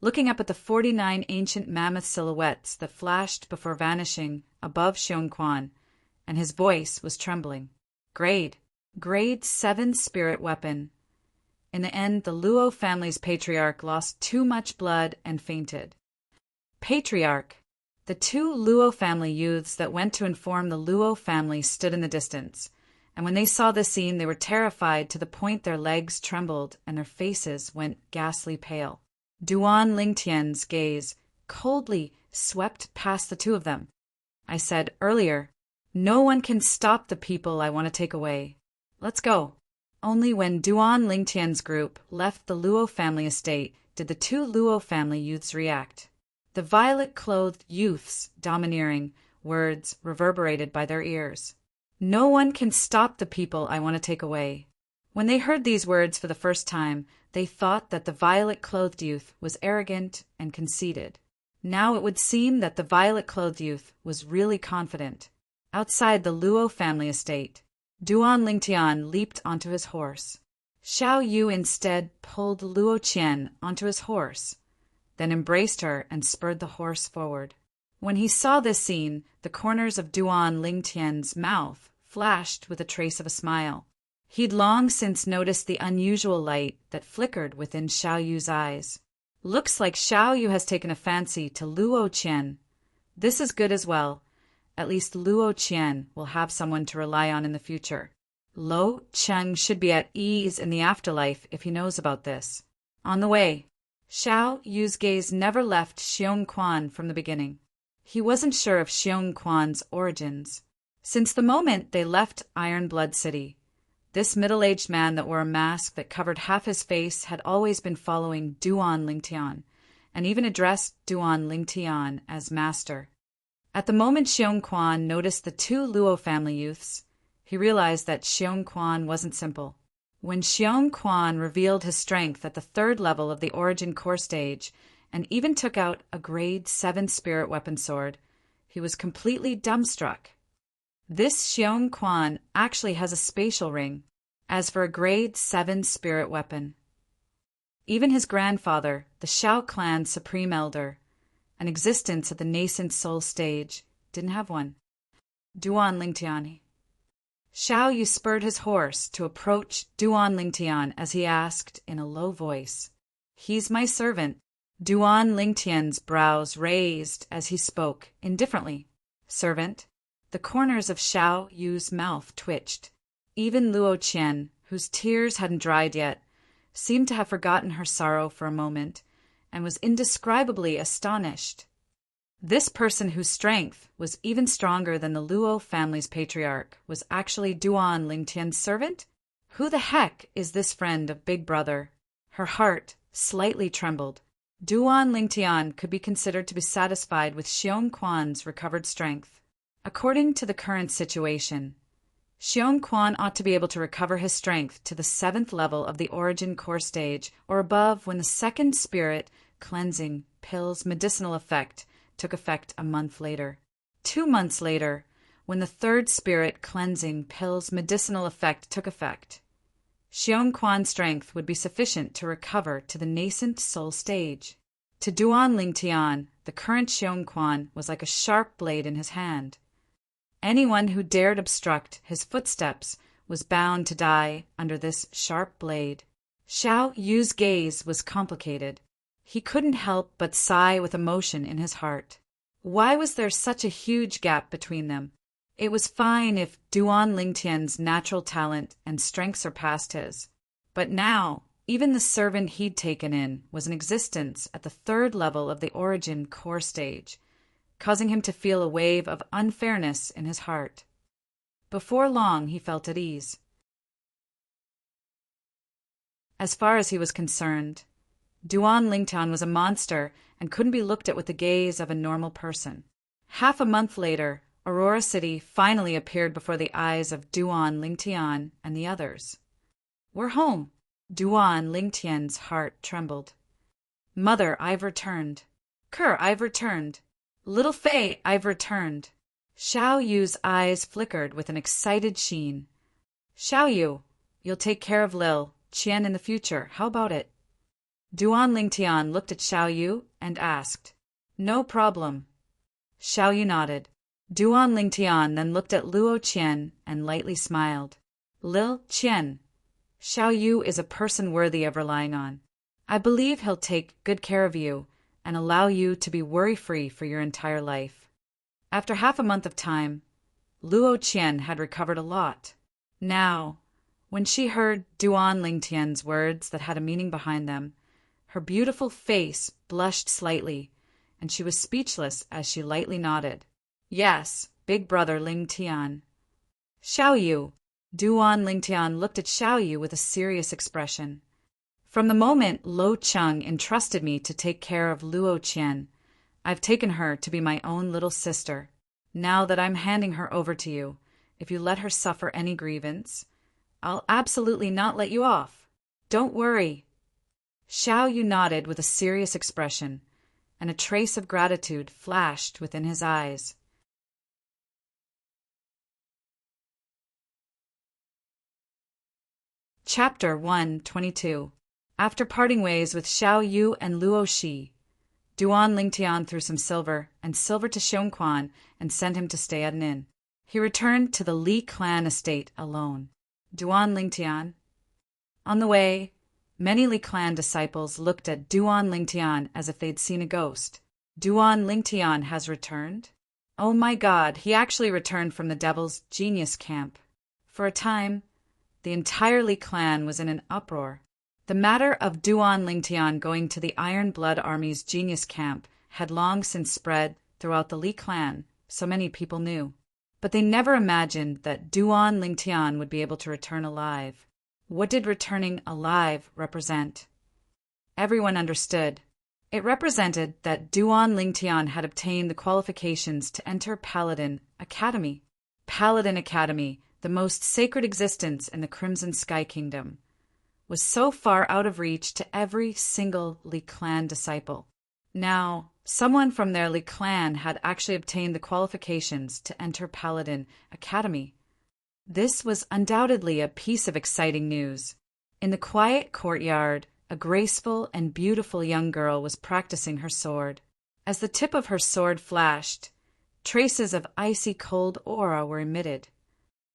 looking up at the 49 ancient mammoth silhouettes that flashed before vanishing above Xiong Quan, and his voice was trembling. Grade 7 spirit weapon. In the end, the Luo family's patriarch lost too much blood and fainted. Patriarch. The 2 Luo family youths that went to inform the Luo family stood in the distance, and when they saw the scene, they were terrified to the point their legs trembled and their faces went ghastly pale. Duan Lingtian's gaze coldly swept past the two of them. I said earlier, no one can stop the people I want to take away. Let's go. Only when Duan Lingtian's group left the Luo family estate did the two Luo family youths react. The violet-clothed youths' domineering words reverberated by their ears. No one can stop the people I want to take away. When they heard these words for the first time, they thought that the violet-clothed youth was arrogant and conceited. Now it would seem that the violet-clothed youth was really confident. Outside the Luo family estate, Duan Lingtian leaped onto his horse. Xiao Yu instead pulled Luo Qian onto his horse, then embraced her and spurred the horse forward. When he saw this scene, the corners of Duan Lingtian's mouth flashed with a trace of a smile. He'd long since noticed the unusual light that flickered within Xiao Yu's eyes. Looks like Xiao Yu has taken a fancy to Luo Qian. This is good as well. At least Luo Qian will have someone to rely on in the future. Luo Qian should be at ease in the afterlife if he knows about this. On the way, Xiao Yu's gaze never left Xiong Quan from the beginning. He wasn't sure of Xiong Quan's origins. Since the moment they left Iron Blood City, this middle-aged man that wore a mask that covered half his face had always been following Duan Lingtian, and even addressed Duan Lingtian as master. At the moment Xiong Quan noticed the two Luo family youths, he realized that Xiong Quan wasn't simple. When Xiong Quan revealed his strength at the third level of the Origin Core stage, and even took out a grade 7 spirit weapon sword, he was completely dumbstruck. This Xiong Quan actually has a spatial ring, as for a grade 7 spirit weapon. Even his grandfather, the Shao clan's supreme elder, an existence at the nascent soul stage, didn't have one. Duan Lingtian. Xiao Yu spurred his horse to approach Duan Lingtian as he asked in a low voice, "He's my servant." Duan Lingtian's brows raised as he spoke, indifferently. "Servant?" The corners of Xiao Yu's mouth twitched. Even Luo Qian, whose tears hadn't dried yet, seemed to have forgotten her sorrow for a moment, and was indescribably astonished. This person whose strength was even stronger than the Luo family's patriarch was actually Duan Lingtian's servant? Who the heck is this friend of Big Brother? Her heart slightly trembled. Duan Lingtian could be considered to be satisfied with Xiong Quan's recovered strength. According to the current situation, Xiong Quan ought to be able to recover his strength to the 7th level of the Origin Core stage or above when the second spirit cleansing pill's medicinal effect took effect a month later. 2 months later, when the third spirit cleansing pill's medicinal effect took effect, Xiong Quan's strength would be sufficient to recover to the nascent soul stage. To Duan Lingtian, the current Xiong Quan was like a sharp blade in his hand. Anyone who dared obstruct his footsteps was bound to die under this sharp blade. Xiao Yu's gaze was complicated. He couldn't help but sigh with emotion in his heart. Why was there such a huge gap between them? It was fine if Duan Lingtian's natural talent and strength surpassed his. But now, even the servant he'd taken in was in existence at the 3rd level of the Origin Core stage, causing him to feel a wave of unfairness in his heart. Before long, he felt at ease. As far as he was concerned, Duan Lingtian was a monster and couldn't be looked at with the gaze of a normal person. Half a month later, Aurora City finally appeared before the eyes of Duan Lingtian and the others. "We're home." Duan Lingtian's heart trembled. "Mother, I've returned." "Kerr, I've returned." "Little Fei, I've returned." Xiao Yu's eyes flickered with an excited sheen. "Xiao Yu, you'll take care of Lil Qian in the future. How about it?" Duan Lingtian looked at Xiao Yu and asked, "No problem." Xiao Yu nodded. Duan Lingtian then looked at Luo Qian and lightly smiled. "Lil Qian, Xiao Yu is a person worthy of relying on. I believe he'll take good care of you and allow you to be worry-free for your entire life." After half a month of time, Luo Qian had recovered a lot. Now, when she heard Duan Lingtian's words that had a meaning behind them, her beautiful face blushed slightly, and she was speechless as she lightly nodded. Yes, big brother Lingtian. Xiao Yu. Duan Lingtian looked at Xiao Yu with a serious expression. From the moment Lo Cheng entrusted me to take care of Luo Qian, I've taken her to be my own little sister. Now that I'm handing her over to you, if you let her suffer any grievance, I'll absolutely not let you off. Don't worry. Xiao Yu nodded with a serious expression, and a trace of gratitude flashed within his eyes. Chapter 122. After parting ways with Xiao Yu and Luo Shi, Duan Lingtian threw some silver to Xiongquan and sent him to stay at an inn. He returned to the Li clan estate alone. Duan Lingtian. On the way, many Li clan disciples looked at Duan Lingtian as if they'd seen a ghost. Duan Lingtian has returned? Oh my God, he actually returned from the Devil's Genius camp. For a time, the entire Li clan was in an uproar. The matter of Duan Lingtian going to the Iron Blood Army's Genius camp had long since spread throughout the Li clan, so many people knew. But they never imagined that Duan Lingtian would be able to return alive. What did returning alive represent? Everyone understood. It represented that Duan Lingtian had obtained the qualifications to enter Paladin Academy. Paladin Academy, the most sacred existence in the Crimson Sky Kingdom, was so far out of reach to every single Li clan disciple. Now, someone from their Li clan had actually obtained the qualifications to enter Paladin Academy. This was undoubtedly a piece of exciting news. In the quiet courtyard, a graceful and beautiful young girl was practicing her sword. As the tip of her sword flashed, traces of icy cold aura were emitted.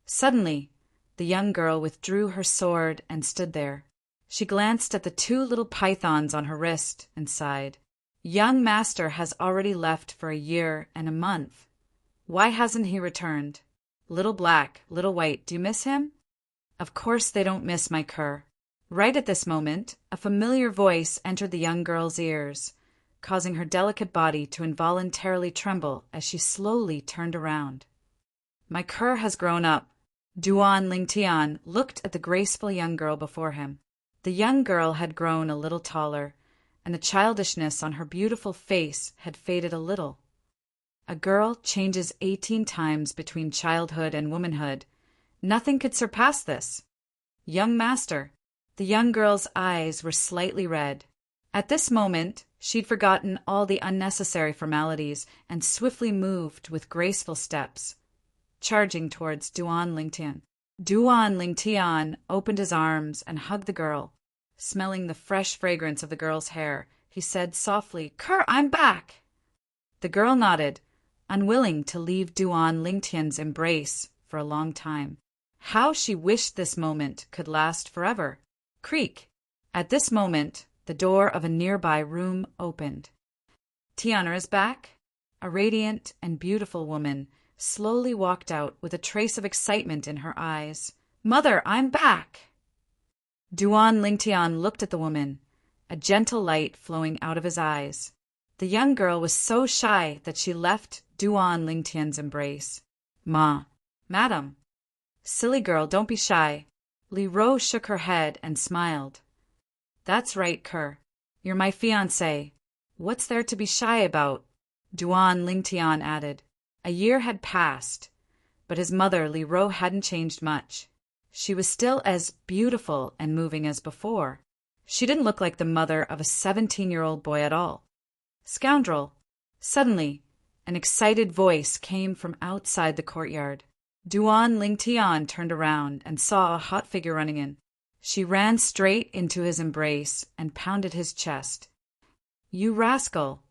Suddenly, the young girl withdrew her sword and stood there. She glanced at the two little pythons on her wrist and sighed. Young master has already left for a year and a month. Why hasn't he returned? Little black, little white, do you miss him? Of course they don't miss my cur. Right at this moment, a familiar voice entered the young girl's ears, causing her delicate body to involuntarily tremble as she slowly turned around. My cur has grown up. Duan Lingtian looked at the graceful young girl before him. The young girl had grown a little taller, and the childishness on her beautiful face had faded a little. A girl changes 18 times between childhood and womanhood. Nothing could surpass this. Young master. The young girl's eyes were slightly red. At this moment, she'd forgotten all the unnecessary formalities and swiftly moved with graceful steps, charging towards Duan Lingtian. Duan Lingtian opened his arms and hugged the girl. Smelling the fresh fragrance of the girl's hair, he said softly, "Cur, I'm back!" The girl nodded, unwilling to leave Duan Lingtian's embrace for a long time. How she wished this moment could last forever. Creak! At this moment, the door of a nearby room opened. Tiana is back. A radiant and beautiful woman slowly walked out with a trace of excitement in her eyes. "Mother, I'm back!" Duan Lingtian looked at the woman, a gentle light flowing out of his eyes. The young girl was so shy that she left Duan Lingtian's embrace. "Ma, madam." "Silly girl, don't be shy." Li Ro shook her head and smiled. "That's right, Cur. You're my fiancé. What's there to be shy about?" Duan Lingtian added. A year had passed, but his mother Li Ro hadn't changed much. She was still as beautiful and moving as before. She didn't look like the mother of a 17-year-old boy at all. "Scoundrel!" Suddenly, an excited voice came from outside the courtyard. Duan Lingtian turned around and saw a hot figure running in. She ran straight into his embrace and pounded his chest. "You rascal!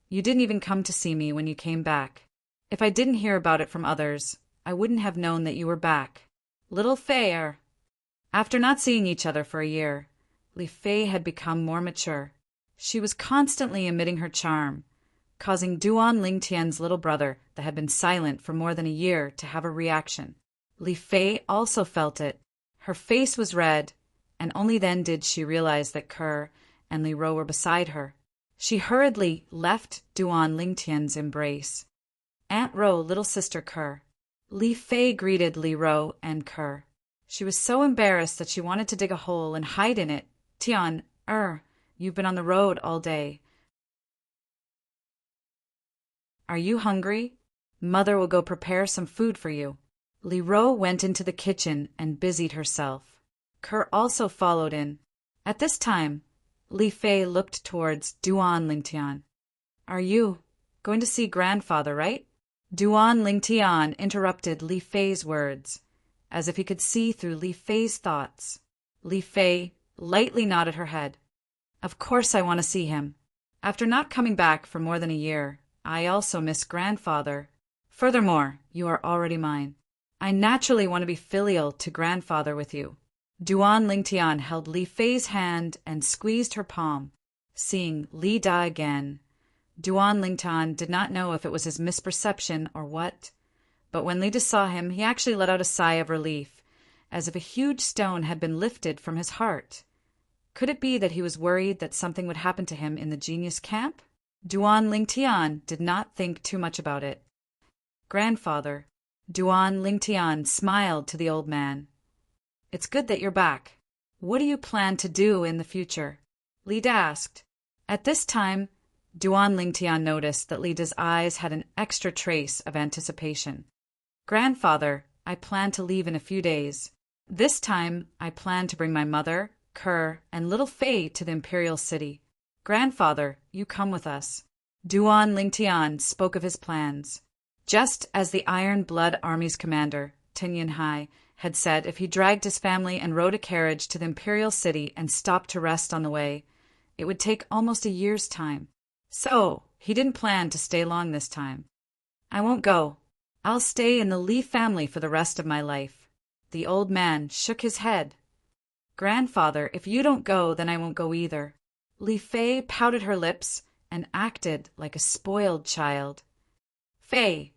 You didn't even come to see me when you came back. If I didn't hear about it from others, I wouldn't have known that you were back. Little Fei." After not seeing each other for a year, Li Fei had become more mature. She was constantly emitting her charm, causing Duan Lingtian's little brother that had been silent for more than a year to have a reaction. Li Fei also felt it. Her face was red, and only then did she realize that Kerr and Li Ro were beside her. She hurriedly left Duan Lingtian's embrace. Aunt Ro, little sister Kerr. Li Fei greeted Li Ro and Kerr. She was so embarrassed that she wanted to dig a hole and hide in it. Tian, you've been on the road all day. Are you hungry? Mother will go prepare some food for you. Li Ro went into the kitchen and busied herself. Kerr also followed in. At this time, Li Fei looked towards Duan Lingtian. Are you going to see grandfather, right? Duan Lingtian interrupted Li Fei's words, as if he could see through Li Fei's thoughts. Li Fei lightly nodded her head. Of course I want to see him. After not coming back for more than a year, I also miss grandfather. Furthermore, you are already mine. I naturally want to be filial to grandfather with you. Duan Lingtian held Li Fei's hand and squeezed her palm. Seeing Li Da again, Duan Lingtian did not know if it was his misperception or what, but when Li Da saw him, he actually let out a sigh of relief, as if a huge stone had been lifted from his heart. Could it be that he was worried that something would happen to him in the genius camp? Duan Lingtian did not think too much about it. Grandfather. Duan Lingtian smiled to the old man. It's good that you're back. What do you plan to do in the future? Li Da asked. At this time, Duan Lingtian noticed that Li Da's eyes had an extra trace of anticipation. Grandfather, I plan to leave in a few days. This time, I plan to bring my mother, Kerr, and little Fei to the imperial city. Grandfather, you come with us. Duan Lingtian spoke of his plans. Just as the Iron Blood Army's commander, Tinyan Hai, had said if he dragged his family and rode a carriage to the imperial city and stopped to rest on the way, it would take almost a year's time. So, he didn't plan to stay long this time. I won't go. I'll stay in the Li family for the rest of my life. The old man shook his head. Grandfather, if you don't go, then I won't go either. Li Fei pouted her lips and acted like a spoiled child. Fei,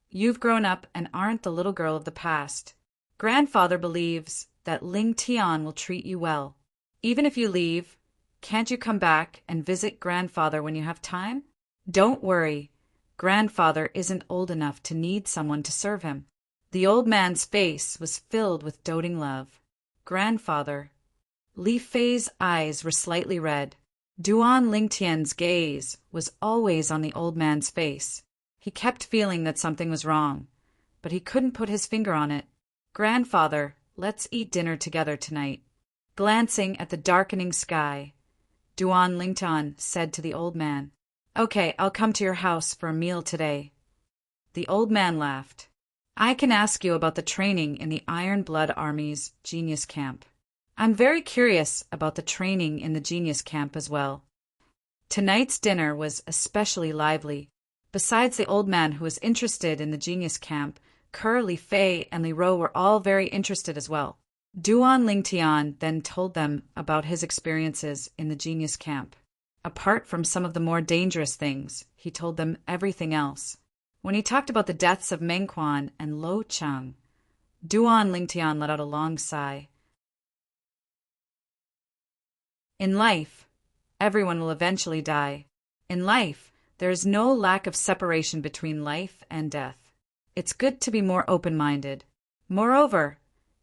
you've grown up and aren't the little girl of the past. Grandfather believes that Ling Tian will treat you well. Even if you leave, can't you come back and visit grandfather when you have time? Don't worry. Grandfather isn't old enough to need someone to serve him. The old man's face was filled with doting love. Grandfather. Li Fei's eyes were slightly red. Duan Lingtian's gaze was always on the old man's face. He kept feeling that something was wrong, but he couldn't put his finger on it. Grandfather, let's eat dinner together tonight. Glancing at the darkening sky, Duan Lingtian said to the old man, Okay, I'll come to your house for a meal today. The old man laughed. I can ask you about the training in the Iron Blood Army's Genius Camp. I'm very curious about the training in the Genius Camp as well. Tonight's dinner was especially lively. Besides the old man who was interested in the Genius Camp, Kerr, Li Fei, and Li Ro were all very interested as well. Duan Lingtian then told them about his experiences in the Genius Camp. Apart from some of the more dangerous things, he told them everything else. When he talked about the deaths of Mengquan and Lo Cheng, Duan Lingtian let out a long sigh. In life, everyone will eventually die. In life, there is no lack of separation between life and death. It's good to be more open-minded. Moreover,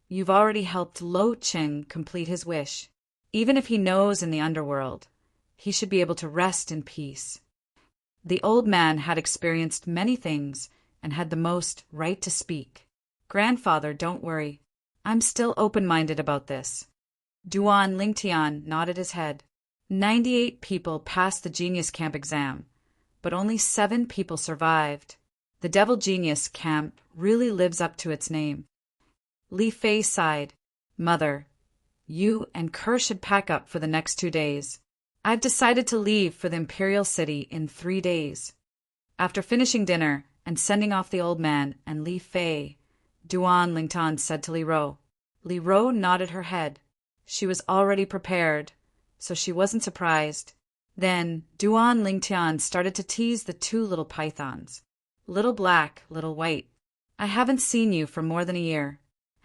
you've already helped Lo Cheng complete his wish. Even if he knows in the underworld, he should be able to rest in peace. The old man had experienced many things and had the most right to speak. Grandfather, don't worry. I'm still open-minded about this. Duan Lingtian nodded his head. 98 people passed the Genius Camp exam, but only 7 people survived. The Devil Genius Camp really lives up to its name. Li Fei sighed. Mother, you and Kerr should pack up for the next 2 days. I've decided to leave for the Imperial City in 3 days. After finishing dinner and sending off the old man and Li Fei, Duan Lingtian said to Li Ro. Li Ro nodded her head. She was already prepared, so she wasn't surprised. Then Duan Lingtian started to tease the 2 little pythons. Little black, little white. I haven't seen you for more than a year.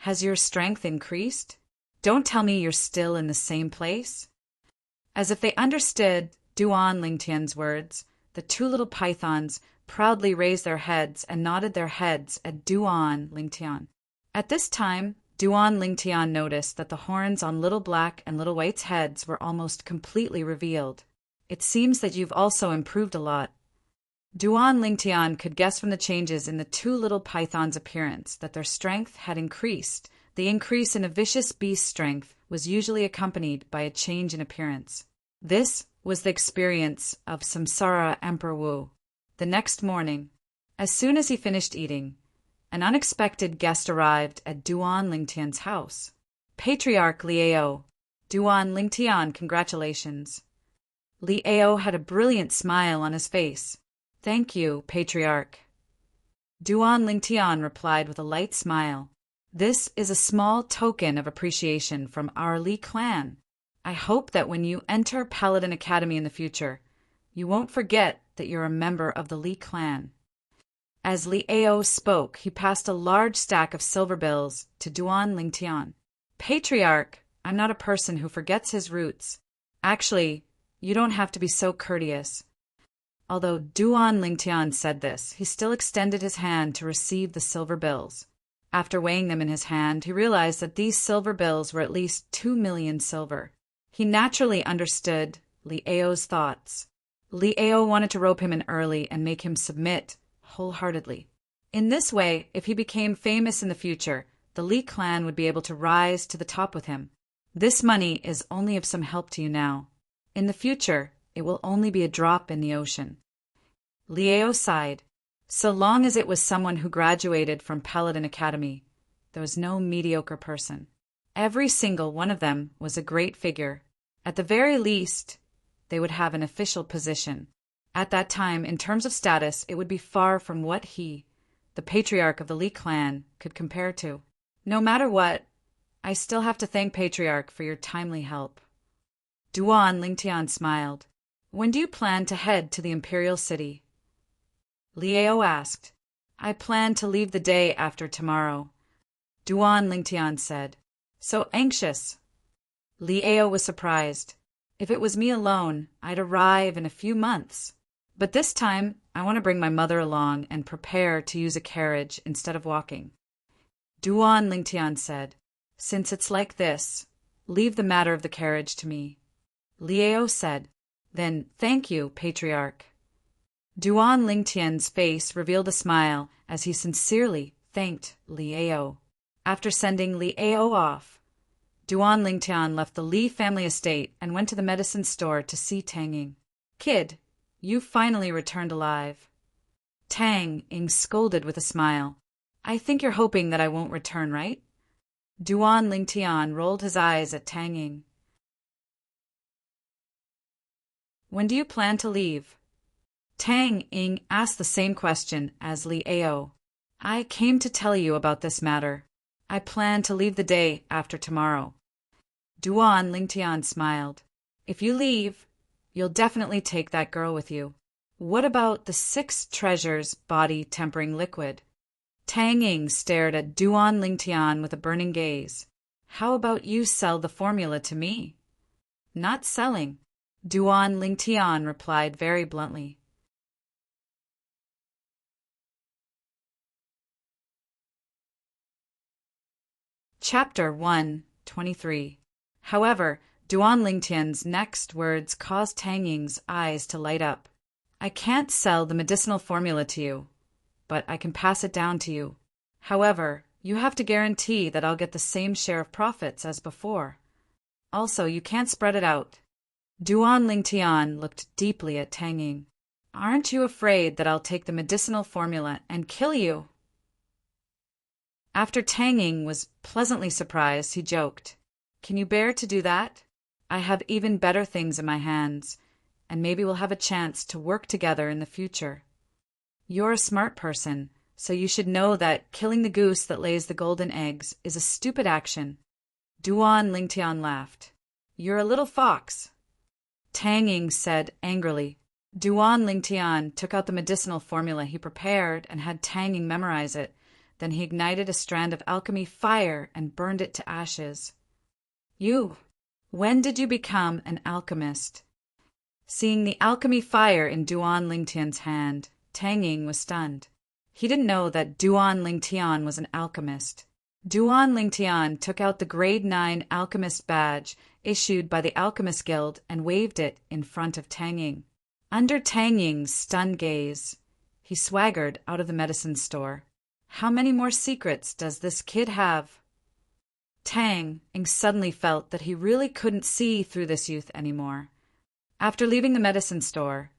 Has your strength increased? Don't tell me you're still in the same place." As if they understood Duan Lingtian's words, the two little pythons proudly raised their heads and nodded their heads at Duan Lingtian. At this time, Duan Lingtian noticed that the horns on Little Black and Little White's heads were almost completely revealed. "It seems that you've also improved a lot." Duan Lingtian could guess from the changes in the two little pythons' appearance that their strength had increased. The increase in a vicious beast's strength was usually accompanied by a change in appearance. This was the experience of Samsara Emperor Wu. The next morning, as soon as he finished eating, an unexpected guest arrived at Duan Lingtian's house. "Patriarch Liao, Duan Lingtian, congratulations." Liao had a brilliant smile on his face. "Thank you, Patriarch." Duan Lingtian replied with a light smile. "This is a small token of appreciation from our Li clan. I hope that when you enter Paladin Academy in the future, you won't forget that you're a member of the Li clan." As Liao spoke, he passed a large stack of silver bills to Duan Lingtian. "Patriarch, I'm not a person who forgets his roots. Actually, you don't have to be so courteous." Although Duan Lingtian said this, he still extended his hand to receive the silver bills. After weighing them in his hand, he realized that these silver bills were at least 2 million silver. He naturally understood Liao's thoughts. Liao wanted to rope him in early and make him submit wholeheartedly. In this way, if he became famous in the future, the Li clan would be able to rise to the top with him. This money is only of some help to you now. In the future, it will only be a drop in the ocean. Liao sighed. So long as it was someone who graduated from Paladin Academy, there was no mediocre person. Every single one of them was a great figure. At the very least, they would have an official position. At that time, in terms of status, it would be far from what he, the patriarch of the Li clan, could compare to. "No matter what, I still have to thank Patriarch for your timely help." Duan Lingtian smiled. "When do you plan to head to the Imperial City?" Liao asked. "I plan to leave the day after tomorrow." Duan Lingtian said. "So anxious." Liao was surprised. "If it was me alone, I'd arrive in a few months. But this time, I want to bring my mother along and prepare to use a carriage instead of walking." Duan Lingtian said, "Since it's like this, leave the matter of the carriage to me." Liao said, "Then thank you, Patriarch." Duan Lingtian's face revealed a smile as he sincerely thanked Liao. After sending Liao off, Duan Lingtian left the Li family estate and went to the medicine store to see Tang Ying. "Kid, you finally returned alive." Tang Ying scolded with a smile. "I think you're hoping that I won't return, right?" Duan Lingtian rolled his eyes at Tang Ying. "When do you plan to leave?" Tang Ying asked the same question as Liao. "I came to tell you about this matter. I plan to leave the day after tomorrow." Duan Lingtian smiled. "If you leave, you'll definitely take that girl with you. What about the 6 treasures body tempering liquid?" Tang Ying stared at Duan Lingtian with a burning gaze. "How about you sell the formula to me?" "Not selling," Duan Lingtian replied very bluntly. Chapter 123. However, Duan Lingtian's next words caused Tang Ying's eyes to light up. "I can't sell the medicinal formula to you, but I can pass it down to you. However, you have to guarantee that I'll get the same share of profits as before. Also, you can't spread it out." Duan Lingtian looked deeply at Tang Ying. "Aren't you afraid that I'll take the medicinal formula and kill you?" After Tang Ying was pleasantly surprised, he joked, "Can you bear to do that? I have even better things in my hands, and maybe we'll have a chance to work together in the future. You're a smart person, so you should know that killing the goose that lays the golden eggs is a stupid action." Duan Lingtian laughed. "You're a little fox." Tang Ying said angrily. Duan Lingtian took out the medicinal formula he prepared and had Tang Ying memorize it. Then he ignited a strand of alchemy fire and burned it to ashes. When did you become an alchemist? Seeing the alchemy fire in Duan Lingtian's hand, Tang Ying was stunned. He didn't know that Duan Lingtian was an alchemist. Duan Lingtian took out the Grade 9 alchemist badge issued by the Alchemist Guild and waved it in front of Tang Ying. Under Tang Ying's stunned gaze, he swaggered out of the medicine store. How many more secrets does this kid have? Tang Ying suddenly felt that he really couldn't see through this youth anymore. After leaving the medicine store,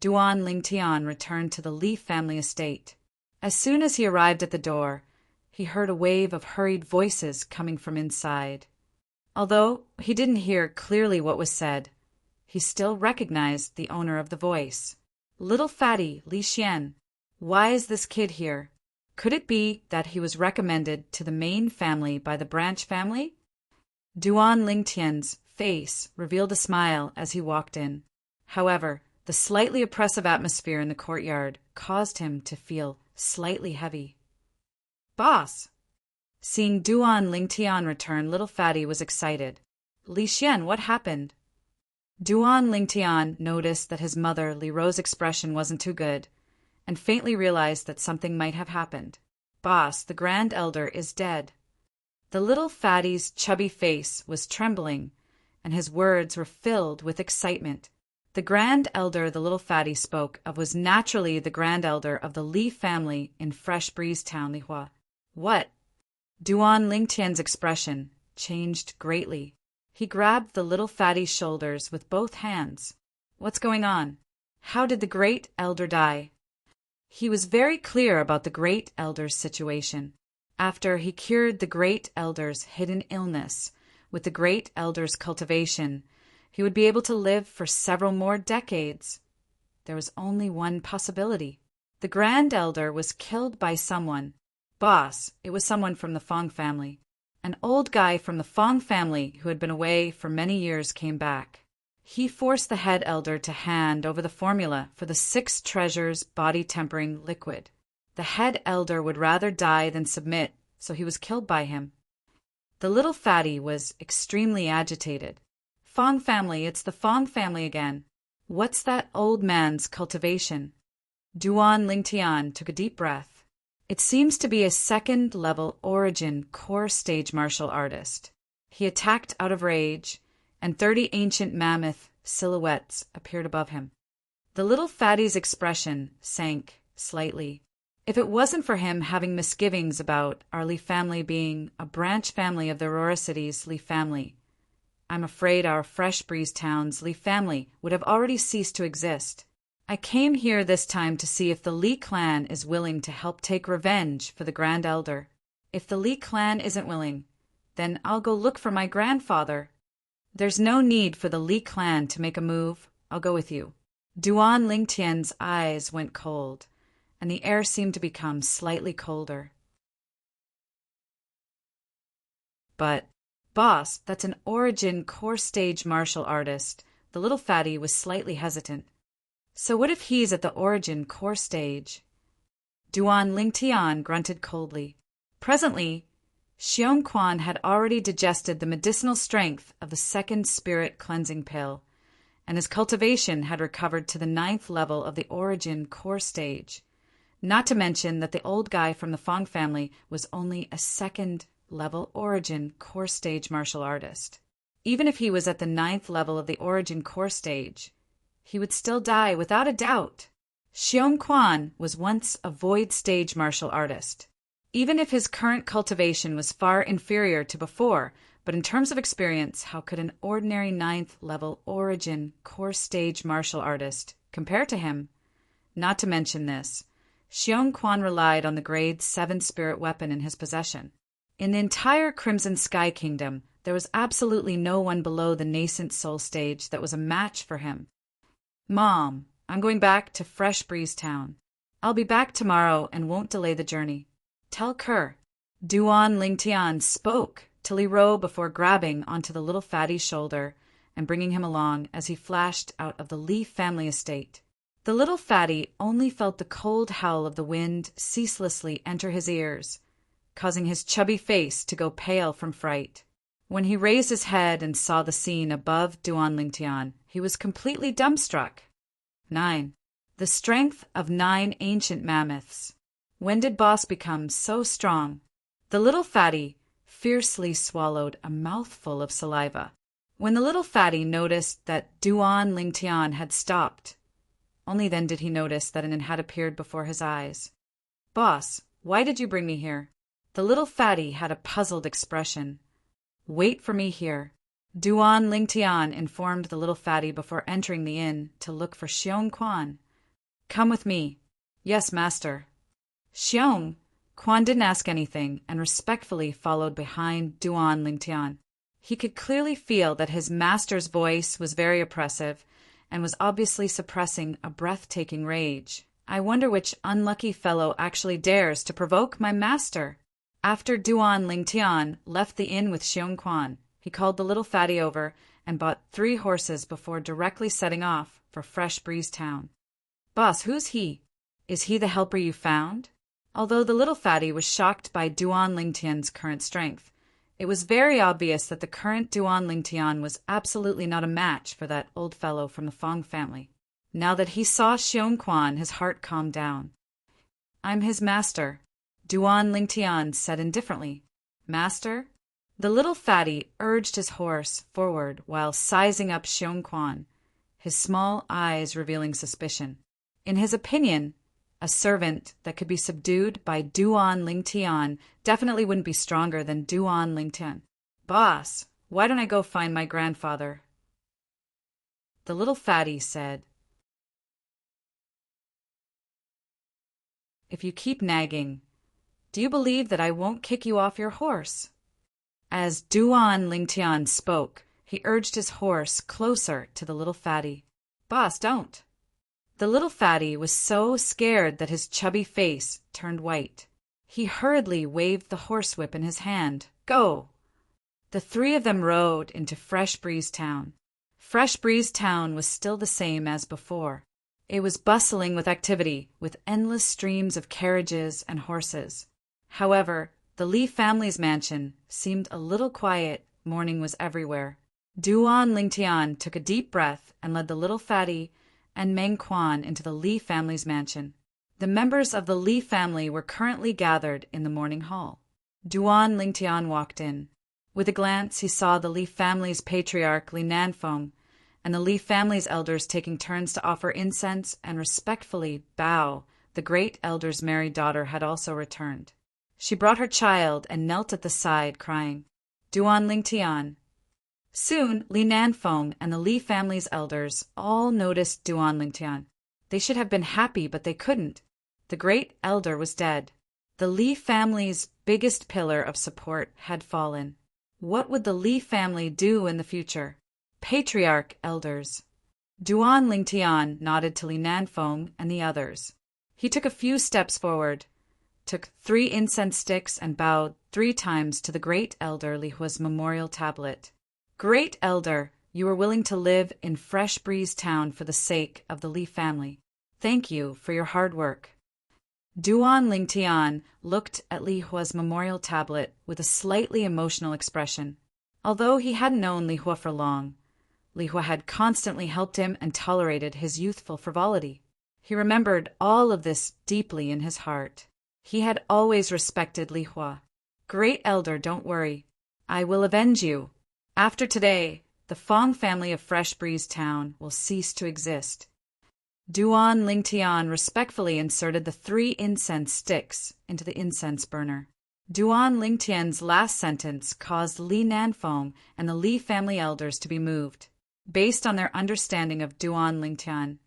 Duan Lingtian returned to the Li family estate. As soon as he arrived at the door, he heard a wave of hurried voices coming from inside. Although he didn't hear clearly what was said, he still recognized the owner of the voice. Little fatty Li Xian, why is this kid here? Could it be that he was recommended to the main family by the branch family? Duan Lingtian's face revealed a smile as he walked in. However, the slightly oppressive atmosphere in the courtyard caused him to feel slightly heavy. Boss! Seeing Duan Lingtian return, little fatty was excited. Li Xian, what happened? Duan Lingtian noticed that his mother Li Ro's expression wasn't too good, and faintly realized that something might have happened. Boss, the Grand Elder is dead. The little fatty's chubby face was trembling, and his words were filled with excitement. The Grand Elder the little fatty spoke of was naturally the Grand Elder of the Li family in Fresh Breeze Town, Lihua. What? Duan Lingtian's expression changed greatly. He grabbed the little fatty's shoulders with both hands. What's going on? How did the Great Elder die? He was very clear about the Great Elder's situation. After he cured the Great Elder's hidden illness with the Great Elder's cultivation, he would be able to live for several more decades. There was only one possibility. The Grand Elder was killed by someone. Boss, it was someone from the Fong family. An old guy from the Fong family who had been away for many years came back. He forced the head elder to hand over the formula for the 6 treasures body-tempering liquid. The head elder would rather die than submit, so he was killed by him. The little fatty was extremely agitated. Fong family, it's the Fong family again. What's that old man's cultivation? Duan Lingtian took a deep breath. It seems to be a 2nd-level origin core stage martial artist. He attacked out of rage, and 30 ancient mammoth silhouettes appeared above him. The little fatty's expression sank slightly. If it wasn't for him having misgivings about our Li family being a branch family of the Aurora City's Li family, I'm afraid our Fresh Breeze Town's Li family would have already ceased to exist. I came here this time to see if the Li clan is willing to help take revenge for the Grand Elder. If the Li clan isn't willing, then I'll go look for my grandfather. There's no need for the Li clan to make a move. I'll go with you. Duan Lingtian's eyes went cold, and the air seemed to become slightly colder. But, boss, that's an origin core stage martial artist. The little fatty was slightly hesitant. So what if he's at the origin core stage? Duan Lingtian grunted coldly. Presently, Xiong Quan had already digested the medicinal strength of the 2nd spirit cleansing pill, and his cultivation had recovered to the 9th level of the origin core stage. Not to mention that the old guy from the Fong family was only a 2nd-level origin core stage martial artist. Even if he was at the 9th level of the origin core stage, he would still die without a doubt. Xiong Quan was once a void stage martial artist. Even if his current cultivation was far inferior to before, but in terms of experience, how could an ordinary 9th level origin core stage martial artist compare to him? Not to mention this, Xiong Quan relied on the grade 7 spirit weapon in his possession. In the entire Crimson Sky Kingdom, there was absolutely no one below the nascent soul stage that was a match for him. Mom, I'm going back to Fresh Breeze Town. I'll be back tomorrow and won't delay the journey. Tell Kerr. Duan Lingtian spoke to Li Ro before grabbing onto the little fatty's shoulder and bringing him along as he flashed out of the Li family estate. The little fatty only felt the cold howl of the wind ceaselessly enter his ears, causing his chubby face to go pale from fright. When he raised his head and saw the scene above Duan Lingtian, he was completely dumbstruck. 9. The strength of 9 ancient mammoths. When did Boss become so strong? The little fatty fiercely swallowed a mouthful of saliva. When the little fatty noticed that Duan Lingtian had stopped, only then did he notice that it had appeared before his eyes. Boss, why did you bring me here? The little fatty had a puzzled expression. Wait for me here. Duan Lingtian informed the little fatty before entering the inn to look for Xiong Quan. Come with me. Yes, master. Xiong Quan didn't ask anything and respectfully followed behind Duan Lingtian. He could clearly feel that his master's voice was very oppressive and was obviously suppressing a breathtaking rage. I wonder which unlucky fellow actually dares to provoke my master. After Duan Lingtian left the inn with Xiong Quan, he called the little fatty over and bought 3 horses before directly setting off for Fresh Breeze Town. Boss, who's he? Is he the helper you found? Although the little fatty was shocked by Duan Lingtian's current strength, it was very obvious that the current Duan Lingtian was absolutely not a match for that old fellow from the Fong family. Now that he saw Xiong Quan, his heart calmed down. I'm his master, Duan Lingtian said indifferently. Master? The little fatty urged his horse forward while sizing up Xiong Quan, his small eyes revealing suspicion. In his opinion, a servant that could be subdued by Duan Lingtian definitely wouldn't be stronger than Duan Lingtian. Boss, why don't I go find my grandfather? The little fatty said, If you keep nagging, do you believe that I won't kick you off your horse? As Duan Lingtian spoke, he urged his horse closer to the little fatty. Boss, don't. The little fatty was so scared that his chubby face turned white. He hurriedly waved the horsewhip in his hand. Go! The 3 of them rode into Fresh Breeze Town. Fresh Breeze Town was still the same as before. It was bustling with activity, with endless streams of carriages and horses. However, the Li family's mansion seemed a little quiet. Mourning was everywhere. Duan Lingtian took a deep breath and led the little fatty and Meng Quan into the Li family's mansion. The members of the Li family were currently gathered in the morning hall. Duan Lingtian walked in. With a glance, he saw the Li family's patriarch Li Nanfeng and the Li family's elders taking turns to offer incense and respectfully bow. The great elder's married daughter had also returned. She brought her child and knelt at the side, crying, Duan Lingtian. Soon, Li Nanfeng and the Li family's elders all noticed Duan Lingtian. They should have been happy, but they couldn't. The great elder was dead. The Li family's biggest pillar of support had fallen. What would the Li family do in the future? Patriarch elders. Duan Lingtian nodded to Li Nanfeng and the others. He took a few steps forward, took 3 incense sticks and bowed 3 times to the great elder Li Hua's memorial tablet. Great elder, you are willing to live in Fresh Breeze Town for the sake of the Li family. Thank you for your hard work. Duan Lingtian looked at Li Hua's memorial tablet with a slightly emotional expression. Although he hadn't known Li Hua for long, Li Hua had constantly helped him and tolerated his youthful frivolity. He remembered all of this deeply in his heart. He had always respected Li Hua. Great elder, don't worry. I will avenge you. After today, the Fong family of Fresh Breeze Town will cease to exist. Duan Lingtian respectfully inserted the 3 incense sticks into the incense burner. Duan Lingtian's last sentence caused Li Nanfeng and the Li family elders to be moved. Based on their understanding of Duan Lingtian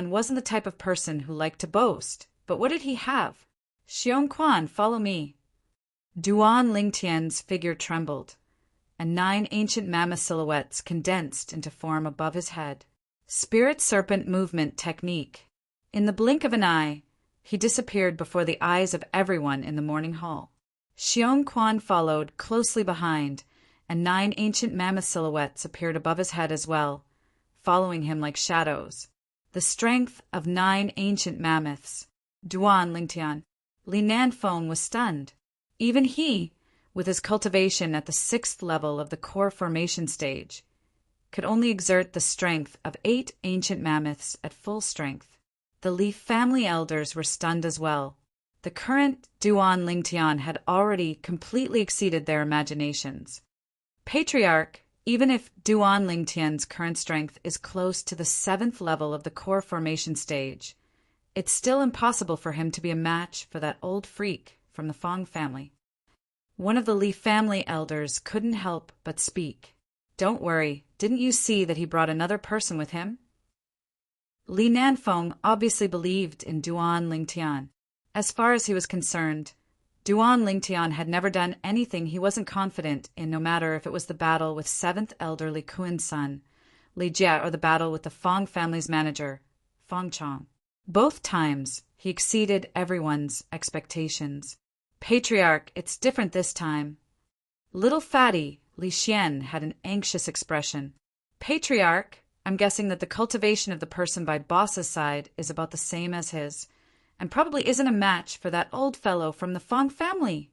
wasn't the type of person who liked to boast. But what did he have? Xiong Quan, follow me. Duan Lingtian's figure trembled, and 9 ancient mammoth silhouettes condensed into form above his head. Spirit serpent movement technique. In the blink of an eye, he disappeared before the eyes of everyone in the morning hall. Xiong Quan followed closely behind, and 9 ancient mammoth silhouettes appeared above his head as well, following him like shadows. The strength of 9 ancient mammoths. Duan Lingtian. Li Nanfeng was stunned. Even he, with his cultivation at the 6th level of the core formation stage, could only exert the strength of 8 ancient mammoths at full strength. The Li family elders were stunned as well. The current Duan Lingtian had already completely exceeded their imaginations. Patriarch, even if Duan Lingtian's current strength is close to the 7th level of the core formation stage, it's still impossible for him to be a match for that old freak from the Fong family. One of the Li family elders couldn't help but speak. "Don't worry, didn't you see that he brought another person with him?" Li Nanfeng obviously believed in Duan Lingtian. As far as he was concerned, Duan Lingtian had never done anything he wasn't confident in, no matter if it was the battle with 7th elder Li Kuan's son, Li Jie, or the battle with the Fong family's manager, Fong Chong. Both times, he exceeded everyone's expectations. "Patriarch, it's different this time." Little fatty Li Xian had an anxious expression. "Patriarch, I'm guessing that the cultivation of the person by boss's side is about the same as his, and probably isn't a match for that old fellow from the Fong family."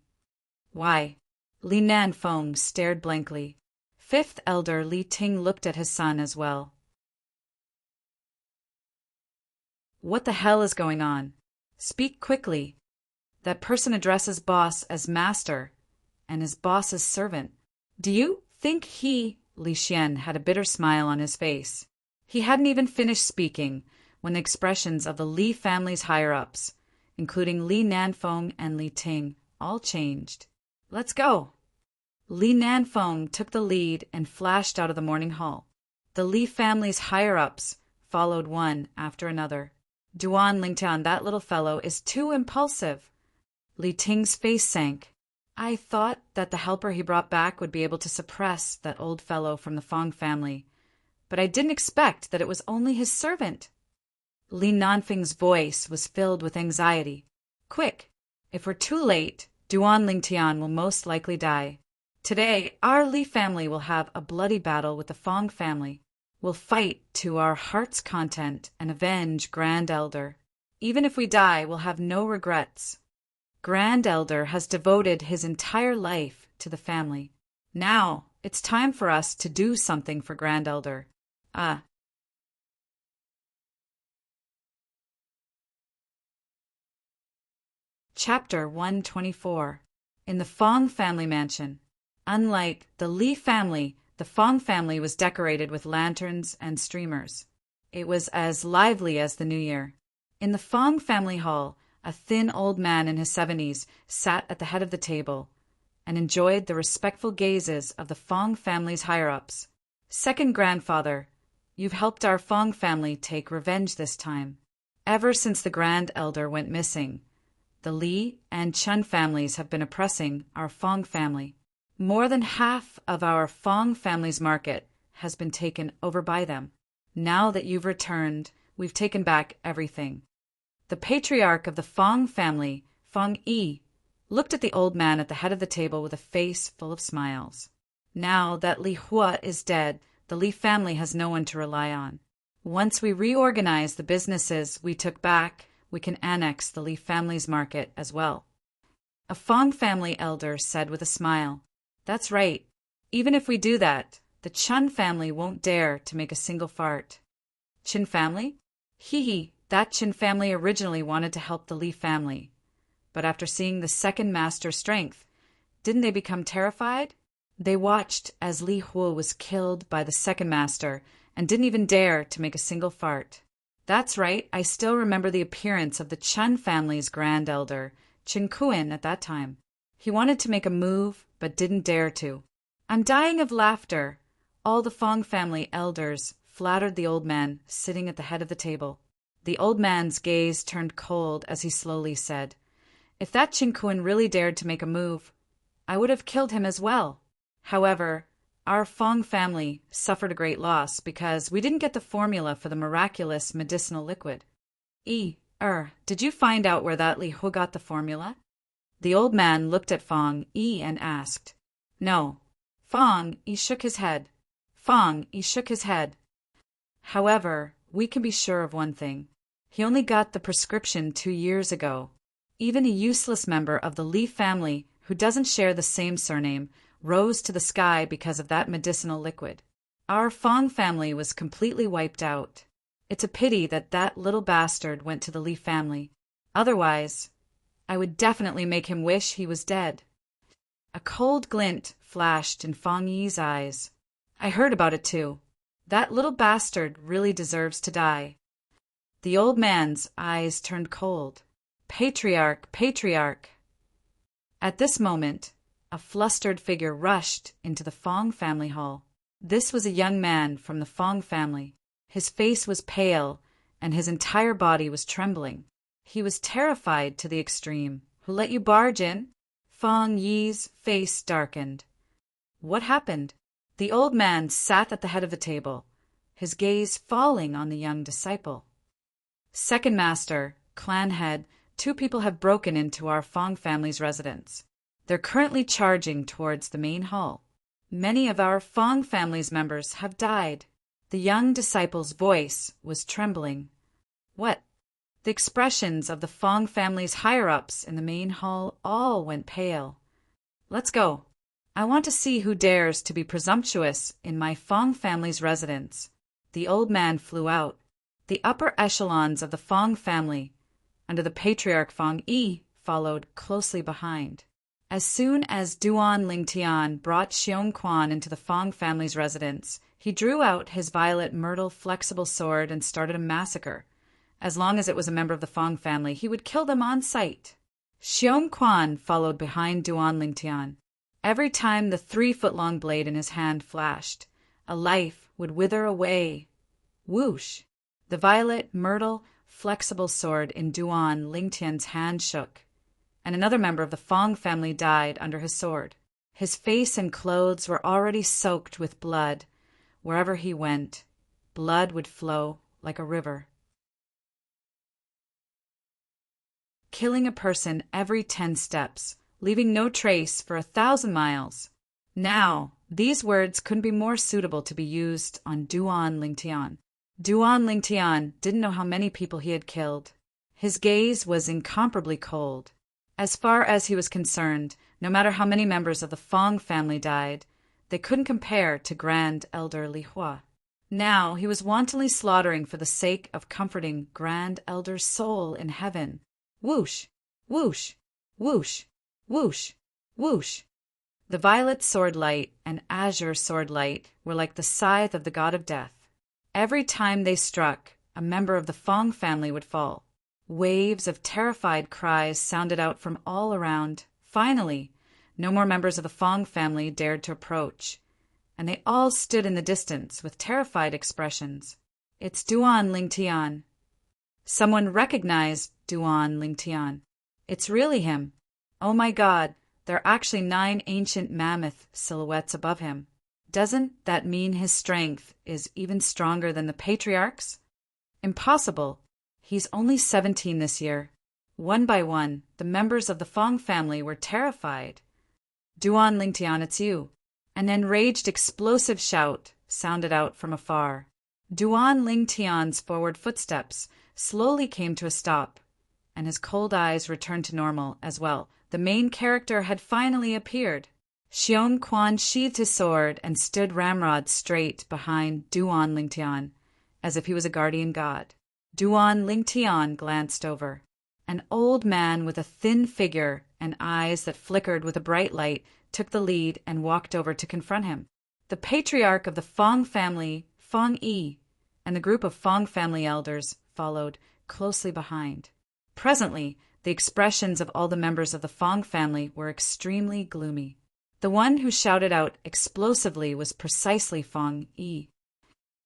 "Why?" Li Nanfeng stared blankly. 5th elder Li Ting looked at his son as well. "What the hell is going on? Speak quickly. That person addresses boss as master, and is boss's servant. Do you think he—" Li Xian had a bitter smile on his face. He hadn't even finished speaking when the expressions of the Li family's higher-ups, including Li Nanfeng and Li Ting, all changed. "Let's go." Li Nanfeng took the lead and flashed out of the morning hall. The Li family's higher-ups followed one after another. "Duan Lingtian, that little fellow is too impulsive." Li Ting's face sank. "I thought that the helper he brought back would be able to suppress that old fellow from the Fong family, but I didn't expect that it was only his servant." Li Nanfeng's voice was filled with anxiety. "Quick! If we're too late, Duan Lingtian will most likely die. Today, our Li family will have a bloody battle with the Fong family. We'll fight to our heart's content and avenge Grand Elder. Even if we die, we'll have no regrets. Grand Elder has devoted his entire life to the family. Now, it's time for us to do something for Grand Elder. Chapter 124. In the Fong family mansion. Unlike the Li family, the Fong family was decorated with lanterns and streamers. It was as lively as the New Year. In the Fong family hall, a thin old man in his 70s sat at the head of the table and enjoyed the respectful gazes of the Fong family's higher-ups. "Second grandfather, you've helped our Fong family take revenge this time. Ever since the Grand Elder went missing, the Li and Chun families have been oppressing our Fong family. More than half of our Fong family's market has been taken over by them. Now that you've returned, we've taken back everything." The patriarch of the Fong family, Fong Yi, looked at the old man at the head of the table with a face full of smiles. "Now that Li Hua is dead, the Li family has no one to rely on. Once we reorganize the businesses we took back, we can annex the Li family's market as well." A Fong family elder said with a smile, "That's right. Even if we do that, the Chun family won't dare to make a single fart." "Chin family? Hee, that Chin family originally wanted to help the Li family. But after seeing the second master's strength, didn't they become terrified? They watched as Li Hua was killed by the second master and didn't even dare to make a single fart." "That's right. I still remember the appearance of the Chun family's grand elder, Chin Kuan, at that time. He wanted to make a move, but didn't dare to." I'm dying of laughter. All the Fong family elders flattered the old man sitting at the head of the table. The old man's gaze turned cold as he slowly said, "If that Chin Kuan really dared to make a move, I would have killed him as well. However, our Fong family suffered a great loss because we didn't get the formula for the miraculous medicinal liquid." Did you find out where that Li Hu got the formula?" The old man looked at Fong Yi and asked. "No." Fong Yi shook his head. However, we can be sure of one thing. He only got the prescription 2 years ago. Even a useless member of the Li family who doesn't share the same surname rose to the sky because of that medicinal liquid. Our Fong family was completely wiped out. It's a pity that that little bastard went to the Li family. Otherwise, I would definitely make him wish he was dead. A cold glint flashed in Fong Yi's eyes. I heard about it too. That little bastard really deserves to die. The old man's eyes turned cold. Patriarch, patriarch. At this moment, a flustered figure rushed into the Fong family hall. This was a young man from the Fong family. His face was pale, and his entire body was trembling. He was terrified to the extreme. Who let you barge in? Fong Yi's face darkened. What happened? The old man sat at the head of the table, his gaze falling on the young disciple. Second master, clan head, 2 people have broken into our Fong family's residence. They're currently charging towards the main hall. Many of our Fong family's members have died. The young disciple's voice was trembling. What? The expressions of the Fong family's higher-ups in the main hall all went pale. Let's go. I want to see who dares to be presumptuous in my Fong family's residence. The old man flew out. The upper echelons of the Fong family, under the patriarch Fong Yi, followed closely behind. As soon as Duan Lingtian brought Xiong Quan into the Fong family's residence, he drew out his violet myrtle flexible sword and started a massacre. As long as it was a member of the Fong family, he would kill them on sight. Xiong Quan followed behind Duan Lingtian. Every time the 3-foot-long blade in his hand flashed, a life would wither away. Whoosh! The violet myrtle flexible sword in Duan Lingtian's hand shook, and another member of the Fong family died under his sword. His face and clothes were already soaked with blood. Wherever he went, blood would flow like a river. Killing a person every 10 steps, leaving no trace for 1,000 miles. Now, these words couldn't be more suitable to be used on Duan Lingtian. Duan Lingtian didn't know how many people he had killed. His gaze was incomparably cold. As far as he was concerned, no matter how many members of the Fong family died, they couldn't compare to Grand Elder Li Hua. Now he was wantonly slaughtering for the sake of comforting Grand Elder's soul in heaven. Whoosh! Whoosh! Whoosh! Whoosh! Whoosh! The violet sword light and azure sword light were like the scythe of the god of death. Every time they struck, a member of the Fong family would fall. Waves of terrified cries sounded out from all around. Finally, no more members of the Fong family dared to approach, and they all stood in the distance with terrified expressions. It's Duan Lingtian. Someone recognized Duan Lingtian. It's really him. Oh my God, there are actually 9 ancient mammoth silhouettes above him. Doesn't that mean his strength is even stronger than the patriarch's? Impossible. He's only 17 this year. One by one, the members of the Fong family were terrified. Duan Lingtian, it's you. An enraged explosive shout sounded out from afar. Duan Lingtian's forward footsteps slowly came to a stop, and his cold eyes returned to normal as well. The main character had finally appeared. Xiong Quan sheathed his sword and stood ramrod straight behind Duan Lingtian, as if he was a guardian god. Duan Lingtian glanced over. An old man with a thin figure and eyes that flickered with a bright light took the lead and walked over to confront him. The patriarch of the Fong family, Fong Yi, and the group of Fong family elders followed closely behind. Presently, the expressions of all the members of the Fong family were extremely gloomy. The one who shouted out explosively was precisely Fong Yi.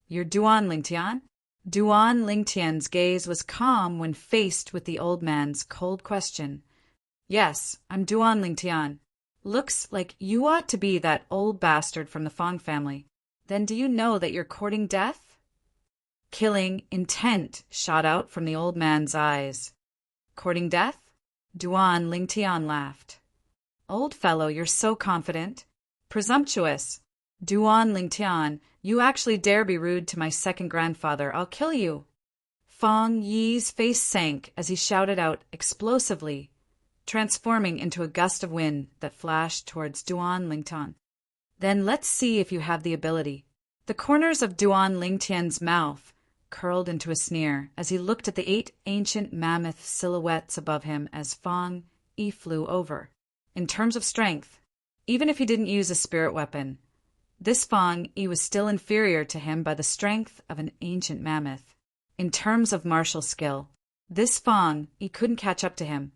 You're Duan Lingtian? Duan Lingtian's gaze was calm when faced with the old man's cold question. Yes, I'm Duan Lingtian. Looks like you ought to be that old bastard from the Fong family. Then do you know that you're courting death? Killing intent shot out from the old man's eyes. Courting death? Duan Lingtian laughed. Old fellow, you're so confident. Presumptuous. Duan Lingtian, you actually dare be rude to my second grandfather. I'll kill you. Fong Yi's face sank as he shouted out explosively. transforming into a gust of wind that flashed towards Duan Lingtian. Then let's see if you have the ability. The corners of Duan Lingtian's mouth curled into a sneer as he looked at the 8 ancient mammoth silhouettes above him as Fang Yi flew over. In terms of strength, even if he didn't use a spirit weapon, this Fang Yi was still inferior to him by the strength of an ancient mammoth. In terms of martial skill, this Fang Yi couldn't catch up to him.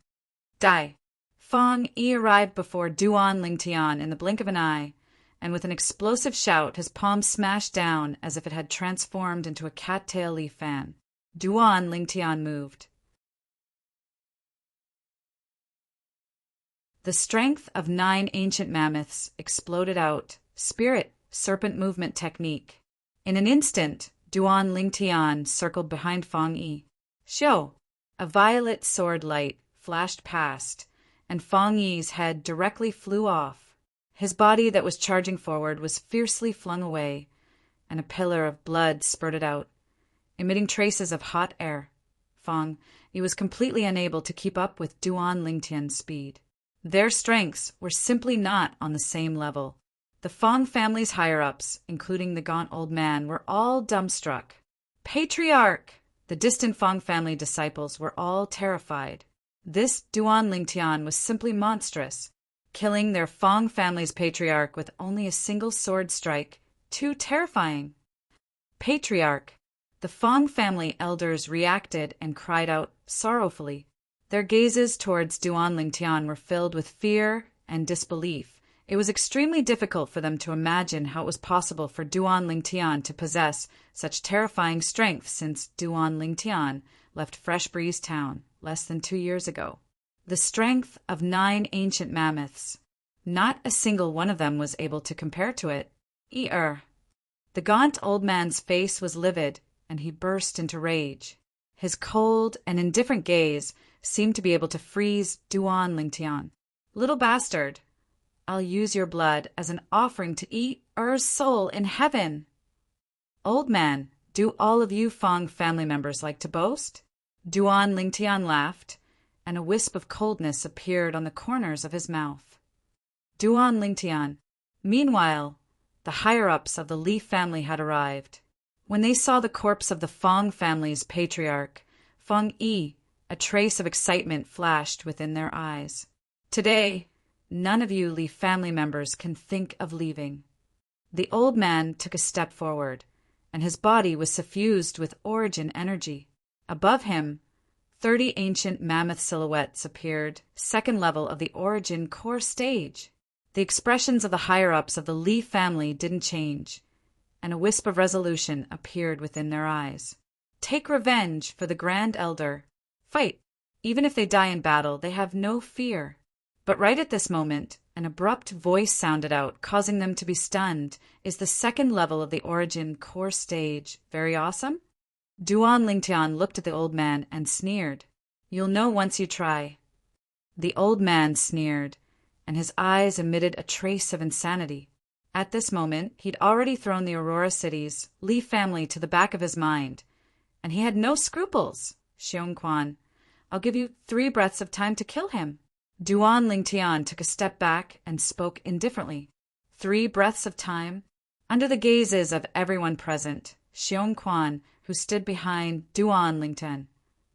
Die! Fang Yi arrived before Duan Lingtian in the blink of an eye, and with an explosive shout his palm smashed down as if it had transformed into a cattail leaf fan. Duan Lingtian moved. The strength of 9 ancient mammoths exploded out, spirit, serpent movement technique. In an instant, Duan Lingtian circled behind Fang Yi. Xiao! A violet sword light flashed past, and Fang Yi's head directly flew off. His body that was charging forward was fiercely flung away, and a pillar of blood spurted out, emitting traces of hot air. Fang Yi was completely unable to keep up with Duan Lingtian's speed. Their strengths were simply not on the same level. The Fang family's higher-ups, including the gaunt old man, were all dumbstruck. Patriarch! The distant Fang family disciples were all terrified. This Duan Lingtian was simply monstrous, killing their Fang family's patriarch with only a single sword strike. Too terrifying. Patriarch! The Fang family elders reacted and cried out sorrowfully. Their gazes towards Duan Lingtian were filled with fear and disbelief. It was extremely difficult for them to imagine how it was possible for Duan Lingtian to possess such terrifying strength since Duan Lingtian left Fresh Breeze Town less than 2 years ago. The strength of 9 ancient mammoths. Not a single one of them was able to compare to it. The gaunt old man's face was livid, and he burst into rage. His cold and indifferent gaze seemed to be able to freeze Duan Lingtian. Little bastard, I'll use your blood as an offering to eat Er's soul in heaven. Old man, do all of you Fang family members like to boast? Duan Lingtian laughed, and a wisp of coldness appeared on the corners of his mouth. Duan Lingtian. Meanwhile, the higher-ups of the Li family had arrived. When they saw the corpse of the Fang family's patriarch, Fang Yi, a trace of excitement flashed within their eyes. Today, none of you Li family members can think of leaving. The old man took a step forward, and his body was suffused with origin energy. Above him, 30 ancient mammoth silhouettes appeared, second level of the origin core stage. The expressions of the higher-ups of the Li family didn't change, and a wisp of resolution appeared within their eyes. Take revenge for the Grand Elder. Fight. Even if they die in battle, they have no fear. But right at this moment, an abrupt voice sounded out, causing them to be stunned. Is the second level of the origin core stage very awesome? Duan Lingtian looked at the old man and sneered. You'll know once you try. The old man sneered, and his eyes emitted a trace of insanity. At this moment, he'd already thrown the Aurora City's Li family to the back of his mind, and he had no scruples. Xiongquan, I'll give you 3 breaths of time to kill him. Duan Lingtian took a step back and spoke indifferently. 3 breaths of time? Under the gazes of everyone present, Xiongquan, who stood behind Duan Lingtian,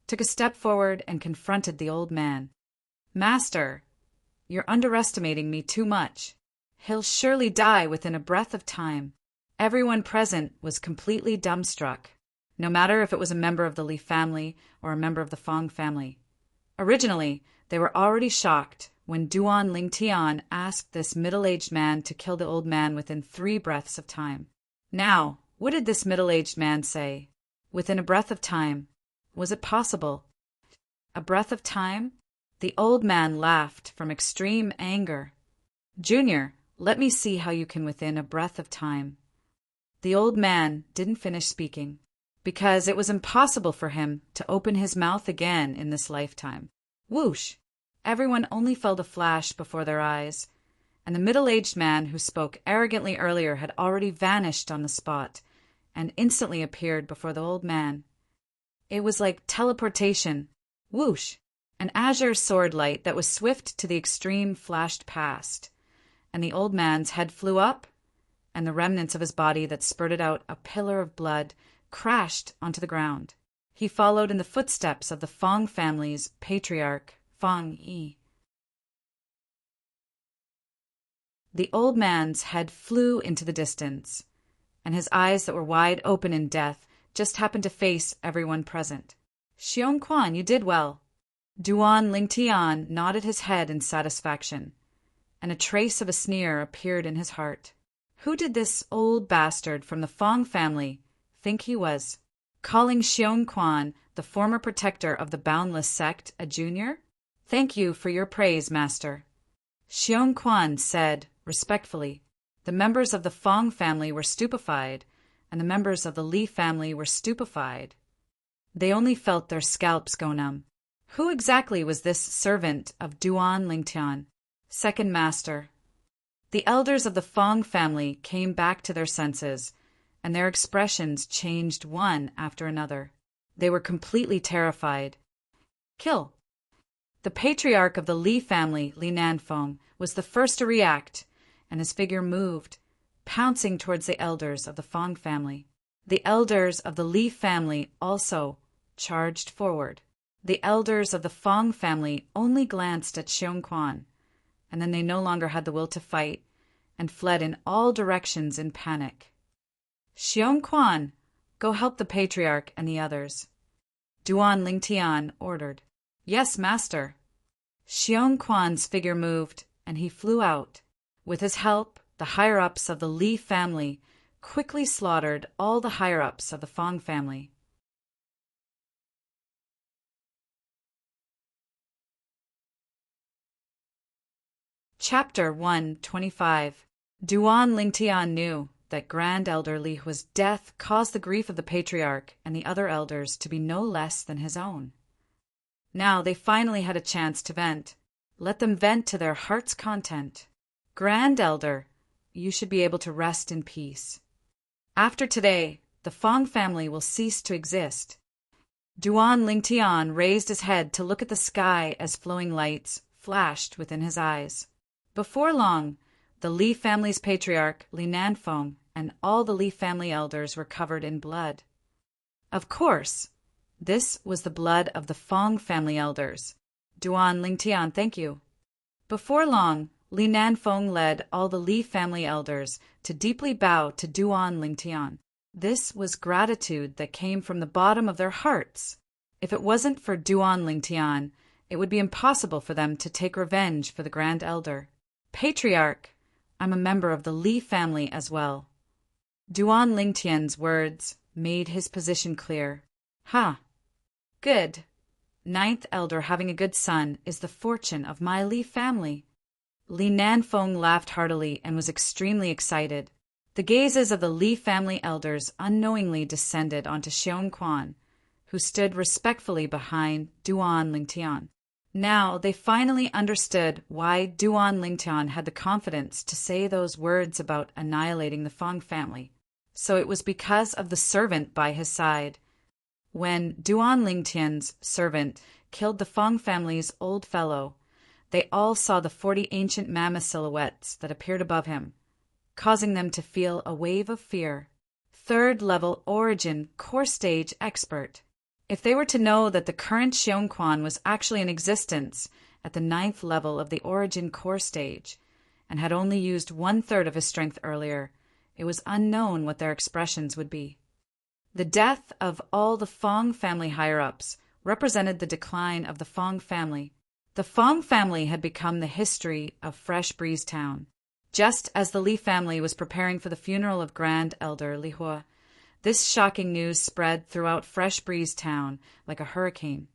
took a step forward and confronted the old man. Master, you're underestimating me too much. He'll surely die within a breath of time. Everyone present was completely dumbstruck, no matter if it was a member of the Li family or a member of the Fang family. Originally, they were already shocked when Duan Lingtian asked this middle-aged man to kill the old man within 3 breaths of time. Now, what did this middle-aged man say? Within a breath of time. Was it possible? A breath of time? The old man laughed from extreme anger. Junior, let me see how you can within a breath of time. The old man didn't finish speaking, because it was impossible for him to open his mouth again in this lifetime. Whoosh! Everyone only felt a flash before their eyes, and the middle-aged man who spoke arrogantly earlier had already vanished on the spot, and instantly appeared before the old man. It was like teleportation. Whoosh! An azure sword light that was swift to the extreme flashed past, and the old man's head flew up, and the remnants of his body that spurted out a pillar of blood crashed onto the ground. He followed in the footsteps of the Fong family's patriarch, Fong Yi. The old man's head flew into the distance, and his eyes that were wide open in death just happened to face everyone present. Xiong Quan, you did well. Duan Lingtian nodded his head in satisfaction, and a trace of a sneer appeared in his heart. Who did this old bastard from the Fong family think he was, calling Xiong Quan, the former protector of the Boundless Sect, a junior? Thank you for your praise, master. Xiong Quan said respectfully. The members of the Fong family were stupefied, and the members of the Li family were stupefied. They only felt their scalps go numb. Who exactly was this servant of Duan Lingtian? Second master. The elders of the Fong family came back to their senses, and their expressions changed one after another. They were completely terrified. Kill. The patriarch of the Li family, Li Nanfeng, was the first to react, and his figure moved, pouncing towards the elders of the Fong family. The elders of the Li family also charged forward. The elders of the Fong family only glanced at Xiong Quan, and then they no longer had the will to fight, and fled in all directions in panic. Xiong Quan, go help the patriarch and the others. Duan Lingtian ordered. Yes, master. Xiong Quan's figure moved, and he flew out. With his help, the higher-ups of the Li family quickly slaughtered all the higher-ups of the Fong family. Chapter 125. Duan Lingtian knew that Grand Elder Li Hua's death caused the grief of the patriarch and the other elders to be no less than his own. Now they finally had a chance to vent. Let them vent to their heart's content. Grand Elder, you should be able to rest in peace. After today, the Fong family will cease to exist. Duan Lingtian raised his head to look at the sky as flowing lights flashed within his eyes. Before long, the Li family's patriarch, Li Nanfeng, and all the Li family elders were covered in blood. Of course, this was the blood of the Fong family elders. Duan Lingtian, thank you. Before long, Li Nanfeng led all the Li family elders to deeply bow to Duan Lingtian. This was gratitude that came from the bottom of their hearts. If it wasn't for Duan Lingtian, it would be impossible for them to take revenge for the Grand Elder. Patriarch, I'm a member of the Li family as well. Duan Lingtian's words made his position clear. Ha! Good. Ninth Elder having a good son is the fortune of my Li family. Li Nanfeng laughed heartily and was extremely excited. The gazes of the Li family elders unknowingly descended onto Xiong Quan, who stood respectfully behind Duan Lingtian. Now they finally understood why Duan Lingtian had the confidence to say those words about annihilating the Fong family. So it was because of the servant by his side. When Duan Lingtian's servant killed the Fong family's old fellow, they all saw the 40 ancient mammoth silhouettes that appeared above him, causing them to feel a wave of fear. Third-level origin core stage expert. If they were to know that the current Xiong Quan was actually in existence at the 9th level of the origin core stage, and had only used 1/3 of his strength earlier, it was unknown what their expressions would be. The death of all the Fong family higher-ups represented the decline of the Fong family. The Fong family had become the history of Fresh Breeze Town. Just as the Li family was preparing for the funeral of Grand Elder Li Hua, this shocking news spread throughout Fresh Breeze Town like a hurricane.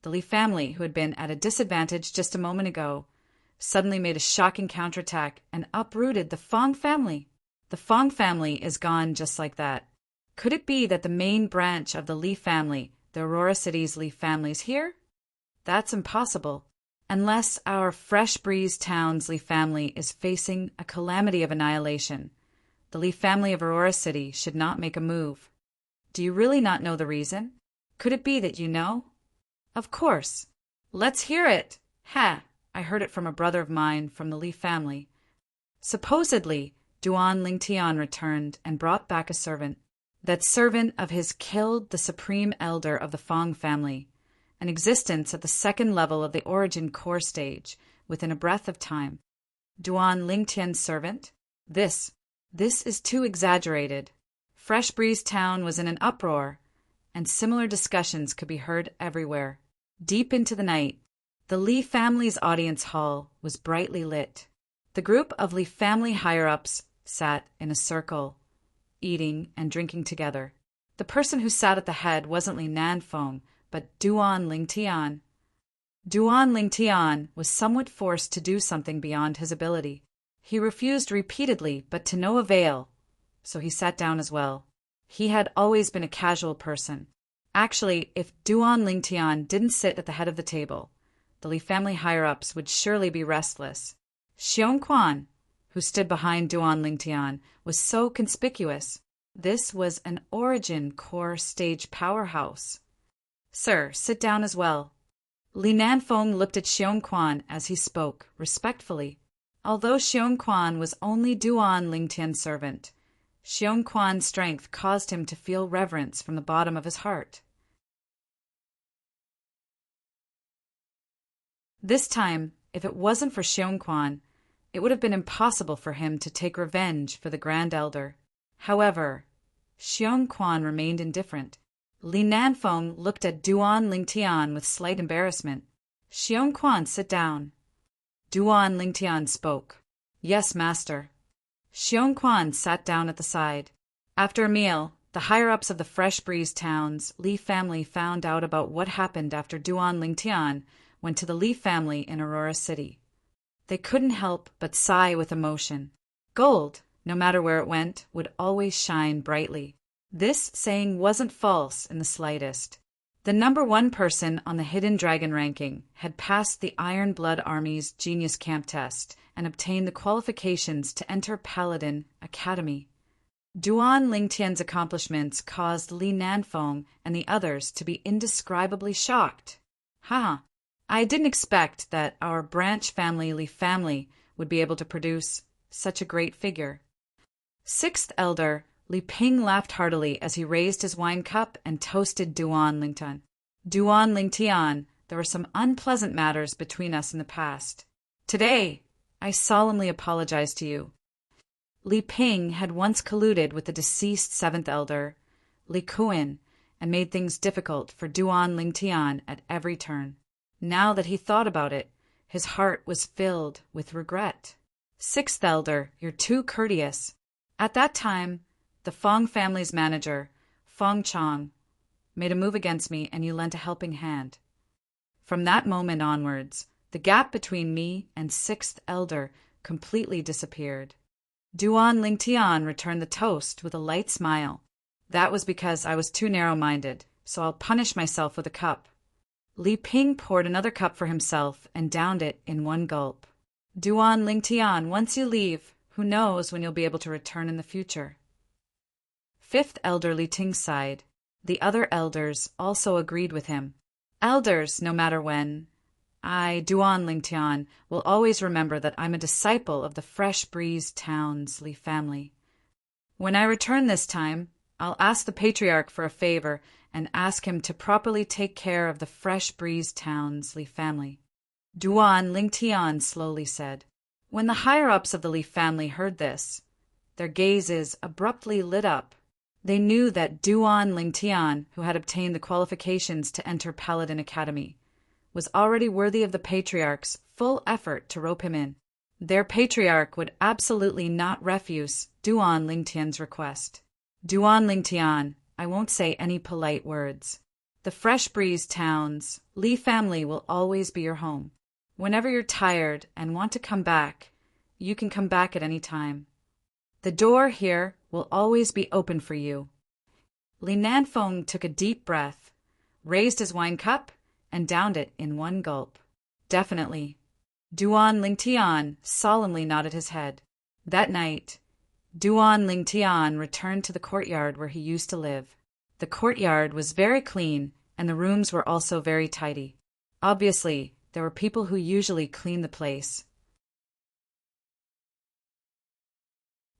The Li family, who had been at a disadvantage just a moment ago, suddenly made a shocking counterattack and uprooted the Fong family. The Fong family is gone just like that. Could it be that the main branch of the Li family, the Aurora City's Li family, is here? That's impossible. Unless our Fresh Breeze Town's Li family is facing a calamity of annihilation, the Li family of Aurora City should not make a move. Do you really not know the reason? Could it be that you know? Of course. Let's hear it. Ha! I heard it from a brother of mine from the Li family. Supposedly, Duan Lingtian returned and brought back a servant. That servant of his killed the supreme elder of the Fong family, an existence at the second level of the origin core stage, within a breath of time. Duan Lingtian's servant? This is too exaggerated. Fresh Breeze Town was in an uproar, and similar discussions could be heard everywhere. Deep into the night, the Li family's audience hall was brightly lit. The group of Li family higher-ups sat in a circle, eating and drinking together. The person who sat at the head wasn't Li Nanfeng, but Duan Lingtian. Duan Lingtian was somewhat forced to do something beyond his ability. He refused repeatedly, but to no avail, so he sat down as well. He had always been a casual person. Actually, if Duan Lingtian didn't sit at the head of the table, the Li family higher-ups would surely be restless. Xiong Quan, who stood behind Duan Lingtian, was so conspicuous. This was an origin core stage powerhouse. Sir, sit down as well. Li Nanfeng looked at Xiong Quan as he spoke, respectfully. Although Xiong Quan was only Duan Lingtian's servant, Xiong Quan's strength caused him to feel reverence from the bottom of his heart. This time, if it wasn't for Xiong Quan, it would have been impossible for him to take revenge for the Grand Elder. However, Xiong Quan remained indifferent. Li Nanfeng looked at Duan Lingtian with slight embarrassment. Xiong Quan, sit down. Duan Lingtian spoke. Yes, master. Xiong Quan sat down at the side. After a meal, the higher-ups of the Fresh Breeze Town's Li family found out about what happened after Duan Lingtian went to the Li family in Aurora City. They couldn't help but sigh with emotion. Gold, no matter where it went, would always shine brightly. This saying wasn't false in the slightest. The number one person on the Hidden Dragon ranking had passed the Iron Blood Army's Genius Camp test and obtained the qualifications to enter Paladin Academy. Duan Lingtian's accomplishments caused Li Nanfeng and the others to be indescribably shocked. I didn't expect that our branch family Li family would be able to produce such a great figure. Sixth Elder Li Ping laughed heartily as he raised his wine cup and toasted Duan Lingtian. Duan Lingtian, there were some unpleasant matters between us in the past. Today, I solemnly apologize to you. Li Ping had once colluded with the deceased seventh elder, Li Kuan, and made things difficult for Duan Lingtian at every turn. Now that he thought about it, his heart was filled with regret. Sixth elder, you're too courteous. At that time, the Fong family's manager, Fong Chong, made a move against me and you lent a helping hand. From that moment onwards, the gap between me and sixth elder completely disappeared. Duan Lingtian returned the toast with a light smile. That was because I was too narrow-minded, so I'll punish myself with a cup. Li Ping poured another cup for himself and downed it in one gulp. Duan Lingtian, once you leave, who knows when you'll be able to return in the future? Fifth elder Li Ting sighed. The other elders also agreed with him. Elders, no matter when. I, Duan Lingtian, will always remember that I'm a disciple of the Fresh Breeze Town's Li family. When I return this time, I'll ask the Patriarch for a favor and ask him to properly take care of the Fresh Breeze Town's Li family. Duan Lingtian slowly said. When the higher-ups of the Li family heard this, their gazes abruptly lit up. They knew that Duan Lingtian, who had obtained the qualifications to enter Paladin Academy, was already worthy of the Patriarch's full effort to rope him in. Their Patriarch would absolutely not refuse Duan Lingtian's request. Duan Lingtian, I won't say any polite words. The Fresh Breeze Town's Li family will always be your home. Whenever you're tired and want to come back, you can come back at any time. The door here will always be open for you. Li Nanfeng took a deep breath, raised his wine cup, and downed it in one gulp. Definitely. Duan Lingtian solemnly nodded his head. That night, Duan Lingtian returned to the courtyard where he used to live. The courtyard was very clean, and the rooms were also very tidy. Obviously, there were people who usually clean the place.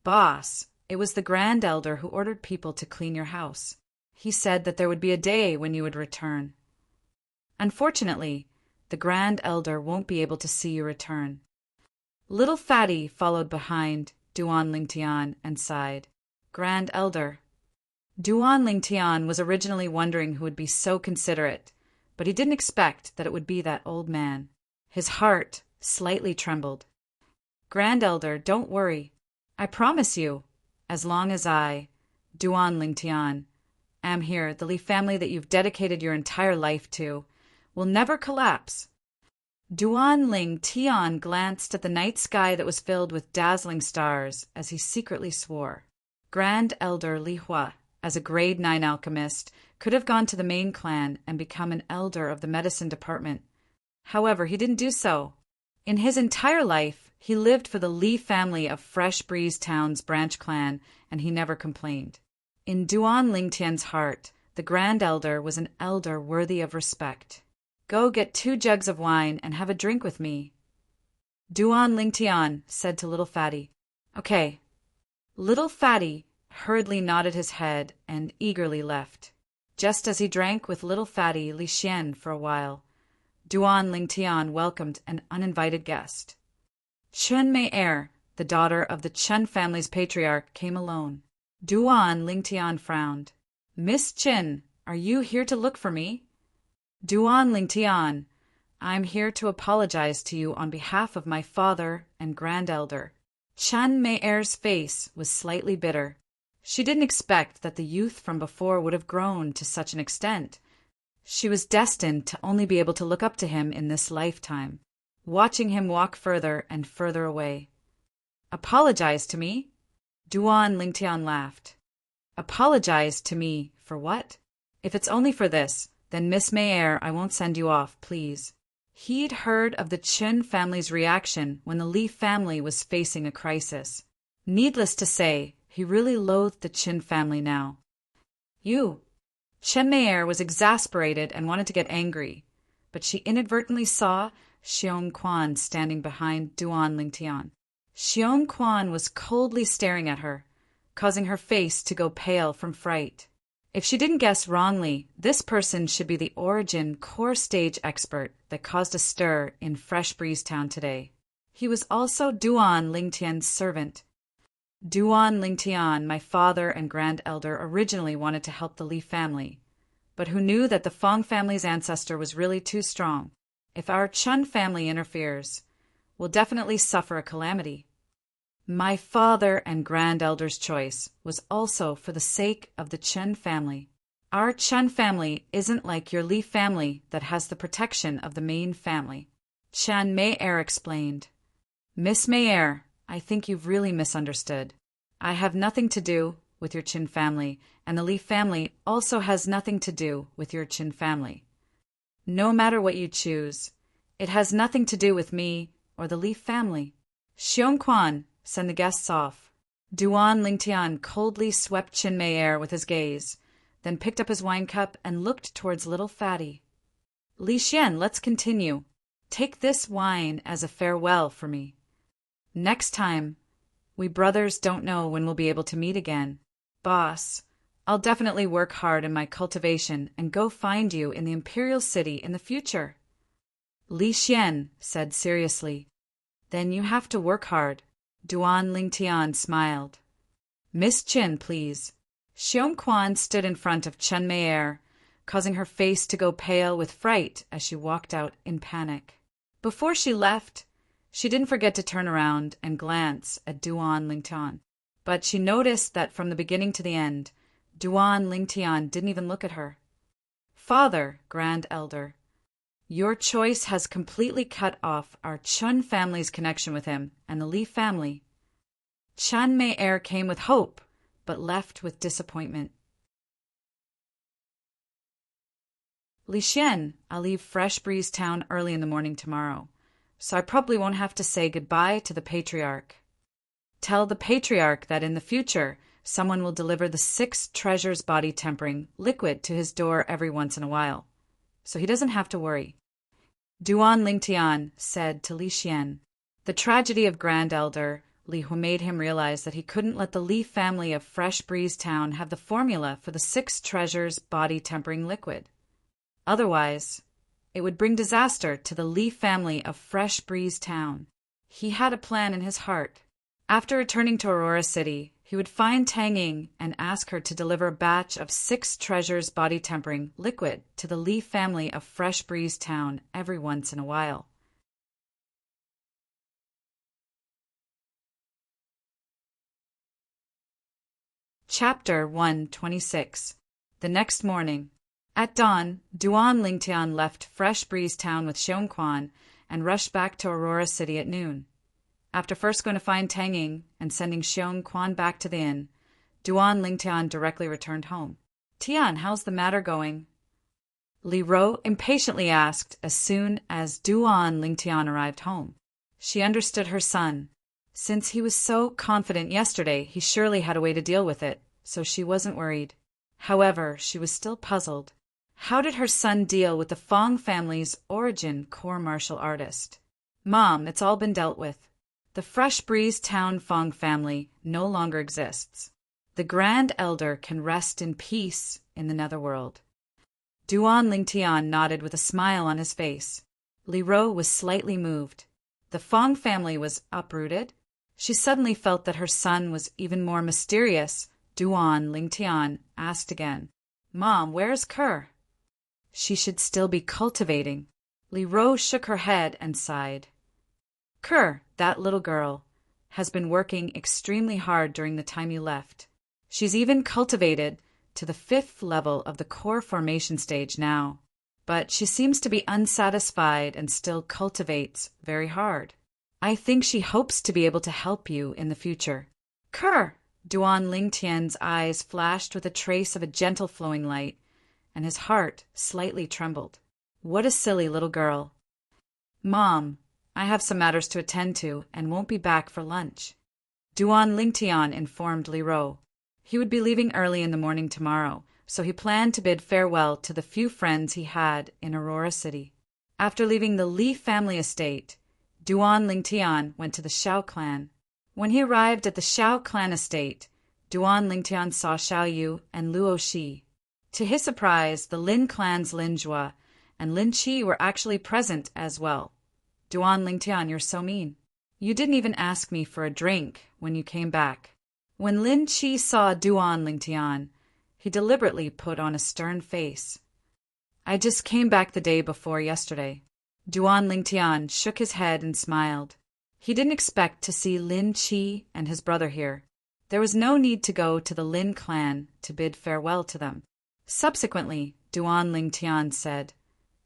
Boss, it was the Grand Elder who ordered people to clean your house. He said that there would be a day when you would return. Unfortunately, the Grand Elder won't be able to see you return. Little Fatty followed behind Duan Lingtian and sighed. Grand Elder. Duan Lingtian was originally wondering who would be so considerate, but he didn't expect that it would be that old man. His heart slightly trembled. Grand Elder, don't worry. I promise you, as long as I, Duan Lingtian, am here, the Li family that you've dedicated your entire life to will never collapse. Duan Ling Tian glanced at the night sky that was filled with dazzling stars as he secretly swore. Grand Elder Li Hua, as a grade 9 alchemist, could have gone to the main clan and become an elder of the medicine department. However, he didn't do so. In his entire life, he lived for the Li family of Fresh Breeze Town's branch clan, and he never complained. In Duan Lingtian's heart, the Grand Elder was an elder worthy of respect. Go get 2 jugs of wine and have a drink with me. Duan Lingtian said to Little Fatty. Okay. Little Fatty hurriedly nodded his head and eagerly left. Just as he drank with Little Fatty Li Xian for a while, Duan Lingtian welcomed an uninvited guest. Chun Mei Er, the daughter of the Chun family's patriarch, came alone. Duan Lingtian frowned. Miss Chin, are you here to look for me? Duan Lingtian, I'm here to apologize to you on behalf of my father and Grand Elder. Chun Mei Er's face was slightly bitter. She didn't expect that the youth from before would have grown to such an extent. She was destined to only be able to look up to him in this lifetime, watching him walk further and further away. Apologize to me? Duan Lingtian laughed. Apologize to me for what? If it's only for this, then Miss Mayer, I won't send you off, please. He'd heard of the Chun family's reaction when the Li family was facing a crisis. Needless to say, he really loathed the Chin family now. You. Chen Meier was exasperated and wanted to get angry, but she inadvertently saw Xiong Quan standing behind Duan Lingtian. Xiong Quan was coldly staring at her, causing her face to go pale from fright. If she didn't guess wrongly, this person should be the origin core stage expert that caused a stir in Fresh Breeze Town today. He was also Duan Lingtian's servant. Duan Lingtian, my father and Grand Elder, originally wanted to help the Li family, but who knew that the Fong family's ancestor was really too strong. If our Chun family interferes, we'll definitely suffer a calamity. My father and Grand Elder's choice was also for the sake of the Chun family. Our Chun family isn't like your Li family that has the protection of the main family. Chan Mei-er explained. Miss Mei-er, I think you've really misunderstood. I have nothing to do with your Chin family, and the Li family also has nothing to do with your Chin family. No matter what you choose, it has nothing to do with me or the Li family. Xiong Quan, send the guests off. Duan Lingtian coldly swept Chin Mei-er with his gaze, then picked up his wine cup and looked towards Little Fatty. Li Xian, let's continue. Take this wine as a farewell for me. Next time, we brothers don't know when we'll be able to meet again. Boss, I'll definitely work hard in my cultivation and go find you in the Imperial City in the future. Li Xian said seriously. Then you have to work hard. Duan Lingtian smiled. Miss Chin, please. Xiong Quan stood in front of Chen Mei-er, causing her face to go pale with fright as she walked out in panic. Before she left, she didn't forget to turn around and glance at Duan Lingtian, but she noticed that from the beginning to the end, Duan Lingtian didn't even look at her. Father, Grand Elder, your choice has completely cut off our Chun family's connection with him and the Li family. Chan Mei-er came with hope, but left with disappointment. Li Xian, I'll leave Fresh Breeze Town early in the morning tomorrow, so I probably won't have to say goodbye to the Patriarch. Tell the Patriarch that in the future, someone will deliver the 6 treasures body tempering liquid to his door every once in a while, so he doesn't have to worry. Duan Lingtian said to Li Xian. The tragedy of Grand Elder Li Hu made him realize that he couldn't let the Li family of Fresh Breeze Town have the formula for the 6 treasures body-tempering liquid. Otherwise, it would bring disaster to the Li family of Fresh Breeze Town. He had a plan in his heart. After returning to Aurora City, he would find Tang Ying and ask her to deliver a batch of 6 treasures body-tempering liquid to the Li family of Fresh Breeze Town every once in a while. Chapter 126. The next morning. At dawn, Duan Lingtian left Fresh Breeze Town with Xiong Quan and rushed back to Aurora City at noon. After first going to find Tang Ying and sending Xiong Quan back to the inn, Duan Lingtian directly returned home. Tian, how's the matter going? Li Ro impatiently asked as soon as Duan Lingtian arrived home. She understood her son. Since he was so confident yesterday, he surely had a way to deal with it, so she wasn't worried. However, she was still puzzled. How did her son deal with the Fong family's origin core martial artist? Mom, it's all been dealt with. The Fresh Breeze Town Fong family no longer exists. The Grand Elder can rest in peace in the netherworld. Duan Lingtian nodded with a smile on his face. Li Ro was slightly moved. The Fong family was uprooted. She suddenly felt that her son was even more mysterious. Duan Lingtian asked again, Mom, where's Kerr? She should still be cultivating. Li Ro shook her head and sighed. Kerr, that little girl, has been working extremely hard during the time you left. She's even cultivated to the 5th level of the core formation stage now. But she seems to be unsatisfied and still cultivates very hard. I think she hopes to be able to help you in the future. Kerr! Duan Lingtian's eyes flashed with a trace of a gentle flowing light, and his heart slightly trembled. What a silly little girl. Mom, I have some matters to attend to and won't be back for lunch. Duan Lingtian informed Li Ro. He would be leaving early in the morning tomorrow, so he planned to bid farewell to the few friends he had in Aurora City. After leaving the Li family estate, Duan Lingtian went to the Xiao clan. When he arrived at the Xiao clan estate, Duan Lingtian saw Xiao Yu and Luo Shi. To his surprise, the Lin clan's Lin Jue and Lin Qi were actually present as well. Duan Lingtian, you're so mean. You didn't even ask me for a drink when you came back. When Lin Qi saw Duan Lingtian, he deliberately put on a stern face. I just came back the day before yesterday. Duan Lingtian shook his head and smiled. He didn't expect to see Lin Qi and his brother here. There was no need to go to the Lin clan to bid farewell to them. Subsequently, Duan Lingtian said,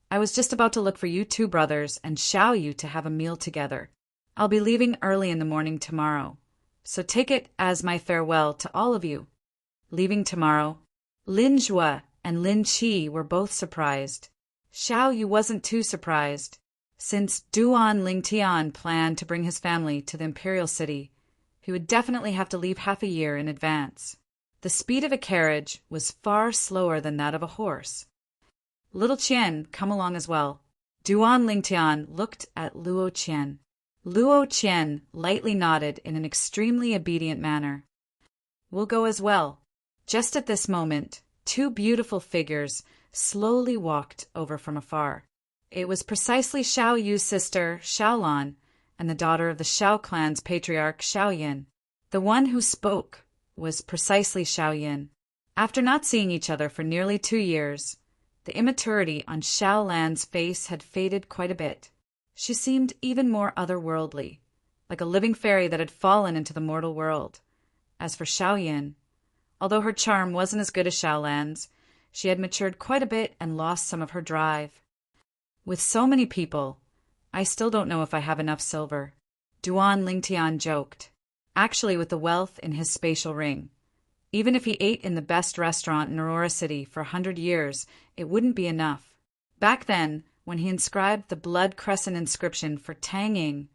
I was just about to look for you 2 brothers and Xiao Yu to have a meal together. I'll be leaving early in the morning tomorrow, so take it as my farewell to all of you. Leaving tomorrow, Lin Jue and Lin Qi were both surprised. Xiao Yu wasn't too surprised. Since Duan Lingtian planned to bring his family to the imperial city, he would definitely have to leave half a year in advance. The speed of a carriage was far slower than that of a horse. Little Qian, come along as well. Duan Lingtian looked at Luo Qian. Luo Qian lightly nodded in an extremely obedient manner. We'll go as well. Just at this moment, 2 beautiful figures slowly walked over from afar. It was precisely Xiao Yu's sister, Xiaolan, and the daughter of the Xiao clan's patriarch, Xiao Yin. The one who spoke was precisely Xiao Yin. After not seeing each other for nearly 2 years, the immaturity on Xiaolan's face had faded quite a bit. She seemed even more otherworldly, like a living fairy that had fallen into the mortal world. As for Xiao Yin, although her charm wasn't as good as Xiaolan's, she had matured quite a bit and lost some of her drive. With so many people, I still don't know if I have enough silver. Duan Lingtian joked. Actually, with the wealth in his spatial ring, even if he ate in the best restaurant in Aurora City for 100 years, it wouldn't be enough. Back then, when he inscribed the blood crescent inscription for Tang Ying,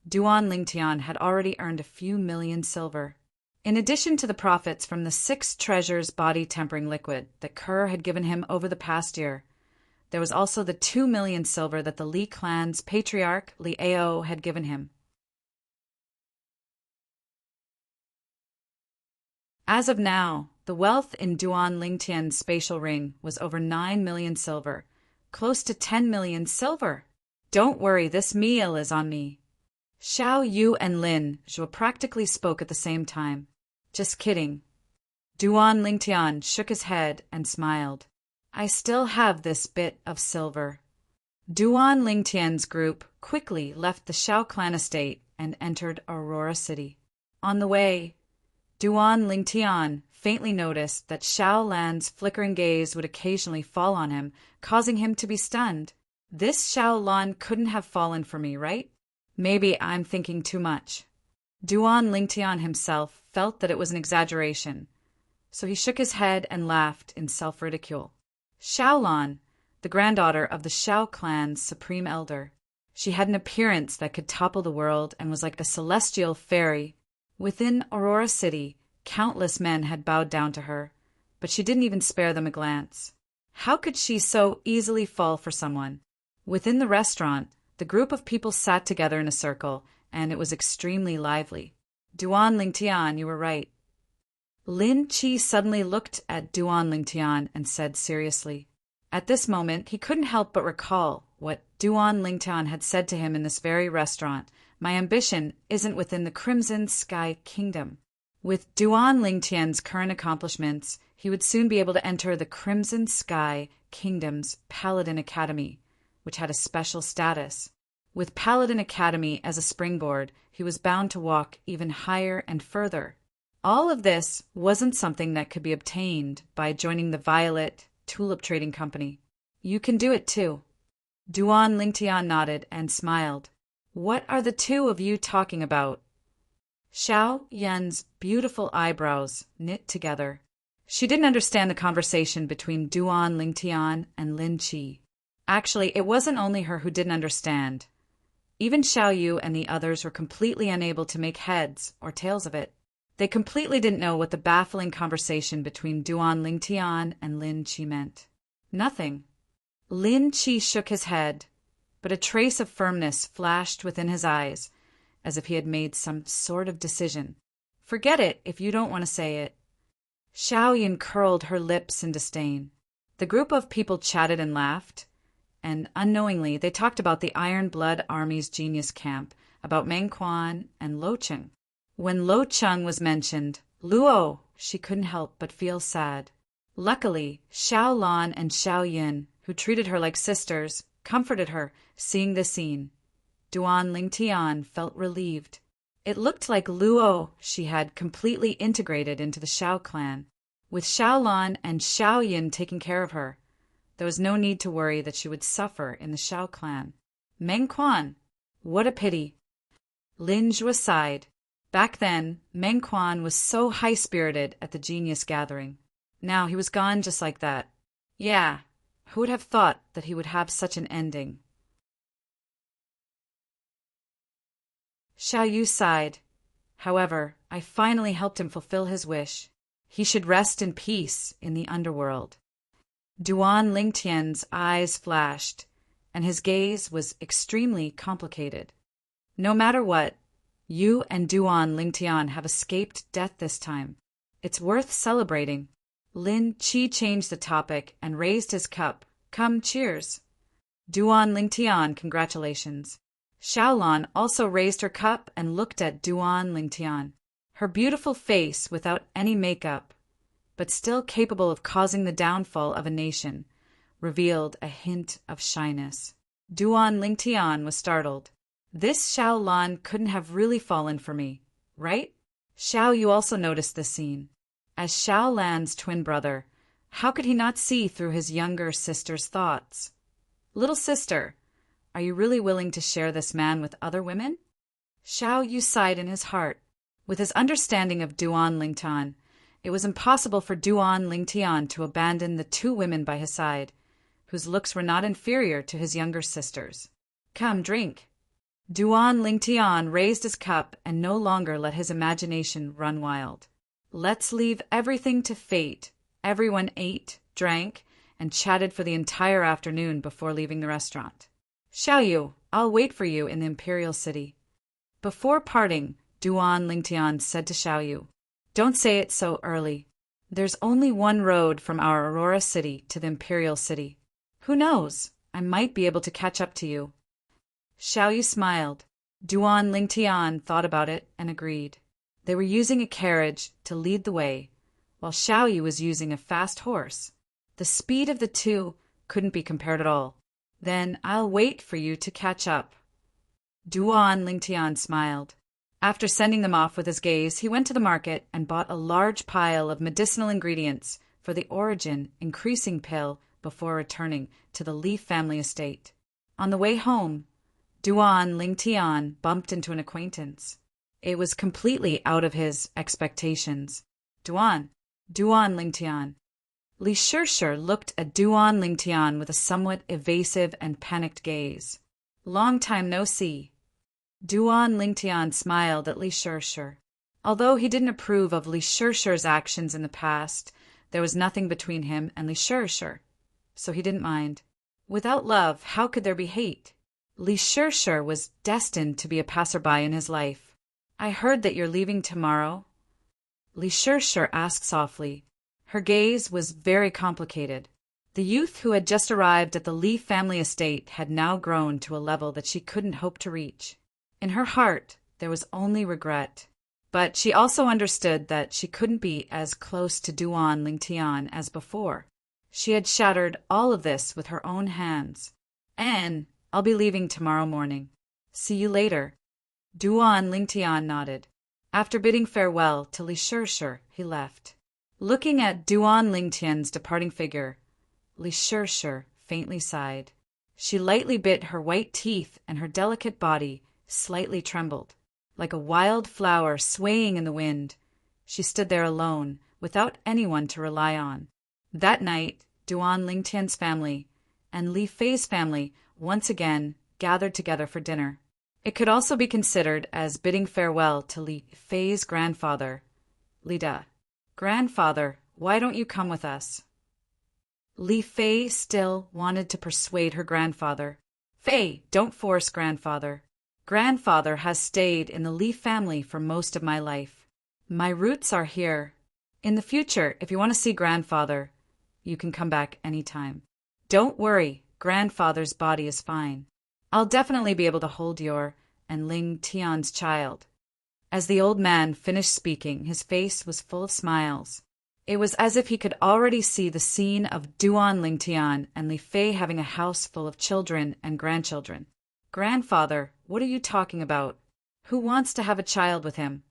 Duan Lingtian had already earned a few million silver. In addition to the profits from the 6 treasures body tempering liquid that Kerr had given him over the past year, There was also the 2 million silver that the Li clan's patriarch, Li Ao, had given him. As of now, the wealth in Duan Lingtian's spatial ring was over 9 million silver, close to 10 million silver. Don't worry, this meal is on me. Xiao Yu and Lin Zhuo practically spoke at the same time. Just kidding. Duan Lingtian shook his head and smiled. I still have this bit of silver. Duan Lingtian's group quickly left the Xiao clan estate and entered Aurora City. On the way, Duan Lingtian faintly noticed that Xiao Lan's flickering gaze would occasionally fall on him, causing him to be stunned. This Xiao Lan couldn't have fallen for me, right? Maybe I'm thinking too much. Duan Lingtian himself felt that it was an exaggeration, so he shook his head and laughed in self-ridicule. Xiao Lan, the granddaughter of the Xiao clan's supreme elder. She had an appearance that could topple the world and was like a celestial fairy. Within Aurora City, countless men had bowed down to her, but she didn't even spare them a glance. How could she so easily fall for someone? Within the restaurant, the group of people sat together in a circle, and it was extremely lively. Duan Lingtian, you were right. Lin Qi suddenly looked at Duan Lingtian and said seriously. At this moment, he couldn't help but recall what Duan Lingtian had said to him in this very restaurant. My ambition isn't within the Crimson Sky Kingdom. With Duan Lingtian's current accomplishments, he would soon be able to enter the Crimson Sky Kingdom's Paladin Academy, which had a special status. With Paladin Academy as a springboard, he was bound to walk even higher and further. All of this wasn't something that could be obtained by joining the Violet Tulip Trading Company. You can do it too. Duan Lingtian nodded and smiled. What are the two of you talking about? Xiao Yan's beautiful eyebrows knit together. She didn't understand the conversation between Duan Lingtian and Lin Qi. Actually, it wasn't only her who didn't understand. Even Xiao Yu and the others were completely unable to make heads or tails of it. They completely didn't know what the baffling conversation between Duan Lingtian and Lin Qi meant. Nothing. Lin Qi shook his head, but a trace of firmness flashed within his eyes, as if he had made some sort of decision. Forget it if you don't want to say it. Xiao Yin curled her lips in disdain. The group of people chatted and laughed, and unknowingly they talked about the Iron Blood Army's genius camp, about Meng Quan and Lo Cheng. When Lo Cheng was mentioned, Luo, she couldn't help but feel sad. Luckily, Xiao Lan and Xiao Yin, who treated her like sisters, comforted her, seeing this scene. Duan Lingtian felt relieved. It looked like Luo she had completely integrated into the Xiao clan. With Xiao Lan and Xiao Yin taking care of her, there was no need to worry that she would suffer in the Xiao clan. Meng Quan, what a pity. Lin Zhuo sighed. Back then, Meng Quan was so high-spirited at the genius gathering. Now he was gone just like that. Yeah, who would have thought that he would have such an ending? Xiao Yu sighed. However, I finally helped him fulfill his wish. He should rest in peace in the underworld. Duan Lingtian's eyes flashed, and his gaze was extremely complicated. No matter what, you and Duan Lingtian have escaped death this time. It's worth celebrating. Lin Qi changed the topic and raised his cup. Come, cheers. Duan Lingtian, congratulations. Xiaolan also raised her cup and looked at Duan Lingtian. Her beautiful face without any makeup, but still capable of causing the downfall of a nation, revealed a hint of shyness. Duan Lingtian was startled. This Xiao Lan couldn't have really fallen for me, right? Xiao Yu also noticed this scene. As Xiao Lan's twin brother, how could he not see through his younger sister's thoughts? Little sister, are you really willing to share this man with other women? Xiao Yu sighed in his heart. With his understanding of Duan Lingtian, it was impossible for Duan Lingtian to abandon the two women by his side, whose looks were not inferior to his younger sister's. Come, drink. Duan Lingtian raised his cup and no longer let his imagination run wild. Let's leave everything to fate. Everyone ate, drank, and chatted for the entire afternoon before leaving the restaurant. Xiaoyu, I'll wait for you in the Imperial City. Before parting, Duan Lingtian said to Xiaoyu, don't say it so early. There's only one road from our Aurora City to the Imperial City. Who knows? I might be able to catch up to you. Xiaoyu smiled. Duan Lingtian thought about it and agreed. They were using a carriage to lead the way, while Xiaoyu was using a fast horse. The speed of the two couldn't be compared at all. Then I'll wait for you to catch up. Duan Lingtian smiled. After sending them off with his gaze, he went to the market and bought a large pile of medicinal ingredients for the origin-increasing pill before returning to the Li family estate. On the way home, Duan Lingtian bumped into an acquaintance. It was completely out of his expectations. Duan Lingtian. Li Shishir looked at Duan Lingtian with a somewhat evasive and panicked gaze. Long time no see. Duan Lingtian smiled at Li Shishir. Although he didn't approve of Li Shishir's actions in the past, there was nothing between him and Li Shishir, so he didn't mind. Without love, how could there be hate? Li Shishir was destined to be a passerby in his life. I heard that you're leaving tomorrow. Li Shishir asked softly. Her gaze was very complicated. The youth who had just arrived at the Li family estate had now grown to a level that she couldn't hope to reach. In her heart, there was only regret. But she also understood that she couldn't be as close to Duan Lingtian as before. She had shattered all of this with her own hands. Anne, I'll be leaving tomorrow morning. See you later. Duan Lingtian nodded. After bidding farewell to Li Shishir, he left. Looking at Duan Lingtian's departing figure, Li Shishir faintly sighed. She lightly bit her white teeth and her delicate body slightly trembled. Like a wild flower swaying in the wind, she stood there alone, without anyone to rely on. That night, Duan Lingtian's family and Li Fei's family once again gathered together for dinner. It could also be considered as bidding farewell to Li Fei's grandfather, Li Da. Grandfather, why don't you come with us? Li Fei still wanted to persuade her grandfather. Fei, don't force grandfather. Grandfather has stayed in the Li family for most of my life. My roots are here. In the future, if you want to see grandfather, you can come back anytime. Don't worry, grandfather's body is fine. I'll definitely be able to hold your and Ling Tian's child. As the old man finished speaking, his face was full of smiles. It was as if he could already see the scene of Duan Lingtian and Li Fei having a house full of children and grandchildren. Grandfather, what are you talking about? Who wants to have a child with him?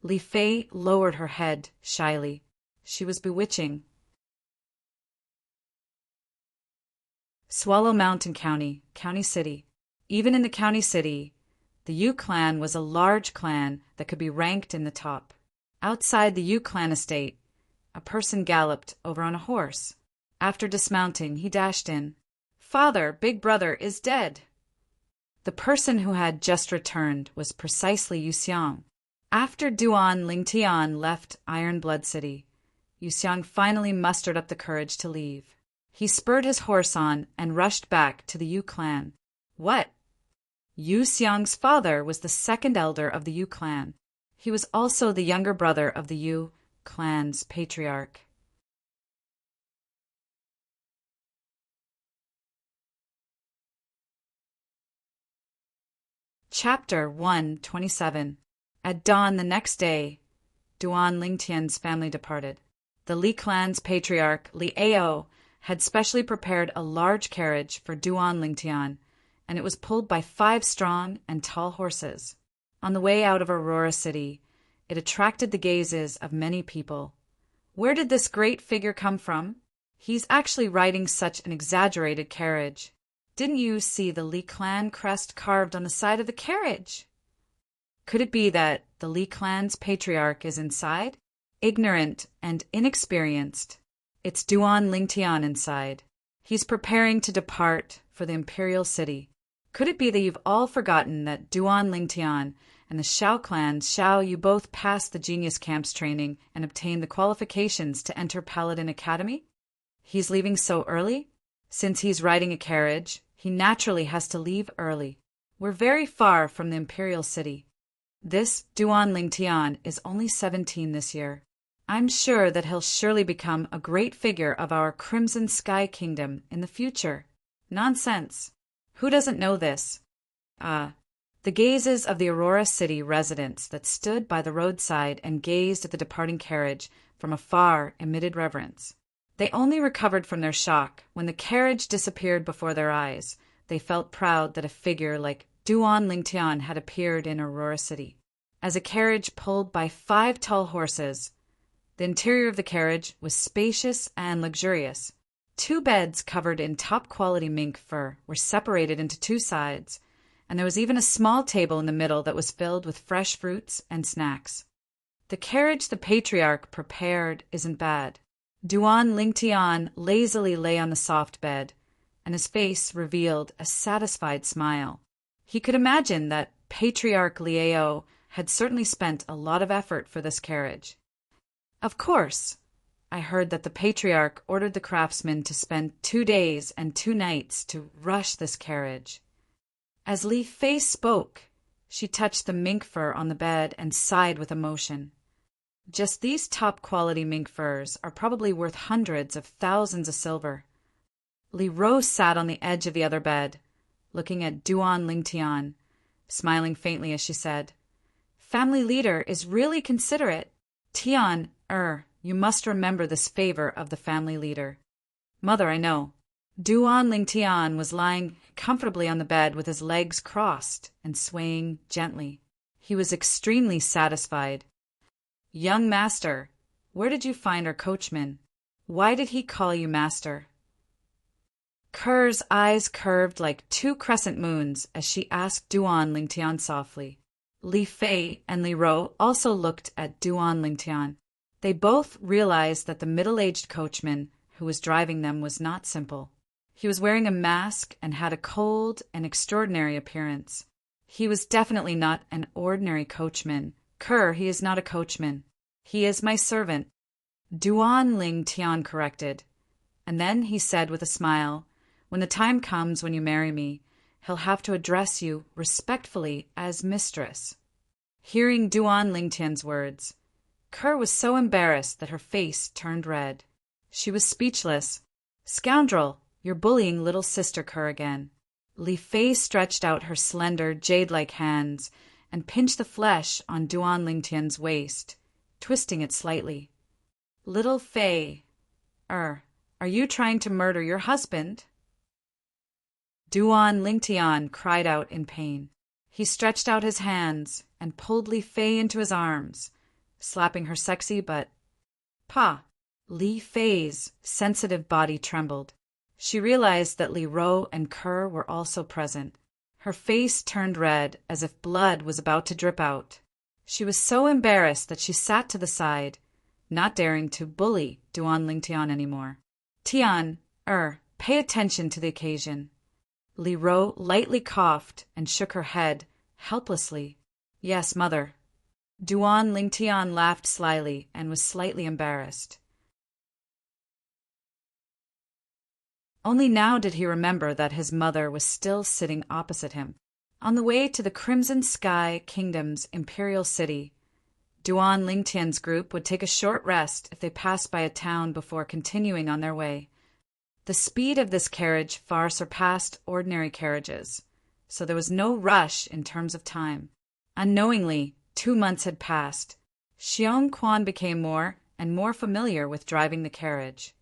Li Fei lowered her head shyly. She was bewitching. Swallow Mountain County, County City. Even in the county city, the Yu clan was a large clan that could be ranked in the top. Outside the Yu clan estate, a person galloped over on a horse. After dismounting, he dashed in. Father, big brother, is dead. The person who had just returned was precisely Yu Xiang. After Duan Lingtian left Iron Blood City, Yu Xiang finally mustered up the courage to leave. He spurred his horse on and rushed back to the Yu clan. What? Yu Xiang's father was the second elder of the Yu clan. He was also the younger brother of the Yu clan's patriarch. Chapter 127. At dawn the next day, Duan Lingtian's family departed. The Li clan's patriarch, Li Ao, had specially prepared a large carriage for Duan Lingtian, and it was pulled by 5 strong and tall horses. On the way out of Aurora City, it attracted the gazes of many people. Where did this great figure come from? He's actually riding such an exaggerated carriage. Didn't you see the Li clan crest carved on the side of the carriage? Could it be that the Li clan's patriarch is inside? Ignorant and inexperienced. It's Duan Lingtian inside. He's preparing to depart for the Imperial City. Could it be that you've all forgotten that Duan Lingtian and the Xiao clan you both passed the Genius Camps training and obtained the qualifications to enter Paladin Academy? He's leaving so early? Since he's riding a carriage, he naturally has to leave early. We're very far from the imperial city. This Duan Lingtian is only 17 this year. I'm sure that he'll surely become a great figure of our Crimson Sky Kingdom in the future. Nonsense. Who doesn't know this? The gazes of the Aurora City residents that stood by the roadside and gazed at the departing carriage from afar emitted reverence. They only recovered from their shock when the carriage disappeared before their eyes. They felt proud that a figure like Duan Lingtian had appeared in Aurora City. As a carriage pulled by 5 tall horses, the interior of the carriage was spacious and luxurious. 2 beds covered in top-quality mink fur were separated into 2 sides, and there was even a small table in the middle that was filled with fresh fruits and snacks. The carriage the patriarch prepared isn't bad. Duan Lingtian lazily lay on the soft bed, and his face revealed a satisfied smile. He could imagine that Patriarch Liao had certainly spent a lot of effort for this carriage. Of course, I heard that the patriarch ordered the craftsmen to spend 2 days and 2 nights to rush this carriage. As Li Fei spoke, she touched the mink fur on the bed and sighed with emotion. Just these top-quality mink furs are probably worth hundreds of thousands of silver. Li Rose sat on the edge of the other bed, looking at Duan Lingtian, smiling faintly as she said, "Family leader is really considerate. Tian, you must remember this favor of the family leader." "Mother, I know." Duan Lingtian was lying comfortably on the bed with his legs crossed and swaying gently. He was extremely satisfied. "Young master, where did you find our coachman? Why did he call you master?" Kerr's eyes curved like 2 crescent moons as she asked Duan Lingtian softly. Li Fei and Li Ro also looked at Duan Lingtian. They both realized that the middle-aged coachman who was driving them was not simple. He was wearing a mask and had a cold and extraordinary appearance. He was definitely not an ordinary coachman. "Kerr, he is not a coachman. He is my servant," Duan Lingtian corrected. And then he said with a smile, "When the time comes when you marry me, he'll have to address you respectfully as mistress." Hearing Duan Lingtian's words, Kerr was so embarrassed that her face turned red. She was speechless. "Scoundrel, you're bullying little sister Kerr again." Li Fei stretched out her slender, jade-like hands and pinched the flesh on Duan Lingtian's waist, twisting it slightly. "Little Fei, are you trying to murder your husband?" Duan Lingtian cried out in pain. He stretched out his hands and pulled Li Fei into his arms, slapping her sexy butt. "Pa!" Li Fei's sensitive body trembled. She realized that Li Ro and Kerr were also present. Her face turned red as if blood was about to drip out. She was so embarrassed that she sat to the side, not daring to bully Duan Lingtian anymore. "Tian, pay attention to the occasion." Li Ro lightly coughed and shook her head, helplessly. "Yes, mother." Duan Lingtian laughed slyly and was slightly embarrassed. Only now did he remember that his mother was still sitting opposite him. On the way to the Crimson Sky Kingdom's imperial city, Duan Lingtian's group would take a short rest if they passed by a town before continuing on their way. The speed of this carriage far surpassed ordinary carriages, so there was no rush in terms of time. Unknowingly, 2 months had passed. Xiong Quan became more and more familiar with driving the carriage.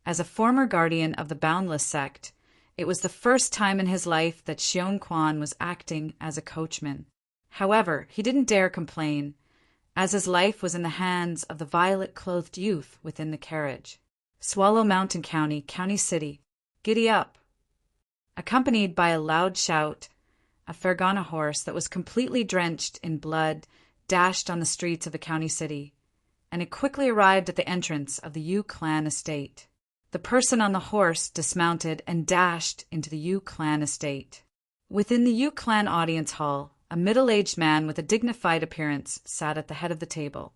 As a former guardian of the Boundless sect, it was the first time in his life that Xiong Quan was acting as a coachman. However, he didn't dare complain, as his life was in the hands of the violet-clothed youth within the carriage. Swallow Mountain County, County City, giddy up! Accompanied by a loud shout, a Fergana horse that was completely drenched in blood dashed on the streets of the county city, and it quickly arrived at the entrance of the Yu clan estate. The person on the horse dismounted and dashed into the Yu clan estate. Within the Yu clan audience hall, a middle-aged man with a dignified appearance sat at the head of the table,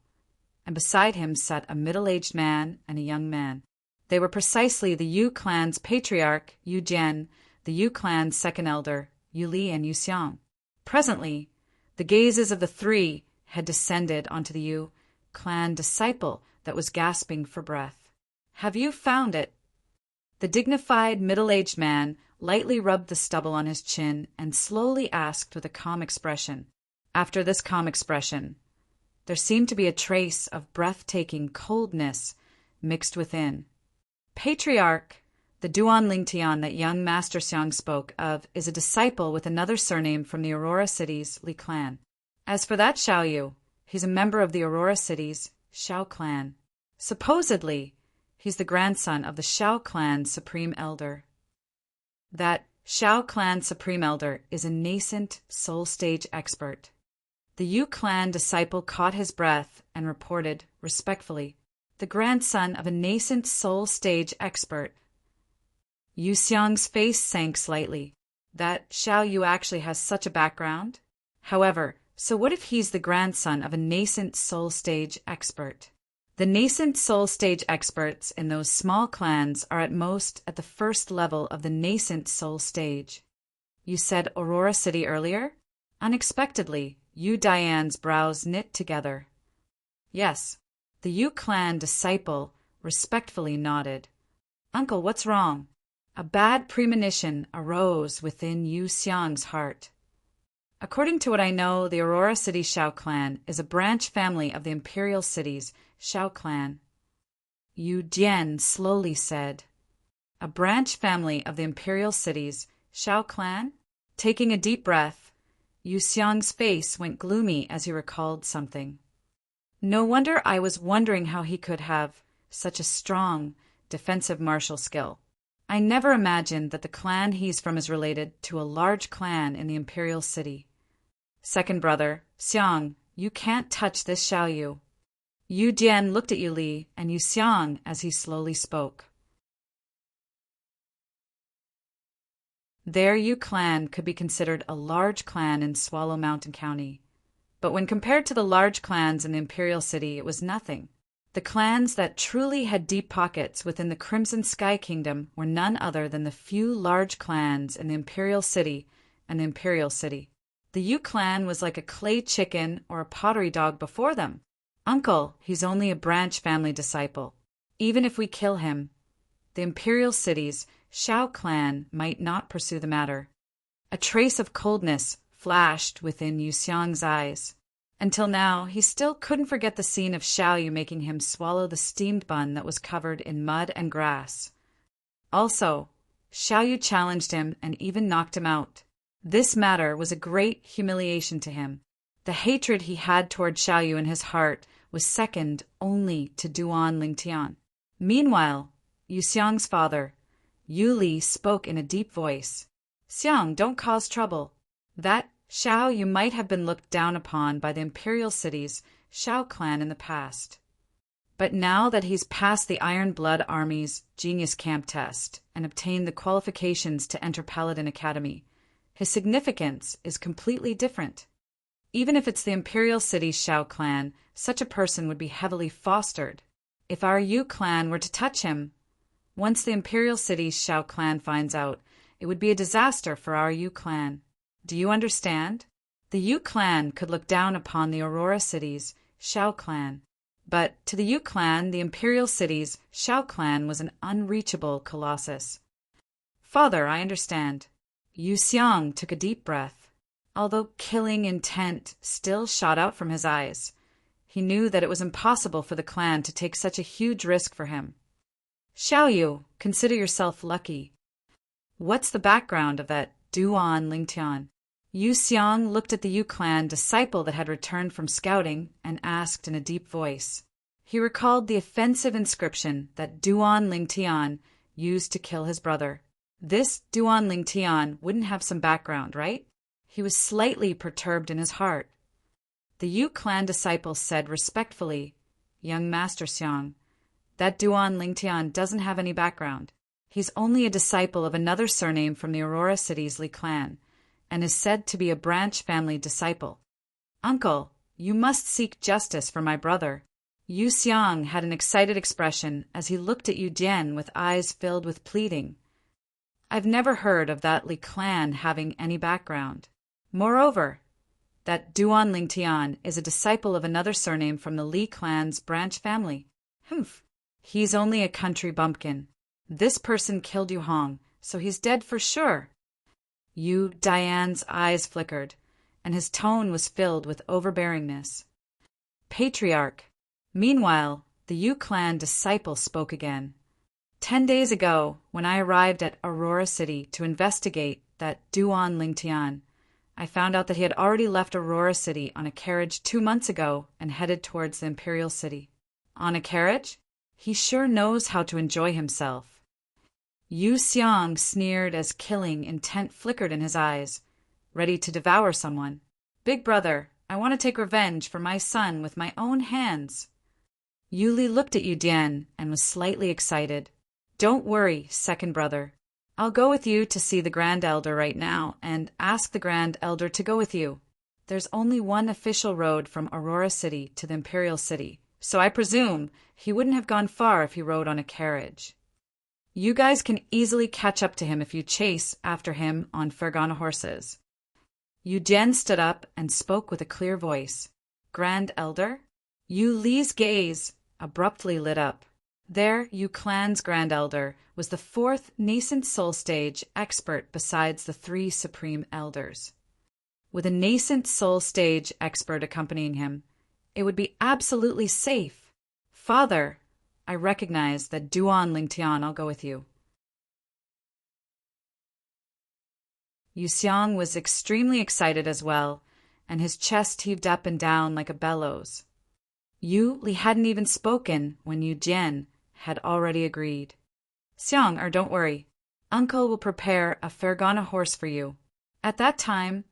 and beside him sat a middle-aged man and a young man. They were precisely the Yu clan's patriarch, Yu Jian, the Yu clan's second elder, Yu Li and Yu Xiang. Presently, the gazes of the three had descended onto the Yu clan disciple that was gasping for breath. "Have you found it?" The dignified, middle-aged man lightly rubbed the stubble on his chin and slowly asked with a calm expression. After this calm expression, there seemed to be a trace of breathtaking coldness mixed within. Patriarch, the Duan Lingtian that young Master Xiang spoke of, is a disciple with another surname from the Aurora City's Li clan. As for that Xiaoyu, he's a member of the Aurora City's Xiao clan. Supposedly, he's the grandson of the Xiao clan's supreme elder. That Xiao clan supreme elder is a nascent soul stage expert. The Yu clan disciple caught his breath and reported, respectfully, "The grandson of a nascent soul stage expert." Yu Xiang's face sank slightly. That Xiaoyu actually has such a background? However, so what if he's the grandson of a nascent soul stage expert? The nascent soul stage experts in those small clans are at most at the first level of the nascent soul stage. You said Aurora City earlier? Unexpectedly, Yu Diane's brows knit together. Yes, the Yu clan disciple respectfully nodded. "Uncle, what's wrong?" A bad premonition arose within Yu Xiang's heart. "According to what I know, the Aurora City Xiao clan is a branch family of the Imperial City's Xiao clan." Yu Jian slowly said, "A branch family of the Imperial City's Xiao clan?" Taking a deep breath, Yu Xiang's face went gloomy as he recalled something. "No wonder I was wondering how he could have such a strong defensive martial skill. I never imagined that the clan he's from is related to a large clan in the Imperial City. Second brother, Xiang, you can't touch this Xiaoyu." Yu Jian looked at Yu Li and Yu Xiang as he slowly spoke. Their Yu clan could be considered a large clan in Swallow Mountain County. But when compared to the large clans in the Imperial City, it was nothing. The clans that truly had deep pockets within the Crimson Sky Kingdom were none other than the few large clans in the Imperial City and the Imperial City. The Yu clan was like a clay chicken or a pottery dog before them. "Uncle, he's only a branch family disciple. Even if we kill him, the Imperial City's Xiao clan might not pursue the matter." A trace of coldness flashed within Yu Xiang's eyes. Until now, he still couldn't forget the scene of Xiaoyu making him swallow the steamed bun that was covered in mud and grass. Also, Xiaoyu challenged him and even knocked him out. This matter was a great humiliation to him. The hatred he had toward Xiaoyu in his heart was second only to Duan Lingtian. Meanwhile, Yu Xiang's father, Yu Li, spoke in a deep voice. "Xiang, don't cause trouble. That Xiaoyu might have been looked down upon by the Imperial City's Xiao clan in the past. But now that he's passed the Iron Blood Army's Genius Camp test and obtained the qualifications to enter Paladin Academy, his significance is completely different. Even if it's the Imperial City's Xiao clan, such a person would be heavily fostered. If our Yu clan were to touch him, once the Imperial City's Xiao clan finds out, it would be a disaster for our Yu clan. Do you understand? The Yu clan could look down upon the Aurora City's Xiao clan. But to the Yu clan, the Imperial City's Xiao clan was an unreachable colossus." "Father, I understand." Yu Xiang took a deep breath. Although killing intent still shot out from his eyes, he knew that it was impossible for the clan to take such a huge risk for him. "Xiaoyu, consider yourself lucky. What's the background of that Duan Lingtian?" Yu Xiang looked at the Yu clan disciple that had returned from scouting and asked in a deep voice. He recalled the offensive inscription that Duan Lingtian used to kill his brother. This Duan Lingtian wouldn't have some background, right? He was slightly perturbed in his heart. The Yu clan disciple said respectfully, "Young Master Xiang, that Duan Lingtian doesn't have any background. He's only a disciple of another surname from the Aurora City's Li clan, and is said to be a branch family disciple. Uncle, you must seek justice for my brother." Yu Xiang had an excited expression as he looked at Yu Jian with eyes filled with pleading. I've never heard of that Li clan having any background. Moreover, that Duan Lingtian is a disciple of another surname from the Li clan's branch family. Humph. He's only a country bumpkin. This person killed Yu Hong, so he's dead for sure. Yu Dian's eyes flickered, and his tone was filled with overbearingness. Patriarch. Meanwhile, the Yu clan disciple spoke again. 10 days ago, when I arrived at Aurora City to investigate that Duan Lingtian, I found out that he had already left Aurora City on a carriage 2 months ago and headed towards the Imperial City. On a carriage? He sure knows how to enjoy himself. Yu Xiang sneered as killing intent flickered in his eyes, ready to devour someone. Big brother, I want to take revenge for my son with my own hands. Yu Li looked at Yu Dian and was slightly excited. Don't worry, second brother. I'll go with you to see the Grand Elder right now and ask the Grand Elder to go with you. There's only one official road from Aurora City to the Imperial City, so I presume he wouldn't have gone far if he rode on a carriage. You guys can easily catch up to him if you chase after him on Fergana horses. Yu Jian stood up and spoke with a clear voice. Grand Elder? Yu Li's gaze abruptly lit up. There, Yu clan's Grand Elder was the fourth nascent soul stage expert besides the 3 supreme elders. With a nascent soul stage expert accompanying him, it would be absolutely safe. Father, I recognize that Duan Lingtian, I'll go with you. Yu Xiang was extremely excited as well, and his chest heaved up and down like a bellows. Yu Li hadn't even spoken when Yu Jian had already agreed. Xiang, don't worry. Uncle will prepare a Fergana horse for you. At that time,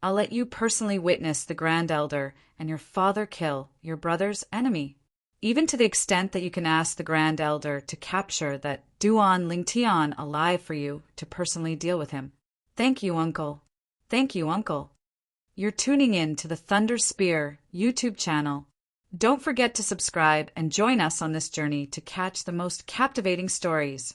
I'll let you personally witness the Grand Elder and your father kill your brother's enemy, even to the extent that you can ask the Grand Elder to capture that Duan Lingtian alive for you to personally deal with him. Thank you, Uncle. Thank you, Uncle. You're tuning in to the Thunder Spear YouTube channel. Don't forget to subscribe and join us on this journey to catch the most captivating stories.